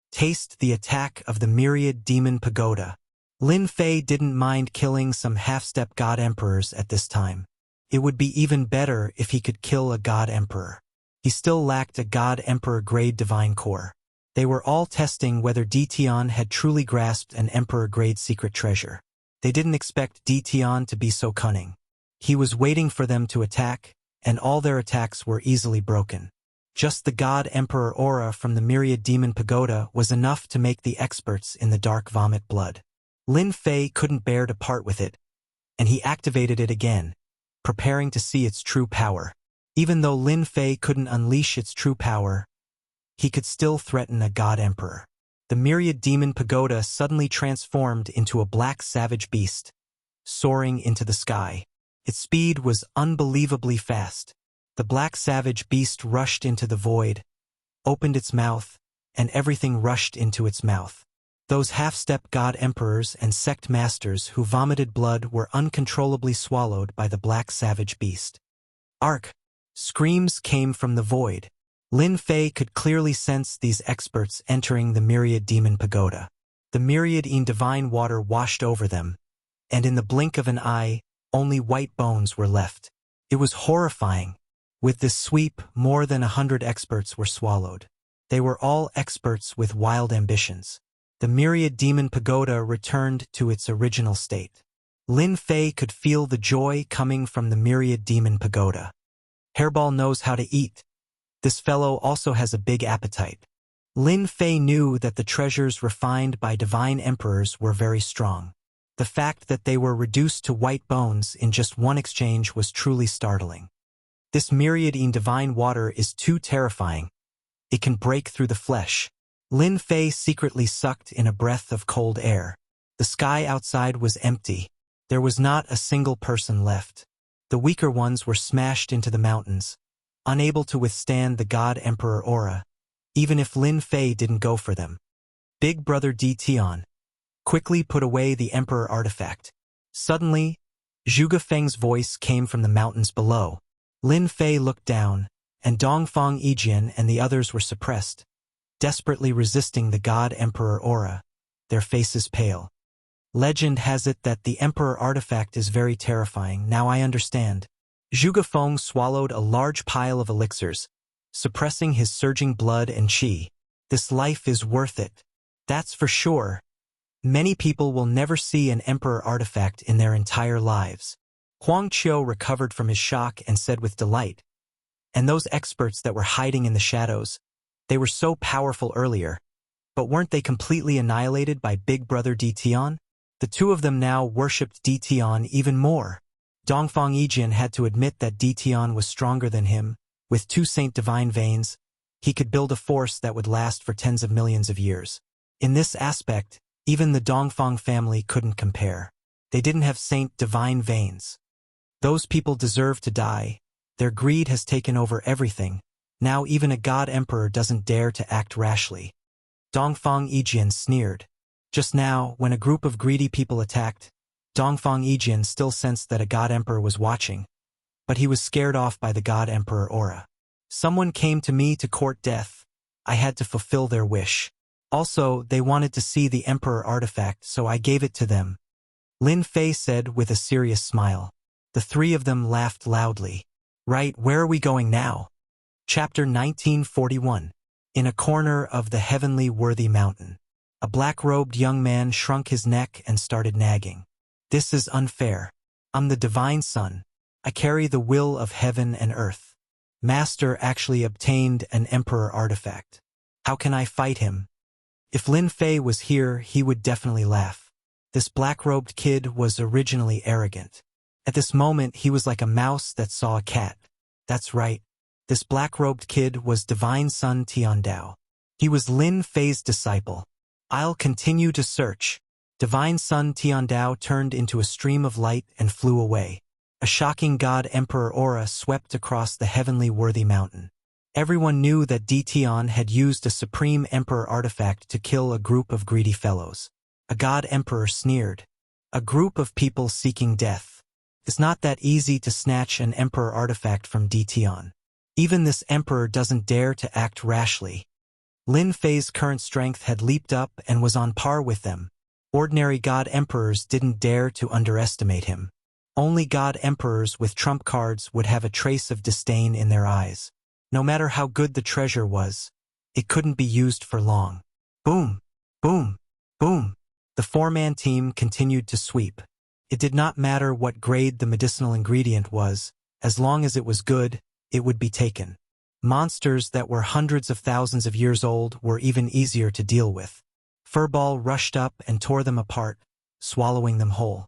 Taste the attack of the Myriad Demon Pagoda. Lin Fei didn't mind killing some half-step god emperors at this time. It would be even better if he could kill a god emperor. He still lacked a god emperor grade divine core. They were all testing whether Tian had truly grasped an emperor grade secret treasure. They didn't expect Tian to be so cunning. He was waiting for them to attack, and all their attacks were easily broken. Just the god emperor aura from the Myriad Demon Pagoda was enough to make the experts in the dark vomit blood. Lin Fei couldn't bear to part with it, and he activated it again, preparing to see its true power. Even though Lin Fei couldn't unleash its true power, he could still threaten a god emperor. The Myriad Demon Pagoda suddenly transformed into a black savage beast, soaring into the sky. Its speed was unbelievably fast. The black savage beast rushed into the void, opened its mouth, and everything rushed into its mouth. Those half-step god emperors and sect masters who vomited blood were uncontrollably swallowed by the black savage beast. Ark! Screams came from the void. Lin Fei could clearly sense these experts entering the myriad demon pagoda. The myriad in divine water washed over them, and in the blink of an eye, only white bones were left. It was horrifying. With this sweep, more than 100 experts were swallowed. They were all experts with wild ambitions. The myriad demon pagoda returned to its original state. Lin Fei could feel the joy coming from the myriad demon pagoda. Hairball knows how to eat. This fellow also has a big appetite. Lin Fei knew that the treasures refined by divine emperors were very strong. The fact that they were reduced to white bones in just one exchange was truly startling. This myriad in divine water is too terrifying. It can break through the flesh. Lin Fei secretly sucked in a breath of cold air. The sky outside was empty. There was not a single person left. The weaker ones were smashed into the mountains, unable to withstand the God Emperor aura, even if Lin Fei didn't go for them. Big Brother Di Tian quickly put away the Emperor artifact. Suddenly, Zhuge Feng's voice came from the mountains below. Lin Fei looked down, and Dongfang Yijian and the others were suppressed, desperately resisting the God Emperor aura, their faces pale. Legend has it that the Emperor artifact is very terrifying. Now I understand. Zhuge Feng swallowed a large pile of elixirs, suppressing his surging blood and qi. This life is worth it. That's for sure. Many people will never see an Emperor artifact in their entire lives. Huang Qiu recovered from his shock and said with delight, and those experts that were hiding in the shadows, they were so powerful earlier, but weren't they completely annihilated by Big Brother Di Tian? The two of them now worshipped Di Tian even more. Dongfang Yijian had to admit that Di Tian was stronger than him. With 2 Saint Divine veins, he could build a force that would last for tens of millions of years. In this aspect, even the Dongfang family couldn't compare. They didn't have Saint Divine veins. Those people deserve to die. Their greed has taken over everything. Now even a God Emperor doesn't dare to act rashly. Dongfang Yijian sneered. Just now, when a group of greedy people attacked, Dongfang Yijian still sensed that a God Emperor was watching, but he was scared off by the God Emperor aura. Someone came to me to court death. I had to fulfill their wish. Also, they wanted to see the Emperor artifact, so I gave it to them. Lin Fei said with a serious smile. The 3 of them laughed loudly. Right, where are we going now? Chapter 1941. In a corner of the heavenly worthy mountain, a black-robed young man shrunk his neck and started nagging. This is unfair. I'm the divine son. I carry the will of heaven and earth. Master actually obtained an Emperor artifact. How can I fight him? If Lin Fei was here, he would definitely laugh. This black-robed kid was originally arrogant. At this moment, he was like a mouse that saw a cat. That's right. This black-robed kid was Divine Son Tiandao. He was Lin Fei's disciple. I'll continue to search. Divine Son Tiandao turned into a stream of light and flew away. A shocking God Emperor aura swept across the heavenly worthy mountain. Everyone knew that Di Tian had used a supreme Emperor artifact to kill a group of greedy fellows. A God Emperor sneered. A group of people seeking death. It's not that easy to snatch an Emperor artifact from Di Tian. Even this Emperor doesn't dare to act rashly. Lin Fei's current strength had leaped up and was on par with them. Ordinary God Emperors didn't dare to underestimate him. Only God Emperors with trump cards would have a trace of disdain in their eyes. No matter how good the treasure was, it couldn't be used for long. Boom! Boom! Boom! The 4-man team continued to sweep. It did not matter what grade the medicinal ingredient was, as long as it was good, it would be taken. Monsters that were hundreds of thousands of years old were even easier to deal with. Furball rushed up and tore them apart, swallowing them whole.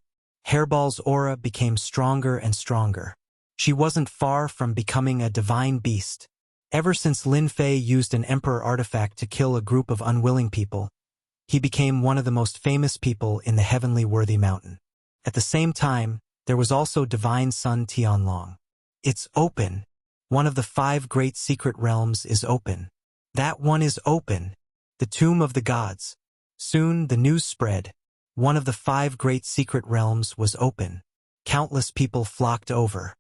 Hairball's aura became stronger and stronger. She wasn't far from becoming a divine beast. Ever since Lin Fei used an Emperor artifact to kill a group of unwilling people, he became one of the most famous people in the heavenly worthy mountain. At the same time, there was also Divine Son Tianlong. It's open. One of the 5 great secret realms is open. That one is open. The tomb of the gods. Soon the news spread. One of the 5 great secret realms was open. Countless people flocked over.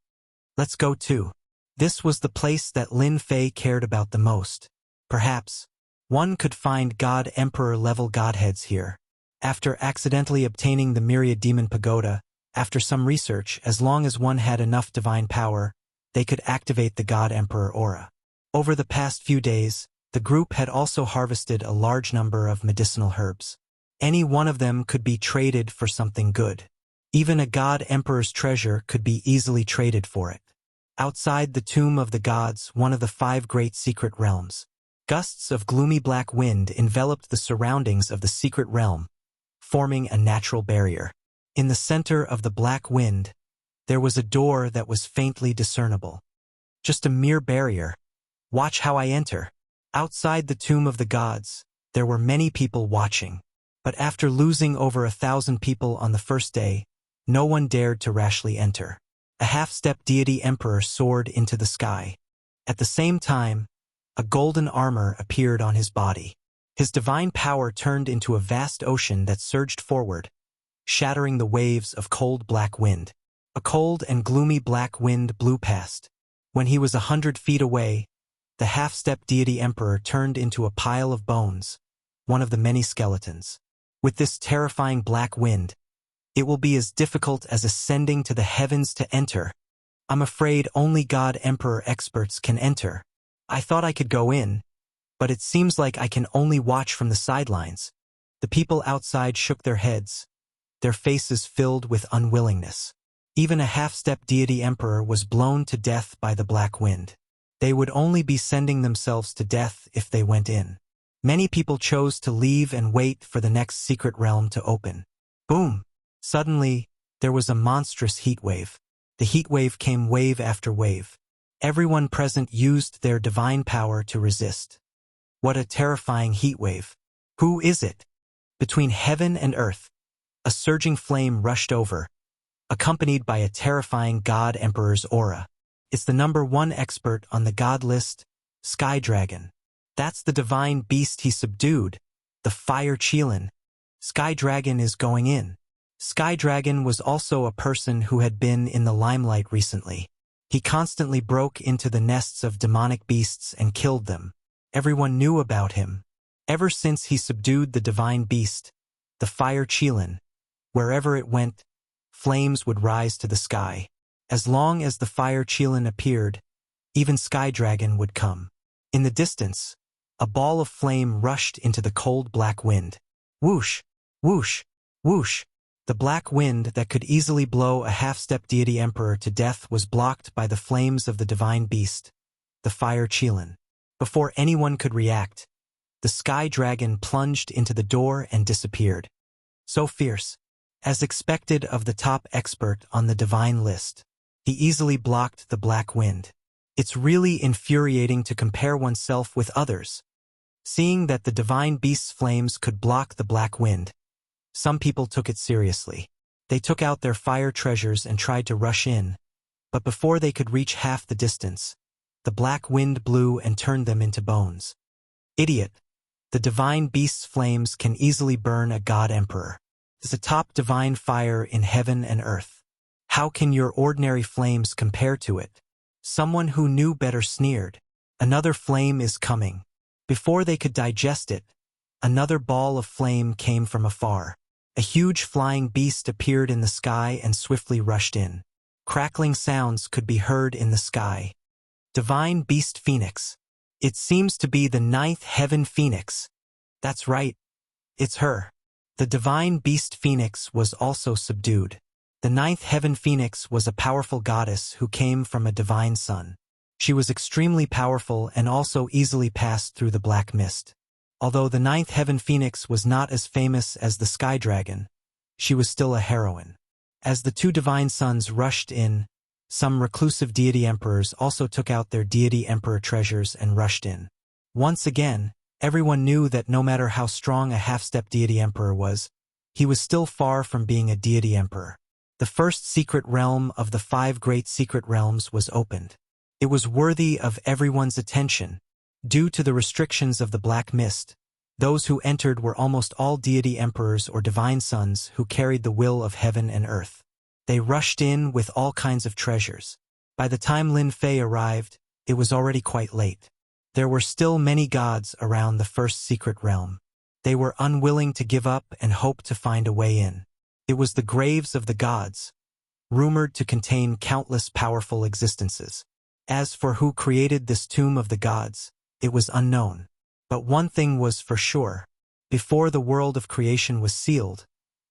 Let's go too. This was the place that Lin Fei cared about the most. Perhaps one could find God Emperor level godheads here. After accidentally obtaining the Myriad Demon Pagoda, after some research, as long as one had enough divine power, they could activate the God Emperor aura. Over the past few days, the group had also harvested a large number of medicinal herbs. Any one of them could be traded for something good. Even a God Emperor's treasure could be easily traded for it. Outside the Tomb of the Gods, one of the 5 great secret realms, gusts of gloomy black wind enveloped the surroundings of the secret realm, forming a natural barrier. In the center of the black wind, there was a door that was faintly discernible. Just a mere barrier. Watch how I enter. Outside the Tomb of the Gods, there were many people watching. But after losing over 1,000 people on the first day, no one dared to rashly enter. A half-step deity emperor soared into the sky. At the same time, a golden armor appeared on his body. His divine power turned into a vast ocean that surged forward, shattering the waves of cold black wind. A cold and gloomy black wind blew past. When he was 100 feet away, the half-step deity emperor turned into a pile of bones, one of the many skeletons. With this terrifying black wind, it will be as difficult as ascending to the heavens to enter. I'm afraid only God Emperor experts can enter. I thought I could go in, but it seems like I can only watch from the sidelines. The people outside shook their heads, their faces filled with unwillingness. Even a half-step deity emperor was blown to death by the black wind. They would only be sending themselves to death if they went in. Many people chose to leave and wait for the next secret realm to open. Boom! Suddenly, there was a monstrous heat wave. The heat wave came wave after wave. Everyone present used their divine power to resist. What a terrifying heat wave. Who is it? Between heaven and earth, a surging flame rushed over, accompanied by a terrifying God Emperor's aura. It's the #1 expert on the God list, Sky Dragon. That's the divine beast he subdued, the Fire Qilin. Sky Dragon is going in. Sky Dragon was also a person who had been in the limelight recently. He constantly broke into the nests of demonic beasts and killed them. Everyone knew about him. Ever since he subdued the divine beast, the Fire Qilin, wherever it went, flames would rise to the sky. As long as the Fire Qilin appeared, even Sky Dragon would come. In the distance, a ball of flame rushed into the cold black wind. Whoosh! Whoosh! Whoosh! The black wind that could easily blow a half-step deity emperor to death was blocked by the flames of the divine beast, the Fire Qilin. Before anyone could react, the Sky Dragon plunged into the door and disappeared. So fierce, as expected of the top expert on the divine list, he easily blocked the black wind. It's really infuriating to compare oneself with others. Seeing that the divine beast's flames could block the black wind, some people took it seriously. They took out their fire treasures and tried to rush in, but before they could reach half the distance, the black wind blew and turned them into bones. Idiot! The divine beast's flames can easily burn a god emperor. It's a top divine fire in heaven and earth. How can your ordinary flames compare to it? Someone who knew better sneered. Another flame is coming. Before they could digest it, another ball of flame came from afar. A huge flying beast appeared in the sky and swiftly rushed in. Crackling sounds could be heard in the sky. Divine Beast Phoenix. It seems to be the 9th Heaven Phoenix. That's right. It's her. The Divine Beast Phoenix was also subdued. The 9th Heaven Phoenix was a powerful goddess who came from a divine sun. She was extremely powerful and also easily passed through the black mist. Although the 9th Heaven Phoenix was not as famous as the Sky Dragon, she was still a heroine. As the 2 divine suns rushed in, some reclusive deity emperors also took out their deity emperor treasures and rushed in. Once again, everyone knew that no matter how strong a half-step deity emperor was, he was still far from being a deity emperor. The first secret realm of the 5 great secret realms was opened. It was worthy of everyone's attention. Due to the restrictions of the black mist, those who entered were almost all deity emperors or divine sons who carried the will of heaven and earth. They rushed in with all kinds of treasures. By the time Lin Fei arrived, it was already quite late. There were still many gods around the first secret realm. They were unwilling to give up and hoped to find a way in. It was the graves of the gods, rumored to contain countless powerful existences. As for who created this tomb of the gods, it was unknown. But one thing was for sure. Before the world of creation was sealed,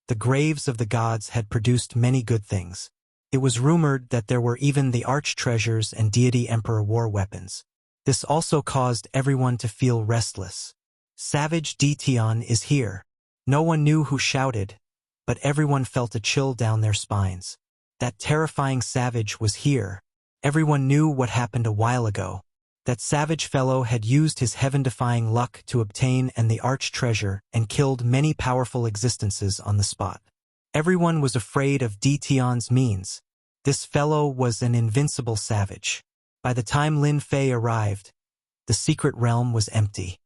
the graves of the gods had produced many good things. It was rumored that there were even the arch-treasures and deity emperor war weapons. This also caused everyone to feel restless. Savage Dition is here. No one knew who shouted, but everyone felt a chill down their spines. That terrifying savage was here. Everyone knew what happened a while ago. That savage fellow had used his heaven-defying luck to obtain the arch-treasure and killed many powerful existences on the spot. Everyone was afraid of Dition's means. This fellow was an invincible savage. By the time Lin Fei arrived, the secret realm was empty.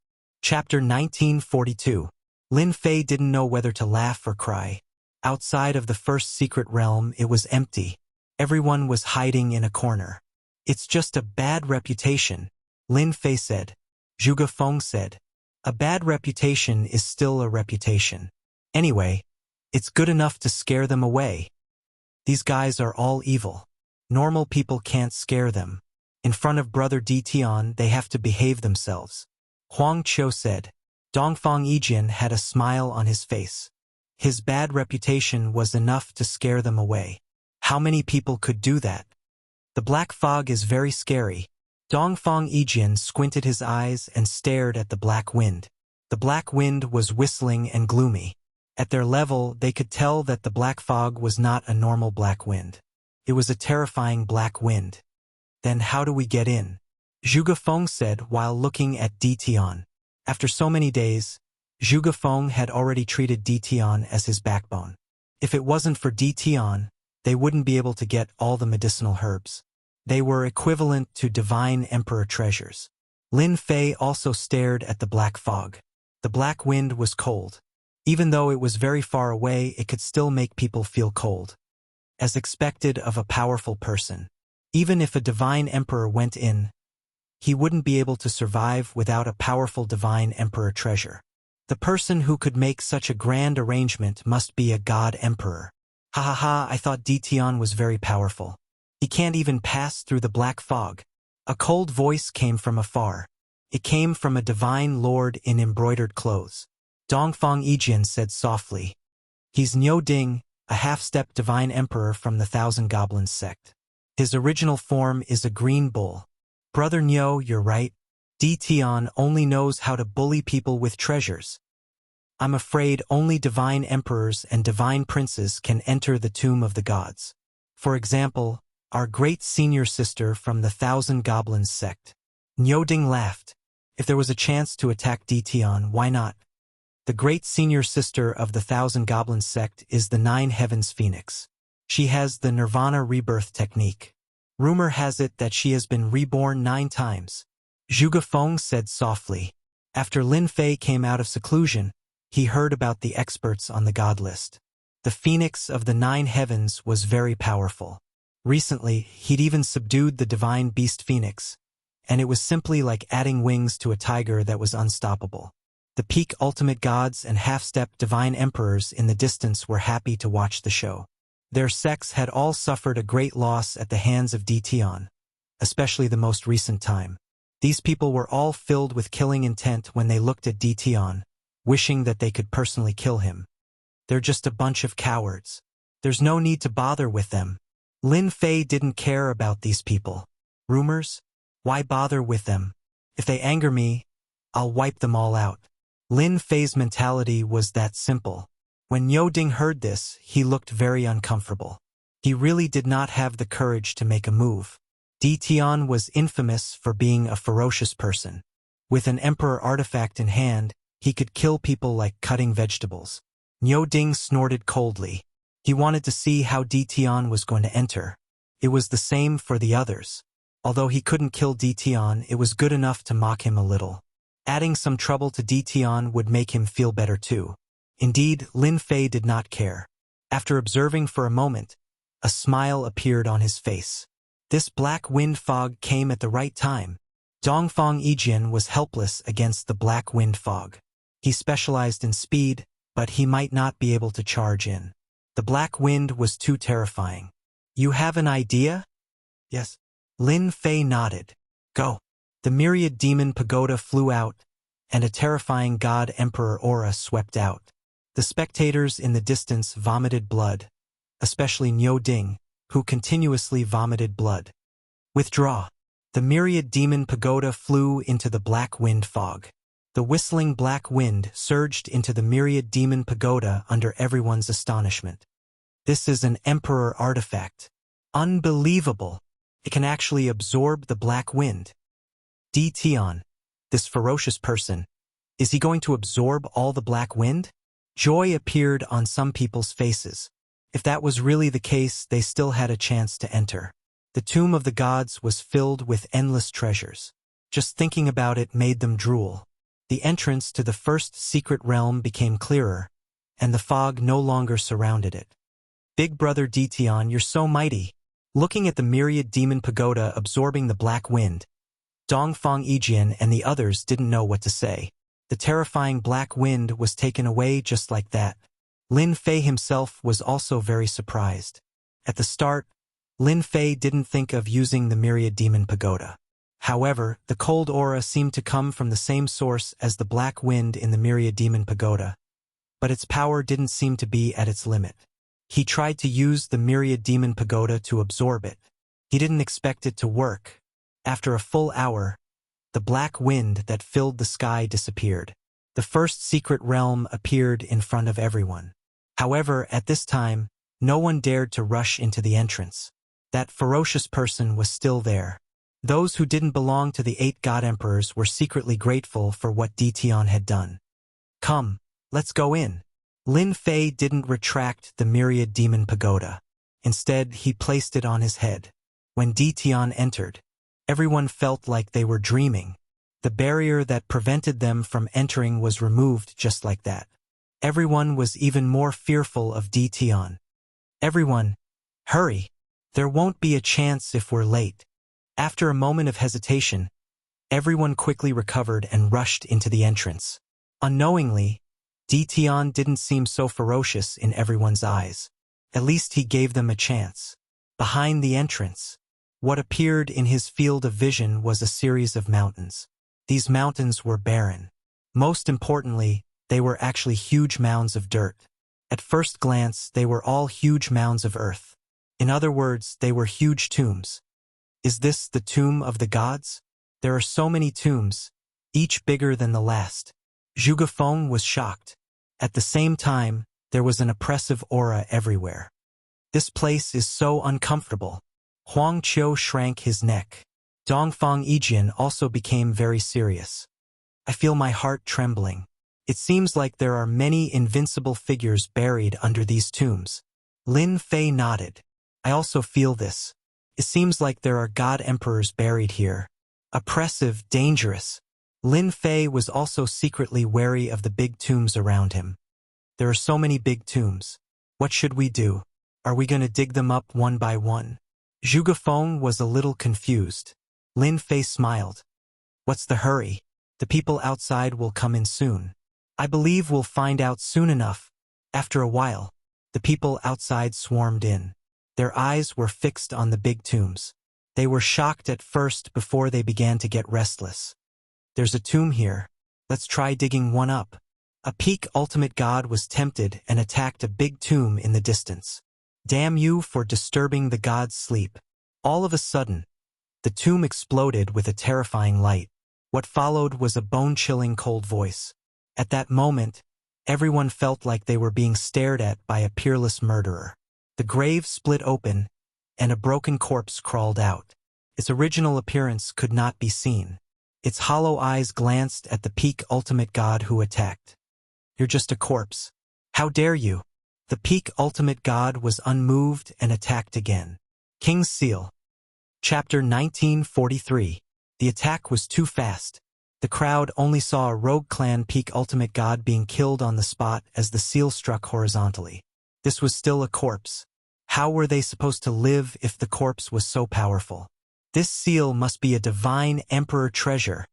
Chapter 1942. Lin Fei didn't know whether to laugh or cry. Outside of the first secret realm, it was empty. Everyone was hiding in a corner. It's just a bad reputation, Lin Fei said. Zhuge Feng said. A bad reputation is still a reputation. Anyway, it's good enough to scare them away. These guys are all evil. Normal people can't scare them. In front of Brother Dition, they have to behave themselves. Huang Qiu said. Dongfang Yijin had a smile on his face. His bad reputation was enough to scare them away. How many people could do that? The black fog is very scary. Dongfang Yijin squinted his eyes and stared at the black wind. The black wind was whistling and gloomy. At their level, they could tell that the black fog was not a normal black wind. It was a terrifying black wind. Then how do we get in? Zhuge Feng said while looking at Dition. After so many days, Zhuge Feng had already treated Dition as his backbone. If it wasn't for Dition, they wouldn't be able to get all the medicinal herbs. They were equivalent to divine emperor treasures. Lin Fei also stared at the black fog. The black wind was cold. Even though it was very far away, it could still make people feel cold. As expected of a powerful person. Even if a divine emperor went in, he wouldn't be able to survive without a powerful divine emperor treasure. The person who could make such a grand arrangement must be a god emperor. Ha ha ha, I thought Dition was very powerful. He can't even pass through the black fog. A cold voice came from afar. It came from a divine lord in embroidered clothes. Dongfang Yijin said softly. He's Niu Ding, a half-step divine emperor from the Thousand Goblins sect. His original form is a green bull. Brother Niu, you're right. Dition only knows how to bully people with treasures. I'm afraid only divine emperors and divine princes can enter the tomb of the gods. For example, our great senior sister from the Thousand Goblins sect. Niu Ding laughed. If there was a chance to attack Dition, why not? The great senior sister of the Thousand Goblins sect is the Nine Heavens Phoenix. She has the Nirvana rebirth technique. Rumor has it that she has been reborn 9 times. Zhuge Feng said softly. After Lin Fei came out of seclusion, he heard about the experts on the god list. The Phoenix of the 9 heavens was very powerful. Recently, he'd even subdued the divine beast Phoenix, and it was simply like adding wings to a tiger that was unstoppable. The peak ultimate gods and half-step divine emperors in the distance were happy to watch the show. Their sects had all suffered a great loss at the hands of Dition, especially the most recent time. These people were all filled with killing intent when they looked at Dition, wishing that they could personally kill him. They're just a bunch of cowards. There's no need to bother with them. Lin Fei didn't care about these people. Rumors? Why bother with them? If they anger me, I'll wipe them all out. Lin Fei's mentality was that simple. When Niu Ding heard this, he looked very uncomfortable. He really did not have the courage to make a move. Dition was infamous for being a ferocious person. With an emperor artifact in hand, he could kill people like cutting vegetables. Niu Ding snorted coldly. He wanted to see how Dition was going to enter. It was the same for the others. Although he couldn't kill Dition, it was good enough to mock him a little. Adding some trouble to Dition would make him feel better too. Indeed, Lin Fei did not care. After observing for a moment, a smile appeared on his face. This black wind fog came at the right time. Dongfang Yijian was helpless against the black wind fog. He specialized in speed, but he might not be able to charge in. The black wind was too terrifying. You have an idea? Yes. Lin Fei nodded. Go. The myriad demon pagoda flew out, and a terrifying god emperor aura swept out. The spectators in the distance vomited blood, especially Niu Ding, who continuously vomited blood. Withdraw. The myriad demon pagoda flew into the black wind fog. The whistling black wind surged into the myriad demon pagoda under everyone's astonishment. This is an emperor artifact. Unbelievable. It can actually absorb the black wind. Di Tian, this ferocious person, is he going to absorb all the black wind? Joy appeared on some people's faces. If that was really the case, they still had a chance to enter. The tomb of the gods was filled with endless treasures. Just thinking about it made them drool. The entrance to the first secret realm became clearer, and the fog no longer surrounded it. Big brother Di Tian, you're so mighty. Looking at the myriad demon pagoda absorbing the black wind, Dongfang Yijian and the others didn't know what to say. The terrifying black wind was taken away just like that. Lin Fei himself was also very surprised. At the start, Lin Fei didn't think of using the myriad demon pagoda. However, the cold aura seemed to come from the same source as the black wind in the myriad demon pagoda, but its power didn't seem to be at its limit. He tried to use the myriad demon pagoda to absorb it. He didn't expect it to work. After a full hour, the black wind that filled the sky disappeared. The first secret realm appeared in front of everyone. However, at this time, no one dared to rush into the entrance. That ferocious person was still there. Those who didn't belong to the 8 god emperors were secretly grateful for what Di Tian had done. Come, let's go in. Lin Fei didn't retract the myriad demon pagoda. Instead, he placed it on his head. When Di Tian entered, everyone felt like they were dreaming. The barrier that prevented them from entering was removed just like that. Everyone was even more fearful of Di Tian. Everyone, hurry. There won't be a chance if we're late. After a moment of hesitation, everyone quickly recovered and rushed into the entrance. Unknowingly, Di Tian didn't seem so ferocious in everyone's eyes. At least he gave them a chance. Behind the entrance, what appeared in his field of vision was a series of mountains. These mountains were barren. Most importantly, they were actually huge mounds of dirt. At first glance, they were all huge mounds of earth. In other words, they were huge tombs. Is this the tomb of the gods? There are so many tombs, each bigger than the last. Zhuge Feng was shocked. At the same time, there was an oppressive aura everywhere. This place is so uncomfortable. Huang Qiu shrank his neck. Dongfang Yijian also became very serious. I feel my heart trembling. It seems like there are many invincible figures buried under these tombs. Lin Fei nodded. I also feel this. It seems like there are god emperors buried here. Oppressive, dangerous. Lin Fei was also secretly wary of the big tombs around him. There are so many big tombs. What should we do? Are we going to dig them up one by one? Zhuge Feng was a little confused. Lin Fei smiled. What's the hurry? The people outside will come in soon. I believe we'll find out soon enough. After a while, the people outside swarmed in. Their eyes were fixed on the big tombs. They were shocked at first before they began to get restless. There's a tomb here. Let's try digging one up. A peak ultimate god was tempted and attacked a big tomb in the distance. Damn you for disturbing the god's sleep. All of a sudden, the tomb exploded with a terrifying light. What followed was a bone-chilling cold voice. At that moment, everyone felt like they were being stared at by a peerless murderer. The grave split open, and a broken corpse crawled out. Its original appearance could not be seen. Its hollow eyes glanced at the peak ultimate god who attacked. You're just a corpse. How dare you? The peak ultimate god was unmoved and attacked again. King's Seal. Chapter 1943. The attack was too fast. The crowd only saw a rogue clan peak ultimate god being killed on the spot as the seal struck horizontally. This was still a corpse. How were they supposed to live if the corpse was so powerful? This seal must be a divine emperor treasure.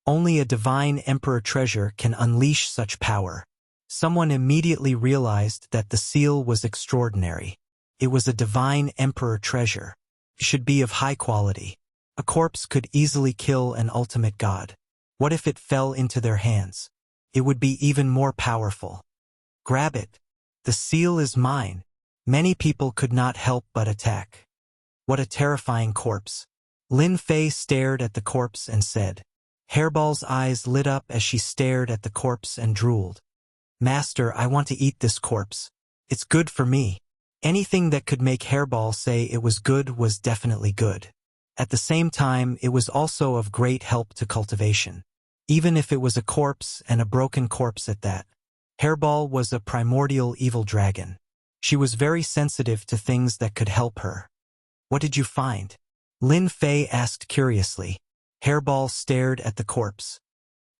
Only a divine emperor treasure can unleash such power. Someone immediately realized that the seal was extraordinary. It was a divine emperor treasure. It should be of high quality. A corpse could easily kill an ultimate god. What if it fell into their hands? It would be even more powerful. Grab it. The seal is mine. Many people could not help but attack. What a terrifying corpse. Lin Fei stared at the corpse and said. Hairball's eyes lit up as she stared at the corpse and drooled. Master, I want to eat this corpse. It's good for me. Anything that could make Hairball say it was good was definitely good. At the same time, it was also of great help to cultivation. Even if it was a corpse and a broken corpse at that. Hairball was a primordial evil dragon. She was very sensitive to things that could help her. What did you find? Lin Fei asked curiously. Hairball stared at the corpse.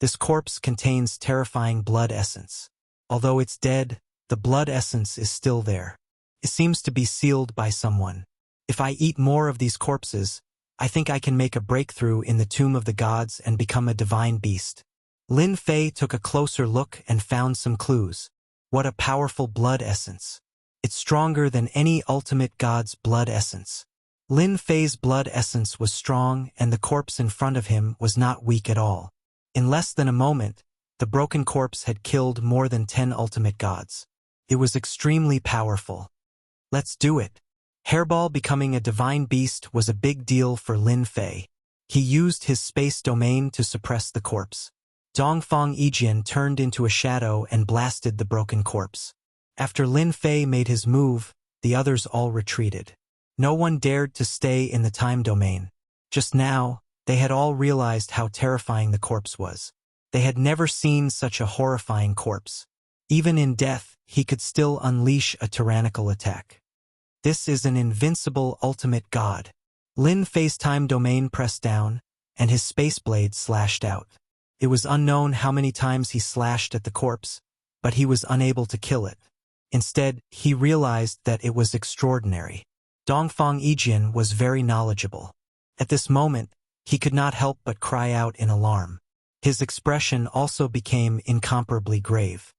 This corpse contains terrifying blood essence. Although it's dead, the blood essence is still there. It seems to be sealed by someone. If I eat more of these corpses, I think I can make a breakthrough in the tomb of the gods and become a divine beast. Lin Fei took a closer look and found some clues. What a powerful blood essence. It's stronger than any ultimate god's blood essence. Lin Fei's blood essence was strong and the corpse in front of him was not weak at all. In less than a moment, the broken corpse had killed more than 10 ultimate gods. It was extremely powerful. Let's do it. Hairball becoming a divine beast was a big deal for Lin Fei. He used his space domain to suppress the corpse. Dongfang Yijian turned into a shadow and blasted the broken corpse. After Lin Fei made his move, the others all retreated. No one dared to stay in the time domain. Just now, they had all realized how terrifying the corpse was. They had never seen such a horrifying corpse. Even in death, he could still unleash a tyrannical attack. This is an invincible ultimate god. Lin Fei's time domain pressed down, and his space blade slashed out. It was unknown how many times he slashed at the corpse, but he was unable to kill it. Instead, he realized that it was extraordinary. Dongfang Yijian was very knowledgeable. At this moment, he could not help but cry out in alarm. His expression also became incomparably grave.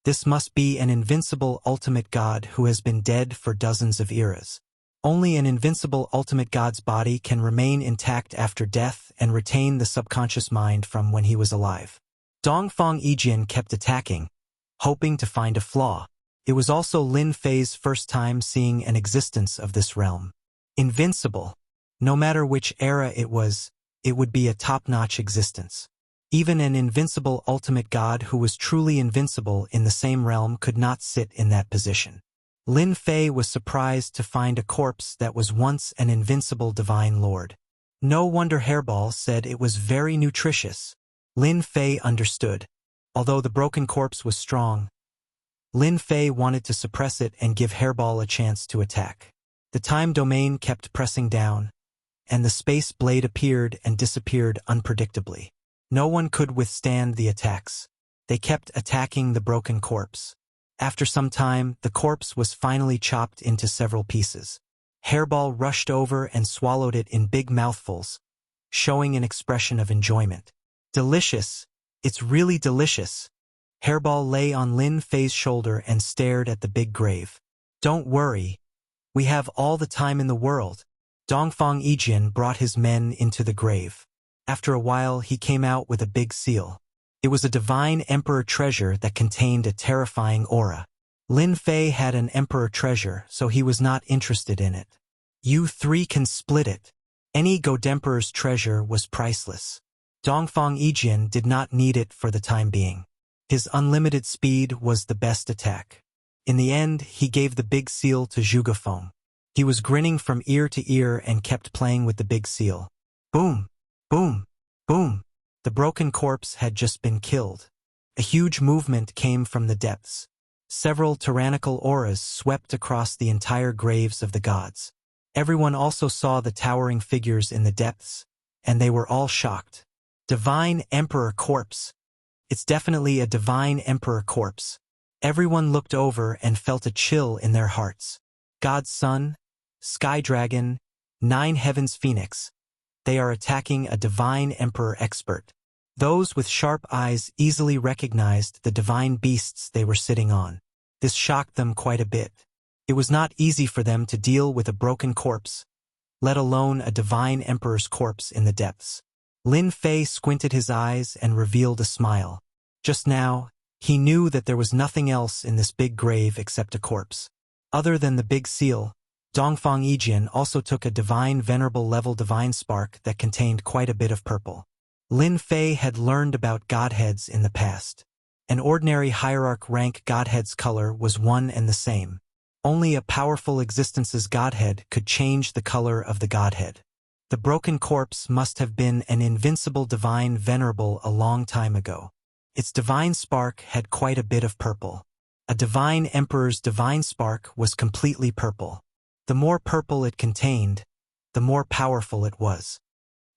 This must be an invincible ultimate god who has been dead for dozens of eras. Only an invincible ultimate god's body can remain intact after death and retain the subconscious mind from when he was alive. Dongfang Yijian kept attacking, hoping to find a flaw. It was also Lin Fei's first time seeing an existence of this realm. Invincible. No matter which era it would be a top-notch existence. Even an invincible ultimate god who was truly invincible in the same realm could not sit in that position. Lin Fei was surprised to find a corpse that was once an invincible divine lord. No wonder Hairball said it was very nutritious. Lin Fei understood. Although the broken corpse was strong, Lin Fei wanted to suppress it and give Hairball a chance to attack. The time domain kept pressing down, and the space blade appeared and disappeared unpredictably. No one could withstand the attacks. They kept attacking the broken corpse. After some time, the corpse was finally chopped into several pieces. Hairball rushed over and swallowed it in big mouthfuls, showing an expression of enjoyment. Delicious. It's really delicious. Hairball lay on Lin Fei's shoulder and stared at the big grave. Don't worry. We have all the time in the world. Dongfang Yijian brought his men into the grave. After a while, he came out with a big seal. It was a divine emperor treasure that contained a terrifying aura. Lin Fei had an emperor treasure, so he was not interested in it. You three can split it. Any Godemperor's treasure was priceless. Dongfang Yijian did not need it for the time being. His unlimited speed was the best attack. In the end, he gave the big seal to Zhugafeng. He was grinning from ear to ear and kept playing with the big seal. Boom! Boom! Boom! The broken corpse had just been killed. A huge movement came from the depths. Several tyrannical auras swept across the entire graves of the gods. Everyone also saw the towering figures in the depths, and they were all shocked. Divine Emperor Corpse. It's definitely a Divine Emperor Corpse. Everyone looked over and felt a chill in their hearts. God's Son, Sky Dragon, 9 Heavens Phoenix. They are attacking a divine emperor expert. Those with sharp eyes easily recognized the divine beasts they were sitting on. This shocked them quite a bit. It was not easy for them to deal with a broken corpse, let alone a divine emperor's corpse in the depths. Lin Fei squinted his eyes and revealed a smile. Just now, he knew that there was nothing else in this big grave except a corpse. Other than the big seal, Dongfang Yijian also took a divine venerable level divine spark that contained quite a bit of purple. Lin Fei had learned about godheads in the past. An ordinary hierarch rank godhead's color was one and the same. Only a powerful existence's godhead could change the color of the godhead. The broken corpse must have been an invincible divine venerable a long time ago. Its divine spark had quite a bit of purple. A divine emperor's divine spark was completely purple. The more purple it contained, the more powerful it was.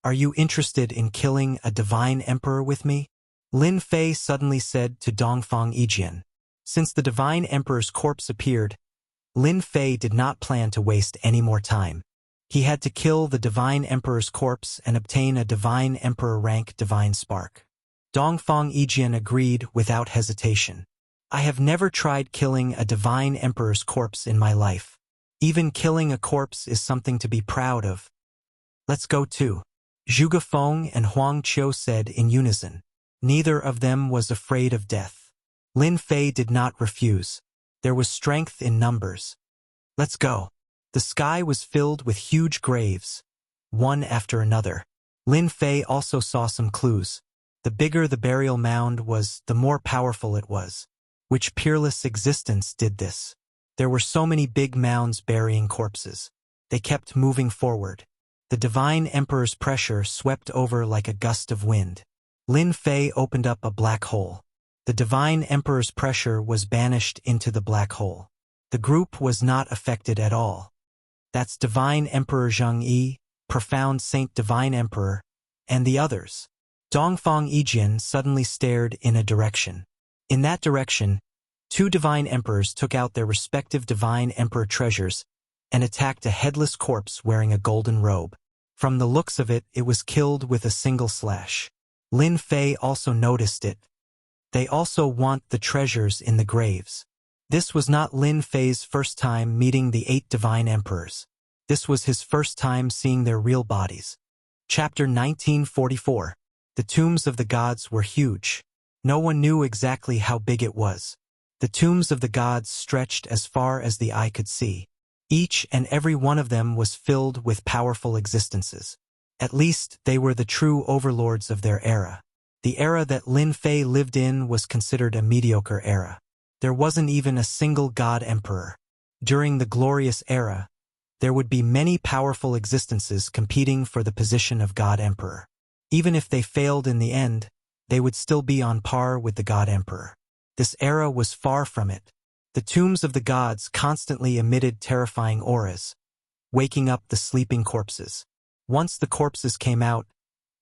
Are you interested in killing a divine emperor with me? Lin Fei suddenly said to Dongfang Yijian. Since the divine emperor's corpse appeared, Lin Fei did not plan to waste any more time. He had to kill the divine emperor's corpse and obtain a divine emperor rank divine spark. Dongfang Yijian agreed without hesitation. I have never tried killing a divine emperor's corpse in my life. Even killing a corpse is something to be proud of. Let's go too. Zhuge Feng and Huang Qiu said in unison. Neither of them was afraid of death. Lin Fei did not refuse. There was strength in numbers. Let's go. The sky was filled with huge graves, one after another. Lin Fei also saw some clues. The bigger the burial mound was, the more powerful it was. Which peerless existence did this? There were so many big mounds burying corpses. They kept moving forward. The divine emperor's pressure swept over like a gust of wind. Lin Fei opened up a black hole. The divine emperor's pressure was banished into the black hole. The group was not affected at all. That's Divine Emperor Zheng Yi, Profound Saint Divine Emperor, and the others. Dongfang Yijian suddenly stared in a direction. In that direction, 2 divine emperors took out their respective divine emperor treasures and attacked a headless corpse wearing a golden robe. From the looks of it, it was killed with a single slash. Lin Fei also noticed it. They also want the treasures in the graves. This was not Lin Fei's first time meeting the 8 divine emperors. This was his first time seeing their real bodies. Chapter 1944. The tombs of the gods were huge. No one knew exactly how big it was. The tombs of the gods stretched as far as the eye could see. Each and every one of them was filled with powerful existences. At least they were the true overlords of their era. The era that Lin Fei lived in was considered a mediocre era. There wasn't even a single god emperor. During the glorious era, there would be many powerful existences competing for the position of god emperor. Even if they failed in the end, they would still be on par with the god emperor. This era was far from it. The tombs of the gods constantly emitted terrifying auras, waking up the sleeping corpses. Once the corpses came out,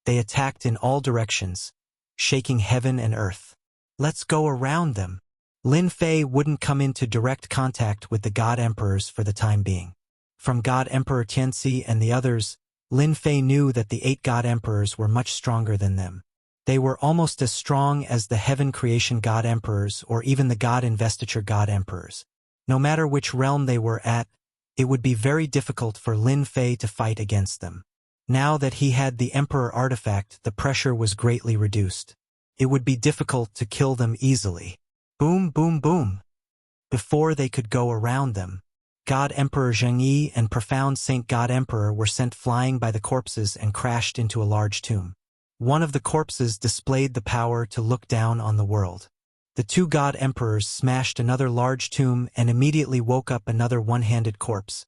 they attacked in all directions, shaking heaven and earth. Let's go around them. Lin Fei wouldn't come into direct contact with the god emperors for the time being. From God Emperor Tianxi and the others, Lin Fei knew that the 8 god emperors were much stronger than them. They were almost as strong as the heaven creation god emperors or even the god investiture god emperors. No matter which realm they were at, it would be very difficult for Lin Fei to fight against them. Now that he had the emperor artifact, the pressure was greatly reduced. It would be difficult to kill them easily. Boom, boom, boom. Before they could go around them, God Emperor Zheng Yi and Profound Saint God Emperor were sent flying by the corpses and crashed into a large tomb. One of the corpses displayed the power to look down on the world. The 2 god emperors smashed another large tomb and immediately woke up another one-handed corpse,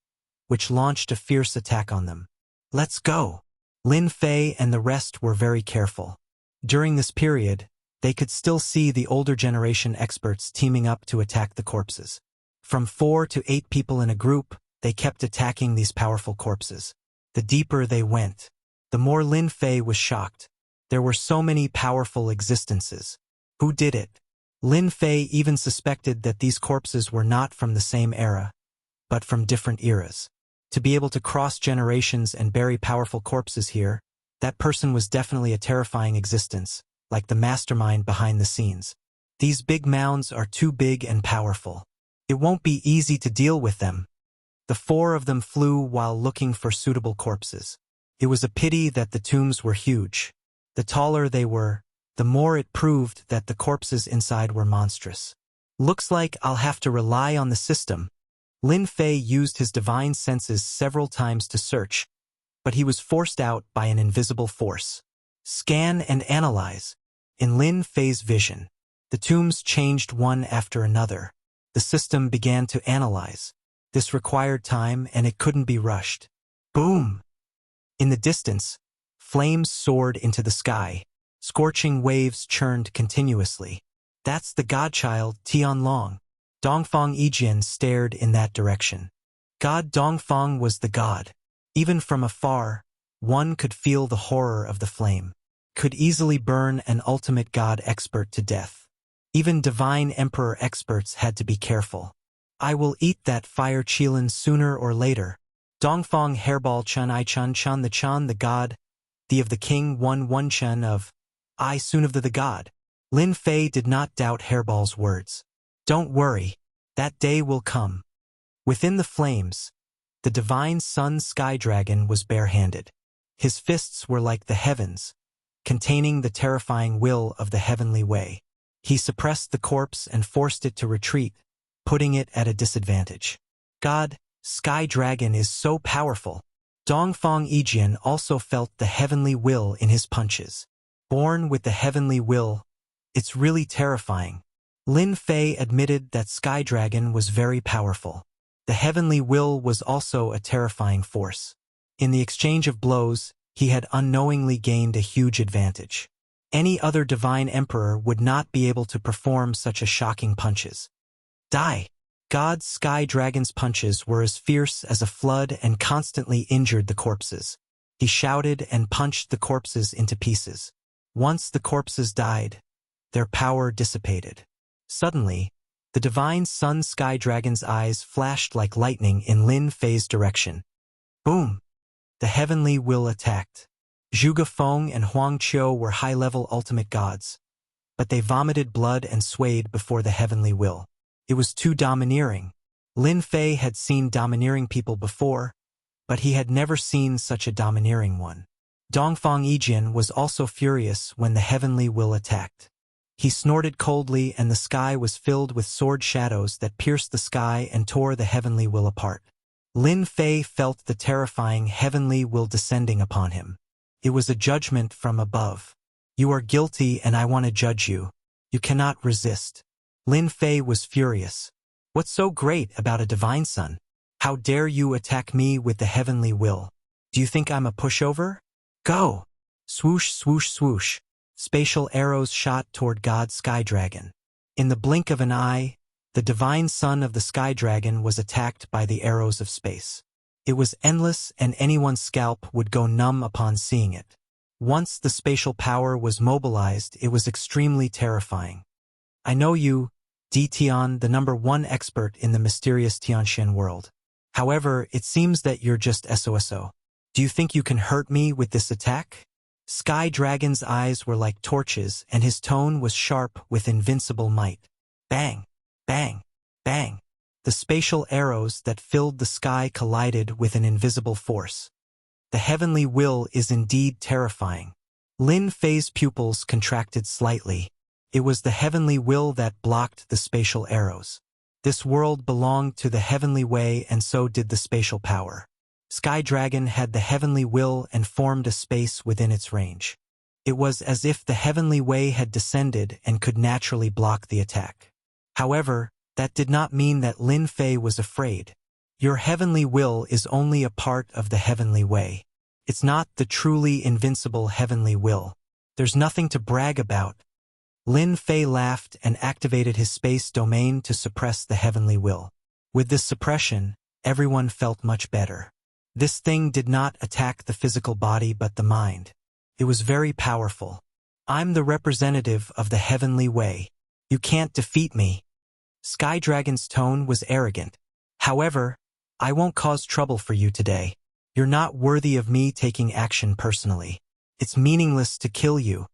which launched a fierce attack on them. Let's go! Lin Fei and the rest were very careful. During this period, they could still see the older generation experts teaming up to attack the corpses. From 4 to 8 people in a group, they kept attacking these powerful corpses. The deeper they went, the more Lin Fei was shocked. There were so many powerful existences. Who did it? Lin Fei even suspected that these corpses were not from the same era. but from different eras. To be able to cross generations and bury powerful corpses here, that person was definitely a terrifying existence, like the mastermind behind the scenes. These big mounds are too big and powerful. It won't be easy to deal with them. The four of them flew while looking for suitable corpses. It was a pity that the tombs were huge. The taller they were, the more it proved that the corpses inside were monstrous. Looks like I'll have to rely on the system. Lin Fei used his divine senses several times to search, but he was forced out by an invisible force. Scan and analyze. In Lin Fei's vision, the tombs changed one after another. The system began to analyze. This required time and it couldn't be rushed. Boom! In the distance, flames soared into the sky. Scorching waves churned continuously. That's the godchild Tianlong. Dongfang Yijian stared in that direction. God Dongfang was the god. Even from afar, one could feel the horror of the flame. Could easily burn an ultimate god expert to death. Even divine emperor experts had to be careful. I will eat that fire Qilin sooner or later. Dongfang Hairball Chun I Chun Chun the god, the of the king one Chun of, I soon of the god. Lin Fei did not doubt Hairball's words. Don't worry, that day will come. Within the flames, the divine sun sky dragon was barehanded. His fists were like the heavens, containing the terrifying will of the heavenly way. He suppressed the corpse and forced it to retreat, putting it at a disadvantage. God, Sky Dragon is so powerful. Dongfang Yijian also felt the heavenly will in his punches. Born with the heavenly will, it's really terrifying. Lin Fei admitted that Sky Dragon was very powerful. The heavenly will was also a terrifying force. In the exchange of blows, he had unknowingly gained a huge advantage. Any other divine emperor would not be able to perform such a shocking punches. Die! God Sky Dragon's punches were as fierce as a flood and constantly injured the corpses. He shouted and punched the corpses into pieces. Once the corpses died, their power dissipated. Suddenly, the divine sun Sky Dragon's eyes flashed like lightning in Lin Fei's direction. Boom! The heavenly will attacked. Zhuge Feng and Huang Qiu were high-level ultimate gods, but they vomited blood and swayed before the heavenly will. It was too domineering. Lin Fei had seen domineering people before, but he had never seen such a domineering one. Dongfang Yijian was also furious when the heavenly will attacked. He snorted coldly and the sky was filled with sword shadows that pierced the sky and tore the heavenly will apart. Lin Fei felt the terrifying heavenly will descending upon him. It was a judgment from above. You are guilty and I want to judge you. You cannot resist. Lin Fei was furious. What's so great about a divine son? How dare you attack me with the heavenly will? Do you think I'm a pushover? Go! Swoosh, swoosh, swoosh. Spatial arrows shot toward God Sky Dragon. In the blink of an eye, the divine son of the Sky Dragon was attacked by the arrows of space. It was endless and anyone's scalp would go numb upon seeing it. Once the spatial power was mobilized, it was extremely terrifying. I know you, Di Tian, the #1 expert in the mysterious Tianxian world. However, it seems that you're just SOSO. Do you think you can hurt me with this attack? Sky Dragon's eyes were like torches and his tone was sharp with invincible might. Bang! Bang! Bang! The spatial arrows that filled the sky collided with an invisible force. The heavenly will is indeed terrifying. Lin Fei's pupils contracted slightly. It was the heavenly will that blocked the spatial arrows. This world belonged to the heavenly way and so did the spatial power. Sky Dragon had the heavenly will and formed a space within its range. It was as if the heavenly way had descended and could naturally block the attack. However, that did not mean that Lin Fei was afraid. Your heavenly will is only a part of the heavenly way. It's not the truly invincible heavenly will. There's nothing to brag about. Lin Fei laughed and activated his space domain to suppress the heavenly will. With this suppression, everyone felt much better. This thing did not attack the physical body but the mind. It was very powerful. I'm the representative of the heavenly way. You can't defeat me. Sky Dragon's tone was arrogant. However, I won't cause trouble for you today. You're not worthy of me taking action personally. It's meaningless to kill you.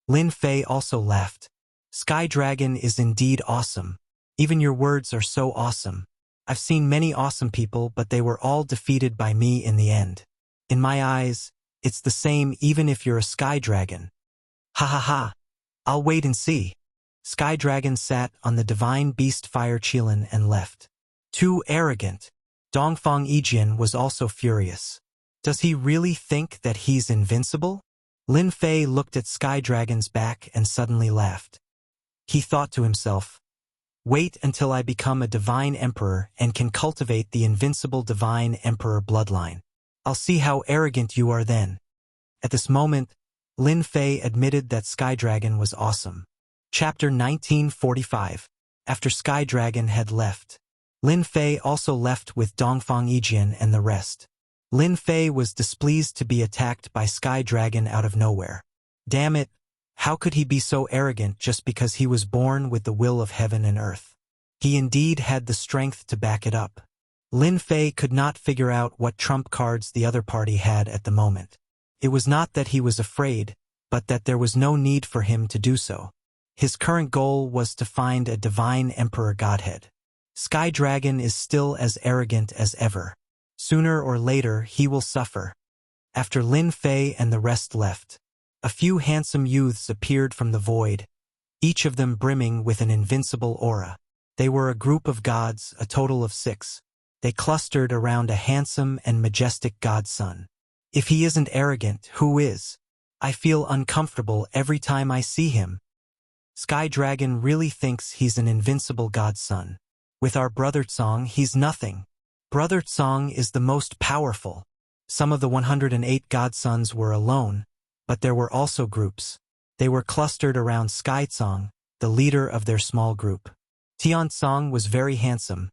Lin Fei also laughed. Sky Dragon is indeed awesome. Even your words are so awesome. I've seen many awesome people, but they were all defeated by me in the end. In my eyes, it's the same even if you're a Sky Dragon. Ha ha ha. I'll wait and see. Sky Dragon sat on the divine beast Fire Qilin and left. Too arrogant. Dongfang Yijian was also furious. Does he really think that he's invincible? Lin Fei looked at Sky Dragon's back and suddenly laughed. He thought to himself, wait until I become a divine emperor and can cultivate the invincible divine emperor bloodline. I'll see how arrogant you are then. At this moment, Lin Fei admitted that Sky Dragon was awesome. Chapter 1945. After Sky Dragon had left, Lin Fei also left with Dongfang Yijian and the rest. Lin Fei was displeased to be attacked by Sky Dragon out of nowhere. Damn it, how could he be so arrogant just because he was born with the will of heaven and earth? He indeed had the strength to back it up. Lin Fei could not figure out what trump cards the other party had at the moment. It was not that he was afraid, but that there was no need for him to do so. His current goal was to find a divine emperor godhead. Sky Dragon is still as arrogant as ever. Sooner or later he will suffer. After Lin Fei and the rest left, a few handsome youths appeared from the void, each of them brimming with an invincible aura. They were a group of gods, a total of 6. They clustered around a handsome and majestic godson. If he isn't arrogant, who is? I feel uncomfortable every time I see him. Sky Dragon really thinks he's an invincible godson. With our brother Tsong, he's nothing. Brother Tsong is the most powerful. Some of the 108 godsons were alone, but there were also groups. They were clustered around Sky Tsong, the leader of their small group. Tian Tsong was very handsome,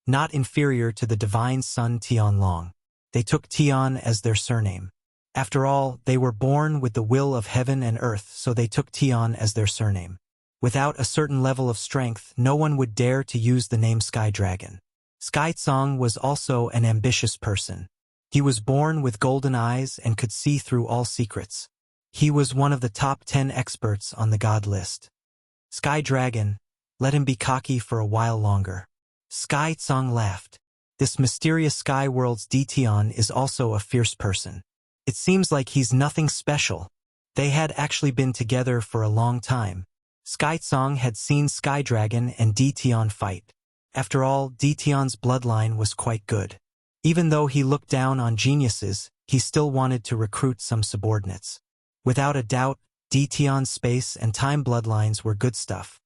not inferior to the divine son Tian Long. They took Tian as their surname. After all, they were born with the will of heaven and earth, so they took Tian as their surname. Without a certain level of strength, no one would dare to use the name Sky Dragon. Sky Tsong was also an ambitious person. He was born with golden eyes and could see through all secrets. He was one of the top 10 experts on the god list. Sky Dragon, let him be cocky for a while longer. Sky Tsong laughed. This mysterious Sky World's Tian is also a fierce person. It seems like he's nothing special. They had actually been together for a long time. Sky Tsong had seen Sky Dragon and Tian fight. After all, Tian's bloodline was quite good. Even though he looked down on geniuses, he still wanted to recruit some subordinates. Without a doubt, Tian's space and time bloodlines were good stuff.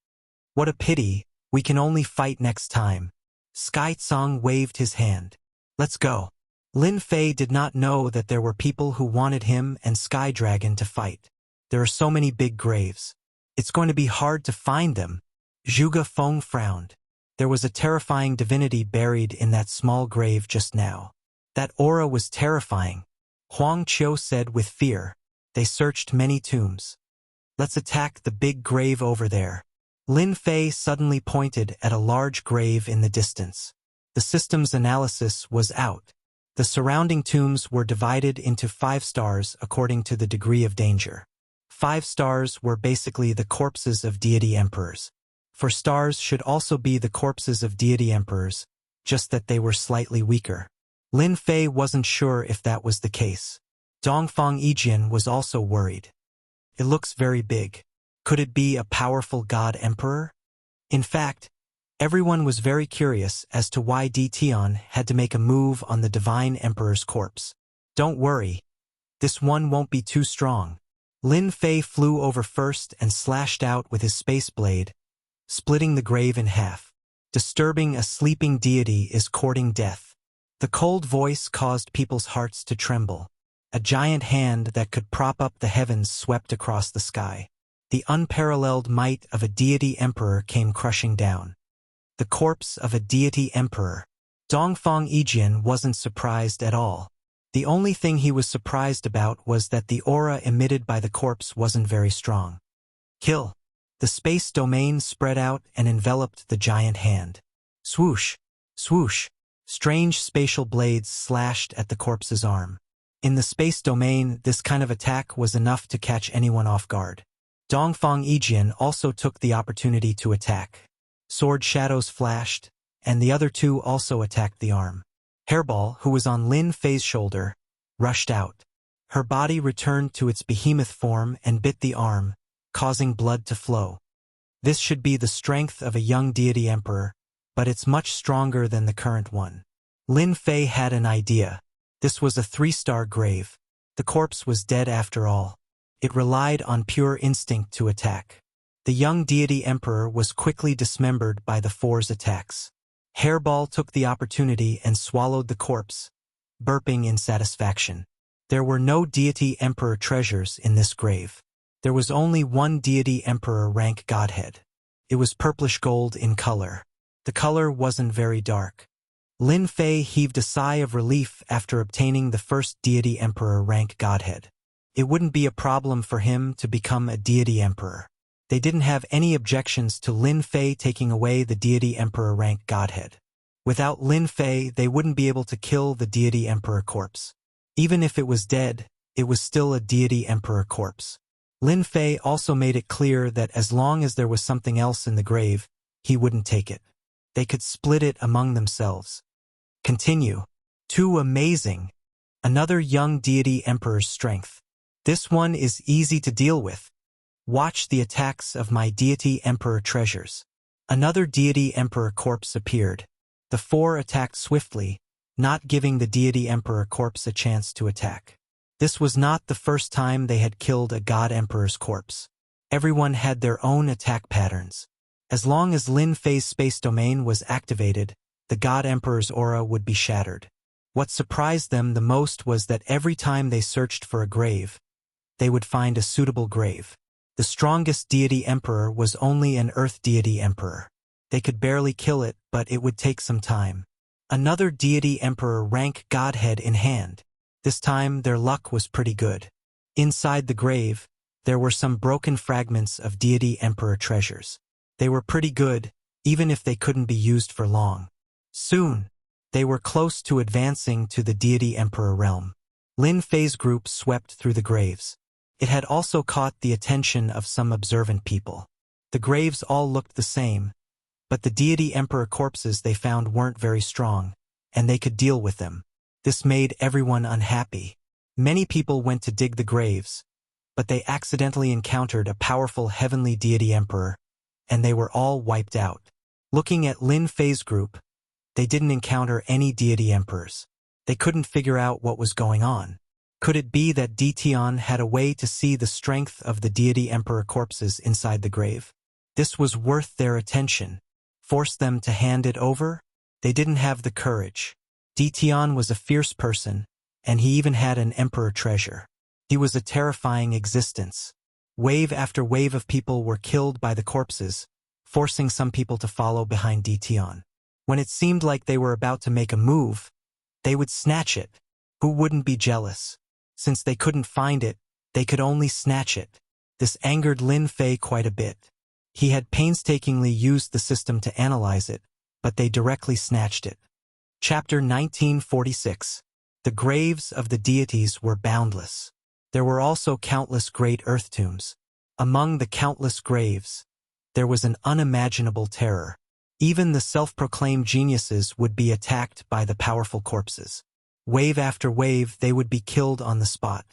What a pity, we can only fight next time. Sky Tsong waved his hand. Let's go. Lin Fei did not know that there were people who wanted him and Sky Dragon to fight. There are so many big graves. It's going to be hard to find them. Zhuge Feng frowned. There was a terrifying divinity buried in that small grave just now. That aura was terrifying. Huang Qiu said with fear. They searched many tombs. Let's attack the big grave over there. Lin Fei suddenly pointed at a large grave in the distance. The system's analysis was out. The surrounding tombs were divided into 5 stars according to the degree of danger. 5 stars were basically the corpses of deity emperors. 4 stars should also be the corpses of deity emperors, just that they were slightly weaker. Lin Fei wasn't sure if that was the case. Dongfang Yijian was also worried. It looks very big. Could it be a powerful god emperor? In fact, everyone was very curious as to why Tian had to make a move on the divine emperor's corpse. Don't worry. This one won't be too strong. Lin Fei flew over first and slashed out with his space blade, splitting the grave in half. Disturbing a sleeping deity is courting death. The cold voice caused people's hearts to tremble. A giant hand that could prop up the heavens swept across the sky. The unparalleled might of a deity emperor came crushing down. The corpse of a deity emperor. Dongfang Yijian wasn't surprised at all. The only thing he was surprised about was that the aura emitted by the corpse wasn't very strong. Kill. The space domain spread out and enveloped the giant hand. Swoosh, swoosh, Strange spatial blades slashed at the corpse's arm. In the space domain, this kind of attack was enough to catch anyone off guard. Dongfang Yijian also took the opportunity to attack. Sword shadows flashed, and the other two also attacked the arm. Hairball, who was on Lin Fei's shoulder, rushed out. Her body returned to its behemoth form and bit the arm, causing blood to flow. This should be the strength of a young deity emperor, but it's much stronger than the current one. Lin Fei had an idea. This was a 3-star grave. The corpse was dead after all. It relied on pure instinct to attack. The young deity emperor was quickly dismembered by the 4's attacks. Hairball took the opportunity and swallowed the corpse, burping in satisfaction. There were no deity emperor treasures in this grave. There was only one deity emperor rank godhead. It was purplish gold in color. The color wasn't very dark. Lin Fei heaved a sigh of relief after obtaining the first deity emperor rank godhead. It wouldn't be a problem for him to become a deity emperor. They didn't have any objections to Lin Fei taking away the deity emperor rank godhead. Without Lin Fei, they wouldn't be able to kill the deity emperor corpse. Even if it was dead, it was still a deity emperor corpse. Lin Fei also made it clear that as long as there was something else in the grave, he wouldn't take it. They could split it among themselves. Continue. Too amazing. Another young deity emperor's strength. This one is easy to deal with. Watch the attacks of my deity emperor treasures. Another deity emperor corpse appeared. The 4 attacked swiftly, not giving the deity emperor corpse a chance to attack. This was not the first time they had killed a god emperor's corpse. Everyone had their own attack patterns. As long as Lin Fei's space domain was activated, the god emperor's aura would be shattered. What surprised them the most was that every time they searched for a grave, they would find a suitable grave. The strongest deity emperor was only an earth deity emperor. They could barely kill it, but it would take some time. Another deity emperor rank godhead in hand. This time their luck was pretty good. Inside the grave, there were some broken fragments of deity emperor treasures. They were pretty good, even if they couldn't be used for long. Soon, they were close to advancing to the deity emperor realm. Lin Fei's group swept through the graves. It had also caught the attention of some observant people. The graves all looked the same, but the deity emperor corpses they found weren't very strong, and they could deal with them. This made everyone unhappy. Many people went to dig the graves, but they accidentally encountered a powerful heavenly deity emperor, and they were all wiped out. Looking at Lin Fei's group, they didn't encounter any deity emperors. They couldn't figure out what was going on. Could it be that Ditian had a way to see the strength of the deity emperor corpses inside the grave? This was worth their attention. Force them to hand it over? They didn't have the courage. Ditian was a fierce person, and he even had an emperor treasure. He was a terrifying existence. Wave after wave of people were killed by the corpses, forcing some people to follow behind Ditian. When it seemed like they were about to make a move, they would snatch it. Who wouldn't be jealous? Since they couldn't find it, they could only snatch it. This angered Lin Fei quite a bit. He had painstakingly used the system to analyze it, but they directly snatched it. Chapter 1946. The graves of the deities were boundless. There were also countless great earth tombs. Among the countless graves, there was an unimaginable terror. Even the self-proclaimed geniuses would be attacked by the powerful corpses. Wave after wave, they would be killed on the spot.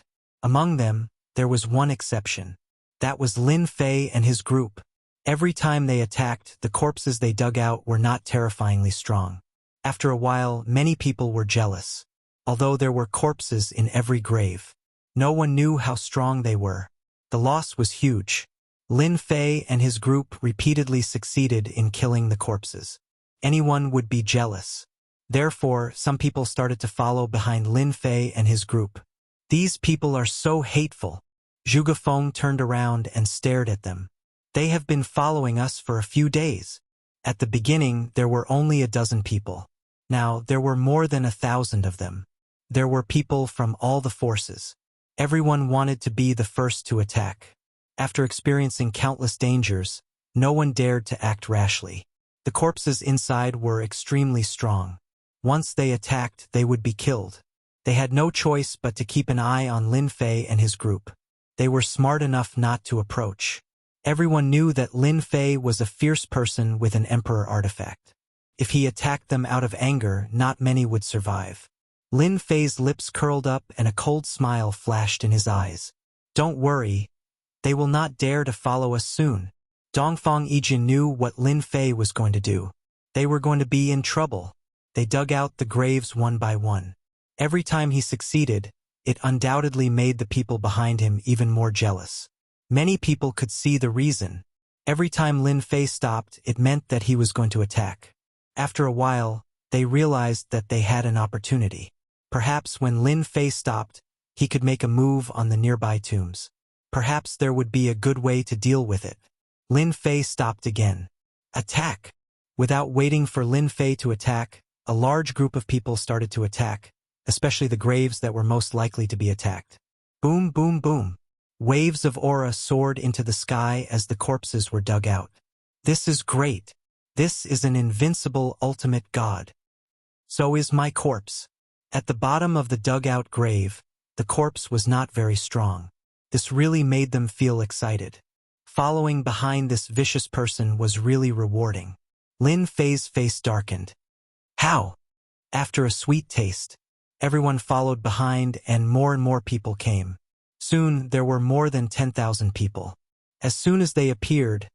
Among them, there was one exception. That was Lin Fei and his group. Every time they attacked, the corpses they dug out were not terrifyingly strong. After a while, many people were jealous. Although there were corpses in every grave, no one knew how strong they were. The loss was huge. Lin Fei and his group repeatedly succeeded in killing the corpses. Anyone would be jealous. Therefore, some people started to follow behind Lin Fei and his group. These people are so hateful. Zhuge Feng turned around and stared at them. They have been following us for a few days. At the beginning, there were only 12 people. Now, there were more than 1,000 of them. There were people from all the forces. Everyone wanted to be the first to attack. After experiencing countless dangers, no one dared to act rashly. The corpses inside were extremely strong. Once they attacked, they would be killed. They had no choice but to keep an eye on Lin Fei and his group. They were smart enough not to approach. Everyone knew that Lin Fei was a fierce person with an emperor artifact. If he attacked them out of anger, not many would survive. Lin Fei's lips curled up and a cold smile flashed in his eyes. Don't worry. They will not dare to follow us soon. Dongfang Yijin knew what Lin Fei was going to do. They were going to be in trouble. They dug out the graves one by one. Every time he succeeded, it undoubtedly made the people behind him even more jealous. Many people could see the reason. Every time Lin Fei stopped, it meant that he was going to attack. After a while, they realized that they had an opportunity. Perhaps when Lin Fei stopped, he could make a move on the nearby tombs. Perhaps there would be a good way to deal with it. Lin Fei stopped again. Attack! Without waiting for Lin Fei to attack, a large group of people started to attack, especially the graves that were most likely to be attacked. Boom, boom, boom. Waves of aura soared into the sky as the corpses were dug out. This is great. This is an invincible ultimate god. So is my corpse. At the bottom of the dug-out grave, the corpse was not very strong. This really made them feel excited. Following behind this vicious person was really rewarding. Lin Fei's face darkened. How? After a sweet taste, everyone followed behind and more people came. Soon there were more than 10,000 people. As soon as they appeared,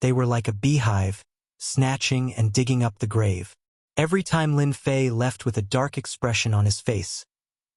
they were like a beehive, snatching and digging up the grave. Every time Lin Fei left with a dark expression on his face,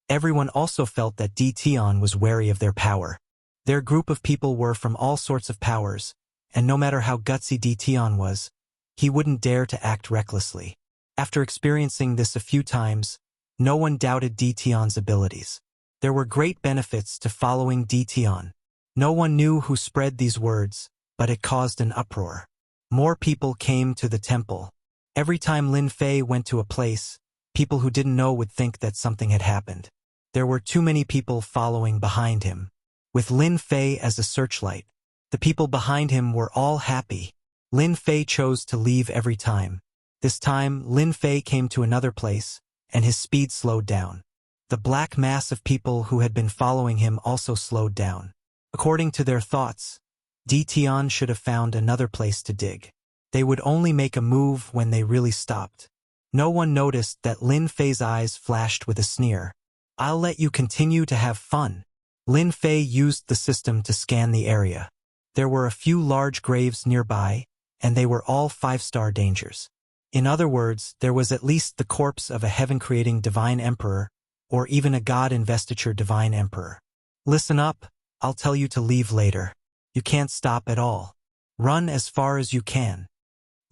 everyone also felt that Di Tian was wary of their power. Their group of people were from all sorts of powers, and no matter how gutsy Di Tian was, he wouldn't dare to act recklessly. After experiencing this a few times, no one doubted Di Tian's abilities. There were great benefits to following Di Tian. No one knew who spread these words, but it caused an uproar. More people came to the temple. Every time Lin Fei went to a place, people who didn't know would think that something had happened. There were too many people following behind him. With Lin Fei as a searchlight, the people behind him were all happy. Lin Fei chose to leave every time. This time, Lin Fei came to another place, and his speed slowed down. The black mass of people who had been following him also slowed down. According to their thoughts, Di Tian should have found another place to dig. They would only make a move when they really stopped. No one noticed that Lin Fei's eyes flashed with a sneer. I'll let you continue to have fun. Lin Fei used the system to scan the area. There were a few large graves nearby, and they were all 5-star dangers. In other words, there was at least the corpse of a heaven-creating divine emperor, or even a god investiture divine emperor. Listen up, I'll tell you to leave later. You can't stop at all. Run as far as you can.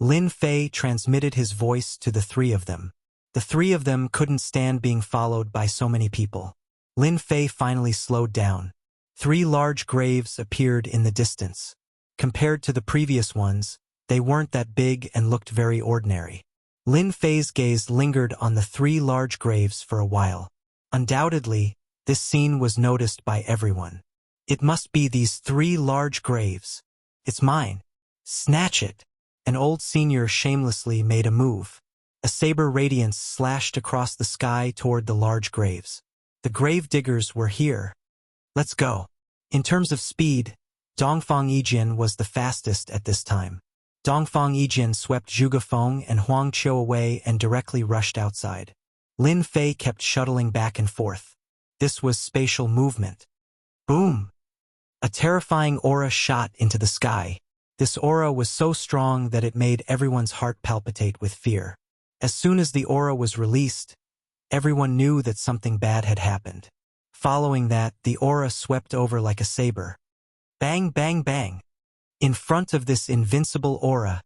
Lin Fei transmitted his voice to the three of them. The three of them couldn't stand being followed by so many people. Lin Fei finally slowed down. 3 large graves appeared in the distance. Compared to the previous ones, they weren't that big and looked very ordinary. Lin Fei's gaze lingered on the 3 large graves for a while. Undoubtedly, this scene was noticed by everyone. It must be these 3 large graves. It's mine. Snatch it. An old senior shamelessly made a move. A saber radiance slashed across the sky toward the large graves. The grave diggers were here. Let's go. In terms of speed, Dongfang Yijin was the fastest at this time. Dongfang Yijin swept Zhuge Feng and Huang Qiu away and directly rushed outside. Lin Fei kept shuttling back and forth. This was spatial movement. Boom! A terrifying aura shot into the sky. This aura was so strong that it made everyone's heart palpitate with fear. As soon as the aura was released, everyone knew that something bad had happened. Following that, the aura swept over like a saber. Bang, bang, bang. In front of this invincible aura,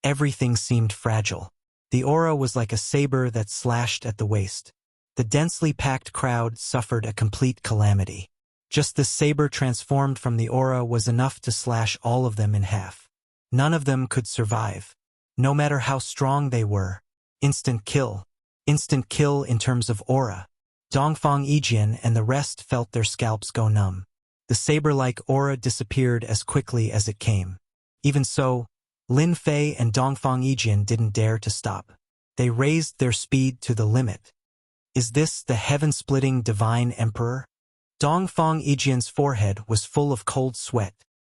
everything seemed fragile. The aura was like a saber that slashed at the waist. The densely packed crowd suffered a complete calamity. Just the saber transformed from the aura was enough to slash all of them in half. None of them could survive. No matter how strong they were. Instant kill. Instant kill in terms of aura. Dongfang Yijin and the rest felt their scalps go numb. The saber-like aura disappeared as quickly as it came. Even so, Lin Fei and Dongfang Yijin didn't dare to stop. They raised their speed to the limit. Is this the heaven-splitting divine emperor? Dongfang Yijian's forehead was full of cold sweat.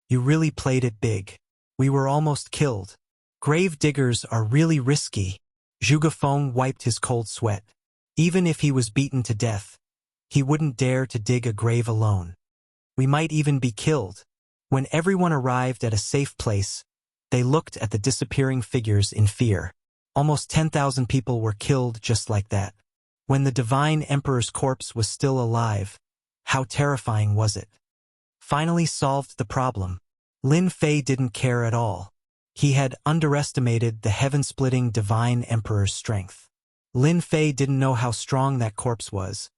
You really played it big. We were almost killed. Grave diggers are really risky. Zhuge Feng wiped his cold sweat. Even if he was beaten to death, he wouldn't dare to dig a grave alone. We might even be killed. When everyone arrived at a safe place, they looked at the disappearing figures in fear. Almost 10,000 people were killed just like that. When the divine emperor's corpse was still alive, how terrifying was it? Finally solved the problem. Lin Fei didn't care at all. He had underestimated the heaven-splitting divine emperor's strength. Lin Fei didn't know how strong that corpse was,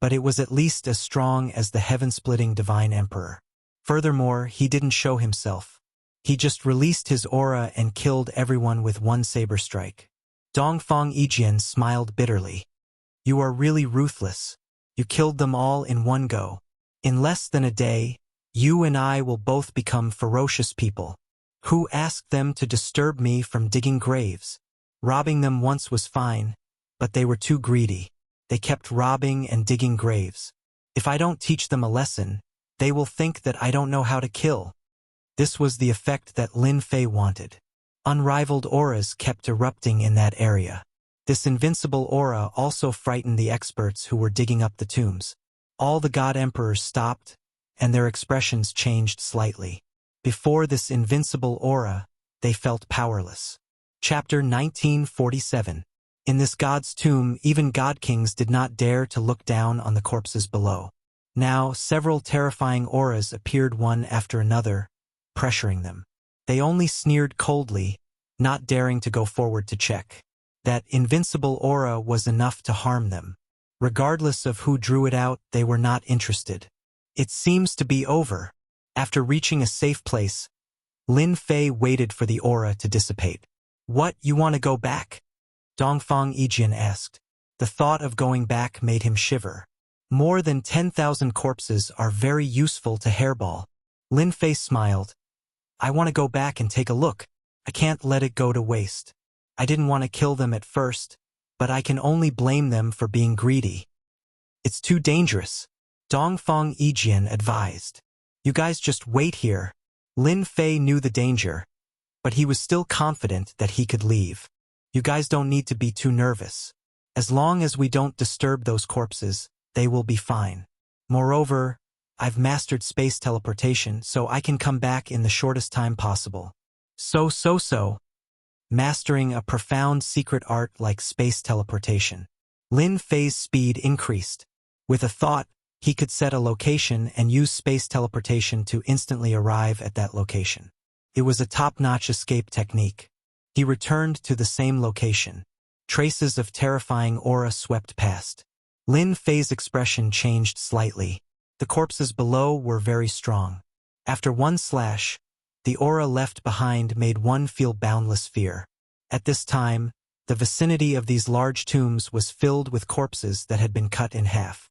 but it was at least as strong as the heaven-splitting divine emperor. Furthermore, he didn't show himself. He just released his aura and killed everyone with one saber strike. Dongfang Yijian smiled bitterly. You are really ruthless. You killed them all in one go. In less than a day, you and I will both become ferocious people. Who asked them to disturb me from digging graves? Robbing them once was fine, but they were too greedy. They kept robbing and digging graves. If I don't teach them a lesson, they will think that I don't know how to kill. This was the effect that Lin Fei wanted. Unrivaled auras kept erupting in that area. This invincible aura also frightened the experts who were digging up the tombs. All the god emperors stopped, and their expressions changed slightly. Before this invincible aura, they felt powerless. Chapter 1947. In this god's tomb, even god kings did not dare to look down on the corpses below. Now, several terrifying auras appeared one after another, pressuring them. They only sneered coldly, not daring to go forward to check. That invincible aura was enough to harm them. Regardless of who drew it out, they were not interested. It seems to be over. After reaching a safe place, Lin Fei waited for the aura to dissipate. What, you want to go back? Dongfang Yijian asked. The thought of going back made him shiver. More than 10,000 corpses are very useful to Hairball. Lin Fei smiled. I want to go back and take a look. I can't let it go to waste. I didn't want to kill them at first, but I can only blame them for being greedy. It's too dangerous, Dongfang Yijian advised. You guys just wait here. Lin Fei knew the danger, but he was still confident that he could leave. You guys don't need to be too nervous. As long as we don't disturb those corpses, they will be fine. Moreover, I've mastered space teleportation, so I can come back in the shortest time possible. So. Mastering a profound secret art like space teleportation. Lin Fei's speed increased. With a thought, he could set a location and use space teleportation to instantly arrive at that location. It was a top-notch escape technique. He returned to the same location. Traces of terrifying aura swept past. Lin Fei's expression changed slightly. The corpses below were very strong. After one slash, the aura left behind made one feel boundless fear. At this time, the vicinity of these large tombs was filled with corpses that had been cut in half.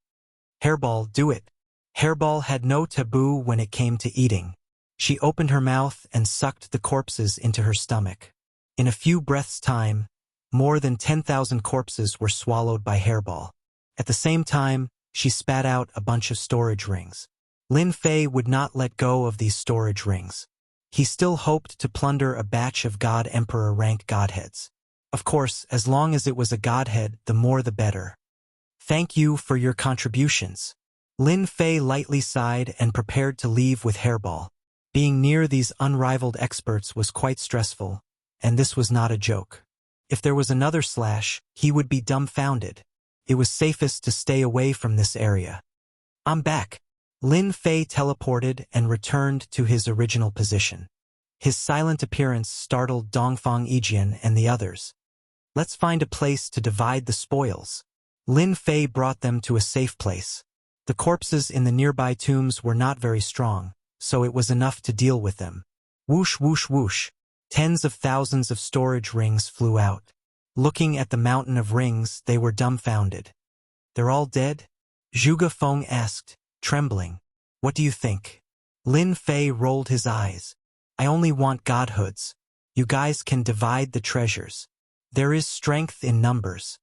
Hairball, do it. Hairball had no taboo when it came to eating. She opened her mouth and sucked the corpses into her stomach. In a few breaths' time, more than 10,000 corpses were swallowed by Hairball. At the same time, she spat out a bunch of storage rings. Lin Fei would not let go of these storage rings. He still hoped to plunder a batch of God Emperor rank godheads. Of course, as long as it was a godhead, the more the better. Thank you for your contributions. Lin Fei lightly sighed and prepared to leave with Hairball. Being near these unrivaled experts was quite stressful, and this was not a joke. If there was another slash, he would be dumbfounded. It was safest to stay away from this area. I'm back. Lin Fei teleported and returned to his original position. His silent appearance startled Dongfang Yijian and the others. Let's find a place to divide the spoils. Lin Fei brought them to a safe place. The corpses in the nearby tombs were not very strong, so it was enough to deal with them. Whoosh, whoosh, whoosh. Tens of thousands of storage rings flew out. Looking at the mountain of rings, they were dumbfounded. They're all dead? Zhuge Feng asked, trembling. What do you think? Lin Fei rolled his eyes. I only want godhoods. You guys can divide the treasures. There is strength in numbers.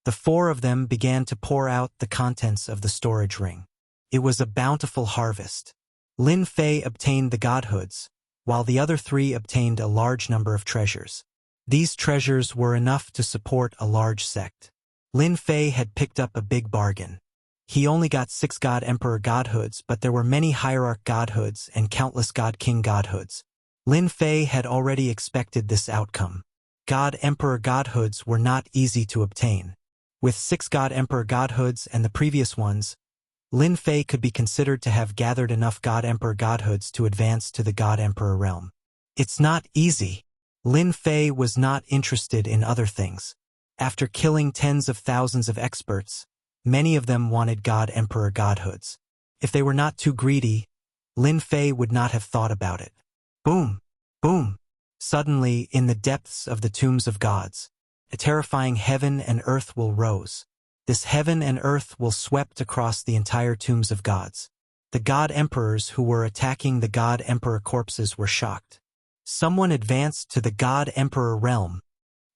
The four of them began to pour out the contents of the storage ring. It was a bountiful harvest. Lin Fei obtained the godhoods, while the other three obtained a large number of treasures. These treasures were enough to support a large sect. Lin Fei had picked up a big bargain. He only got 6 God Emperor godhoods, but there were many Hierarch godhoods and countless God King godhoods. Lin Fei had already expected this outcome. God Emperor godhoods were not easy to obtain. With 6 God Emperor godhoods and the previous ones, Lin Fei could be considered to have gathered enough God Emperor godhoods to advance to the God Emperor realm. It's not easy. Lin Fei was not interested in other things. After killing tens of thousands of experts, many of them wanted God Emperor godhoods. If they were not too greedy, Lin Fei would not have thought about it. Boom! Boom! Suddenly, in the depths of the tombs of gods, a terrifying heaven and earth will rose. This heaven and earth will swept across the entire tombs of gods. The God Emperors who were attacking the God Emperor corpses were shocked. Someone advanced to the God Emperor realm.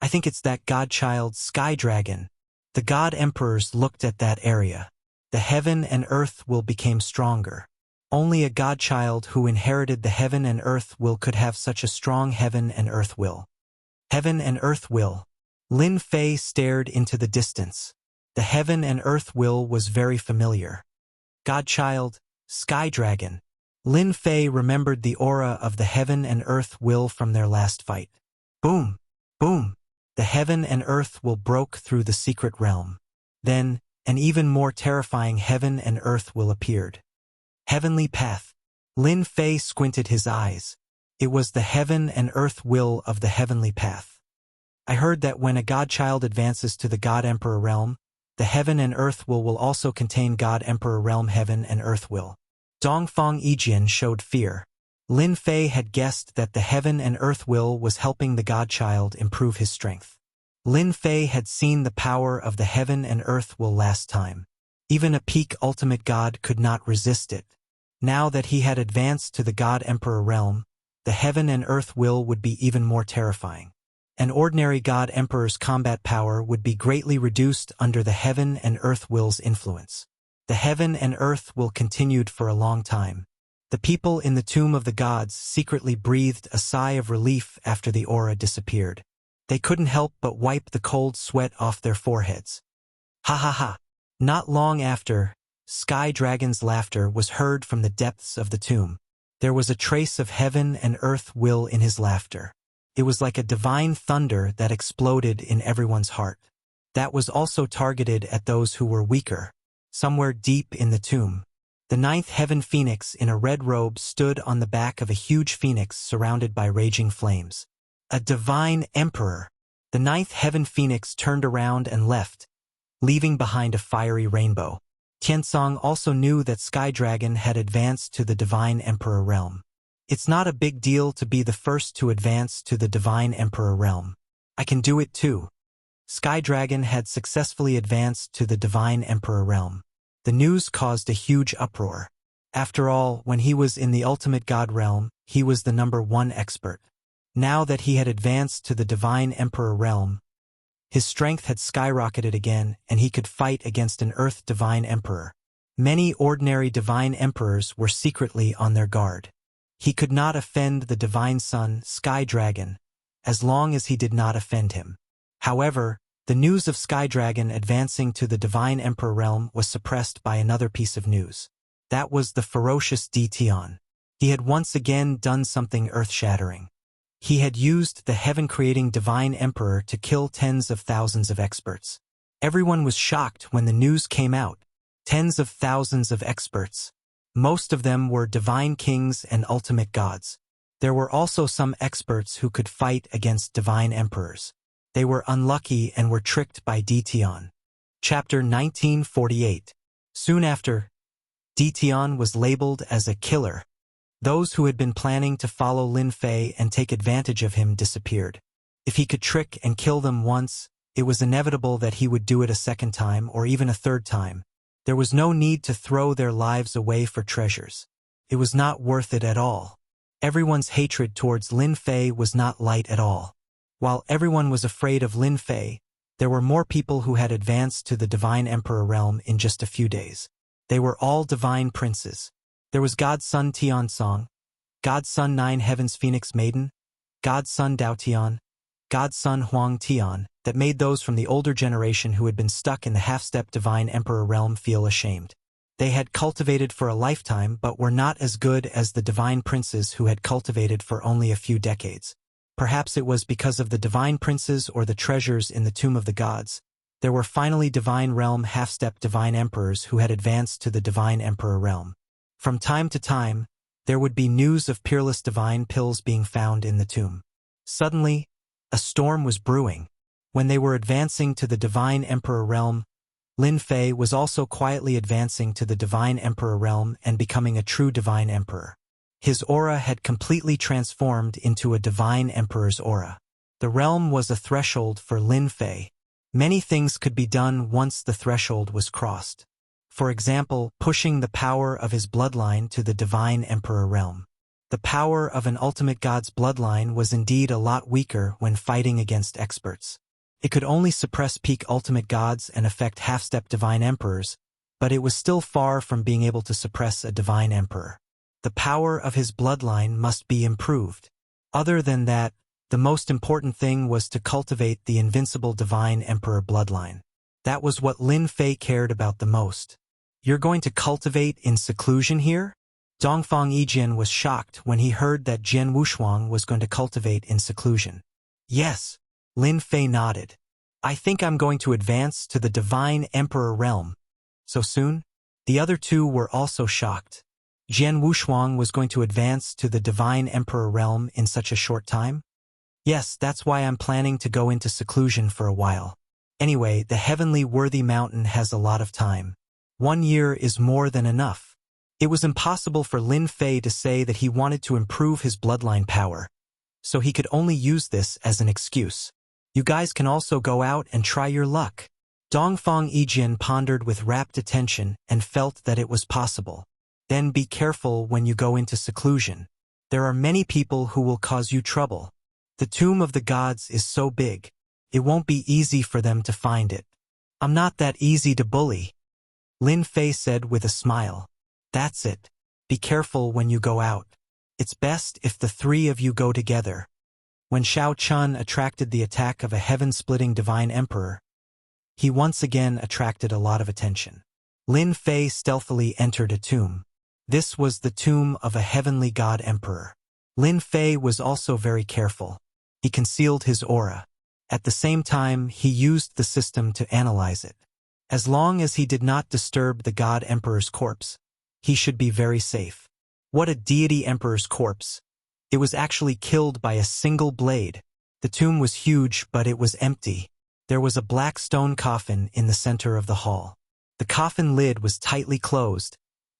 I think it's that godchild Sky Dragon. The God Emperors looked at that area. The heaven and earth will became stronger. Only a godchild who inherited the heaven and earth will could have such a strong heaven and earth will. Heaven and earth will. Lin Fei stared into the distance. The heaven and earth will was very familiar. Godchild, Sky Dragon. Lin Fei remembered the aura of the heaven and earth will from their last fight. Boom! Boom! The heaven and earth will broke through the secret realm. Then, an even more terrifying heaven and earth will appeared. Heavenly path. Lin Fei squinted his eyes. It was the heaven and earth will of the heavenly path. I heard that when a godchild advances to the God Emperor realm, the heaven and earth will also contain God Emperor realm heaven and earth will. Dongfang Yijian showed fear. Lin Fei had guessed that the heaven and earth will was helping the godchild improve his strength. Lin Fei had seen the power of the heaven and earth will last time. Even a peak ultimate god could not resist it. Now that he had advanced to the God Emperor realm, the heaven and earth will would be even more terrifying. An ordinary God Emperor's combat power would be greatly reduced under the heaven and earth will's influence. The heaven and earth will continued for a long time. The people in the tomb of the gods secretly breathed a sigh of relief after the aura disappeared. They couldn't help but wipe the cold sweat off their foreheads. Ha ha ha! Not long after, Sky Dragon's laughter was heard from the depths of the tomb. There was a trace of heaven and earth will in his laughter. It was like a divine thunder that exploded in everyone's heart. That was also targeted at those who were weaker. Somewhere deep in the tomb, the 9th heaven phoenix in a red robe stood on the back of a huge phoenix surrounded by raging flames. A divine emperor. The 9th heaven phoenix turned around and left, leaving behind a fiery rainbow. Tiansong also knew that Sky Dragon had advanced to the divine emperor realm. It's not a big deal to be the first to advance to the divine emperor realm. I can do it too. Sky Dragon had successfully advanced to the divine emperor realm. The news caused a huge uproar. After all, when he was in the ultimate god realm, he was the #1 expert. Now that he had advanced to the divine emperor realm, his strength had skyrocketed again and he could fight against an earth divine emperor. Many ordinary divine emperors were secretly on their guard. He could not offend the divine son, Sky Dragon, as long as he did not offend him. However, the news of Sky Dragon advancing to the divine emperor realm was suppressed by another piece of news. That was the ferocious Tian. He had once again done something earth-shattering. He had used the heaven-creating divine emperor to kill tens of thousands of experts. Everyone was shocked when the news came out. Tens of thousands of experts. Most of them were divine kings and ultimate gods. There were also some experts who could fight against divine emperors. They were unlucky and were tricked by Tian. Chapter 1948. Soon after, Tian was labeled as a killer. Those who had been planning to follow Lin Fei and take advantage of him disappeared. If he could trick and kill them once, it was inevitable that he would do it a second time or even a third time. There was no need to throw their lives away for treasures. It was not worth it at all. Everyone's hatred towards Lin Fei was not light at all. While everyone was afraid of Lin Fei, there were more people who had advanced to the Divine Emperor realm in just a few days. They were all divine princes. There was God's son Tian Song, God's son Nine Heavens Phoenix Maiden, God's son Dao Tian, God's son Huang Tian, that made those from the older generation who had been stuck in the half-step Divine Emperor realm feel ashamed. They had cultivated for a lifetime but were not as good as the divine princes who had cultivated for only a few decades. Perhaps it was because of the divine princes or the treasures in the Tomb of the Gods. There were finally divine realm half-step divine emperors who had advanced to the divine emperor realm. From time to time, there would be news of peerless divine pills being found in the tomb. Suddenly, a storm was brewing. When they were advancing to the divine emperor realm, Lin Fei was also quietly advancing to the divine emperor realm and becoming a true divine emperor. His aura had completely transformed into a divine emperor's aura. The realm was a threshold for Lin Fei. Many things could be done once the threshold was crossed. For example, pushing the power of his bloodline to the divine emperor realm. The power of an ultimate god's bloodline was indeed a lot weaker when fighting against experts. It could only suppress peak ultimate gods and affect half-step divine emperors, but it was still far from being able to suppress a divine emperor. The power of his bloodline must be improved. Other than that, the most important thing was to cultivate the invincible divine emperor bloodline. That was what Lin Fei cared about the most. You're going to cultivate in seclusion here? Dongfang Yijian was shocked when he heard that Jian Wushuang was going to cultivate in seclusion. Yes, Lin Fei nodded. I think I'm going to advance to the divine emperor realm. So soon? The other two were also shocked. Jian Wushuang was going to advance to the divine emperor realm in such a short time? Yes, that's why I'm planning to go into seclusion for a while. Anyway, the heavenly worthy mountain has a lot of time. 1 year is more than enough. It was impossible for Lin Fei to say that he wanted to improve his bloodline power, so he could only use this as an excuse. You guys can also go out and try your luck. Dongfang Yijian pondered with rapt attention and felt that it was possible. Then be careful when you go into seclusion. There are many people who will cause you trouble. The Tomb of the Gods is so big, it won't be easy for them to find it. I'm not that easy to bully, Lin Fei said with a smile. That's it. Be careful when you go out. It's best if the three of you go together. When Xiao Chun attracted the attack of a heaven-splitting divine emperor, he once again attracted a lot of attention. Lin Fei stealthily entered a tomb. This was the tomb of a heavenly god emperor. Lin Fei was also very careful. He concealed his aura. At the same time, he used the system to analyze it. As long as he did not disturb the god emperor's corpse, he should be very safe. What a deity emperor's corpse! It was actually killed by a single blade. The tomb was huge, but it was empty. There was a black stone coffin in the center of the hall. The coffin lid was tightly closed,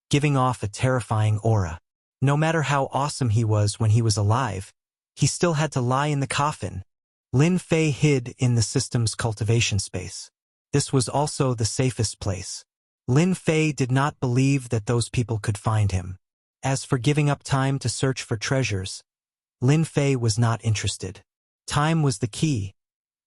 giving off a terrifying aura. No matter how awesome he was when he was alive, he still had to lie in the coffin. Lin Fei hid in the system's cultivation space. This was also the safest place. Lin Fei did not believe that those people could find him. As for giving up time to search for treasures, Lin Fei was not interested. Time was the key,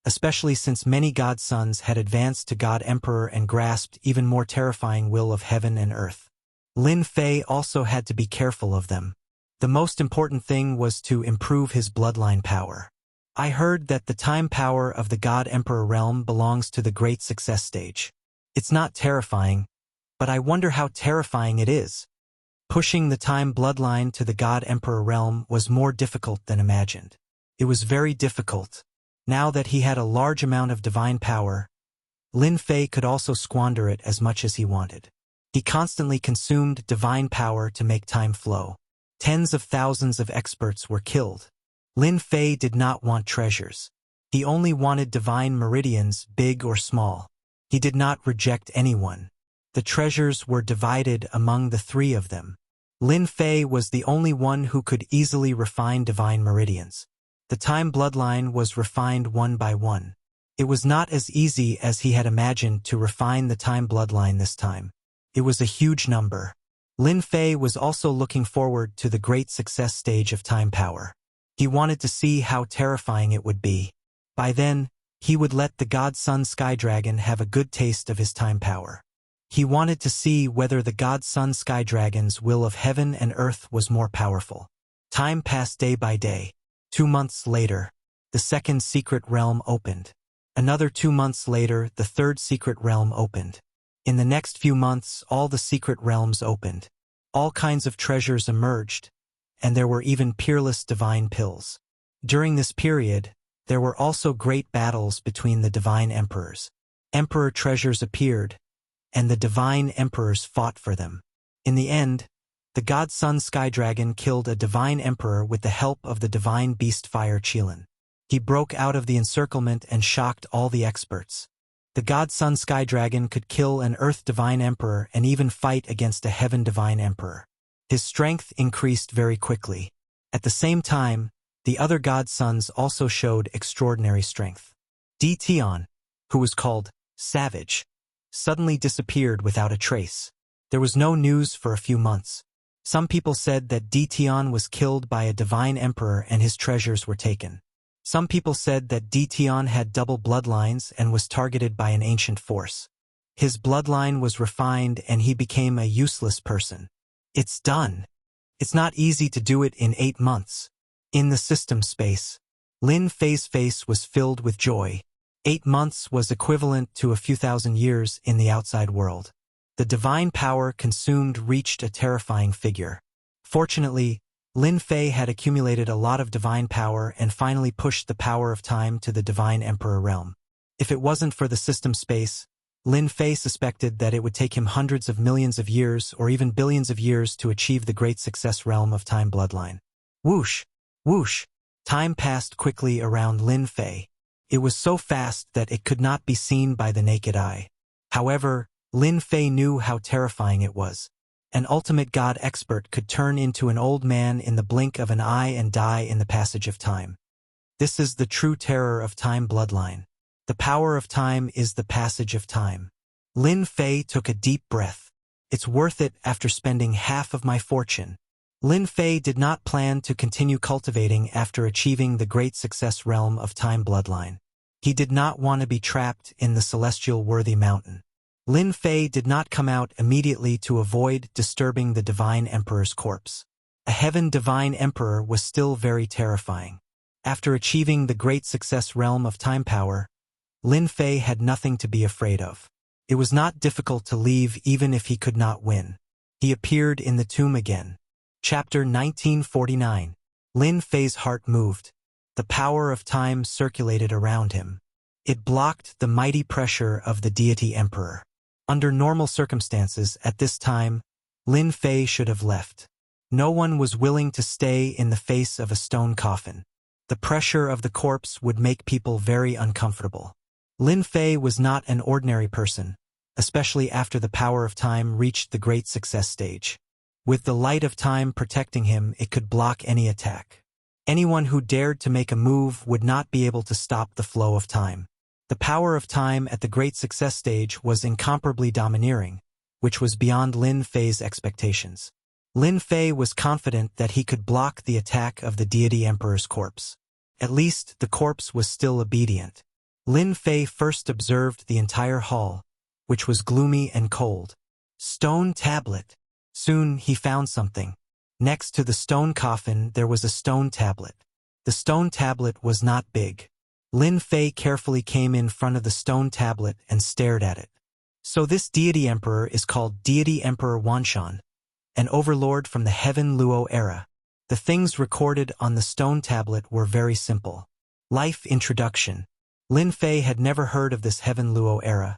especially since many godsons had advanced to God Emperor and grasped even more terrifying will of heaven and earth. Lin Fei also had to be careful of them. The most important thing was to improve his bloodline power. I heard that the time power of the God Emperor realm belongs to the Great Success stage. It's not terrifying, but I wonder how terrifying it is. Pushing the time bloodline to the God Emperor realm was more difficult than imagined. It was very difficult. Now that he had a large amount of divine power, Lin Fei could also squander it as much as he wanted. He constantly consumed divine power to make time flow. Tens of thousands of experts were killed. Lin Fei did not want treasures. He only wanted divine meridians, big or small. He did not reject anyone. The treasures were divided among the three of them. Lin Fei was the only one who could easily refine divine meridians. The time bloodline was refined one by one. It was not as easy as he had imagined to refine the time bloodline this time. It was a huge number. Lin Fei was also looking forward to the Great Success stage of time power. He wanted to see how terrifying it would be. By then, he would let the God-Son Sky Dragon have a good taste of his time power. He wanted to see whether the God-Son Sky Dragon's will of heaven and earth was more powerful. Time passed day by day. 2 months later, the second secret realm opened. Another 2 months later, the third secret realm opened. In the next few months, all the secret realms opened. All kinds of treasures emerged, and there were even peerless divine pills. During this period, there were also great battles between the divine emperors. Emperor treasures appeared, and the divine emperors fought for them. In the end, the God-Son Sky Dragon killed a divine emperor with the help of the divine beast Fire Qilin. He broke out of the encirclement and shocked all the experts. The God-Son Sky Dragon could kill an Earth Divine Emperor and even fight against a Heaven Divine Emperor. His strength increased very quickly. At the same time, the other God-Sons also showed extraordinary strength. Tion, who was called Savage, suddenly disappeared without a trace. There was no news for a few months. Some people said that Tion was killed by a divine emperor and his treasures were taken. Some people said that Tion had double bloodlines and was targeted by an ancient force. His bloodline was refined and he became a useless person. It's done. It's not easy to do it in 8 months. In the system space, Lin Fei's face was filled with joy. 8 months was equivalent to a few thousand years in the outside world. The divine power consumed reached a terrifying figure. Fortunately, Lin Fei had accumulated a lot of divine power and finally pushed the power of time to the divine emperor realm. If it wasn't for the system space, Lin Fei suspected that it would take him hundreds of millions of years or even billions of years to achieve the great success realm of time bloodline. Whoosh! Whoosh! Time passed quickly around Lin Fei. It was so fast that it could not be seen by the naked eye. However, Lin Fei knew how terrifying it was. An ultimate god expert could turn into an old man in the blink of an eye and die in the passage of time. This is the true terror of time bloodline. The power of time is the passage of time. Lin Fei took a deep breath. It's worth it after spending half of my fortune. Lin Fei did not plan to continue cultivating after achieving the great success realm of time bloodline. He did not want to be trapped in the celestial worthy mountain. Lin Fei did not come out immediately to avoid disturbing the divine emperor's corpse. A heaven divine emperor was still very terrifying. After achieving the great success realm of time power, Lin Fei had nothing to be afraid of. It was not difficult to leave even if he could not win. He appeared in the tomb again. Chapter 1949. Lin Fei's heart moved. The power of time circulated around him. It blocked the mighty pressure of the deity emperor. Under normal circumstances at this time, Lin Fei should have left. No one was willing to stay in the face of a stone coffin. The pressure of the corpse would make people very uncomfortable. Lin Fei was not an ordinary person, especially after the power of time reached the great success stage. With the light of time protecting him, it could block any attack. Anyone who dared to make a move would not be able to stop the flow of time. The power of time at the great success stage was incomparably domineering, which was beyond Lin Fei's expectations. Lin Fei was confident that he could block the attack of the deity emperor's corpse. At least the corpse was still obedient. Lin Fei first observed the entire hall, which was gloomy and cold. Stone tablet. Soon he found something. Next to the stone coffin there was a stone tablet. The stone tablet was not big. Lin Fei carefully came in front of the stone tablet and stared at it. So this deity emperor is called Deity Emperor Wanshan, an overlord from the Heaven Luo era. The things recorded on the stone tablet were very simple. Life introduction. Lin Fei had never heard of this Heaven Luo era,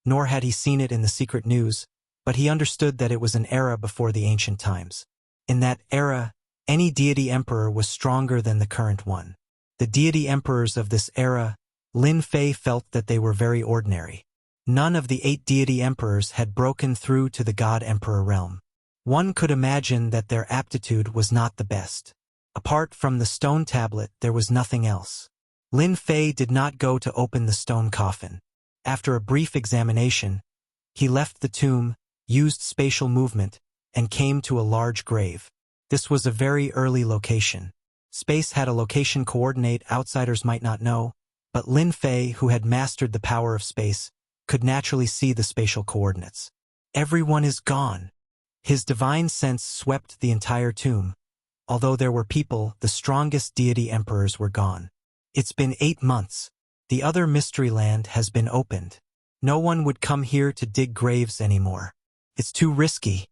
nor had he seen it in the secret news, but he understood that it was an era before the ancient times. In that era, any deity emperor was stronger than the current one. The deity emperors of this era, Lin Fei felt that they were very ordinary. None of the 8 deity emperors had broken through to the god emperor realm. One could imagine that their aptitude was not the best. Apart from the stone tablet, there was nothing else. Lin Fei did not go to open the stone coffin. After a brief examination, he left the tomb, used spatial movement, and came to a large grave. This was a very early location. Space had a location coordinate outsiders might not know, But Lin Fei, who had mastered the power of space, could naturally see the spatial coordinates. Everyone is gone. His divine sense swept the entire tomb. Although there were people, the strongest deity emperors were gone. It's been 8 months. The other mystery land has been opened. No one would come here to dig graves anymore. It's too risky.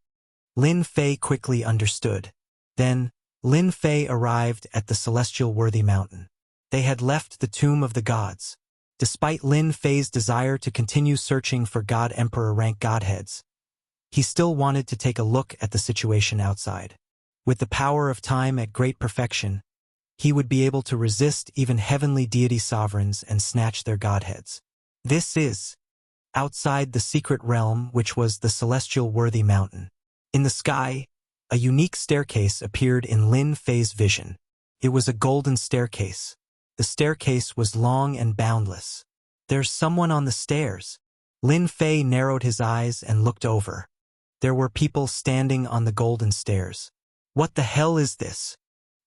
Lin Fei quickly understood. Then, Lin Fei arrived at the celestial worthy mountain. They had left the tomb of the gods. Despite Lin Fei's desire to continue searching for God Emperor rank godheads, he still wanted to take a look at the situation outside. With the power of time at great perfection, he would be able to resist even heavenly deity sovereigns and snatch their godheads. This is outside the secret realm, which was the celestial worthy mountain. In the sky, a unique staircase appeared in Lin Fei's vision. It was a golden staircase. The staircase was long and boundless. There's someone on the stairs. Lin Fei narrowed his eyes and looked over. There were people standing on the golden stairs. What the hell is this?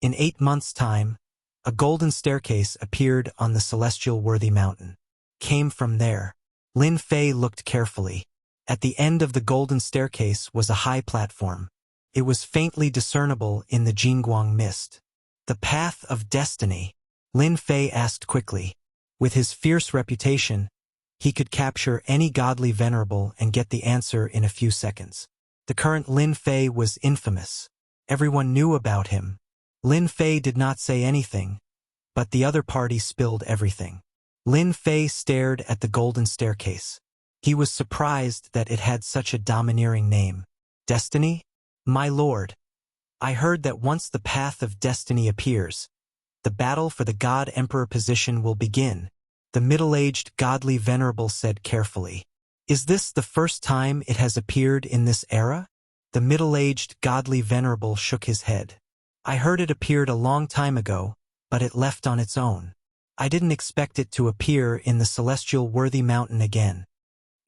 In 8 months' time, a golden staircase appeared on the celestial worthy mountain. Came from there. Lin Fei looked carefully. At the end of the golden staircase was a high platform. It was faintly discernible in the Jingguang mist. The path of destiny. Lin Fei asked quickly. With his fierce reputation, he could capture any godly venerable and get the answer in a few seconds. The current Lin Fei was infamous. Everyone knew about him. Lin Fei did not say anything, but the other party spilled everything. Lin Fei stared at the golden staircase. He was surprised that it had such a domineering name. Destiny? My lord, I heard that once the path of destiny appears, the battle for the God Emperor position will begin, the middle-aged godly venerable said carefully. Is this the first time it has appeared in this era? The middle-aged godly venerable shook his head. I heard it appeared a long time ago, but it left on its own. I didn't expect it to appear in the celestial worthy mountain again.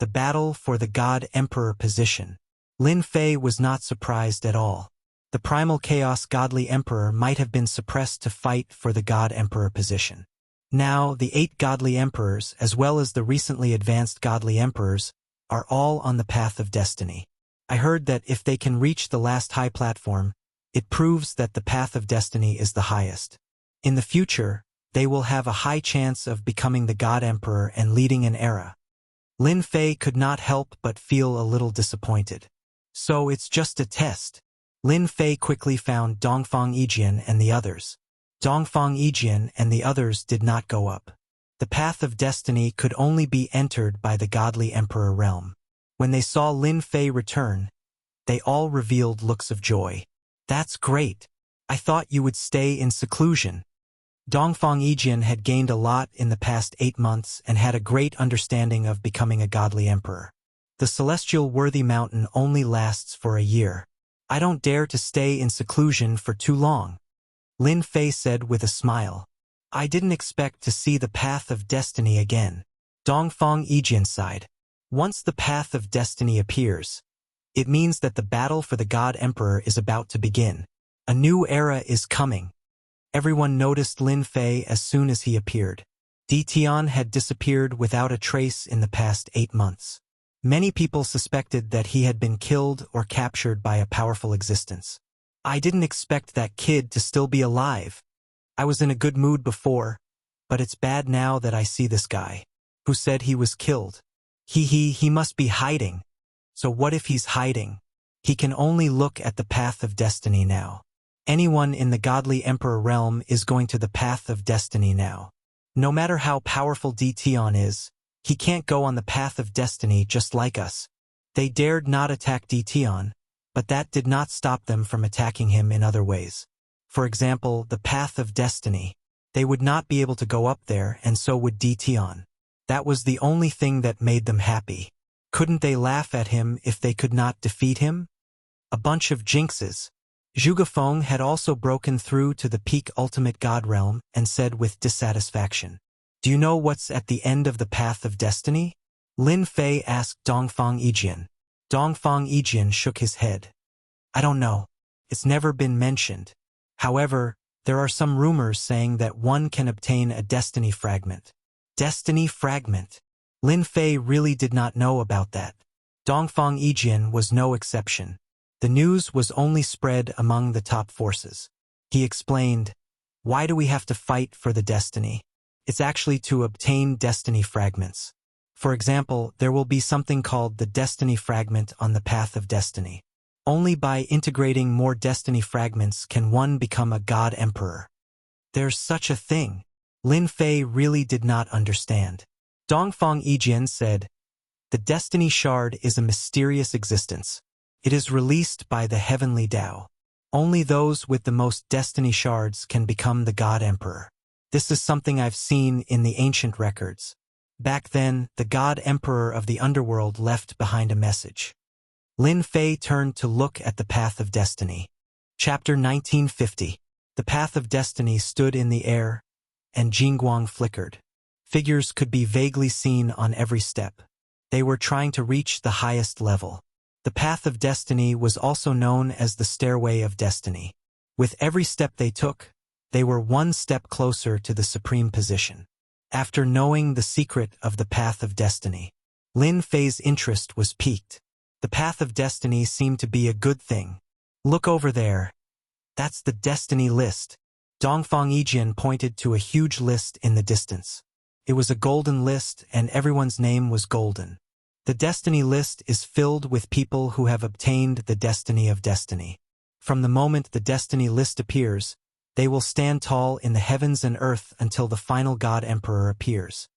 The battle for the God Emperor position. Lin Fei was not surprised at all. The primal chaos godly emperor might have been suppressed to fight for the God Emperor position. Now, the 8 godly emperors, as well as the recently advanced godly emperors, are all on the path of destiny. I heard that if they can reach the last high platform, it proves that the path of destiny is the highest. In the future, they will have a high chance of becoming the God Emperor and leading an era. Lin Fei could not help but feel a little disappointed. So it's just a test. Lin Fei quickly found Dongfang Yijian and the others. Dongfang Yijian and the others did not go up. The path of destiny could only be entered by the godly emperor realm. When they saw Lin Fei return, they all revealed looks of joy. That's great. I thought you would stay in seclusion. Dongfang Yijian had gained a lot in the past 8 months and had a great understanding of becoming a godly emperor. The celestial worthy mountain only lasts for a year. I don't dare to stay in seclusion for too long. Lin Fei said with a smile. I didn't expect to see the path of destiny again. Dongfang Yijian sighed. Once the path of destiny appears, it means that the battle for the God Emperor is about to begin. A new era is coming. Everyone noticed Lin Fei as soon as he appeared. Di Tian had disappeared without a trace in the past 8 months. Many people suspected that he had been killed or captured by a powerful existence. I didn't expect that kid to still be alive. I was in a good mood before, but it's bad now that I see this guy, who said he was killed. He must be hiding. So what if he's hiding? He can only look at the path of destiny now. Anyone in the godly emperor realm is going to the path of destiny now. No matter how powerful Di Tian is, he can't go on the path of destiny just like us. They dared not attack Di Tian, but that did not stop them from attacking him in other ways. For example, the path of destiny. They would not be able to go up there, and so would Di Tian. That was the only thing that made them happy. Couldn't they laugh at him if they could not defeat him? A bunch of jinxes. Zhuge Feng had also broken through to the peak ultimate god realm and said with dissatisfaction, Do you know what's at the end of the path of destiny? Lin Fei asked Dongfang Yijian. Dongfang Yijian shook his head. I don't know. It's never been mentioned. However, there are some rumors saying that one can obtain a destiny fragment. Destiny fragment. Lin Fei really did not know about that. Dongfang Yijian was no exception. The news was only spread among the top forces. He explained, "Why do we have to fight for the destiny? It's actually to obtain destiny fragments. For example, there will be something called the destiny fragment on the path of destiny. Only by integrating more destiny fragments can one become a god emperor." There's such a thing. Lin Fei really did not understand. Dongfang Yijian said, "The destiny shard is a mysterious existence. It is released by the heavenly Tao. Only those with the most destiny shards can become the god emperor. This is something I've seen in the ancient records. Back then, the god emperor of the underworld left behind a message." Lin Fei turned to look at the path of destiny. Chapter 1950. The path of destiny stood in the air, and Jingguang flickered. Figures could be vaguely seen on every step. They were trying to reach the highest level. The path of destiny was also known as the stairway of destiny. With every step they took, they were one step closer to the supreme position. After knowing the secret of the path of destiny, Lin Fei's interest was piqued. The path of destiny seemed to be a good thing. "Look over there. That's the destiny list." Dongfang Yijian pointed to a huge list in the distance. It was a golden list, and everyone's name was golden. The destiny list is filled with people who have obtained the destiny of destiny. From the moment the destiny list appears, they will stand tall in the heavens and earth until the final god emperor appears.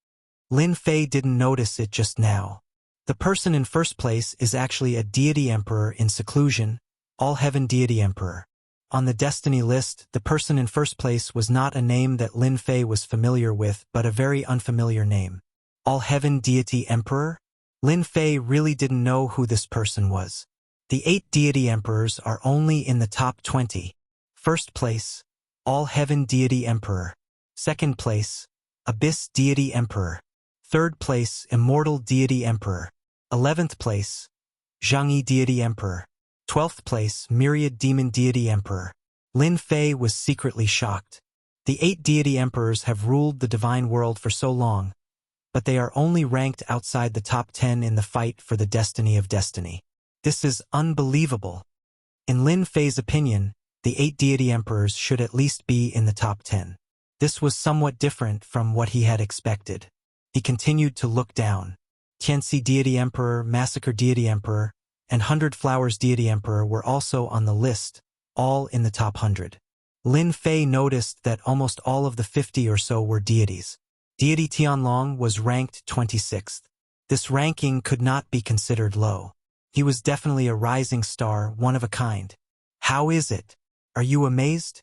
Lin Fei didn't notice it just now. The person in first place is actually a deity emperor in seclusion, all-heaven deity emperor. On the destiny list, the person in first place was not a name that Lin Fei was familiar with, but a very unfamiliar name. All-heaven deity emperor? Lin Fei really didn't know who this person was. The 8 deity emperors are only in the top 20. First place, all-heaven deity emperor. Second place, abyss deity emperor. Third place, immortal deity emperor. 11th place, Zhangyi deity emperor. 12th place, myriad demon deity emperor. Lin Fei was secretly shocked. The 8 deity emperors have ruled the divine world for so long, but they are only ranked outside the top 10 in the fight for the destiny of destiny. This is unbelievable. In Lin Fei's opinion, the 8 deity emperors should at least be in the top 10. This was somewhat different from what he had expected. He continued to look down. Tianxi deity emperor, massacre deity emperor, and 100 Flowers deity emperor were also on the list, all in the top 100. Lin Fei noticed that almost all of the 50 or so were deities. Deity Tianlong was ranked 26th. This ranking could not be considered low. He was definitely a rising star, one of a kind. "How is it? Are you amazed?"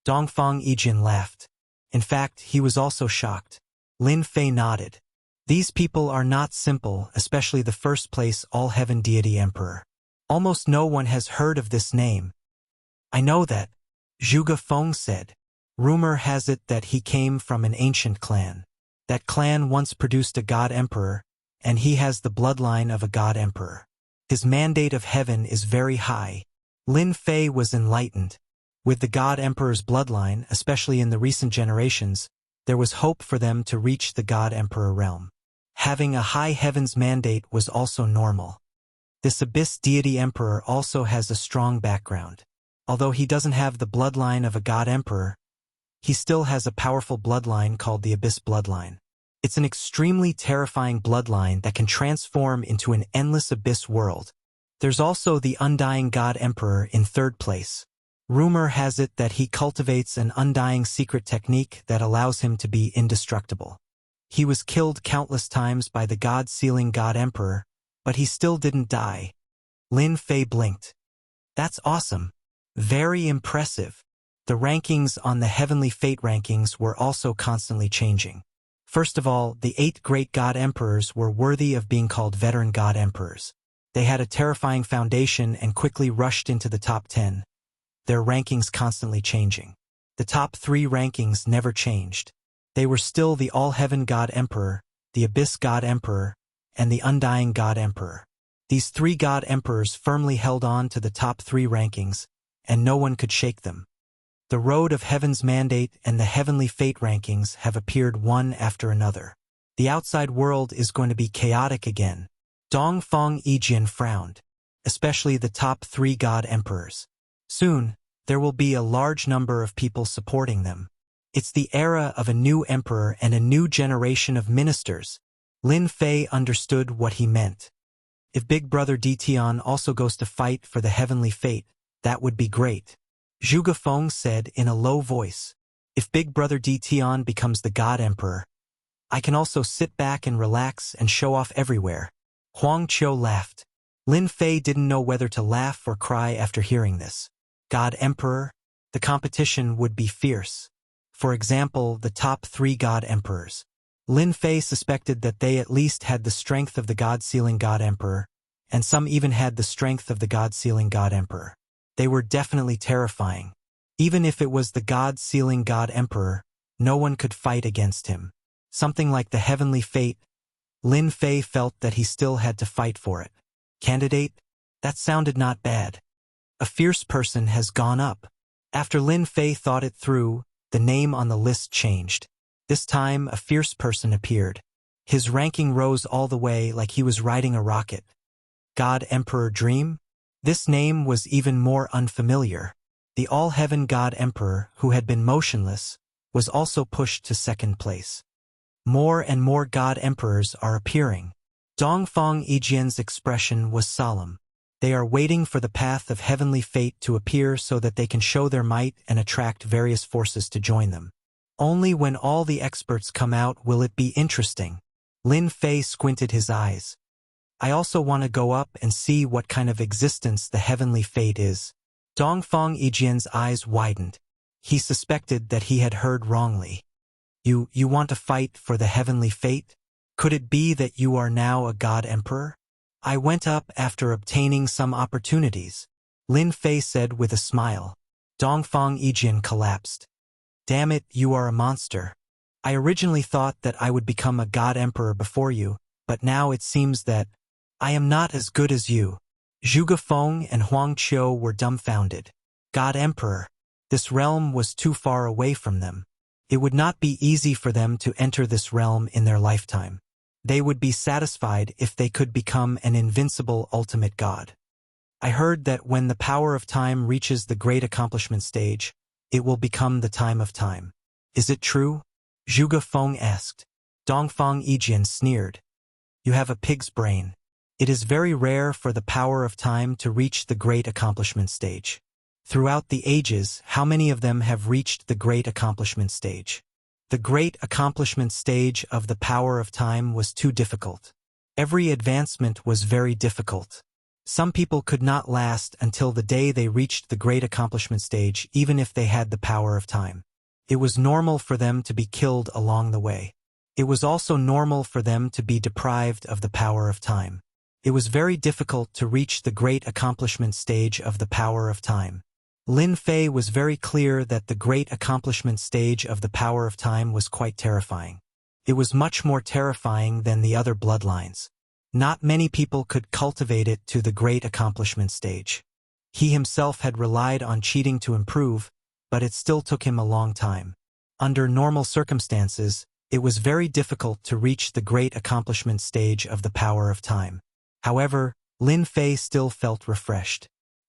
Dongfang Yijian laughed. In fact, he was also shocked. Lin Fei nodded. These people are not simple, especially the first place all-heaven deity emperor. Almost no one has heard of this name. "I know that," Zhuge Feng said. "Rumor has it that he came from an ancient clan. That clan once produced a god emperor, and he has the bloodline of a god emperor. His mandate of heaven is very high." Lin Fei was enlightened. With the god emperor's bloodline, especially in the recent generations, there was hope for them to reach the god emperor realm. Having a high heavens mandate was also normal. This abyss deity emperor also has a strong background. Although he doesn't have the bloodline of a god emperor, he still has a powerful bloodline called the abyss bloodline. It's an extremely terrifying bloodline that can transform into an endless abyss world. There's also the undying god emperor in third place. Rumor has it that he cultivates an undying secret technique that allows him to be indestructible. He was killed countless times by the god-sealing god emperor, but he still didn't die. Lin Fei blinked. That's awesome. Very impressive. The rankings on the heavenly fate rankings were also constantly changing. First of all, the 8 great god emperors were worthy of being called veteran god emperors. They had a terrifying foundation and quickly rushed into the top 10. Their rankings constantly changing. The top 3 rankings never changed. They were still the all-heaven god emperor, the abyss god emperor, and the undying god emperor. These 3 god emperors firmly held on to the top 3 rankings, and no one could shake them. The road of heaven's mandate and the heavenly fate rankings have appeared one after another. The outside world is going to be chaotic again. Dongfang Yijian frowned, especially the top 3 god emperors. Soon, there will be a large number of people supporting them. It's the era of a new emperor and a new generation of ministers. Lin Fei understood what he meant. If Big Brother Ditian also goes to fight for the heavenly fate, that would be great. Zhuge Feng said in a low voice. If Big Brother Ditian becomes the God Emperor, I can also sit back and relax and show off everywhere. Huang Qiu laughed. Lin Fei didn't know whether to laugh or cry after hearing this. God Emperor? The competition would be fierce. For example, the top 3 God Emperors. Lin Fei suspected that they at least had the strength of the God-sealing God Emperor, and some even had the strength of the God-sealing God Emperor. They were definitely terrifying. Even if it was the God-sealing God Emperor, no one could fight against him. Something like the heavenly fate. Lin Fei felt that he still had to fight for it. Candidate? That sounded not bad. A fierce person has gone up. After Lin Fei thought it through, the name on the list changed. This time, a fierce person appeared. His ranking rose all the way like he was riding a rocket. God Emperor Dream? This name was even more unfamiliar. The all-heaven God Emperor, who had been motionless, was also pushed to second place. More and more God Emperors are appearing. Dongfang Yijian's expression was solemn. They are waiting for the path of heavenly fate to appear so that they can show their might and attract various forces to join them. Only when all the experts come out will it be interesting. Lin Fei squinted his eyes. I also want to go up and see what kind of existence the heavenly fate is. Dongfang Yijian's eyes widened. He suspected that he had heard wrongly. You want to fight for the heavenly fate? Could it be that you are now a God Emperor? I went up after obtaining some opportunities, Lin Fei said with a smile. Dongfang Yijian collapsed. Damn it, you are a monster. I originally thought that I would become a God Emperor before you, but now it seems that I am not as good as you. Zhuge Feng and Huang Qiu were dumbfounded. God Emperor. This realm was too far away from them. It would not be easy for them to enter this realm in their lifetime. They would be satisfied if they could become an invincible ultimate god. I heard that when the power of time reaches the great accomplishment stage, it will become the time of time. Is it true? Zhuge Feng asked. Dongfang Yijian sneered. You have a pig's brain. It is very rare for the power of time to reach the great accomplishment stage. Throughout the ages, how many of them have reached the great accomplishment stage? The great accomplishment stage of the power of time was too difficult. Every advancement was very difficult. Some people could not last until the day they reached the great accomplishment stage, even if they had the power of time. It was normal for them to be killed along the way. It was also normal for them to be deprived of the power of time. It was very difficult to reach the great accomplishment stage of the power of time. Lin Fei was very clear that the great accomplishment stage of the power of time was quite terrifying. It was much more terrifying than the other bloodlines. Not many people could cultivate it to the great accomplishment stage. He himself had relied on cheating to improve, but it still took him a long time. Under normal circumstances, it was very difficult to reach the great accomplishment stage of the power of time. However, Lin Fei still felt refreshed.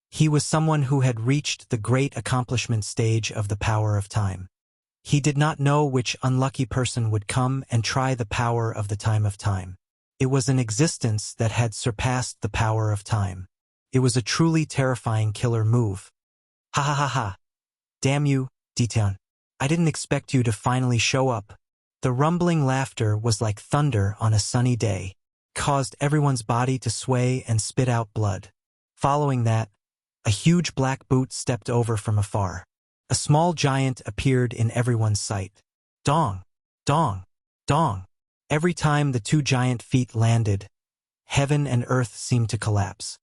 He was someone who had reached the great accomplishment stage of the power of time. He did not know which unlucky person would come and try the power of the time of time. It was an existence that had surpassed the power of time. It was a truly terrifying killer move. Ha ha ha ha. Damn you, Ditian. I didn't expect you to finally show up. The rumbling laughter was like thunder on a sunny day, caused everyone's body to sway and spit out blood. Following that, a huge black boot stepped over from afar. A small giant appeared in everyone's sight. Dong! Dong! Dong! Every time the 2 giant feet landed, heaven and earth seemed to collapse.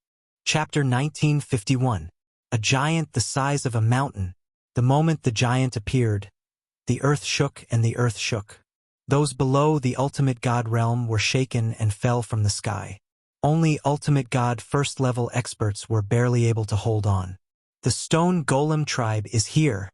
Chapter 1951. A giant the size of a mountain. The moment the giant appeared, the earth shook and the earth shook. Those below the ultimate god realm were shaken and fell from the sky. Only ultimate god first-level experts were barely able to hold on. The Stone Golem tribe is here.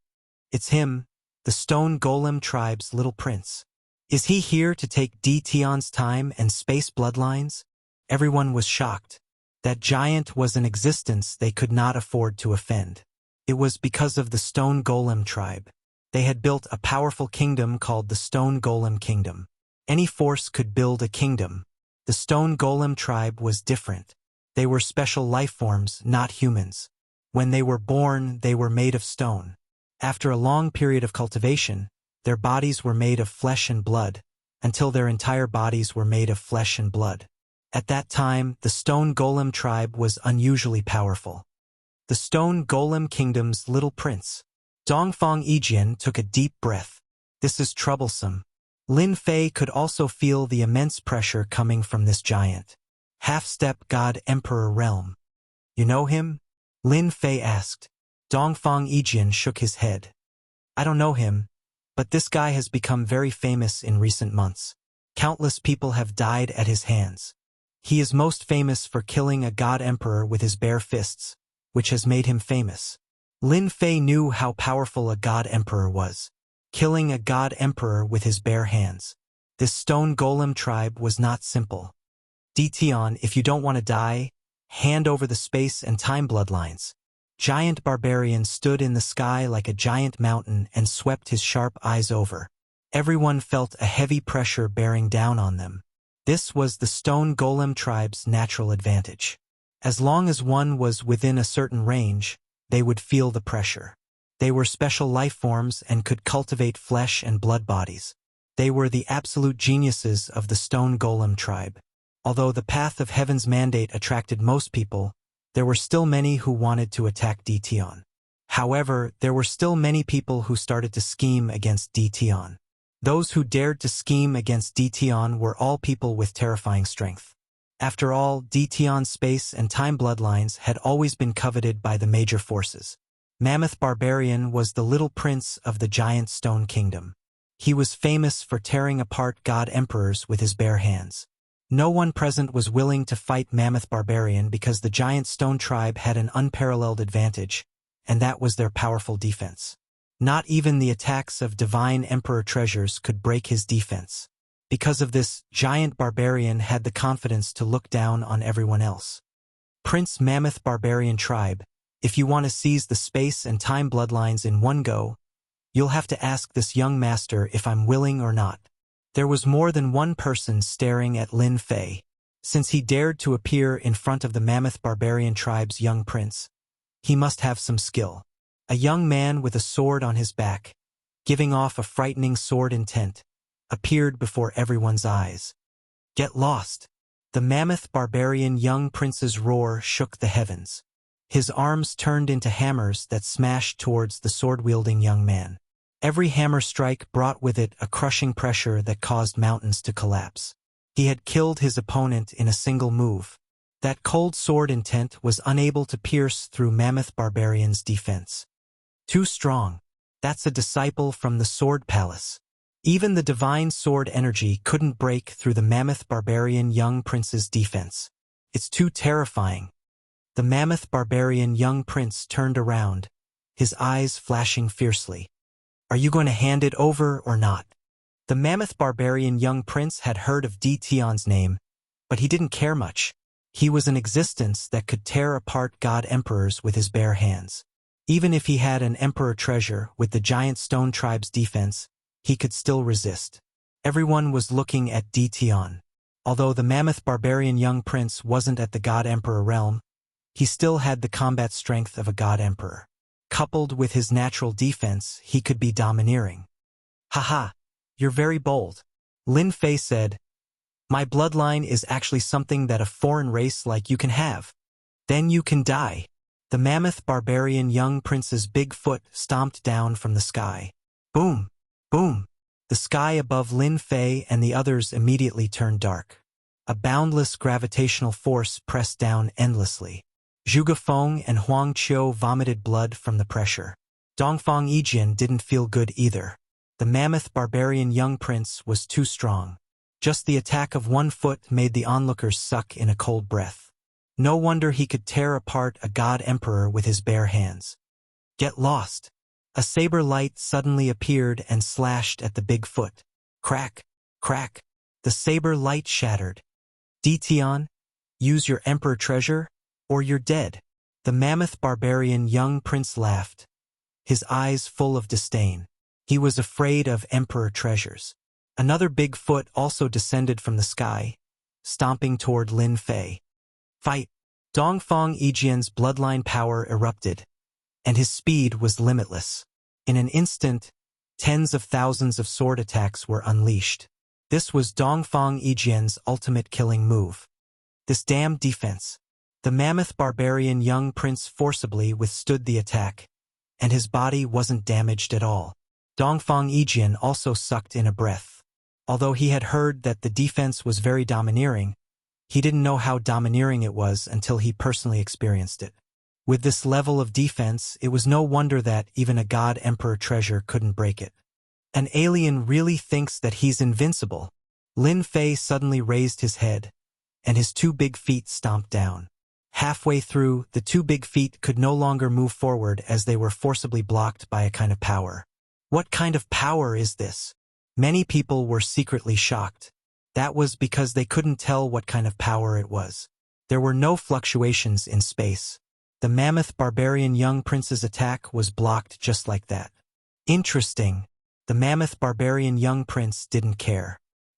It's him, the Stone Golem tribe's little prince. Is he here to take Tion's time and space bloodlines? Everyone was shocked. That giant was an existence they could not afford to offend. It was because of the Stone Golem tribe. They had built a powerful kingdom called the Stone Golem Kingdom. Any force could build a kingdom. The Stone Golem tribe was different. They were special life forms, not humans. When they were born, they were made of stone. After a long period of cultivation, their bodies were made of flesh and blood, until their entire bodies were made of flesh and blood. At that time, the Stone Golem tribe was unusually powerful. The Stone Golem Kingdom's little prince, Dongfang Yijian, took a deep breath. This is troublesome. Lin Fei could also feel the immense pressure coming from this giant. Half-step God Emperor realm. You know him? Lin Fei asked. Dongfang Yijian shook his head. I don't know him, but this guy has become very famous in recent months. Countless people have died at his hands. He is most famous for killing a god emperor with his bare fists, which has made him famous. Lin Fei knew how powerful a god emperor was. Killing a god emperor with his bare hands. This Stone Golem tribe was not simple. Tion, if you don't want to die, hand over the space and time bloodlines. Giant Barbarian stood in the sky like a giant mountain and swept his sharp eyes over. Everyone felt a heavy pressure bearing down on them. This was the Stone Golem tribe's natural advantage. As long as one was within a certain range, they would feel the pressure. They were special life forms and could cultivate flesh and blood bodies. They were the absolute geniuses of the Stone Golem tribe. Although the path of heaven's mandate attracted most people, there were still many who wanted to attack Tion. However, there were still many people who started to scheme against Tion. Those who dared to scheme against Tion were all people with terrifying strength. After all, Tion's space and time bloodlines had always been coveted by the major forces. Mammoth Barbarian was the little prince of the giant stone kingdom. He was famous for tearing apart god emperors with his bare hands. No one present was willing to fight Mammoth Barbarian because the giant stone tribe had an unparalleled advantage, and that was their powerful defense. Not even the attacks of divine emperor treasures could break his defense. Because of this, giant barbarian had the confidence to look down on everyone else. Prince Mammoth Barbarian tribe, if you want to seize the space and time bloodlines in one go, you'll have to ask this young master if I'm willing or not. There was more than one person staring at Lin Fei. Since he dared to appear in front of the Mammoth Barbarian tribe's young prince, he must have some skill. A young man with a sword on his back, giving off a frightening sword intent, appeared before everyone's eyes. Get lost! The Mammoth Barbarian young prince's roar shook the heavens. His arms turned into hammers that smashed towards the sword-wielding young man. Every hammer strike brought with it a crushing pressure that caused mountains to collapse. He had killed his opponent in a single move. That cold sword intent was unable to pierce through Mammoth Barbarian's defense. Too strong. That's a disciple from the Sword Palace. Even the divine sword energy couldn't break through the Mammoth Barbarian young prince's defense. It's too terrifying. The Mammoth Barbarian young prince turned around, his eyes flashing fiercely. Are you going to hand it over or not? The Mammoth Barbarian young prince had heard of Tion's name, but he didn't care much. He was an existence that could tear apart god emperors with his bare hands. Even if he had an emperor treasure with the giant stone tribe's defense, he could still resist. Everyone was looking at Tion. Although the Mammoth Barbarian young prince wasn't at the god emperor realm, he still had the combat strength of a god emperor. Coupled with his natural defense, he could be domineering. Haha, you're very bold. Lin Fei said, my bloodline is actually something that a foreign race like you can have. Then you can die. The Mammoth Barbarian young prince's big foot stomped down from the sky. Boom! Boom! The sky above Lin Fei and the others immediately turned dark. A boundless gravitational force pressed down endlessly. Zhuge Feng and Huang Qiu vomited blood from the pressure. Dongfang Yijian didn't feel good either. The Mammoth Barbarian young prince was too strong. Just the attack of one foot made the onlookers suck in a cold breath. No wonder he could tear apart a god emperor with his bare hands. Get lost! A saber light suddenly appeared and slashed at the big foot. Crack! Crack. The saber light shattered. Dition, use your emperor treasure, or you're dead. The mammoth barbarian young prince laughed, his eyes full of disdain. He was afraid of emperor treasures. Another big foot also descended from the sky, stomping toward Lin Fei. Fight! Dongfang Yijian's bloodline power erupted, and his speed was limitless. In an instant, tens of thousands of sword attacks were unleashed. This was Dongfang Yijian's ultimate killing move. This damned defense. The mammoth barbarian young prince forcibly withstood the attack, and his body wasn't damaged at all. Dongfang Yijian also sucked in a breath. Although he had heard that the defense was very domineering, he didn't know how domineering it was until he personally experienced it. With this level of defense, it was no wonder that even a god emperor treasure couldn't break it. An alien really thinks that he's invincible. Lin Fei suddenly raised his head, and his two big feet stomped down. Halfway through, the two big feet could no longer move forward as they were forcibly blocked by a kind of power. What kind of power is this? Many people were secretly shocked. That was because they couldn't tell what kind of power it was. There were no fluctuations in space. The mammoth barbarian young prince's attack was blocked just like that. Interesting. The mammoth barbarian young prince didn't care.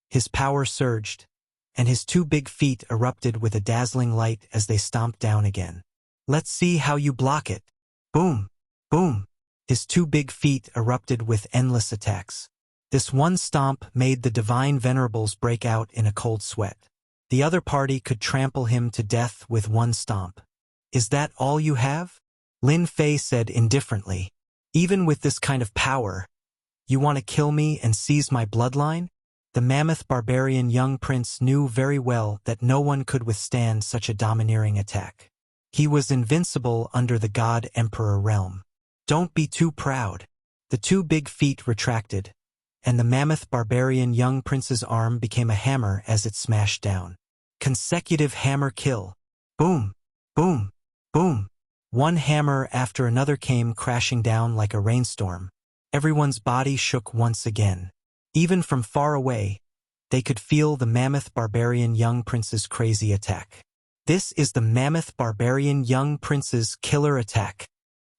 His power surged, and his two big feet erupted with a dazzling light as they stomped down again. Let's see how you block it. Boom! Boom! His two big feet erupted with endless attacks. This one stomp made the divine venerables break out in a cold sweat. The other party could trample him to death with one stomp. Is that all you have? Lin Fei said indifferently. Even with this kind of power, you want to kill me and seize my bloodline? The mammoth barbarian young prince knew very well that no one could withstand such a domineering attack. He was invincible under the god-emperor realm. Don't be too proud. The two big feet retracted, and the mammoth barbarian young prince's arm became a hammer as it smashed down. Consecutive hammer kill. Boom! Boom! Boom! One hammer after another came crashing down like a rainstorm. Everyone's body shook once again. Even from far away, they could feel the mammoth barbarian young prince's crazy attack. This is the mammoth barbarian young prince's killer attack.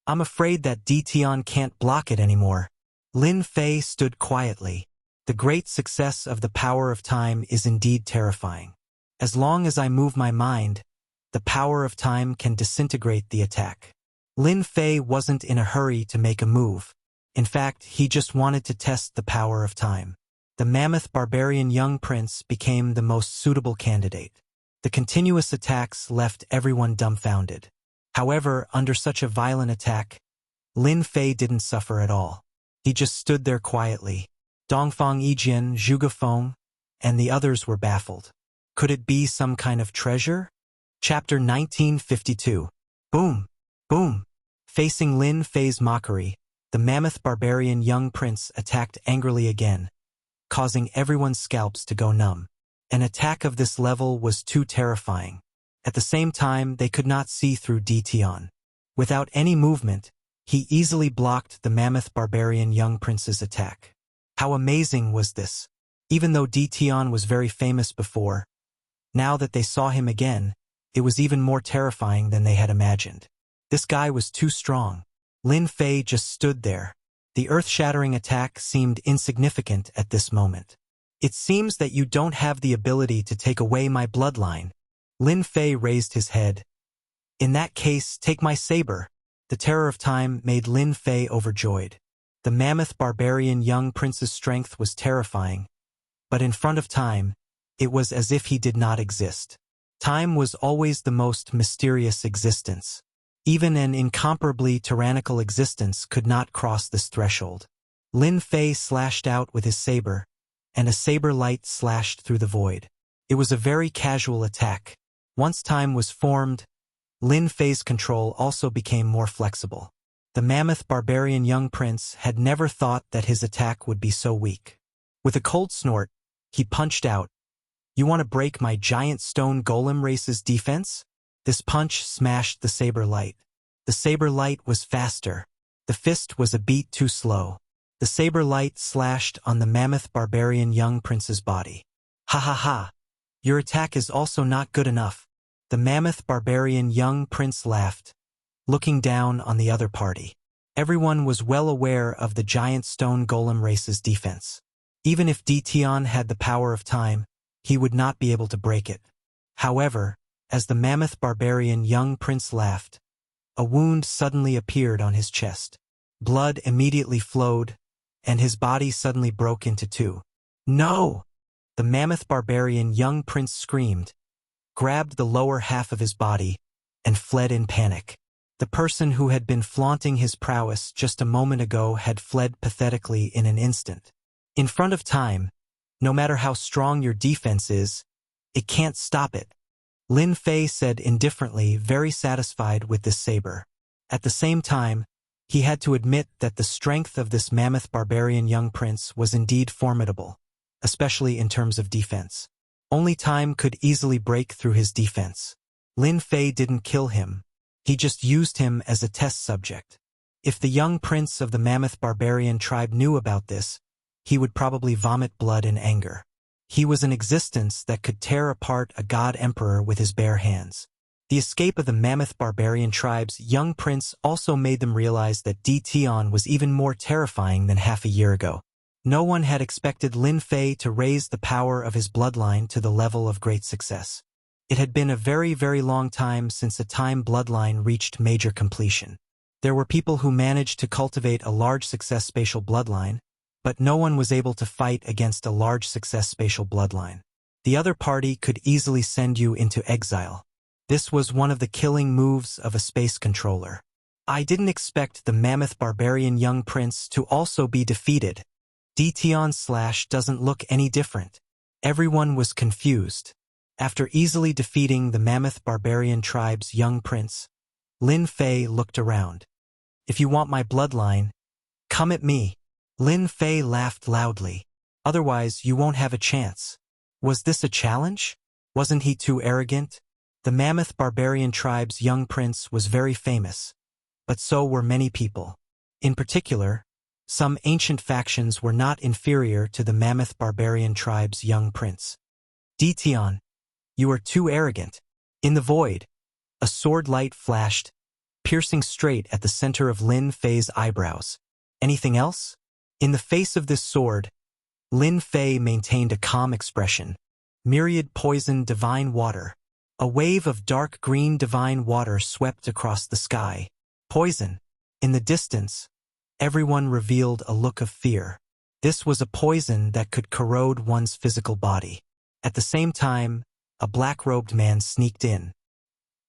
I'm afraid that Dition can't block it anymore. Lin Fei stood quietly. The great success of the power of time is indeed terrifying. As long as I move my mind, the power of time can disintegrate the attack. Lin Fei wasn't in a hurry to make a move. In fact, he just wanted to test the power of time. The mammoth barbarian young prince became the most suitable candidate. The continuous attacks left everyone dumbfounded. However, under such a violent attack, Lin Fei didn't suffer at all. He just stood there quietly. Dongfang Yijian, Zhuge Feng, and the others were baffled. Could it be some kind of treasure? Chapter 1952. Boom! Boom! Facing Lin Fei's mockery, the mammoth barbarian young prince attacked angrily again, causing everyone's scalps to go numb. An attack of this level was too terrifying. At the same time, they could not see through Dition. Without any movement, he easily blocked the mammoth barbarian young prince's attack. How amazing was this? Even though Dition was very famous before, now that they saw him again, it was even more terrifying than they had imagined. This guy was too strong. Lin Fei just stood there. The earth-shattering attack seemed insignificant at this moment. It seems that you don't have the ability to take away my bloodline. Lin Fei raised his head. In that case, take my saber. The terror of time made Lin Fei overjoyed. The mammoth barbarian young prince's strength was terrifying, but in front of time, it was as if he did not exist. Time was always the most mysterious existence. Even an incomparably tyrannical existence could not cross this threshold. Lin Fei slashed out with his saber, and a saber light slashed through the void. It was a very casual attack. Once time was formed, Lin Fei's control also became more flexible. The mammoth barbarian young prince had never thought that his attack would be so weak. With a cold snort, he punched out. You want to break my giant stone golem race's defense? This punch smashed the saber light. The saber light was faster. The fist was a beat too slow. The saber light slashed on the mammoth barbarian young prince's body. Ha ha ha! Your attack is also not good enough. The mammoth barbarian young prince laughed, looking down on the other party. Everyone was well aware of the giant stone golem race's defense. Even if Dtion had the power of time, he would not be able to break it. However, as the mammoth barbarian young prince laughed, a wound suddenly appeared on his chest. Blood immediately flowed, and his body suddenly broke into two. No! The mammoth barbarian young prince screamed, grabbed the lower half of his body, and fled in panic. The person who had been flaunting his prowess just a moment ago had fled pathetically in an instant. In front of time, no matter how strong your defense is, it can't stop it. Lin Fei said indifferently, very satisfied with this saber. At the same time, he had to admit that the strength of this mammoth barbarian young prince was indeed formidable, especially in terms of defense. Only time could easily break through his defense. Lin Fei didn't kill him. He just used him as a test subject. If the young prince of the mammoth barbarian tribe knew about this, he would probably vomit blood in anger. He was an existence that could tear apart a god emperor with his bare hands. The escape of the mammoth barbarian tribe's young prince also made them realize that Dtion was even more terrifying than half a year ago. No one had expected Lin Fei to raise the power of his bloodline to the level of great success. It had been a very, very long time since a time bloodline reached major completion. There were people who managed to cultivate a large success spatial bloodline, but no one was able to fight against a large success spatial bloodline. The other party could easily send you into exile. This was one of the killing moves of a space controller. I didn't expect the mammoth barbarian young prince to also be defeated. Dtion doesn't look any different. Everyone was confused. After easily defeating the mammoth barbarian tribe's young prince, Lin Fei looked around. If you want my bloodline, come at me. Lin Fei laughed loudly. Otherwise, you won't have a chance. Was this a challenge? Wasn't he too arrogant? The mammoth barbarian tribe's young prince was very famous, but so were many people. In particular, some ancient factions were not inferior to the mammoth barbarian tribe's young prince. Dtion, you are too arrogant. In the void, a sword light flashed, piercing straight at the center of Lin Fei's eyebrows. Anything else? In the face of this sword, Lin Fei maintained a calm expression. Myriad poison divine water. A wave of dark green divine water swept across the sky. Poison. In the distance, everyone revealed a look of fear. This was a poison that could corrode one's physical body. At the same time, a black-robed man sneaked in.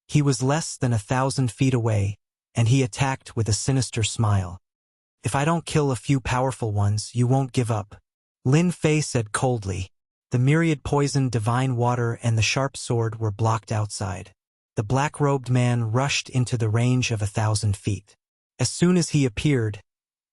He was less than 1,000 feet away, and he attacked with a sinister smile. If I don't kill a few powerful ones, you won't give up. Lin Fei said coldly. The myriad poison divine water and the sharp sword were blocked outside. The black-robed man rushed into the range of 1,000 feet. As soon as he appeared,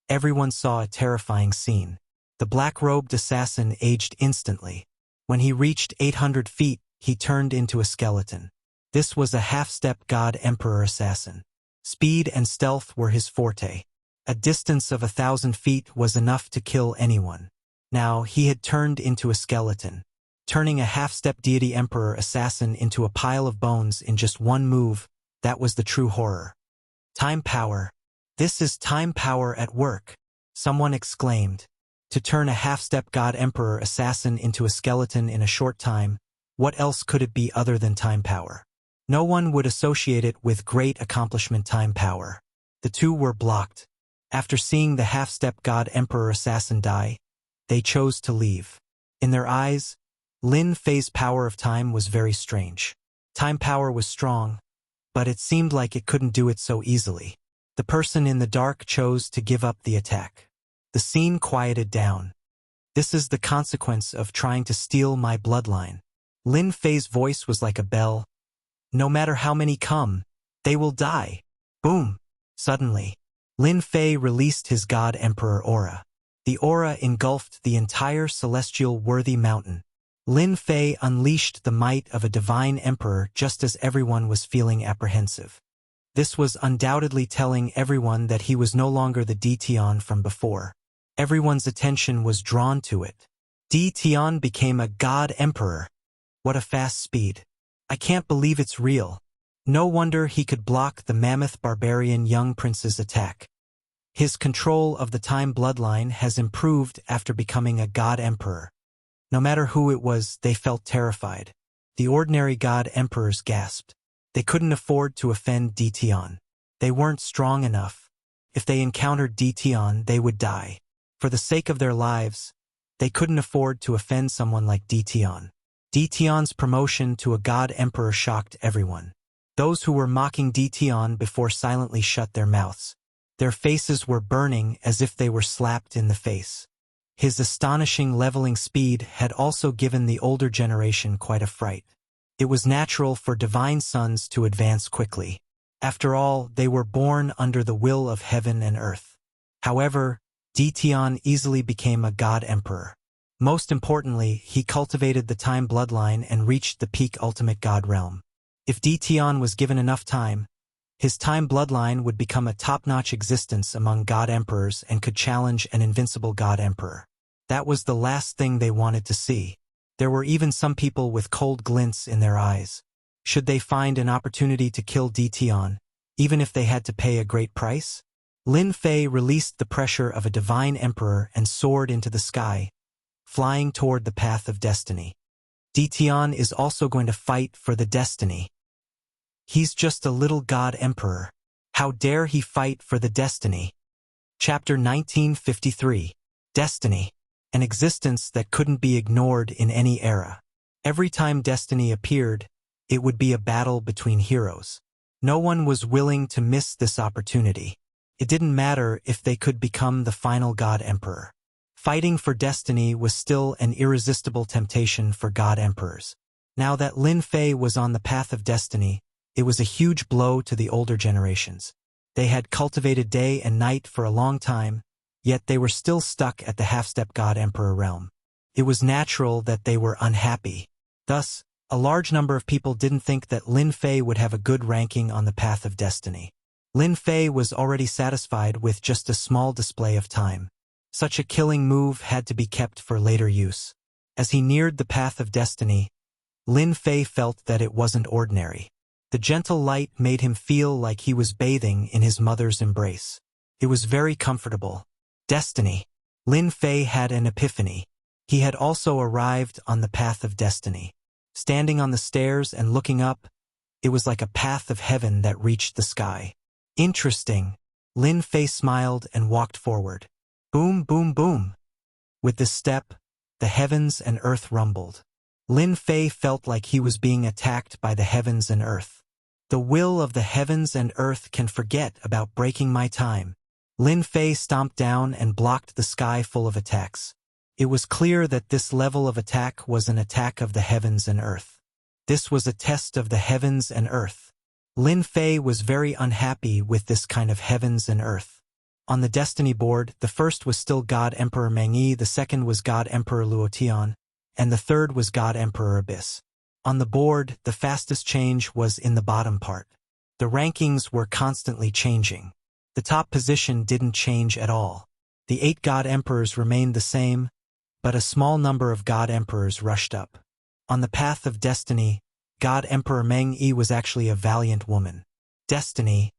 everyone saw a terrifying scene. The black-robed assassin aged instantly. When he reached 800 feet, he turned into a skeleton. This was a half-step god emperor assassin. Speed and stealth were his forte. A distance of 1,000 feet was enough to kill anyone. Now he had turned into a skeleton. Turning a half-step deity emperor assassin into a pile of bones in just one move, that was the true horror. Time power. This is time power at work, someone exclaimed. To turn a half-step god emperor assassin into a skeleton in a short time, what else could it be other than time power? No one would associate it with great accomplishment time power. The two were blocked. After seeing the half-step god emperor assassin die, they chose to leave. In their eyes, Lin Fei's power of time was very strange. Time power was strong, but it seemed like it couldn't do it so easily. The person in the dark chose to give up the attack. The scene quieted down. This is the consequence of trying to steal my bloodline. Lin Fei's voice was like a bell. No matter how many come, they will die. Boom! Suddenly, Lin Fei released his god emperor aura. The aura engulfed the entire celestial worthy mountain. Lin Fei unleashed the might of a divine emperor just as everyone was feeling apprehensive. This was undoubtedly telling everyone that he was no longer the Dtion from before. Everyone's attention was drawn to it. Di Tian became a god emperor. What a fast speed. I can't believe it's real. No wonder he could block the mammoth barbarian young prince's attack. His control of the time bloodline has improved after becoming a god emperor. No matter who it was, they felt terrified. The ordinary god emperors gasped. They couldn't afford to offend Di Tian. They weren't strong enough. If they encountered Di Tian, they would die. For the sake of their lives, they couldn't afford to offend someone like Di Tian. Di Tian's promotion to a god emperor shocked everyone. Those who were mocking Di Tian before silently shut their mouths. Their faces were burning as if they were slapped in the face. His astonishing leveling speed had also given the older generation quite a fright. It was natural for divine sons to advance quickly. After all, they were born under the will of heaven and earth. However, Di Tian easily became a god emperor. Most importantly, he cultivated the time bloodline and reached the peak ultimate god realm. If Di Tian was given enough time, his time bloodline would become a top-notch existence among god emperors and could challenge an invincible god emperor. That was the last thing they wanted to see. There were even some people with cold glints in their eyes. Should they find an opportunity to kill Di Tian, even if they had to pay a great price? Lin Fei released the pressure of a divine emperor and soared into the sky, flying toward the path of destiny. Di Tian is also going to fight for the destiny. He's just a little god emperor. How dare he fight for the destiny? Chapter 1953. Destiny. An existence that couldn't be ignored in any era. Every time destiny appeared, it would be a battle between heroes. No one was willing to miss this opportunity. It didn't matter if they could become the final god emperor. Fighting for destiny was still an irresistible temptation for god emperors. Now that Lin Fei was on the path of destiny, it was a huge blow to the older generations. They had cultivated day and night for a long time, yet they were still stuck at the half-step god emperor realm. It was natural that they were unhappy. Thus, a large number of people didn't think that Lin Fei would have a good ranking on the path of destiny. Lin Fei was already satisfied with just a small display of time. Such a killing move had to be kept for later use. As he neared the path of destiny, Lin Fei felt that it wasn't ordinary. The gentle light made him feel like he was bathing in his mother's embrace. It was very comfortable. Destiny. Lin Fei had an epiphany. He had also arrived on the path of destiny. Standing on the stairs and looking up, it was like a path of heaven that reached the sky. Interesting. Lin Fei smiled and walked forward. Boom, boom, boom. With this step, the heavens and earth rumbled. Lin Fei felt like he was being attacked by the heavens and earth. The will of the heavens and earth can forget about breaking my time. Lin Fei stomped down and blocked the sky full of attacks. It was clear that this level of attack was an attack of the heavens and earth. This was a test of the heavens and earth. Lin Fei was very unhappy with this kind of heavens and earth. On the destiny board, the first was still God Emperor Meng Yi, the second was God Emperor Luotian, and the third was God Emperor Abyss. On the board, the fastest change was in the bottom part. The rankings were constantly changing. The top position didn't change at all. The 8 God Emperors remained the same, but a small number of God Emperors rushed up. On the path of destiny, God Emperor Meng Yi was actually a valiant woman. Destiny?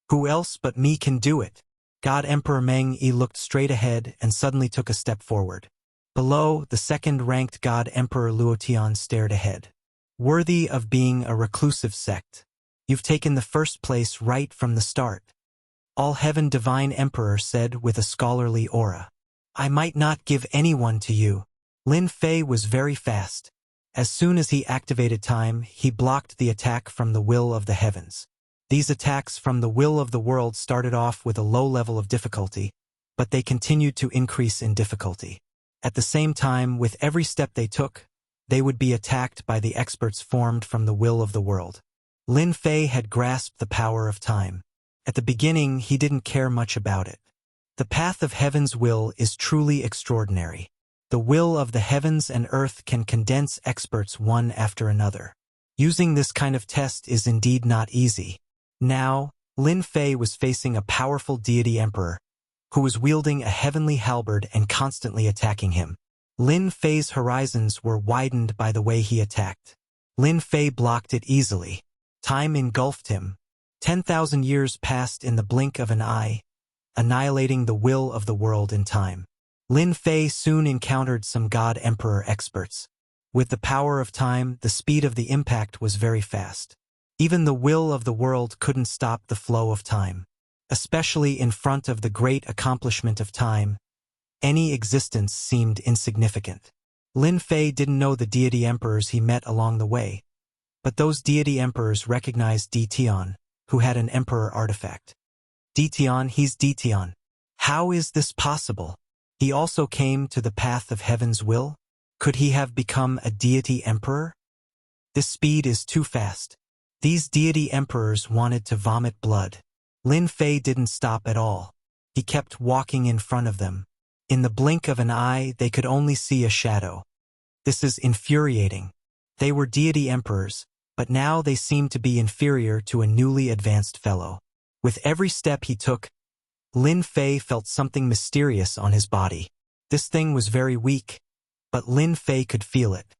Who else but me can do it? God Emperor Meng Yi looked straight ahead and suddenly took a step forward. Below, the second-ranked God Emperor Luotian stared ahead. Worthy of being a reclusive sect. You've taken the first place right from the start. All Heaven Divine Emperor said with a scholarly aura. I might not give anyone to you. Lin Fei was very fast. As soon as he activated time, he blocked the attack from the will of the heavens. These attacks from the will of the world started off with a low level of difficulty, but they continued to increase in difficulty. At the same time, with every step they took, they would be attacked by the experts formed from the will of the world. Lin Fei had grasped the power of time. At the beginning, he didn't care much about it. The path of heaven's will is truly extraordinary. The will of the heavens and earth can condense experts one after another. Using this kind of test is indeed not easy. Now, Lin Fei was facing a powerful deity emperor, who was wielding a heavenly halberd and constantly attacking him. Lin Fei's horizons were widened by the way he attacked. Lin Fei blocked it easily. Time engulfed him. 10,000 years passed in the blink of an eye, annihilating the will of the world in time. Lin Fei soon encountered some God-Emperor experts. With the power of time, the speed of the impact was very fast. Even the will of the world couldn't stop the flow of time. Especially in front of the great accomplishment of time, any existence seemed insignificant. Lin Fei didn't know the deity emperors he met along the way, but those deity emperors recognized Di Tian, who had an emperor artifact. Di Tian, he's Di Tian. How is this possible? He also came to the path of heaven's will? Could he have become a deity emperor? This speed is too fast. These deity emperors wanted to vomit blood. Lin Fei didn't stop at all. He kept walking in front of them. In the blink of an eye, they could only see a shadow. This is infuriating. They were deity emperors, but now they seemed to be inferior to a newly advanced fellow. With every step he took, Lin Fei felt something mysterious on his body. This thing was very weak, but Lin Fei could feel it.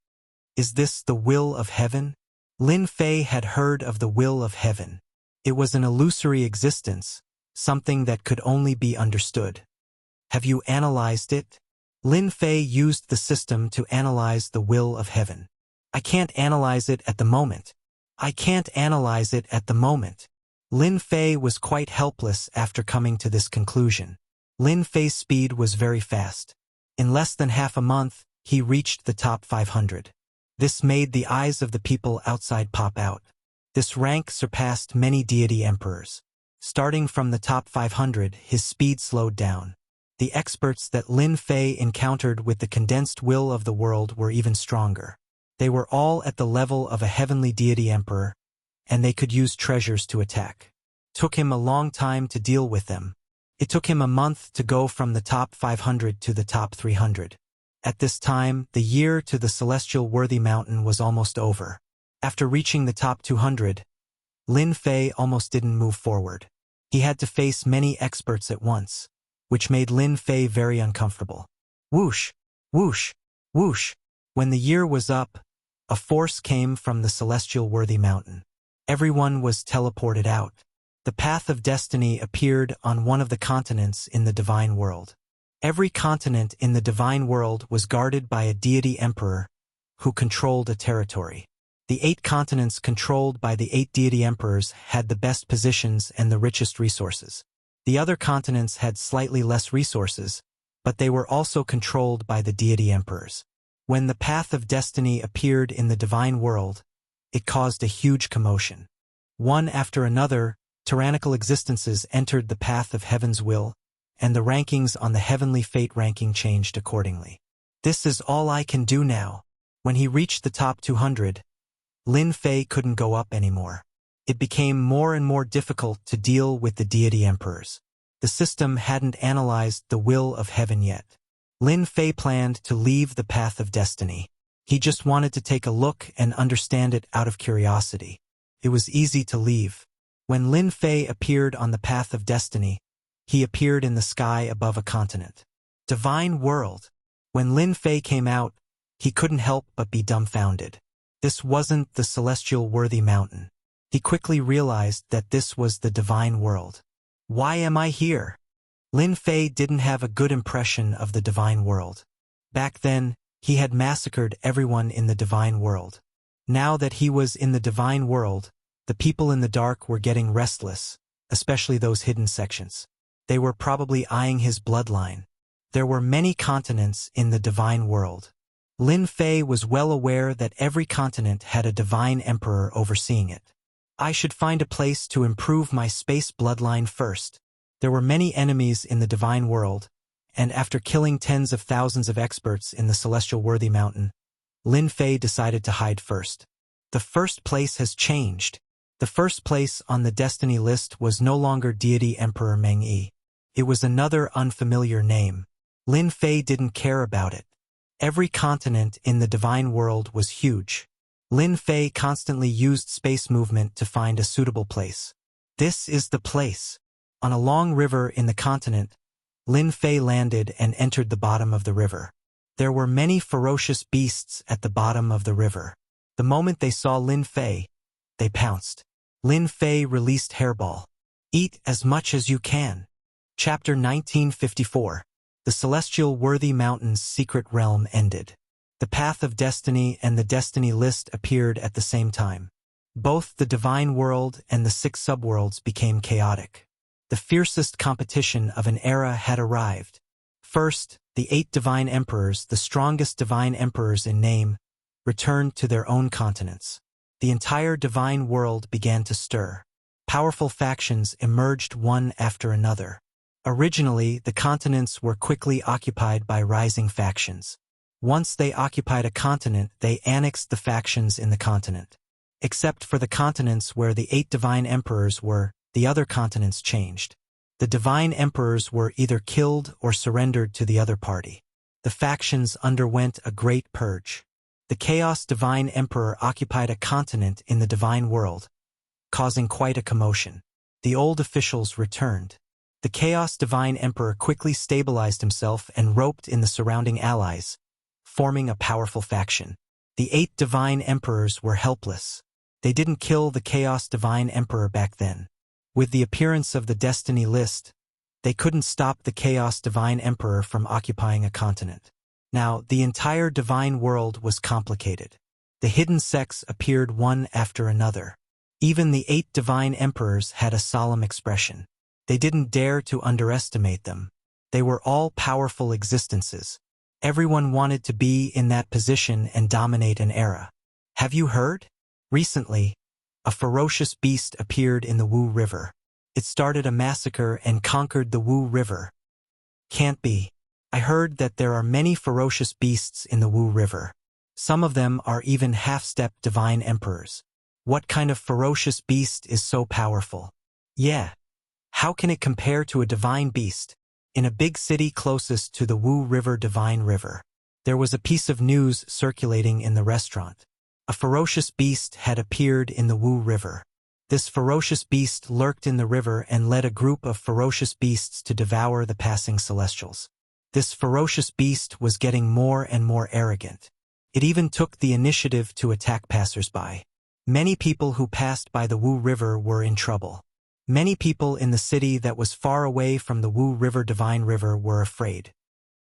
Is this the will of heaven? Lin Fei had heard of the will of heaven. It was an illusory existence, something that could only be understood. Have you analyzed it? Lin Fei used the system to analyze the will of heaven. I can't analyze it at the moment. I can't analyze it at the moment. Lin Fei was quite helpless after coming to this conclusion. Lin Fei's speed was very fast. In less than half a month, he reached the top 500. This made the eyes of the people outside pop out. This rank surpassed many deity emperors. Starting from the top 500, his speed slowed down. The experts that Lin Fei encountered with the condensed will of the world were even stronger. They were all at the level of a heavenly deity emperor, and they could use treasures to attack. Took him a long time to deal with them. It took him a month to go from the top 500 to the top 300. At this time, the year to the celestial worthy mountain was almost over. After reaching the top 200, Lin Fei almost didn't move forward. He had to face many experts at once, which made Lin Fei very uncomfortable. Whoosh, whoosh, whoosh. When the year was up, a force came from the celestial worthy mountain. Everyone was teleported out. The path of destiny appeared on one of the continents in the divine world. Every continent in the divine world was guarded by a deity emperor who controlled a territory. The 8 continents controlled by the 8 deity emperors had the best positions and the richest resources. The other continents had slightly less resources, but they were also controlled by the deity emperors. When the path of destiny appeared in the divine world, it caused a huge commotion. One after another, tyrannical existences entered the path of heaven's will, and the rankings on the heavenly fate ranking changed accordingly. This is all I can do now. When he reached the top 200, Lin Fei couldn't go up anymore. It became more and more difficult to deal with the deity emperors. The system hadn't analyzed the will of heaven yet. Lin Fei planned to leave the path of destiny. He just wanted to take a look and understand it out of curiosity. It was easy to leave. When Lin Fei appeared on the path of destiny, he appeared in the sky above a continent. Divine world. When Lin Fei came out, he couldn't help but be dumbfounded. This wasn't the celestial worthy mountain. He quickly realized that this was the divine world. Why am I here? Lin Fei didn't have a good impression of the divine world. Back then, he had massacred everyone in the divine world. Now that he was in the divine world, the people in the dark were getting restless, especially those hidden sections. They were probably eyeing his bloodline. There were many continents in the divine world. Lin Fei was well aware that every continent had a divine emperor overseeing it. I should find a place to improve my space bloodline first. There were many enemies in the divine world, and after killing tens of thousands of experts in the celestial worthy mountain, Lin Fei decided to hide first. The first place has changed. The first place on the destiny list was no longer deity Emperor Meng Yi. It was another unfamiliar name. Lin Fei didn't care about it. Every continent in the divine world was huge. Lin Fei constantly used space movement to find a suitable place. This is the place. On a long river in the continent, Lin Fei landed and entered the bottom of the river. There were many ferocious beasts at the bottom of the river. The moment they saw Lin Fei, they pounced. Lin Fei released Hairball. Eat as much as you can. Chapter 1954. The Celestial Worthy Mountain's secret realm ended. The Path of Destiny and the Destiny List appeared at the same time. Both the Divine World and the 6 subworlds became chaotic. The fiercest competition of an era had arrived. First, the 8 Divine Emperors, the strongest Divine Emperors in name, returned to their own continents. The entire Divine World began to stir. Powerful factions emerged one after another. Originally, the continents were quickly occupied by rising factions. Once they occupied a continent, they annexed the factions in the continent. Except for the continents where the 8 Divine Emperors were, the other continents changed. The Divine Emperors were either killed or surrendered to the other party. The factions underwent a great purge. The Chaos Divine Emperor occupied a continent in the Divine World, causing quite a commotion. The old officials returned. The Chaos Divine Emperor quickly stabilized himself and roped in the surrounding allies, forming a powerful faction. The 8 Divine Emperors were helpless. They didn't kill the Chaos Divine Emperor back then. With the appearance of the Destiny List, they couldn't stop the Chaos Divine Emperor from occupying a continent. Now, the entire Divine World was complicated. The hidden sects appeared one after another. Even the 8 Divine Emperors had a solemn expression. They didn't dare to underestimate them. They were all powerful existences. Everyone wanted to be in that position and dominate an era. Have you heard? Recently, a ferocious beast appeared in the Wu River. It started a massacre and conquered the Wu River. Can't be. I heard that there are many ferocious beasts in the Wu River. Some of them are even half-step Divine Emperors. What kind of ferocious beast is so powerful? Yeah. How can it compare to a divine beast? In a big city closest to the Wu River Divine River, there was a piece of news circulating in the restaurant. A ferocious beast had appeared in the Wu River. This ferocious beast lurked in the river and led a group of ferocious beasts to devour the passing celestials. This ferocious beast was getting more and more arrogant. It even took the initiative to attack passers-by. Many people who passed by the Wu River were in trouble. Many people in the city that was far away from the Wu River Divine River were afraid.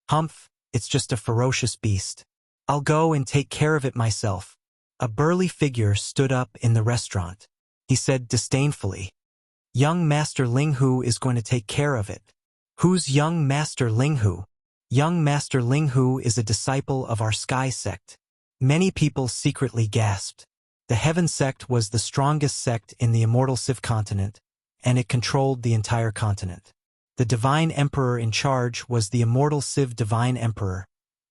Humph, it's just a ferocious beast. I'll go and take care of it myself. A burly figure stood up in the restaurant. He said disdainfully, "Young Master Linghu is going to take care of it." Who's young Master Linghu? Young Master Linghu is a disciple of our Sky sect. Many people secretly gasped. The Heaven sect was the strongest sect in the Immortal Civ continent, and it controlled the entire continent. The Divine Emperor in charge was the Immortal Civ Divine Emperor,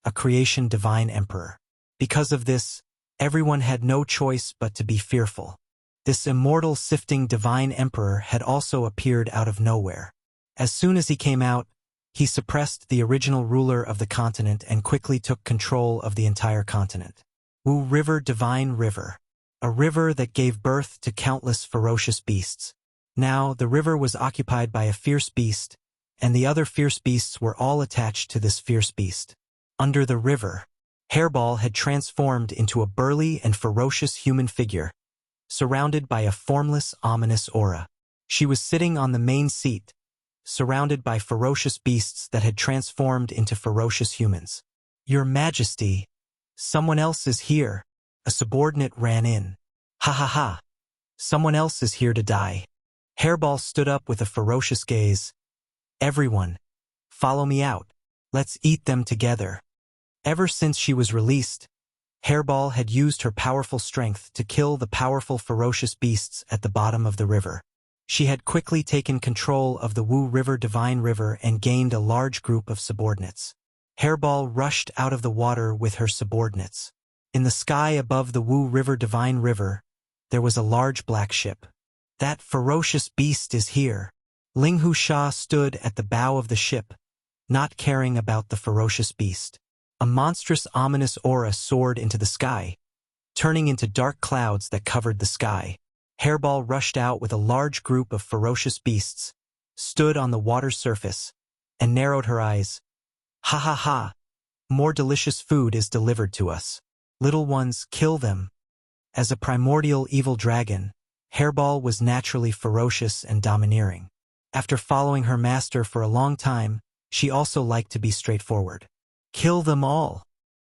a Creation Divine Emperor. Because of this, everyone had no choice but to be fearful. This Immortal Sifting Divine Emperor had also appeared out of nowhere. As soon as he came out, he suppressed the original ruler of the continent and quickly took control of the entire continent. Wu River Divine River, a river that gave birth to countless ferocious beasts. Now, the river was occupied by a fierce beast, and the other fierce beasts were all attached to this fierce beast. Under the river, Hairball had transformed into a burly and ferocious human figure, surrounded by a formless, ominous aura. She was sitting on the main seat, surrounded by ferocious beasts that had transformed into ferocious humans. "Your Majesty, someone else is here." A subordinate ran in. "Ha ha ha. Someone else is here to die." Hairball stood up with a ferocious gaze. "Everyone, follow me out. Let's eat them together." Ever since she was released, Hairball had used her powerful strength to kill the powerful ferocious beasts at the bottom of the river. She had quickly taken control of the Wu River Divine River and gained a large group of subordinates. Hairball rushed out of the water with her subordinates. In the sky above the Wu River Divine River, there was a large black ship. "That ferocious beast is here." Linghu Sha stood at the bow of the ship, not caring about the ferocious beast. A monstrous ominous aura soared into the sky, turning into dark clouds that covered the sky. Hairball rushed out with a large group of ferocious beasts, stood on the water's surface, and narrowed her eyes. Ha ha ha! More delicious food is delivered to us. Little ones, kill them. As a primordial evil dragon, Hairball was naturally ferocious and domineering. After following her master for a long time, she also liked to be straightforward. Kill them all.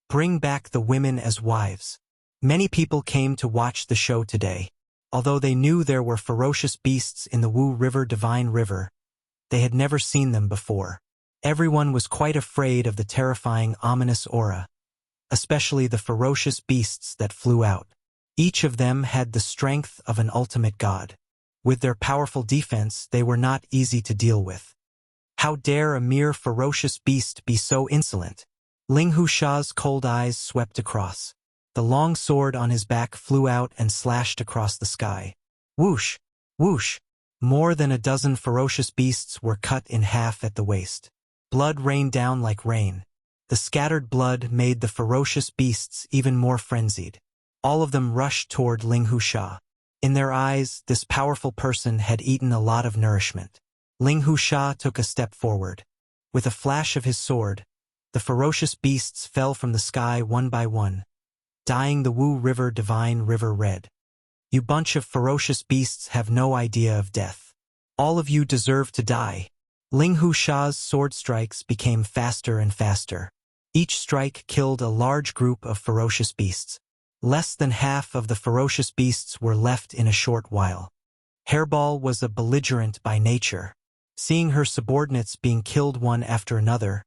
Bring back the women as wives. Many people came to watch the show today. Although they knew there were ferocious beasts in the Wu River Divine River, they had never seen them before. Everyone was quite afraid of the terrifying ominous aura, especially the ferocious beasts that flew out. Each of them had the strength of an ultimate god. With their powerful defense, they were not easy to deal with. How dare a mere ferocious beast be so insolent? Ling Husha's cold eyes swept across. The long sword on his back flew out and slashed across the sky. Whoosh! Whoosh! More than a dozen ferocious beasts were cut in half at the waist. Blood rained down like rain. The scattered blood made the ferocious beasts even more frenzied. All of them rushed toward Ling Husha. In their eyes, this powerful person had eaten a lot of nourishment. Ling Husha took a step forward. With a flash of his sword, the ferocious beasts fell from the sky one by one, dyeing the Wu River Divine River red. You bunch of ferocious beasts have no idea of death. All of you deserve to die. Ling Husha's sword strikes became faster and faster. Each strike killed a large group of ferocious beasts. Less than half of the ferocious beasts were left in a short while. Hairball was a belligerent by nature. Seeing her subordinates being killed one after another,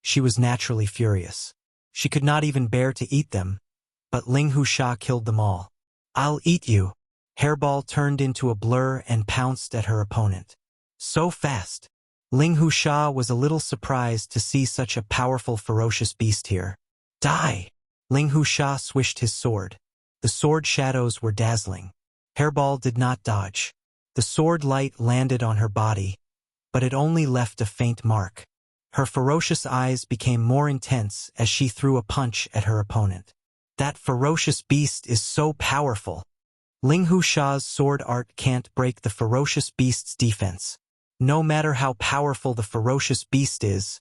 she was naturally furious. She could not even bear to eat them, but Ling Husha killed them all. I'll eat you. Hairball turned into a blur and pounced at her opponent. So fast. Ling Husha was a little surprised to see such a powerful ferocious beast here. Die! Ling Husha swished his sword. The sword shadows were dazzling. Hairball did not dodge. The sword light landed on her body, but it only left a faint mark. Her ferocious eyes became more intense as she threw a punch at her opponent. That ferocious beast is so powerful. Ling Husha's sword art can't break the ferocious beast's defense. No matter how powerful the ferocious beast is,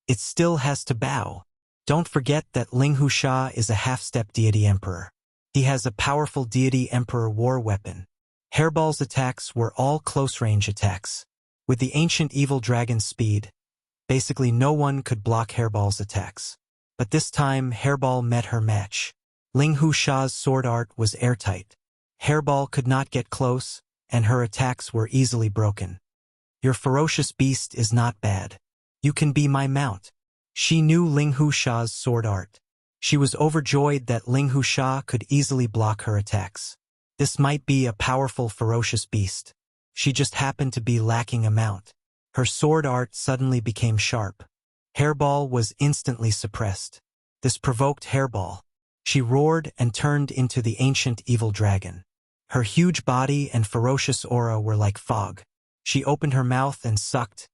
it still has to bow. Don't forget that Ling Husha is a half-step deity emperor. He has a powerful deity emperor war weapon. Hairball's attacks were all close-range attacks. With the ancient evil dragon's speed, basically no one could block Hairball's attacks. But this time, Hairball met her match. Ling Husha's sword art was airtight. Hairball could not get close, and her attacks were easily broken. Your ferocious beast is not bad. You can be my mount. She knew Ling Husha's sword art. She was overjoyed that Ling Husha could easily block her attacks. This might be a powerful ferocious beast. She just happened to be lacking a mount. Her sword art suddenly became sharp. Hairball was instantly suppressed. This provoked Hairball. She roared and turned into the ancient evil dragon. Her huge body and ferocious aura were like fog. She opened her mouth and sucked,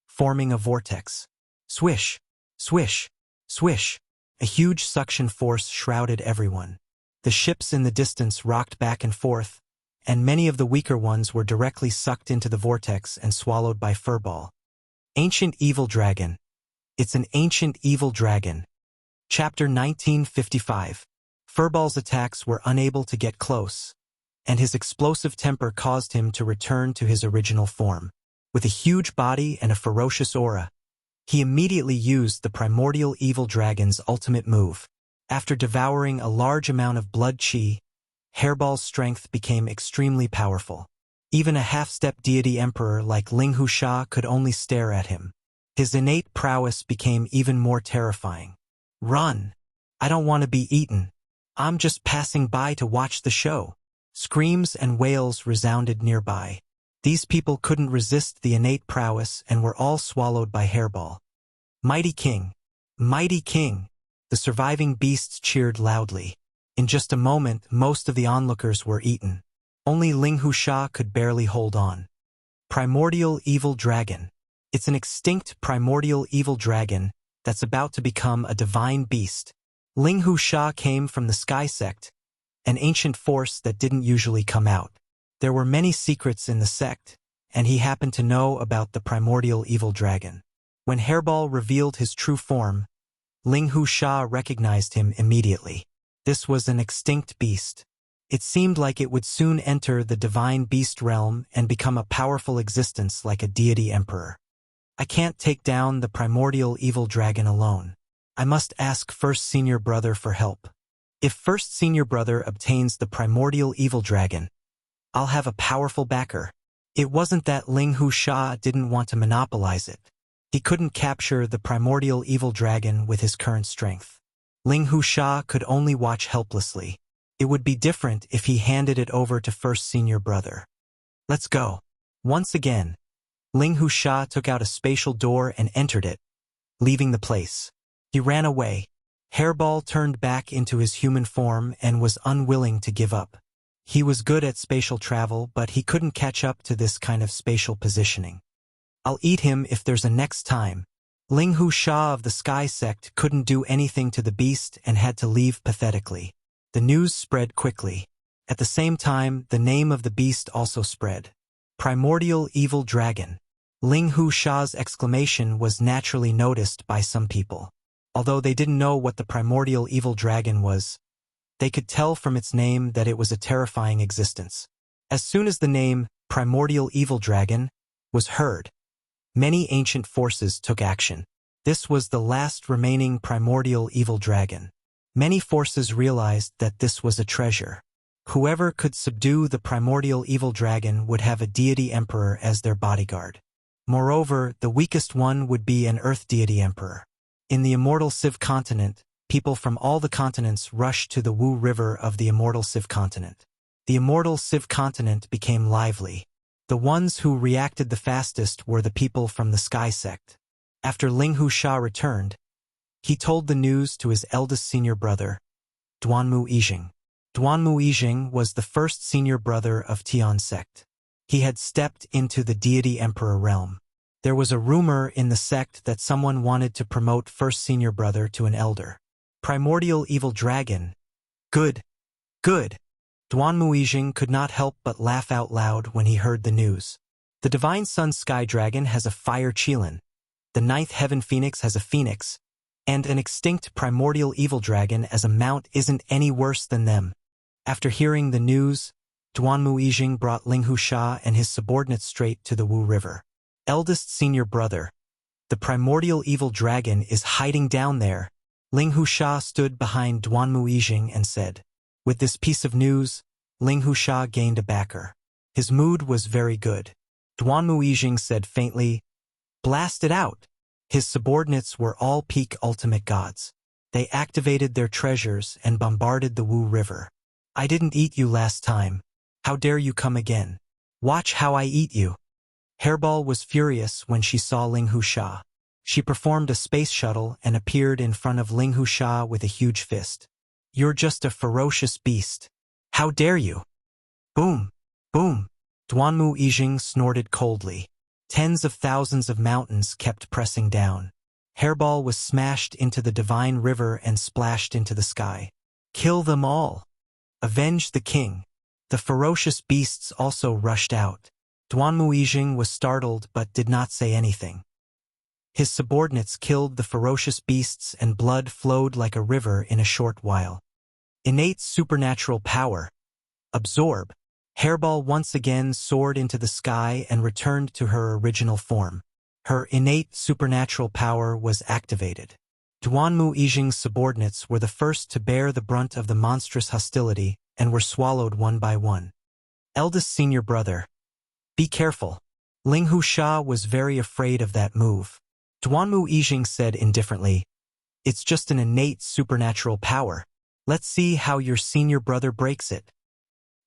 forming a vortex. Swish, swish, swish. A huge suction force shrouded everyone. The ships in the distance rocked back and forth, and many of the weaker ones were directly sucked into the vortex and swallowed by Furball. Ancient Evil Dragon. It's an ancient evil dragon. Chapter 1955. Furball's attacks were unable to get close, and his explosive temper caused him to return to his original form. With a huge body and a ferocious aura, he immediately used the primordial evil dragon's ultimate move. After devouring a large amount of blood chi, Hairball's strength became extremely powerful. Even a half-step deity emperor like Ling Husha could only stare at him. His innate prowess became even more terrifying. Run! I don't want to be eaten. I'm just passing by to watch the show. Screams and wails resounded nearby. These people couldn't resist the innate prowess and were all swallowed by Hairball. Mighty King! Mighty King! The surviving beasts cheered loudly. In just a moment, most of the onlookers were eaten. Only Ling Husha could barely hold on. Primordial Evil Dragon. It's an extinct primordial evil dragon that's about to become a divine beast. Ling Husha came from the Sky Sect, an ancient force that didn't usually come out. There were many secrets in the sect, and he happened to know about the primordial evil dragon. When Hairball revealed his true form, Ling Sha recognized him immediately. This was an extinct beast. It seemed like it would soon enter the divine beast realm and become a powerful existence like a deity emperor. I can't take down the primordial evil dragon alone. I must ask First Senior Brother for help. If First Senior Brother obtains the primordial evil dragon, I'll have a powerful backer. It wasn't that Ling Sha didn't want to monopolize it. He couldn't capture the primordial evil dragon with his current strength. Ling Sha could only watch helplessly. It would be different if he handed it over to First Senior Brother. Let's go. Once again, Ling Sha took out a spatial door and entered it, leaving the place. He ran away. Hairball turned back into his human form and was unwilling to give up. He was good at spatial travel, but he couldn't catch up to this kind of spatial positioning. I'll eat him if there's a next time. Ling Sha of the Sky Sect couldn't do anything to the beast and had to leave pathetically. The news spread quickly. At the same time, the name of the beast also spread. Primordial Evil Dragon. Ling Sha's exclamation was naturally noticed by some people. Although they didn't know what the primordial evil dragon was, they could tell from its name that it was a terrifying existence. As soon as the name, Primordial Evil Dragon, was heard, many ancient forces took action. This was the last remaining primordial evil dragon. Many forces realized that this was a treasure. Whoever could subdue the primordial evil dragon would have a deity emperor as their bodyguard. Moreover, the weakest one would be an earth deity emperor. In the immortal Civ continent, people from all the continents rushed to the Wu River of the immortal Civ continent. The immortal Civ continent became lively. The ones who reacted the fastest were the people from the Sky Sect. After Ling Sha returned, he told the news to his eldest senior brother, Duanmu Yijing. Duanmu Yijing was the first senior brother of Tian sect. He had stepped into the deity emperor realm. There was a rumor in the sect that someone wanted to promote first senior brother to an elder. Primordial evil dragon. Good. Good. Duanmu Yijing could not help but laugh out loud when he heard the news. The divine sun sky dragon has a fire qilin. The ninth heaven phoenix has a phoenix. And an extinct primordial evil dragon as a mount isn't any worse than them. After hearing the news, Duanmu Yijing brought Ling Sha and his subordinates straight to the Wu River. Eldest senior brother. The primordial evil dragon is hiding down there. Ling Sha stood behind Duanmu Yijing and said. With this piece of news, Ling Sha gained a backer. His mood was very good. Duanmu Yijing said faintly, "Blast it out." His subordinates were all peak ultimate gods. They activated their treasures and bombarded the Wu River. I didn't eat you last time. How dare you come again? Watch how I eat you. Hairball was furious when she saw Ling Sha. She performed a space shuttle and appeared in front of Ling Sha with a huge fist. You're just a ferocious beast. How dare you? Boom! Boom! Duanmu Yijing snorted coldly. Tens of thousands of mountains kept pressing down. Hairball was smashed into the divine river and splashed into the sky. Kill them all. Avenge the king. The ferocious beasts also rushed out. Duanmu Yijing was startled but did not say anything. His subordinates killed the ferocious beasts and blood flowed like a river in a short while. Innate supernatural power. Absorb. Hairball once again soared into the sky and returned to her original form. Her innate supernatural power was activated. Duanmu Yijing's subordinates were the first to bear the brunt of the monstrous hostility and were swallowed one by one. Eldest senior brother. Be careful. Ling Sha was very afraid of that move. Duanmu Yijing said indifferently, It's just an innate supernatural power. Let's see how your senior brother breaks it.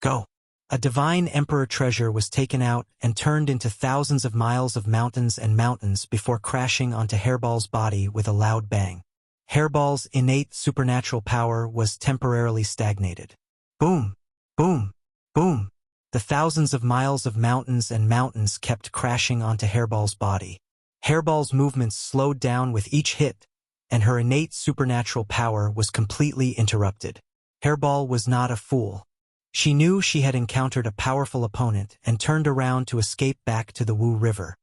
Go. A divine emperor treasure was taken out and turned into thousands of miles of mountains and mountains before crashing onto Hairball's body with a loud bang. Hairball's innate supernatural power was temporarily stagnated. Boom! Boom! Boom! The thousands of miles of mountains and mountains kept crashing onto Hairball's body. Hairball's movements slowed down with each hit, and her innate supernatural power was completely interrupted. Hairball was not a fool. She knew she had encountered a powerful opponent and turned around to escape back to the Wu River.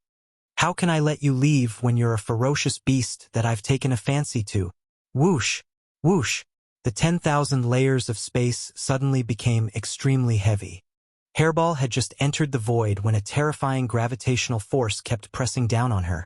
How can I let you leave when you're a ferocious beast that I've taken a fancy to? Whoosh, whoosh. The 10,000 layers of space suddenly became extremely heavy. Hairball had just entered the void when a terrifying gravitational force kept pressing down on her,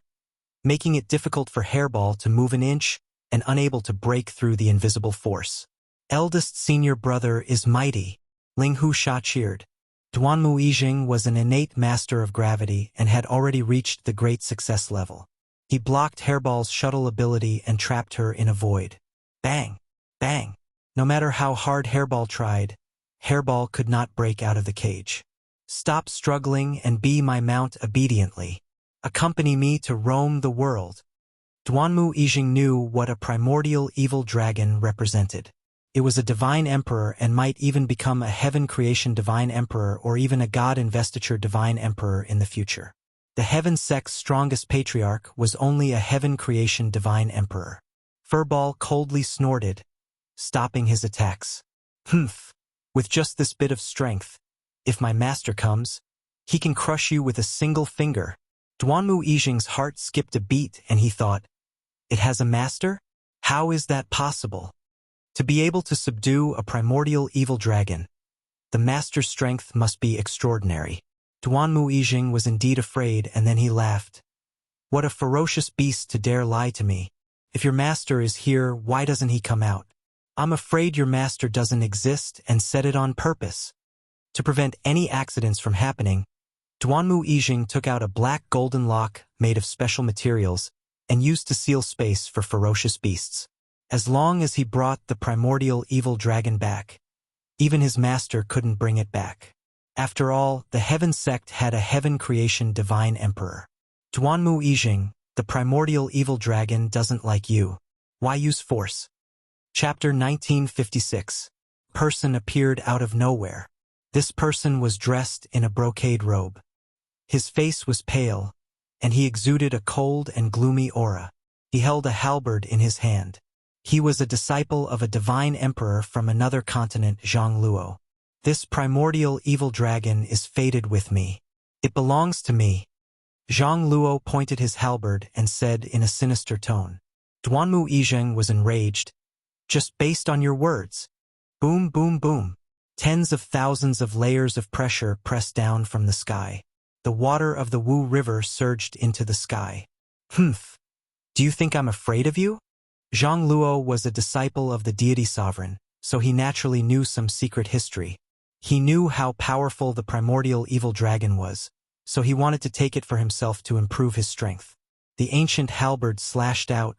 making it difficult for Hairball to move an inch and unable to break through the invisible force. Eldest senior brother is mighty, Ling Husha cheered. Duanmu Yijing was an innate master of gravity and had already reached the great success level. He blocked Hairball's shuttle ability and trapped her in a void. Bang! Bang! No matter how hard Hairball tried, Hairball could not break out of the cage. Stop struggling and be my mount obediently. Accompany me to roam the world. Duanmu Yijing knew what a primordial evil dragon represented. It was a divine emperor and might even become a heaven creation divine emperor or even a god investiture divine emperor in the future. The heaven sect's strongest patriarch was only a heaven creation divine emperor. Furball coldly snorted, stopping his attacks. Humph! With just this bit of strength, if my master comes, he can crush you with a single finger. Duanmu Yijing's heart skipped a beat and he thought, it has a master? How is that possible? To be able to subdue a primordial evil dragon, the master's strength must be extraordinary. Duanmu Yijing was indeed afraid, and then he laughed. What a ferocious beast to dare lie to me. If your master is here, why doesn't he come out? I'm afraid your master doesn't exist and said it on purpose. To prevent any accidents from happening, Duanmu Yijing took out a black golden lock made of special materials and used to seal space for ferocious beasts. As long as he brought the primordial evil dragon back, even his master couldn't bring it back. After all, the heaven sect had a heaven creation divine emperor. Duanmu Yijing, the primordial evil dragon doesn't like you. Why use force? Chapter 1956. Person appeared out of nowhere. This person was dressed in a brocade robe. His face was pale, and he exuded a cold and gloomy aura. He held a halberd in his hand. He was a disciple of a divine emperor from another continent, Zhang Luo. This primordial evil dragon is fated with me. It belongs to me. Zhang Luo pointed his halberd and said in a sinister tone. Duanmu Yijing was enraged. Just based on your words. Boom, boom, boom. Tens of thousands of layers of pressure pressed down from the sky. The water of the Wu River surged into the sky. Humph. Do you think I'm afraid of you? Zhang Luo was a disciple of the deity sovereign, so he naturally knew some secret history. He knew how powerful the primordial evil dragon was, so he wanted to take it for himself to improve his strength. The ancient halberd slashed out,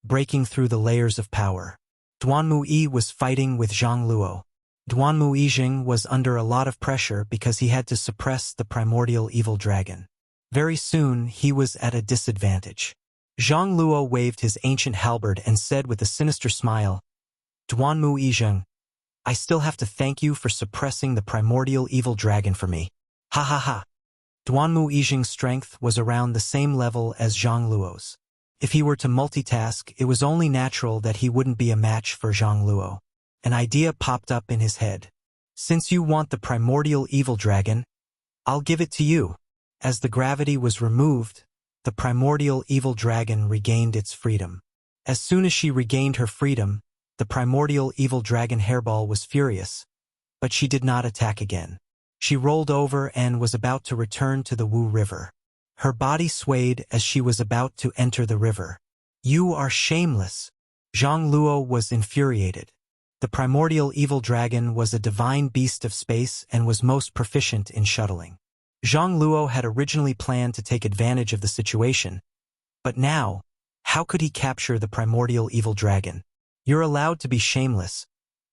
breaking through the layers of power. Duanmu Yi was fighting with Zhang Luo. Duanmu Yijing was under a lot of pressure because he had to suppress the primordial evil dragon. Very soon, he was at a disadvantage. Zhang Luo waved his ancient halberd and said with a sinister smile, Duanmu Yijing, I still have to thank you for suppressing the primordial evil dragon for me. Ha ha ha. Duanmu Yijing's strength was around the same level as Zhang Luo's. If he were to multitask, it was only natural that he wouldn't be a match for Zhang Luo. An idea popped up in his head. Since you want the primordial evil dragon, I'll give it to you. As the gravity was removed, the primordial evil dragon regained its freedom. As soon as she regained her freedom, the primordial evil dragon Hairball was furious, but she did not attack again. She rolled over and was about to return to the Wu River. Her body swayed as she was about to enter the river. You are shameless. Zhang Luo was infuriated. The primordial evil dragon was a divine beast of space and was most proficient in shuttling. Zhang Luo had originally planned to take advantage of the situation, but now, how could he capture the primordial evil dragon? You're allowed to be shameless,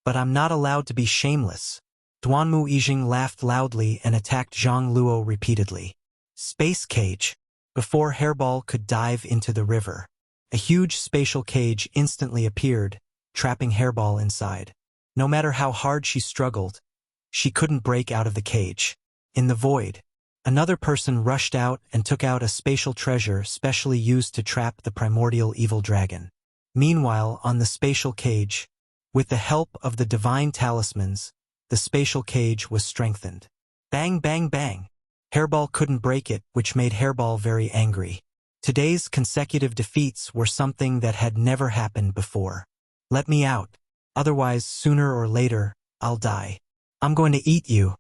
but I'm not allowed to be shameless. Duanmu Yijing laughed loudly and attacked Zhang Luo repeatedly. Space cage. Before Hairball could dive into the river, a huge spatial cage instantly appeared, trapping Hairball inside. No matter how hard she struggled, she couldn't break out of the cage. In the void, another person rushed out and took out a spatial treasure specially used to trap the primordial evil dragon. Meanwhile, on the spatial cage, with the help of the divine talismans, the spatial cage was strengthened. Bang, bang, bang. Hairball couldn't break it, which made Hairball very angry. Today's consecutive defeats were something that had never happened before. Let me out. Otherwise, sooner or later, I'll die. I'm going to eat you.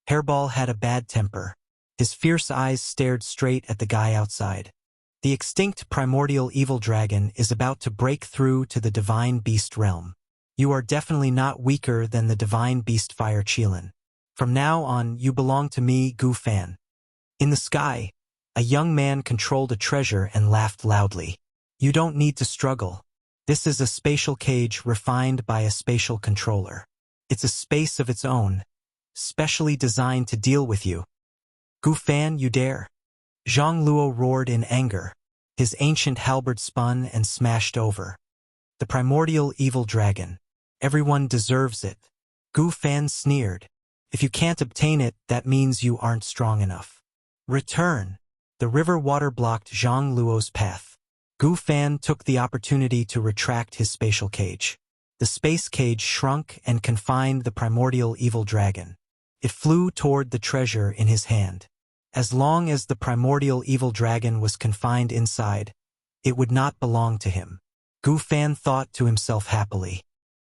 Hairball had a bad temper. His fierce eyes stared straight at the guy outside. The extinct primordial evil dragon is about to break through to the divine beast realm. You are definitely not weaker than the divine beast Fire Qilin. From now on, you belong to me, Gu Fan. In the sky, a young man controlled a treasure and laughed loudly. You don't need to struggle. This is a spatial cage refined by a spatial controller. It's a space of its own, specially designed to deal with you. Gu Fan, you dare? Zhang Luo roared in anger. His ancient halberd spun and smashed over. The primordial evil dragon. Everyone deserves it. Gu Fan sneered. If you can't obtain it, that means you aren't strong enough. Return. The river water blocked Zhang Luo's path. Gu Fan took the opportunity to retract his spatial cage. The space cage shrunk and confined the primordial evil dragon. It flew toward the treasure in his hand. As long as the primordial evil dragon was confined inside, it would not belong to him. Gu Fan thought to himself happily.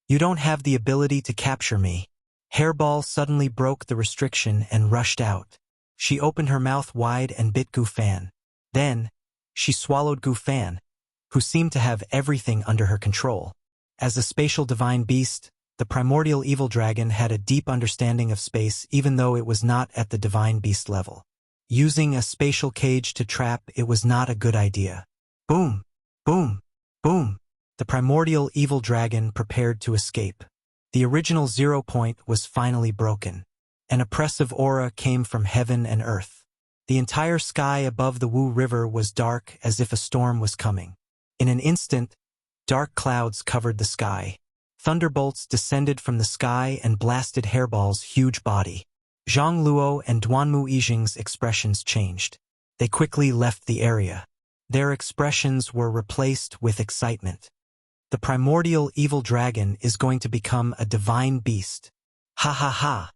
You don't have the ability to capture me. Hairball suddenly broke the restriction and rushed out. She opened her mouth wide and bit Gu Fan. Then, she swallowed Gu Fan, who seemed to have everything under her control. As a spatial divine beast, the primordial evil dragon had a deep understanding of space even though it was not at the divine beast level. Using a spatial cage to trap it was not a good idea. Boom! Boom! Boom! The primordial evil dragon prepared to escape. The original 0 point was finally broken. An oppressive aura came from heaven and earth. The entire sky above the Wu River was dark as if a storm was coming. In an instant, dark clouds covered the sky. Thunderbolts descended from the sky and blasted Hairball's huge body. Zhang Luo and Duanmu Yijing's expressions changed. They quickly left the area. Their expressions were replaced with excitement. The primordial evil dragon is going to become a divine beast. Ha ha ha!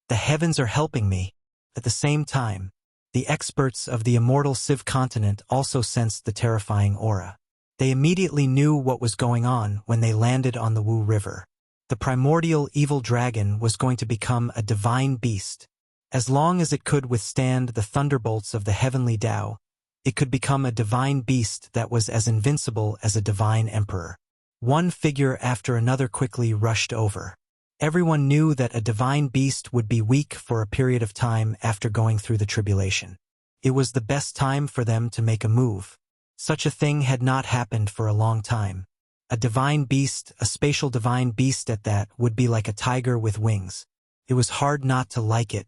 The heavens are helping me. At the same time, the experts of the immortal Civ continent also sensed the terrifying aura. They immediately knew what was going on when they landed on the Wu River. The primordial evil dragon was going to become a divine beast. As long as it could withstand the thunderbolts of the heavenly Tao, it could become a divine beast that was as invincible as a divine emperor. One figure after another quickly rushed over. Everyone knew that a divine beast would be weak for a period of time after going through the tribulation. It was the best time for them to make a move. Such a thing had not happened for a long time. A divine beast, a spatial divine beast at that, would be like a tiger with wings. It was hard not to like it.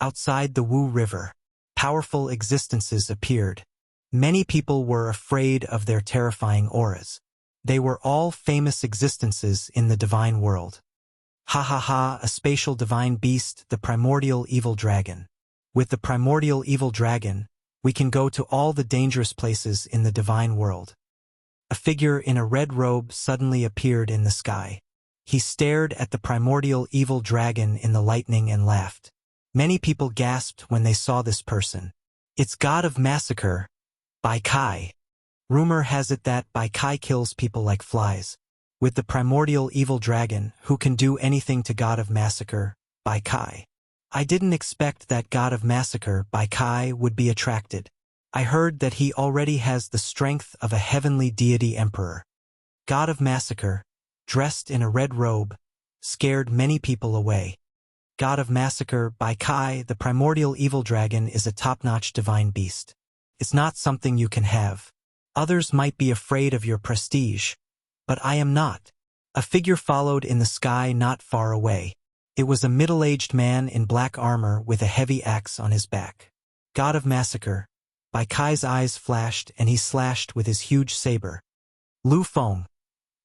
Outside the Wu River, powerful existences appeared. Many people were afraid of their terrifying auras. They were all famous existences in the divine world. Ha ha ha, a spatial divine beast, the primordial evil dragon. With the primordial evil dragon, we can go to all the dangerous places in the divine world. A figure in a red robe suddenly appeared in the sky. He stared at the primordial evil dragon in the lightning and laughed. Many people gasped when they saw this person. It's God of Massacre, Bai Kai. Rumor has it that Bai Kai kills people like flies. With the primordial evil dragon, who can do anything to God of Massacre, Bai Kai. I didn't expect that God of Massacre, Bai Kai, would be attracted. I heard that he already has the strength of a heavenly deity emperor. God of Massacre, dressed in a red robe, scared many people away. God of Massacre, Bai Kai, the primordial evil dragon, is a top-notch divine beast. It's not something you can have. Others might be afraid of your prestige, but I am not. A figure followed in the sky not far away. It was a middle-aged man in black armor with a heavy axe on his back. God of Massacre, Bai Kai's eyes flashed and he slashed with his huge saber. Lu Feng,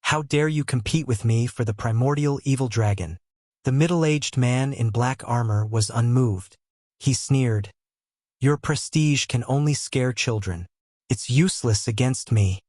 how dare you compete with me for the primordial evil dragon? The middle-aged man in black armor was unmoved. He sneered. Your prestige can only scare children. It's useless against me.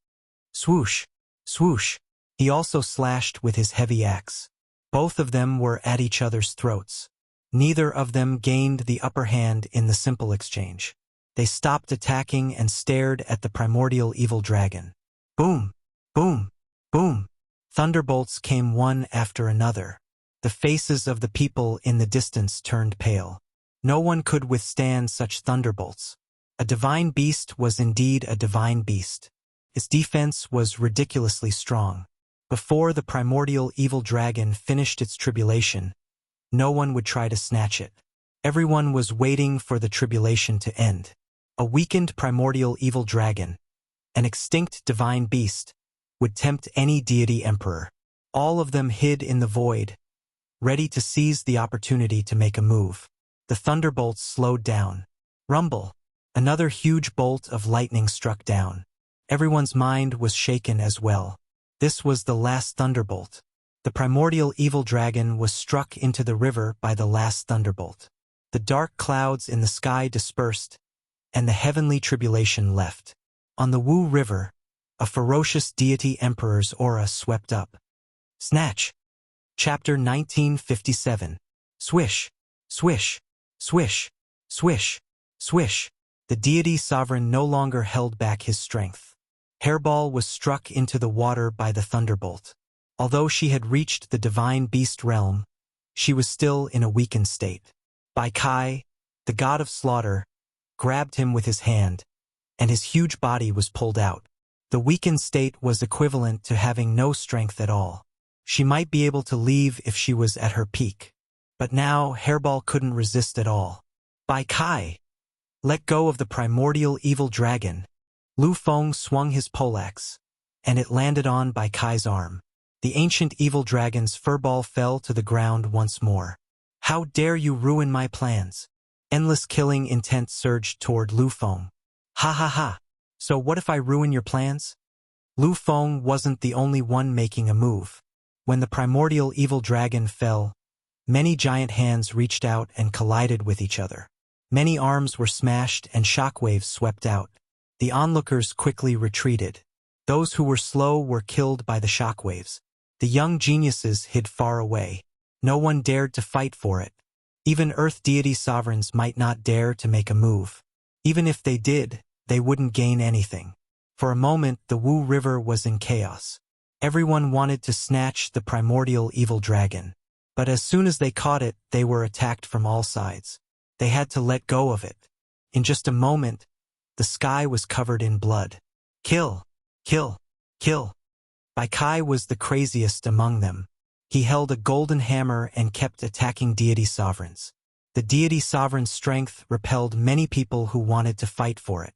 Swoosh, swoosh. He also slashed with his heavy axe. Both of them were at each other's throats. Neither of them gained the upper hand in the simple exchange. They stopped attacking and stared at the primordial evil dragon. Boom! Boom! Boom! Thunderbolts came one after another. The faces of the people in the distance turned pale. No one could withstand such thunderbolts. A divine beast was indeed a divine beast. Its defense was ridiculously strong. Before the primordial evil dragon finished its tribulation, no one would try to snatch it. Everyone was waiting for the tribulation to end. A weakened primordial evil dragon, an extinct divine beast, would tempt any deity emperor. All of them hid in the void, ready to seize the opportunity to make a move. The thunderbolts slowed down. Rumble! Another huge bolt of lightning struck down. Everyone's mind was shaken as well. This was the last thunderbolt. The primordial evil dragon was struck into the river by the last thunderbolt. The dark clouds in the sky dispersed, and the heavenly tribulation left. On the Wu River, a ferocious deity emperor's aura swept up. Snatch! Chapter 1957. Swish! Swish! Swish! Swish! Swish! The deity sovereign no longer held back his strength. Hairball was struck into the water by the thunderbolt. Although she had reached the divine beast realm, she was still in a weakened state. Bai Kai, the god of slaughter, grabbed him with his hand, and his huge body was pulled out. The weakened state was equivalent to having no strength at all. She might be able to leave if she was at her peak. But now Hairball couldn't resist at all. Bai Kai! Let go of the primordial evil dragon. Lu Feng swung his poleaxe, and it landed on Bai Kai's arm. The ancient evil dragon's furball fell to the ground once more. How dare you ruin my plans? Endless killing intent surged toward Lu Feng. Ha ha ha! So what if I ruin your plans? Lu Feng wasn't the only one making a move. When the primordial evil dragon fell, many giant hands reached out and collided with each other. Many arms were smashed and shockwaves swept out. The onlookers quickly retreated. Those who were slow were killed by the shockwaves. The young geniuses hid far away. No one dared to fight for it. Even Earth deity sovereigns might not dare to make a move. Even if they did, they wouldn't gain anything. For a moment, the Wu River was in chaos. Everyone wanted to snatch the primordial evil dragon. But as soon as they caught it, they were attacked from all sides. They had to let go of it. In just a moment, the sky was covered in blood. Kill! Kill! Kill! Bai Kai was the craziest among them. He held a golden hammer and kept attacking deity sovereigns. The deity sovereign's strength repelled many people who wanted to fight for it.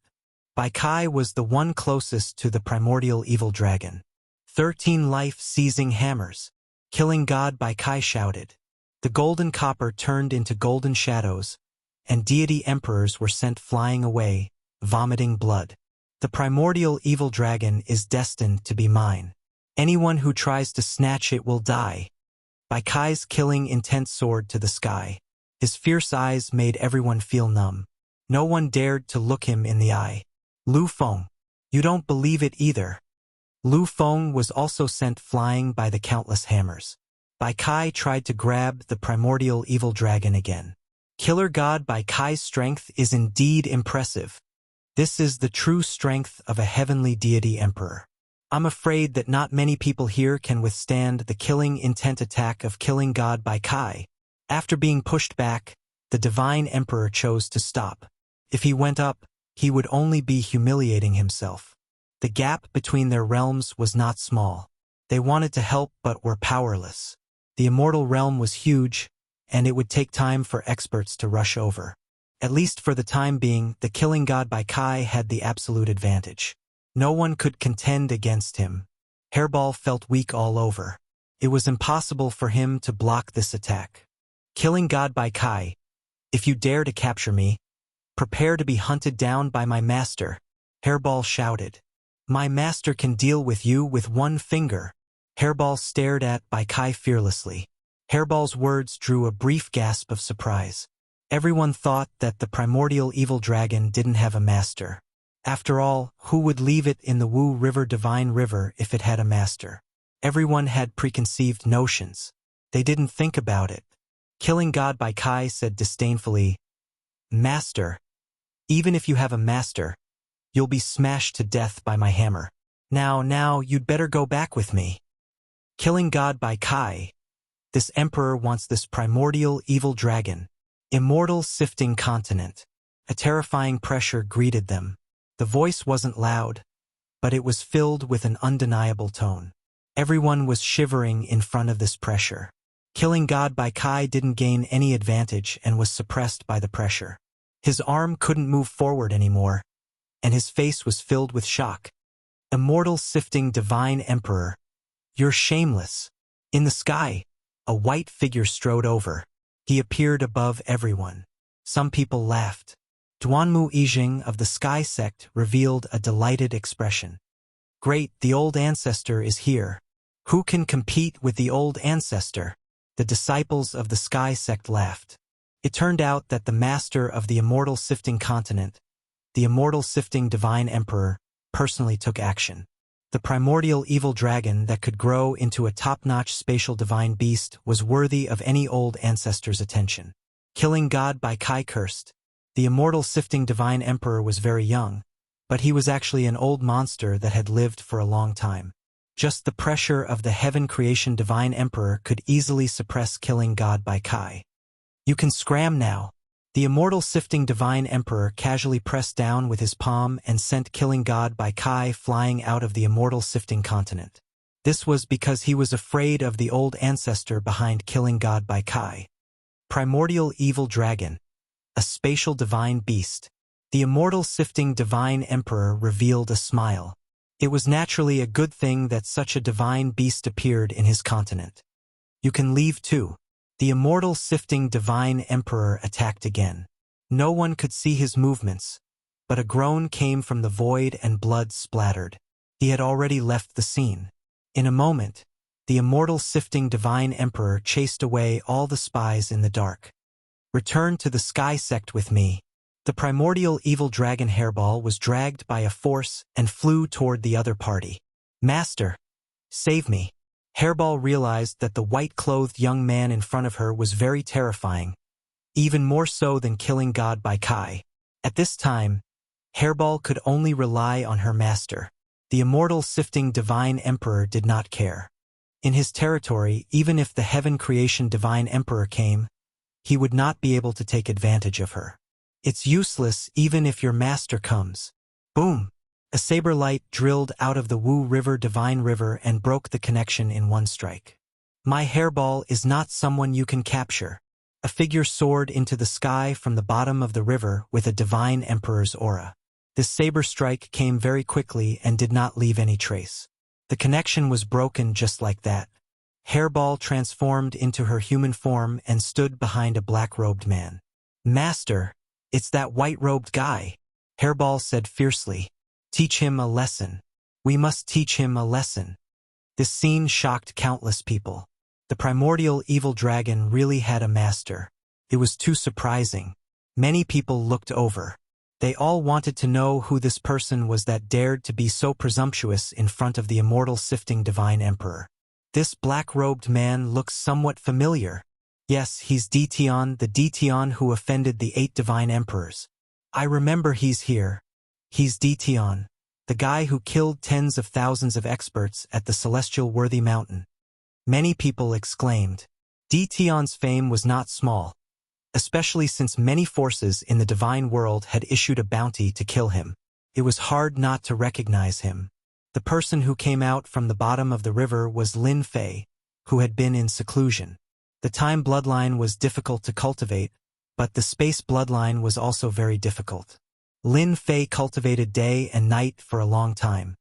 Bai Kai was the one closest to the primordial evil dragon. 13 life-seizing hammers. Killing God, Bai Kai shouted. The golden copper turned into golden shadows, and deity emperors were sent flying away, vomiting blood. The primordial evil dragon is destined to be mine. Anyone who tries to snatch it will die. Bai Kai's killing intent soared to the sky. His fierce eyes made everyone feel numb. No one dared to look him in the eye. Lu Feng, you don't believe it either. Lu Feng was also sent flying by the countless hammers. Bai Kai tried to grab the primordial evil dragon again. Killer God Bai Kai's strength is indeed impressive. This is the true strength of a heavenly deity emperor. I'm afraid that not many people here can withstand the killing intent attack of killing God Bai Kai. After being pushed back, the divine emperor chose to stop. If he went up, he would only be humiliating himself. The gap between their realms was not small. They wanted to help but were powerless. The immortal realm was huge, and it would take time for experts to rush over. At least for the time being, the killing God Bai Kai had the absolute advantage. No one could contend against him. Hairball felt weak all over. It was impossible for him to block this attack. Killing God Bai Kai, if you dare to capture me, prepare to be hunted down by my master, Hairball shouted. My master can deal with you with one finger. Hairball stared at Bai Kai fearlessly. Hairball's words drew a brief gasp of surprise. Everyone thought that the primordial evil dragon didn't have a master. After all, who would leave it in the Wu River Divine River if it had a master? Everyone had preconceived notions. They didn't think about it. Killing God by Kai said disdainfully, "Master, even if you have a master, you'll be smashed to death by my hammer. Now, you'd better go back with me." Killing God by Kai. This emperor wants this primordial evil dragon, immortal sifting continent. A terrifying pressure greeted them. The voice wasn't loud, but it was filled with an undeniable tone. Everyone was shivering in front of this pressure. Killing God by Kai didn't gain any advantage and was suppressed by the pressure. His arm couldn't move forward anymore, and his face was filled with shock. Immortal sifting divine emperor, you're shameless. In the sky, a white figure strode over. He appeared above everyone. Some people laughed. Duanmu Yijing of the Sky Sect revealed a delighted expression. "Great, the old ancestor is here. Who can compete with the old ancestor?" The disciples of the Sky Sect laughed. It turned out that the master of the immortal sifting continent, the immortal sifting divine emperor, personally took action. The primordial evil dragon that could grow into a top-notch spatial divine beast was worthy of any old ancestor's attention. Killing God by Kai cursed. The immortal sifting divine emperor was very young, but he was actually an old monster that had lived for a long time. Just the pressure of the heaven creation divine emperor could easily suppress Killing God by Kai. "You can scram now." The immortal sifting divine emperor casually pressed down with his palm and sent Killing God by Kai flying out of the immortal sifting continent. This was because he was afraid of the old ancestor behind Killing God by Kai. Primordial evil dragon, a spatial divine beast. The immortal sifting divine emperor revealed a smile. It was naturally a good thing that such a divine beast appeared in his continent. "You can leave too." The immortal sifting divine emperor attacked again. No one could see his movements, but a groan came from the void and blood splattered. He had already left the scene. In a moment, the immortal sifting divine emperor chased away all the spies in the dark. "Return to the Sky Sect with me." The primordial evil dragon hairball was dragged by a force and flew toward the other party. "Master, save me." Hairball realized that the white-clothed young man in front of her was very terrifying, even more so than Killing God by Kai. At this time, Hairball could only rely on her master. The immortal sifting divine emperor did not care. In his territory, even if the heaven creation divine emperor came, he would not be able to take advantage of her. "It's useless even if your master comes." Boom! A saber light drilled out of the Wu River divine river and broke the connection in one strike. "My hairball is not someone you can capture." A figure soared into the sky from the bottom of the river with a divine emperor's aura. This saber strike came very quickly and did not leave any trace. The connection was broken just like that. Hairball transformed into her human form and stood behind a black-robed man. "Master, it's that white-robed guy," Hairball said fiercely. "Teach him a lesson. We must teach him a lesson." This scene shocked countless people. The primordial evil dragon really had a master. It was too surprising. Many people looked over. They all wanted to know who this person was that dared to be so presumptuous in front of the immortal sifting divine emperor. This black-robed man looks somewhat familiar. Yes, he's Dition, the Dition who offended the 8 divine emperors. I remember he's here. He's Dition, the guy who killed tens of thousands of experts at the celestial worthy mountain. Many people exclaimed. Dition's fame was not small, especially since many forces in the divine world had issued a bounty to kill him. It was hard not to recognize him. The person who came out from the bottom of the river was Lin Fei, who had been in seclusion. The time bloodline was difficult to cultivate, but the space bloodline was also very difficult. Lin Fei cultivated day and night for a long time.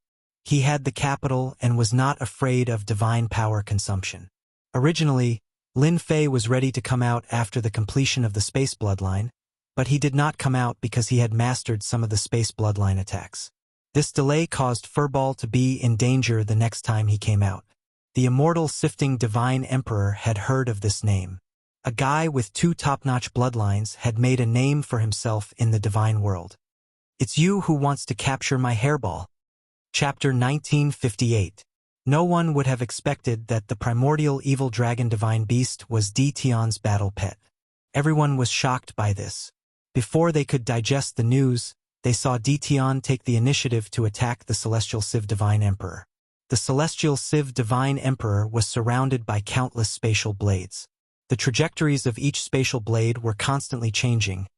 He had the capital and was not afraid of divine power consumption. Originally, Lin Fei was ready to come out after the completion of the space bloodline, but he did not come out because he had mastered some of the space bloodline attacks. This delay caused Furball to be in danger the next time he came out. The immortal sifting divine emperor had heard of this name. A guy with 2 top-notch bloodlines had made a name for himself in the divine world. "It's you who wants to capture my hairball." Chapter 1958. No one would have expected that the primordial evil dragon divine beast was Di Tian's battle pet. Everyone was shocked by this. Before they could digest the news, they saw Di Tian take the initiative to attack the Celestial Civ Divine Emperor. The Celestial Civ Divine Emperor was surrounded by countless spatial blades. The trajectories of each spatial blade were constantly changing,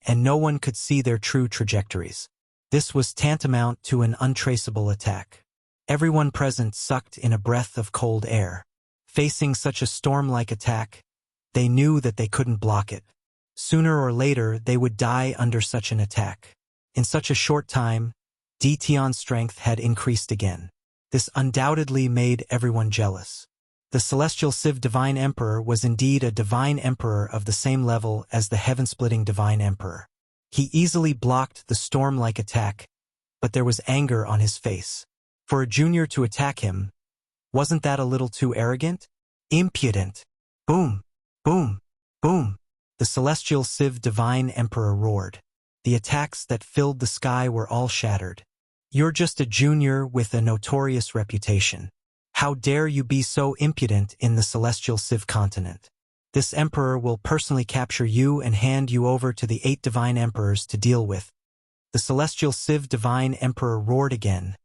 and no one could see their true trajectories. This was tantamount to an untraceable attack. Everyone present sucked in a breath of cold air. Facing such a storm-like attack, they knew that they couldn't block it. Sooner or later, they would die under such an attack. In such a short time, Di Tian's strength had increased again. This undoubtedly made everyone jealous. The Celestial Civ Divine Emperor was indeed a divine emperor of the same level as the heaven-splitting Divine Emperor. He easily blocked the storm-like attack, but there was anger on his face. For a junior to attack him, wasn't that a little too arrogant? Impudent! Boom! Boom! Boom! The Celestial Civ Divine Emperor roared. The attacks that filled the sky were all shattered. You're just a junior with a notorious reputation. How dare you be so impudent in the Celestial Civ continent? This emperor will personally capture you and hand you over to the 8 divine emperors to deal with. The Celestial Civ Divine Emperor roared again,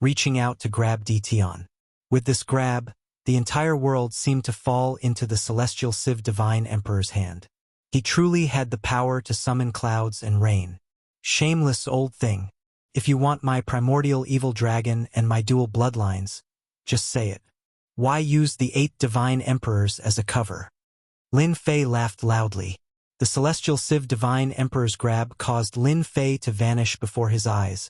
reaching out to grab Di Tian. With this grab, the entire world seemed to fall into the Celestial Civ Divine Emperor's hand. He truly had the power to summon clouds and rain. Shameless old thing. If you want my primordial evil dragon and my dual bloodlines, just say it. Why use the 8 divine emperors as a cover? Lin Fei laughed loudly. The Celestial Civ Divine Emperor's grab caused Lin Fei to vanish before his eyes,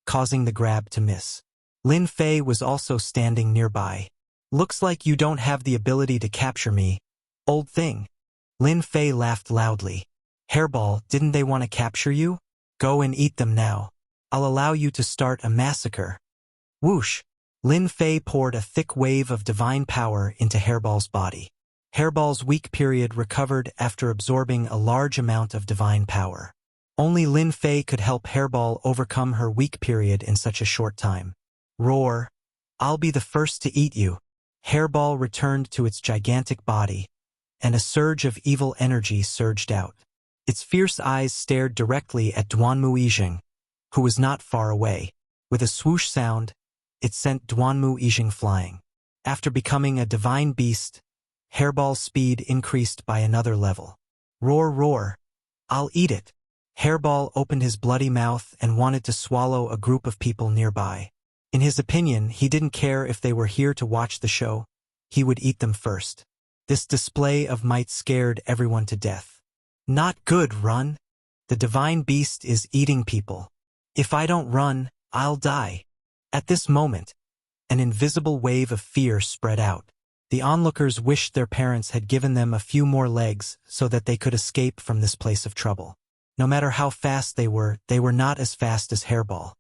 causing the grab to miss. Lin Fei was also standing nearby. Looks like you don't have the ability to capture me, old thing. Lin Fei laughed loudly. Hairball, didn't they want to capture you? Go and eat them now. I'll allow you to start a massacre. Whoosh! Lin Fei poured a thick wave of divine power into Hairball's body. Hairball's weak period recovered after absorbing a large amount of divine power. Only Lin Fei could help Hairball overcome her weak period in such a short time. Roar! I'll be the first to eat you. Hairball returned to its gigantic body, and a surge of evil energy surged out. Its fierce eyes stared directly at Duanmu Yijing, who was not far away. With a swoosh sound, it sent Duanmu Yijing flying. After becoming a divine beast, Hairball's speed increased by another level. Roar, roar! I'll eat it! Hairball opened his bloody mouth and wanted to swallow a group of people nearby. In his opinion, he didn't care if they were here to watch the show. He would eat them first. This display of might scared everyone to death. Not good, run! The divine beast is eating people. If I don't run, I'll die. At this moment, an invisible wave of fear spread out. The onlookers wished their parents had given them a few more legs so that they could escape from this place of trouble. No matter how fast they were not as fast as Hairball.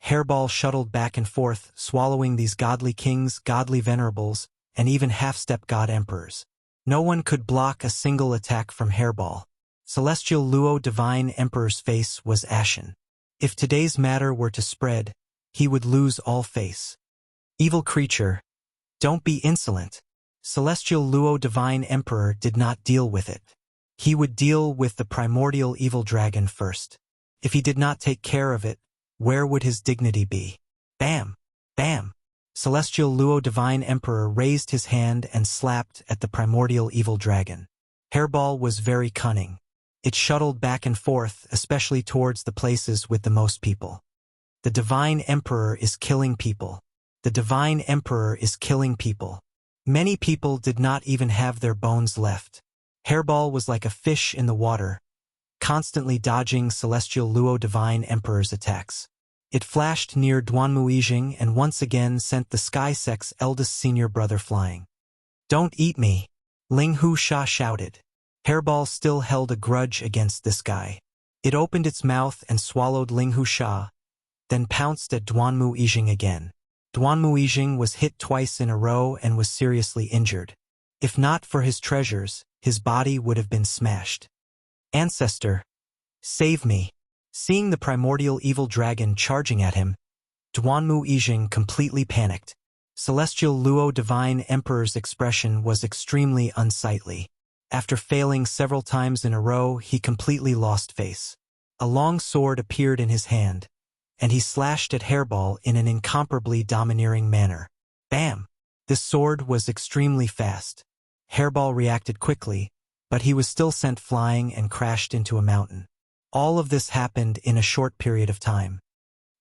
Hairball shuttled back and forth, swallowing these godly kings, godly venerables, and even half-step god emperors. No one could block a single attack from Hairball. Celestial Luo Divine Emperor's face was ashen. If today's matter were to spread, he would lose all face. Evil creature, don't be insolent. Celestial Luo Divine Emperor did not deal with it. He would deal with the primordial evil dragon first. If he did not take care of it, where would his dignity be? Bam! Bam! Celestial Luo Divine Emperor raised his hand and slapped at the primordial evil dragon. Hairball was very cunning. It shuttled back and forth, especially towards the places with the most people. The Divine Emperor is killing people. The Divine Emperor is killing people. Many people did not even have their bones left. Hairball was like a fish in the water, constantly dodging Celestial Luo Divine Emperor's attacks. It flashed near Duanmu Yijing and once again sent the Sky Sect's eldest senior brother flying. Don't eat me, Ling Hu Sha shouted. Hairball still held a grudge against this guy. It opened its mouth and swallowed Ling Hu Sha, then pounced at Duanmu Yijing again. Duanmu Yijing was hit twice in a row and was seriously injured. If not for his treasures, his body would have been smashed. Ancestor, save me. Seeing the primordial evil dragon charging at him, Duanmu Yijing completely panicked. Celestial Luo Divine Emperor's expression was extremely unsightly. After failing several times in a row, he completely lost face. A long sword appeared in his hand, and he slashed at Hairball in an incomparably domineering manner. Bam! This sword was extremely fast. Hairball reacted quickly, but he was still sent flying and crashed into a mountain. All of this happened in a short period of time.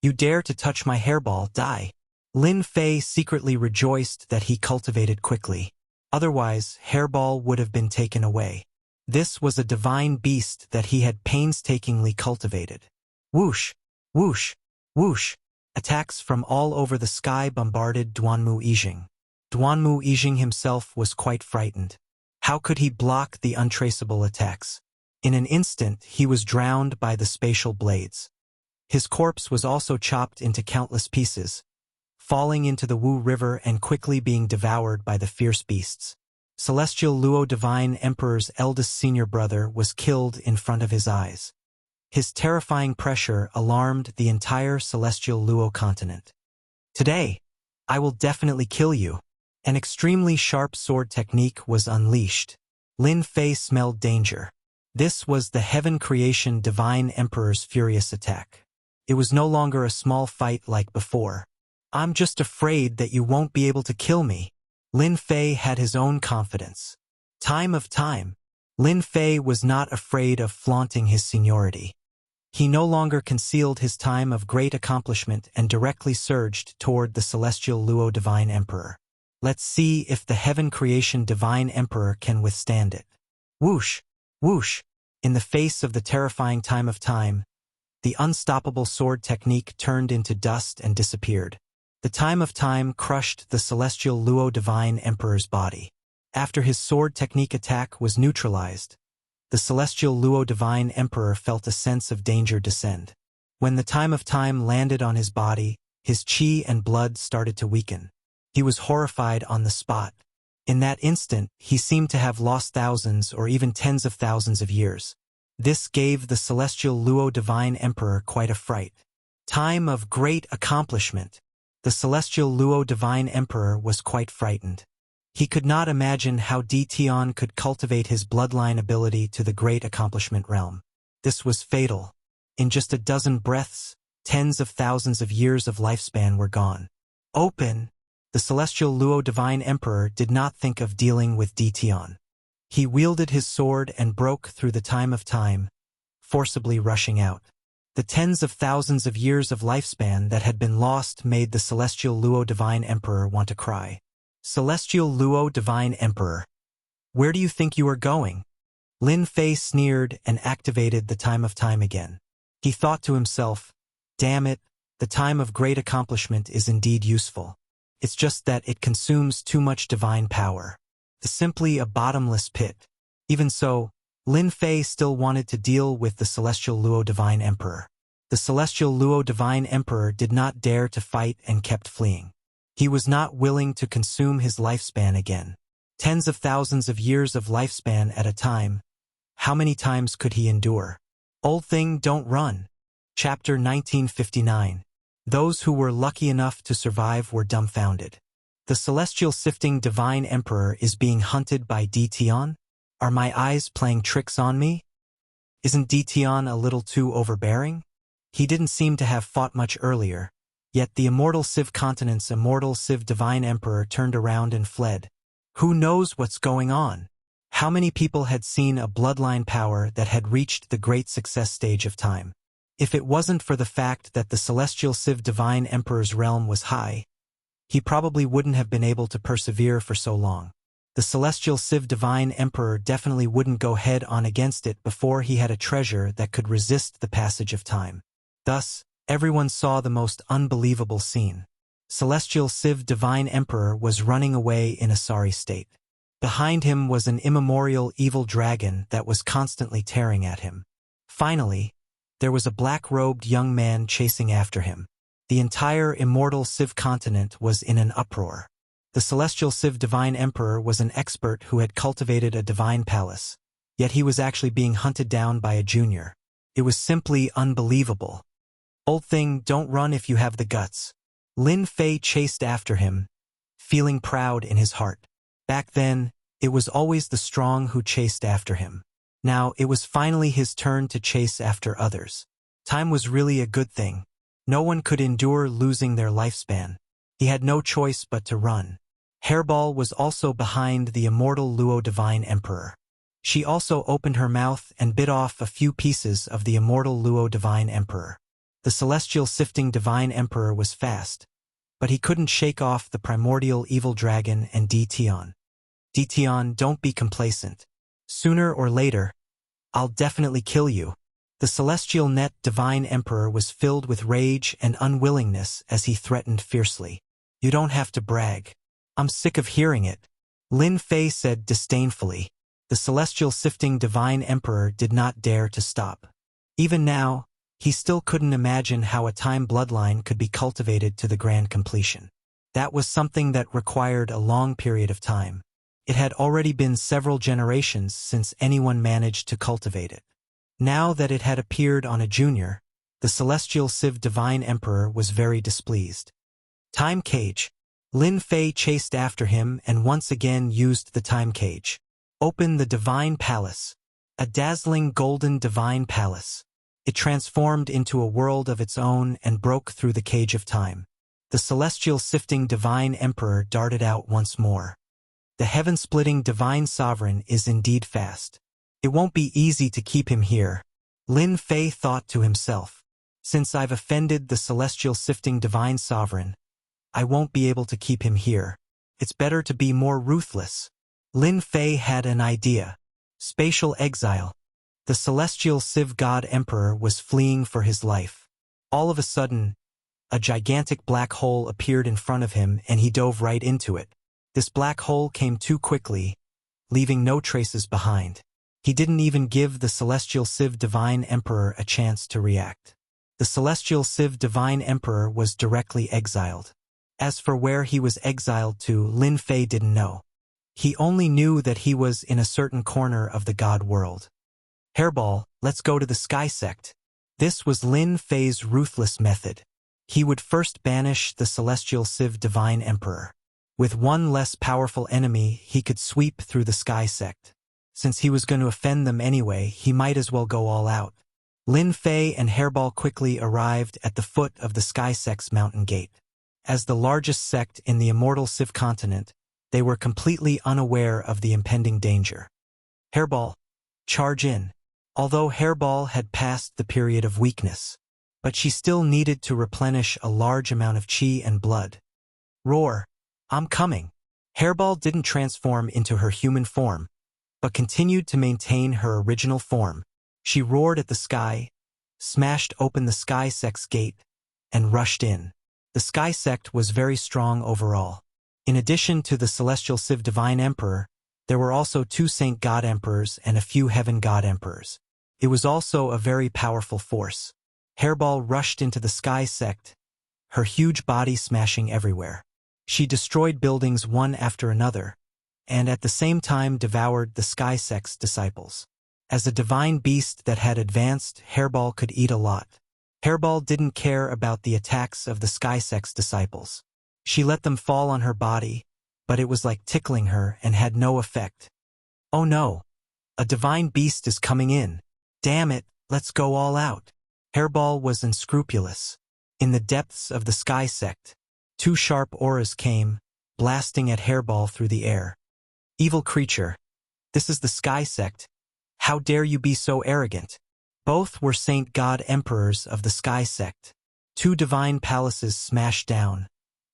You dare to touch my Hairball, die! Lin Fei secretly rejoiced that he cultivated quickly. Otherwise, Hairball would have been taken away. This was a divine beast that he had painstakingly cultivated. Whoosh! Whoosh! Whoosh! Attacks from all over the sky bombarded Duanmu Yijing. Duanmu Yijing himself was quite frightened. How could he block the untraceable attacks? In an instant, he was drowned by the spatial blades. His corpse was also chopped into countless pieces, falling into the Wu River and quickly being devoured by the fierce beasts. Celestial Luo Divine Emperor's eldest senior brother was killed in front of his eyes. His terrifying pressure alarmed the entire Celestial Luo continent. Today, I will definitely kill you. An extremely sharp sword technique was unleashed. Lin Fei smelled danger. This was the Heaven Creation Divine Emperor's furious attack. It was no longer a small fight like before. I'm just afraid that you won't be able to kill me. Lin Fei had his own confidence. Time of time, Lin Fei was not afraid of flaunting his seniority. He no longer concealed his time of great accomplishment and directly surged toward the Celestial Luo Divine Emperor. Let's see if the Heaven Creation Divine Emperor can withstand it. Whoosh! Whoosh! In the face of the terrifying time of time, the unstoppable sword technique turned into dust and disappeared. The time of time crushed the Celestial Luo Divine Emperor's body. After his sword technique attack was neutralized, the Celestial Luo Divine Emperor felt a sense of danger descend. When the time of time landed on his body, his chi and blood started to weaken. He was horrified on the spot. In that instant, he seemed to have lost thousands or even tens of thousands of years. This gave the Celestial Luo Divine Emperor quite a fright. Time of great accomplishment. The Celestial Luo Divine Emperor was quite frightened. He could not imagine how Di Tian could cultivate his bloodline ability to the great accomplishment realm. This was fatal. In just a dozen breaths, tens of thousands of years of lifespan were gone. Open! The Celestial Luo Divine Emperor did not think of dealing with Di Tian. He wielded his sword and broke through the time of time, forcibly rushing out. The tens of thousands of years of lifespan that had been lost made the Celestial Luo Divine Emperor want to cry. Celestial Luo Divine Emperor, where do you think you are going? Lin Fei sneered and activated the time of time again. He thought to himself, damn it, the time of great accomplishment is indeed useful. It's just that it consumes too much divine power. It's simply a bottomless pit. Even so, Lin Fei still wanted to deal with the Celestial Luo Divine Emperor. The Celestial Luo Divine Emperor did not dare to fight and kept fleeing. He was not willing to consume his lifespan again. Tens of thousands of years of lifespan at a time. How many times could he endure? Old thing, don't run. Chapter 1959. Those who were lucky enough to survive were dumbfounded. The Celestial Sifting Divine Emperor is being hunted by Di Tian? Are my eyes playing tricks on me? Isn't Di Tian a little too overbearing? He didn't seem to have fought much earlier, yet the Immortal Civ Continent's Immortal Civ Divine Emperor turned around and fled. Who knows what's going on? How many people had seen a bloodline power that had reached the great success stage of time? If it wasn't for the fact that the Celestial Civ Divine Emperor's realm was high, he probably wouldn't have been able to persevere for so long. The Celestial Civ Divine Emperor definitely wouldn't go head-on against it before he had a treasure that could resist the passage of time. Thus, everyone saw the most unbelievable scene. Celestial Civ Divine Emperor was running away in a sorry state. Behind him was an immemorial evil dragon that was constantly tearing at him. Finally, there was a black-robed young man chasing after him. The entire Immortal Civ continent was in an uproar. The Celestial Civ Divine Emperor was an expert who had cultivated a divine palace, yet he was actually being hunted down by a junior. It was simply unbelievable. Old thing, don't run if you have the guts. Lin Fei chased after him, feeling proud in his heart. Back then, it was always the strong who chased after him. Now, it was finally his turn to chase after others. Time was really a good thing. No one could endure losing their lifespan. He had no choice but to run. Hairball was also behind the immortal Luo Divine Emperor. She also opened her mouth and bit off a few pieces of the immortal Luo Divine Emperor. The celestial sifting Divine Emperor was fast, but he couldn't shake off the primordial evil dragon and Tion. Tion, don't be complacent. Sooner or later, I'll definitely kill you. The celestial net Divine Emperor was filled with rage and unwillingness as he threatened fiercely. You don't have to brag. I'm sick of hearing it. Lin Fei said disdainfully. The celestial sifting Divine Emperor did not dare to stop. Even now, he still couldn't imagine how a time bloodline could be cultivated to the grand completion. That was something that required a long period of time. It had already been several generations since anyone managed to cultivate it. Now that it had appeared on a junior, the celestial Civ Divine Emperor was very displeased. Time cage. Lin Fei chased after him and once again used the time cage. Open the Divine Palace. A dazzling golden Divine Palace. It transformed into a world of its own and broke through the cage of time. The celestial sifting Divine Emperor darted out once more. The heaven-splitting Divine Sovereign is indeed fast. It won't be easy to keep him here. Lin Fei thought to himself. Since I've offended the celestial sifting Divine Sovereign, I won't be able to keep him here. It's better to be more ruthless. Lin Fei had an idea. Spatial exile. The celestial Civ God Emperor was fleeing for his life. All of a sudden, a gigantic black hole appeared in front of him and he dove right into it. This black hole came too quickly, leaving no traces behind. He didn't even give the celestial Civ Divine Emperor a chance to react. The celestial Civ Divine Emperor was directly exiled. As for where he was exiled to, Lin Fei didn't know. He only knew that he was in a certain corner of the God world. Hairball, let's go to the Sky Sect. This was Lin Fei's ruthless method. He would first banish the celestial Civ Divine Emperor. With one less powerful enemy, he could sweep through the Sky Sect. Since he was going to offend them anyway, he might as well go all out. Lin Fei and Hairball quickly arrived at the foot of the Sky Sect's mountain gate. As the largest sect in the immortal Civ continent, they were completely unaware of the impending danger. Hairball, charge in. Although Hairball had passed the period of weakness, but she still needed to replenish a large amount of chi and blood. Roar, I'm coming. Hairball didn't transform into her human form, but continued to maintain her original form. She roared at the sky, smashed open the Sky Sect's gate, and rushed in. The Sky Sect was very strong overall. In addition to the celestial Civ Divine Emperor, there were also 2 Saint God Emperors and a few Heaven God Emperors. It was also a very powerful force. Hairball rushed into the Sky Sect, her huge body smashing everywhere. She destroyed buildings one after another, and at the same time devoured the Sky Sect's disciples. As a divine beast that had advanced, Hairball could eat a lot. Hairball didn't care about the attacks of the Sky Sect's disciples. She let them fall on her body, but it was like tickling her and had no effect. Oh no! A divine beast is coming in. Damn it, let's go all out. Hairball was unscrupulous. In the depths of the Sky Sect, 2 sharp auras came, blasting at Hairball through the air. Evil creature. This is the Sky Sect. How dare you be so arrogant? Both were Saint God Emperors of the Sky Sect. 2 divine palaces smashed down.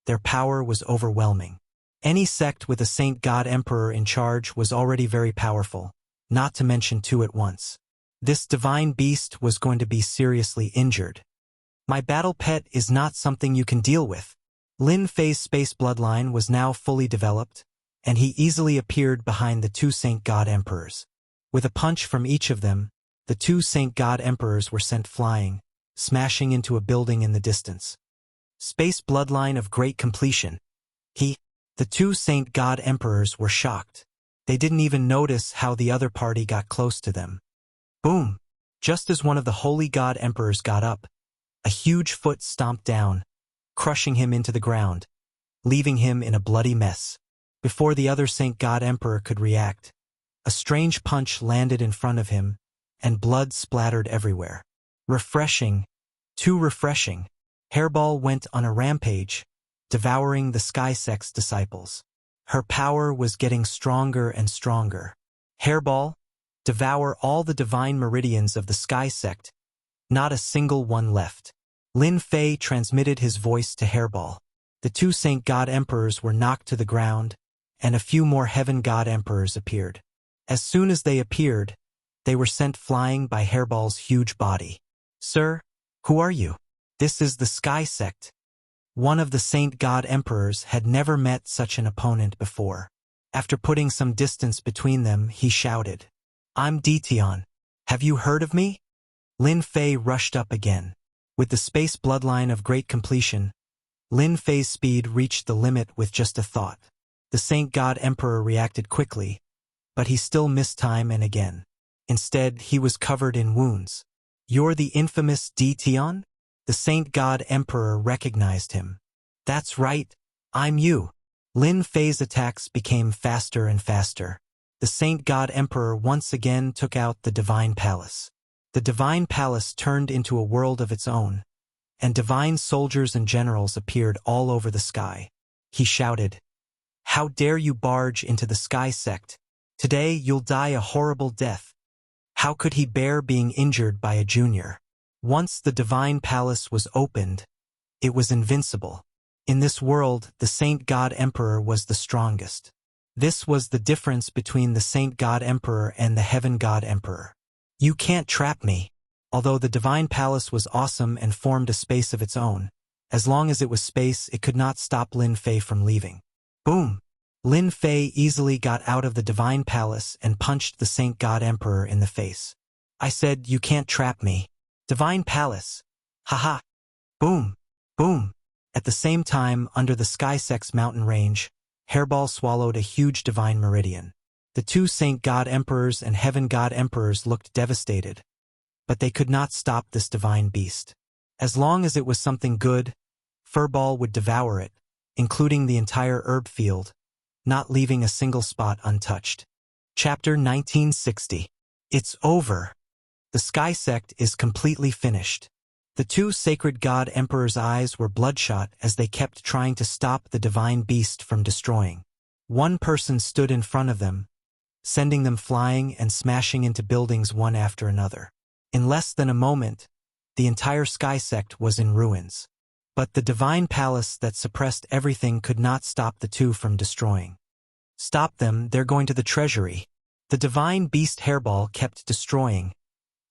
Their power was overwhelming. Any sect with a Saint God Emperor in charge was already very powerful, not to mention 2 at once. This divine beast was going to be seriously injured. My battle pet is not something you can deal with. Lin Fei's space bloodline was now fully developed, and he easily appeared behind the 2 Saint God Emperors. With a punch from each of them, the 2 Saint God Emperors were sent flying, smashing into a building in the distance. Space bloodline of great completion. The 2 Saint God Emperors were shocked. They didn't even notice how the other party got close to them. Boom! Just as one of the Holy God Emperors got up, a huge foot stomped down, crushing him into the ground. leaving him in a bloody mess. Before the other Saint God Emperor could react, a strange punch landed in front of him, and blood splattered everywhere. Refreshing, too refreshing. Hairball went on a rampage, devouring the Sky Sect's disciples. Her power was getting stronger and stronger. Hairball, devour all the divine meridians of the Sky Sect, not a single one left. Lin Fei transmitted his voice to Hairball. The two Saint God Emperors were knocked to the ground, and a few more Heaven God Emperors appeared. As soon as they appeared, they were sent flying by Hairball's huge body. "Sir, who are you?" "This is the Sky Sect." One of the Saint God Emperors had never met such an opponent before. After putting some distance between them, he shouted, "I'm Detion. Have you heard of me?" Lin Fei rushed up again. With the space bloodline of great completion, Lin Fei's speed reached the limit with just a thought. The Saint God Emperor reacted quickly, but he still missed time and again. Instead, he was covered in wounds. "You're the infamous Detion?" The Saint God Emperor recognized him. "That's right, I'm you." Lin Fei's attacks became faster and faster. The Saint God Emperor once again took out the Divine Palace. The Divine Palace turned into a world of its own, and divine soldiers and generals appeared all over the sky. He shouted, "How dare you barge into the Sky Sect? Today you'll die a horrible death." How could he bear being injured by a junior? Once the Divine Palace was opened, it was invincible. In this world, the Saint God Emperor was the strongest. This was the difference between the Saint God Emperor and the Heaven God Emperor. "You can't trap me." Although the Divine Palace was awesome and formed a space of its own, as long as it was space, it could not stop Lin Fei from leaving. Boom! Lin Fei easily got out of the Divine Palace and punched the Saint God Emperor in the face. "I said you can't trap me. Divine Palace. Haha. Boom! Boom!" At the same time, under the Sky Sect's mountain range, Hairball swallowed a huge divine meridian. The two Saint God Emperors and Heaven God Emperors looked devastated, but they could not stop this divine beast. As long as it was something good, Furball would devour it, including the entire herb field, not leaving a single spot untouched. Chapter 1960. It's over. The Sky Sect is completely finished. The two Sacred God Emperors' eyes were bloodshot as they kept trying to stop the divine beast from destroying. One person stood in front of them, sending them flying and smashing into buildings one after another. In less than a moment, the entire Sky Sect was in ruins. But the Divine Palace that suppressed everything could not stop the two from destroying. "Stop them, they're going to the treasury." The divine beast Hairball kept destroying,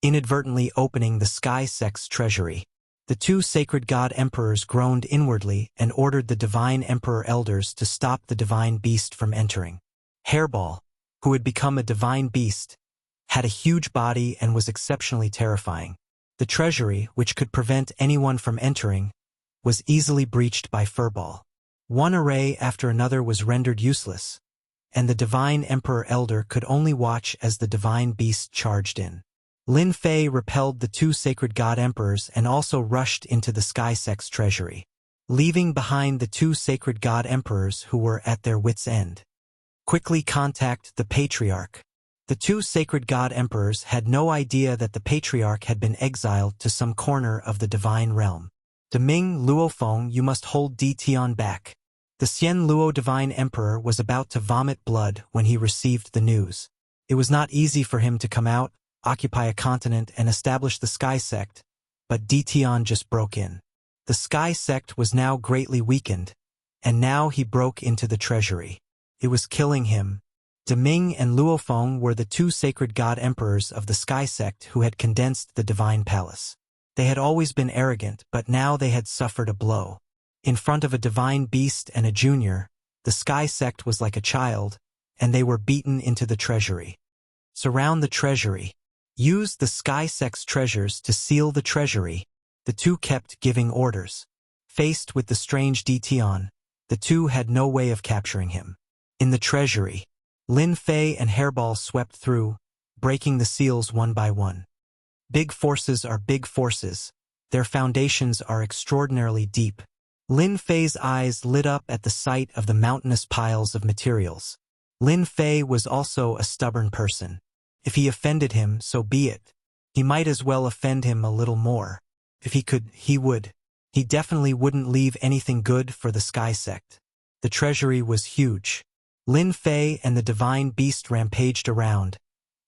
inadvertently opening the Sky Sect's treasury. The two Sacred God Emperors groaned inwardly and ordered the Divine Emperor Elders to stop the divine beast from entering. Hairball, who had become a divine beast, had a huge body and was exceptionally terrifying. The treasury, which could prevent anyone from entering, was easily breached by Furball. One array after another was rendered useless, and the Divine Emperor Elder could only watch as the divine beast charged in. Lin Fei repelled the two Sacred God Emperors and also rushed into the Sky Sect's treasury, leaving behind the two Sacred God Emperors who were at their wits' end. Quickly contact the Patriarch. The two Sacred God Emperors had no idea that the Patriarch had been exiled to some corner of the divine realm. Deming Luofeng, you must hold Detion back. The Xian Luo Divine Emperor was about to vomit blood when he received the news. It was not easy for him to come out, occupy a continent, and establish the Sky Sect, but Detion just broke in. The Sky Sect was now greatly weakened, and now he broke into the treasury. It was killing him. Deming and Luofeng were the two Sacred God Emperors of the Sky Sect who had condensed the Divine Palace. They had always been arrogant, but now they had suffered a blow. In front of a divine beast and a junior, the Sky Sect was like a child, and they were beaten into the treasury. Surround the treasury. Use the Sky Sect's treasures to seal the treasury. The two kept giving orders. Faced with the strange Detion, the two had no way of capturing him. In the treasury, Lin Fei and Hairball swept through, breaking the seals one by one. Big forces are big forces. Their foundations are extraordinarily deep. Lin Fei's eyes lit up at the sight of the mountainous piles of materials. Lin Fei was also a stubborn person. If he offended him, so be it. He might as well offend him a little more. If he could, he would. He definitely wouldn't leave anything good for the Sky Sect. The treasury was huge. Lin Fei and the divine beast rampaged around,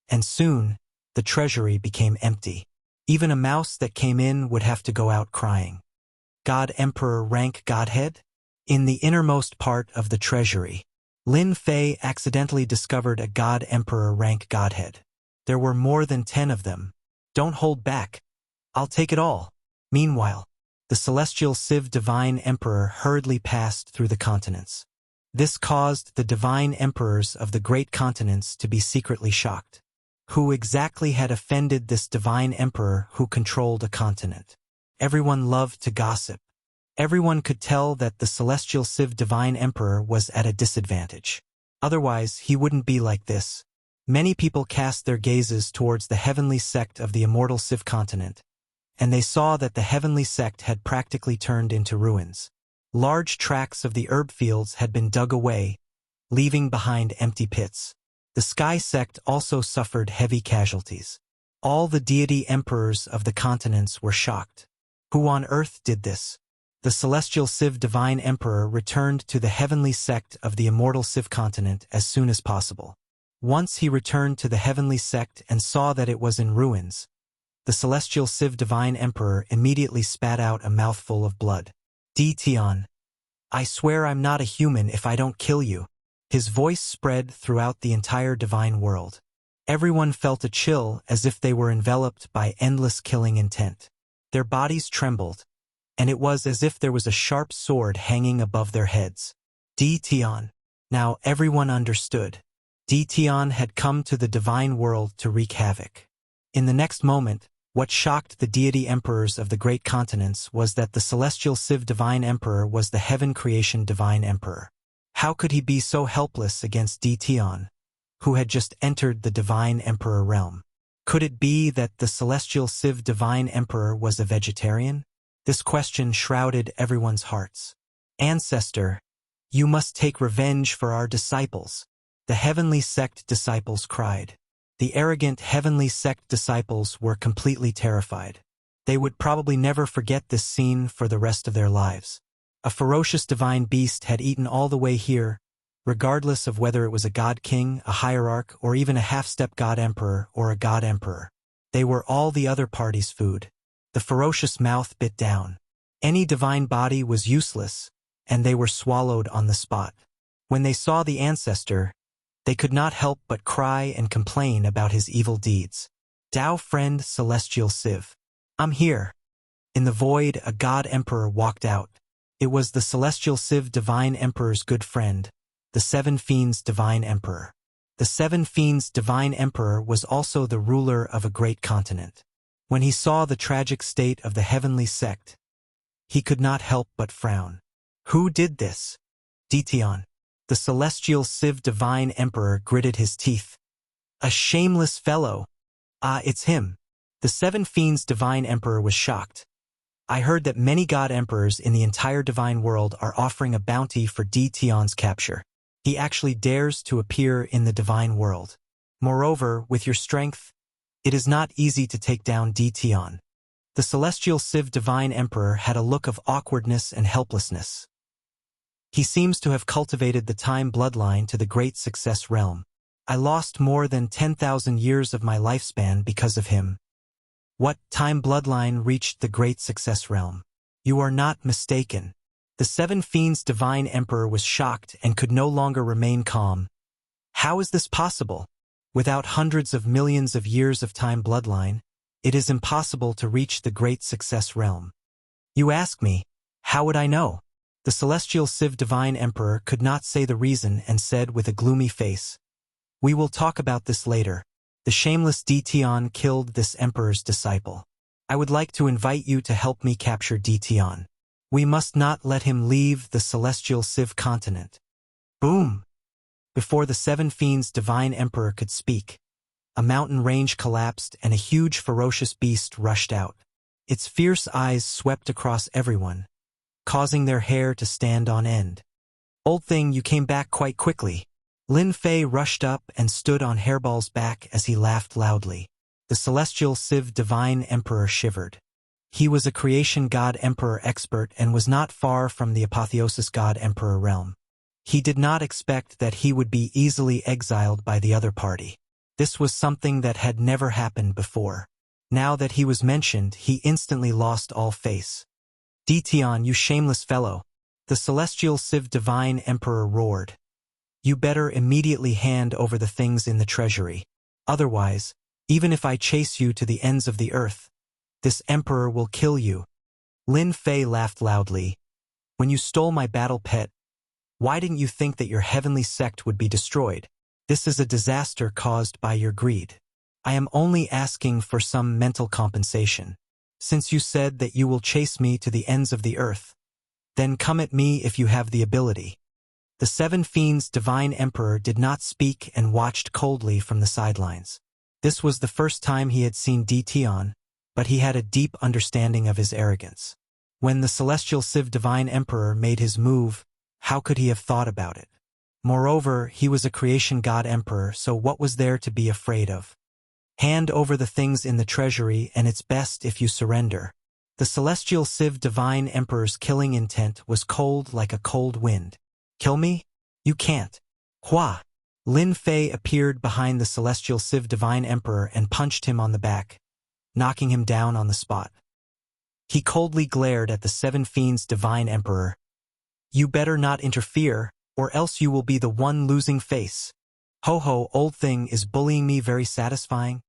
and soon, the treasury became empty. Even a mouse that came in would have to go out crying. God Emperor rank Godhead? In the innermost part of the treasury, Lin Fei accidentally discovered a God Emperor rank Godhead. There were more than 10 of them. Don't hold back. I'll take it all. Meanwhile, the celestial Civ Divine Emperor hurriedly passed through the continents. This caused the divine emperors of the great continents to be secretly shocked. Who exactly had offended this divine emperor who controlled a continent? Everyone loved to gossip. Everyone could tell that the celestial Civ Divine Emperor was at a disadvantage. Otherwise, he wouldn't be like this. Many people cast their gazes towards the heavenly sect of the immortal Civ continent, and they saw that the heavenly sect had practically turned into ruins. Large tracts of the herb fields had been dug away, leaving behind empty pits. The Sky Sect also suffered heavy casualties. All the deity emperors of the continents were shocked. Who on earth did this? The celestial Civ Divine Emperor returned to the heavenly sect of the immortal Civ continent as soon as possible. Once he returned to the heavenly sect and saw that it was in ruins, the celestial Civ Divine Emperor immediately spat out a mouthful of blood. Tion, I swear I'm not a human if I don't kill you. His voice spread throughout the entire divine world. Everyone felt a chill as if they were enveloped by endless killing intent. Their bodies trembled, and it was as if there was a sharp sword hanging above their heads. Tion. Now everyone understood. Tion had come to the divine world to wreak havoc. In the next moment, what shocked the deity emperors of the great continents was that the celestial Civ Divine Emperor was the heaven creation divine emperor. How could he be so helpless against Tion, who had just entered the divine emperor realm? Could it be that the celestial Civ Divine Emperor was a vegetarian? This question shrouded everyone's hearts. Ancestor, you must take revenge for our disciples. The heavenly sect disciples cried. The arrogant heavenly sect disciples were completely terrified. They would probably never forget this scene for the rest of their lives. A ferocious divine beast had eaten all the way here, regardless of whether it was a god king, a hierarch, or even a half-step god emperor or a god emperor. They were all the other party's food. The ferocious mouth bit down. Any divine body was useless, and they were swallowed on the spot. When they saw the ancestor, they could not help but cry and complain about his evil deeds. Tao friend celestial Civ. I'm here. In the void, a god emperor walked out. It was the celestial Civ Divine Emperor's good friend, the Seven Fiends Divine Emperor. The Seven Fiends Divine Emperor was also the ruler of a great continent. When he saw the tragic state of the heavenly sect, he could not help but frown. Who did this? Tion. The celestial Civ Divine Emperor gritted his teeth. A shameless fellow. It's him. The Seven Fiends Divine Emperor was shocked. I heard that many god emperors in the entire divine world are offering a bounty for Tion's capture. He actually dares to appear in the divine world. Moreover, with your strength, it is not easy to take down Tion. The celestial Civ Divine Emperor had a look of awkwardness and helplessness. He seems to have cultivated the time bloodline to the great success realm. I lost more than 10,000 years of my lifespan because of him. What time bloodline reached the great success realm? You are not mistaken. The Seven Fiends Divine Emperor was shocked and could no longer remain calm. How is this possible? Without hundreds of millions of years of time bloodline, it is impossible to reach the great success realm. You ask me, how would I know? The celestial Civ Divine Emperor could not say the reason and said with a gloomy face, we will talk about this later. The shameless Tion killed this emperor's disciple. I would like to invite you to help me capture Tion. We must not let him leave the celestial Civ continent. Boom! Before the Seven Fiends Divine Emperor could speak, a mountain range collapsed and a huge ferocious beast rushed out. Its fierce eyes swept across everyone, causing their hair to stand on end. Old thing, you came back quite quickly. Lin Fei rushed up and stood on Hairball's back as he laughed loudly. The celestial Civ Divine Emperor shivered. He was a creation god emperor expert and was not far from the apotheosis god emperor realm. He did not expect that he would be easily exiled by the other party. This was something that had never happened before. Now that he was mentioned, he instantly lost all face. Dition, you shameless fellow! The celestial Civ Divine Emperor roared. You better immediately hand over the things in the treasury. Otherwise, even if I chase you to the ends of the earth, this emperor will kill you. Lin Fei laughed loudly. When you stole my battle pet, why didn't you think that your heavenly sect would be destroyed? This is a disaster caused by your greed. I am only asking for some mental compensation. Since you said that you will chase me to the ends of the earth, then come at me if you have the ability. The Seven Fiends' Divine Emperor did not speak and watched coldly from the sidelines. This was the first time he had seen Dition, but he had a deep understanding of his arrogance. When the celestial Civ Divine Emperor made his move, how could he have thought about it? Moreover, he was a creation god emperor, so what was there to be afraid of? Hand over the things in the treasury, and it's best if you surrender. The celestial Civ Divine Emperor's killing intent was cold like a cold wind. Kill me? You can't. Hua! Lin Fei appeared behind the celestial Civ Divine Emperor and punched him on the back, knocking him down on the spot. He coldly glared at the Seven Fiends' Divine Emperor. You better not interfere, or else you will be the one losing face. Ho ho, old thing, is bullying me very satisfying?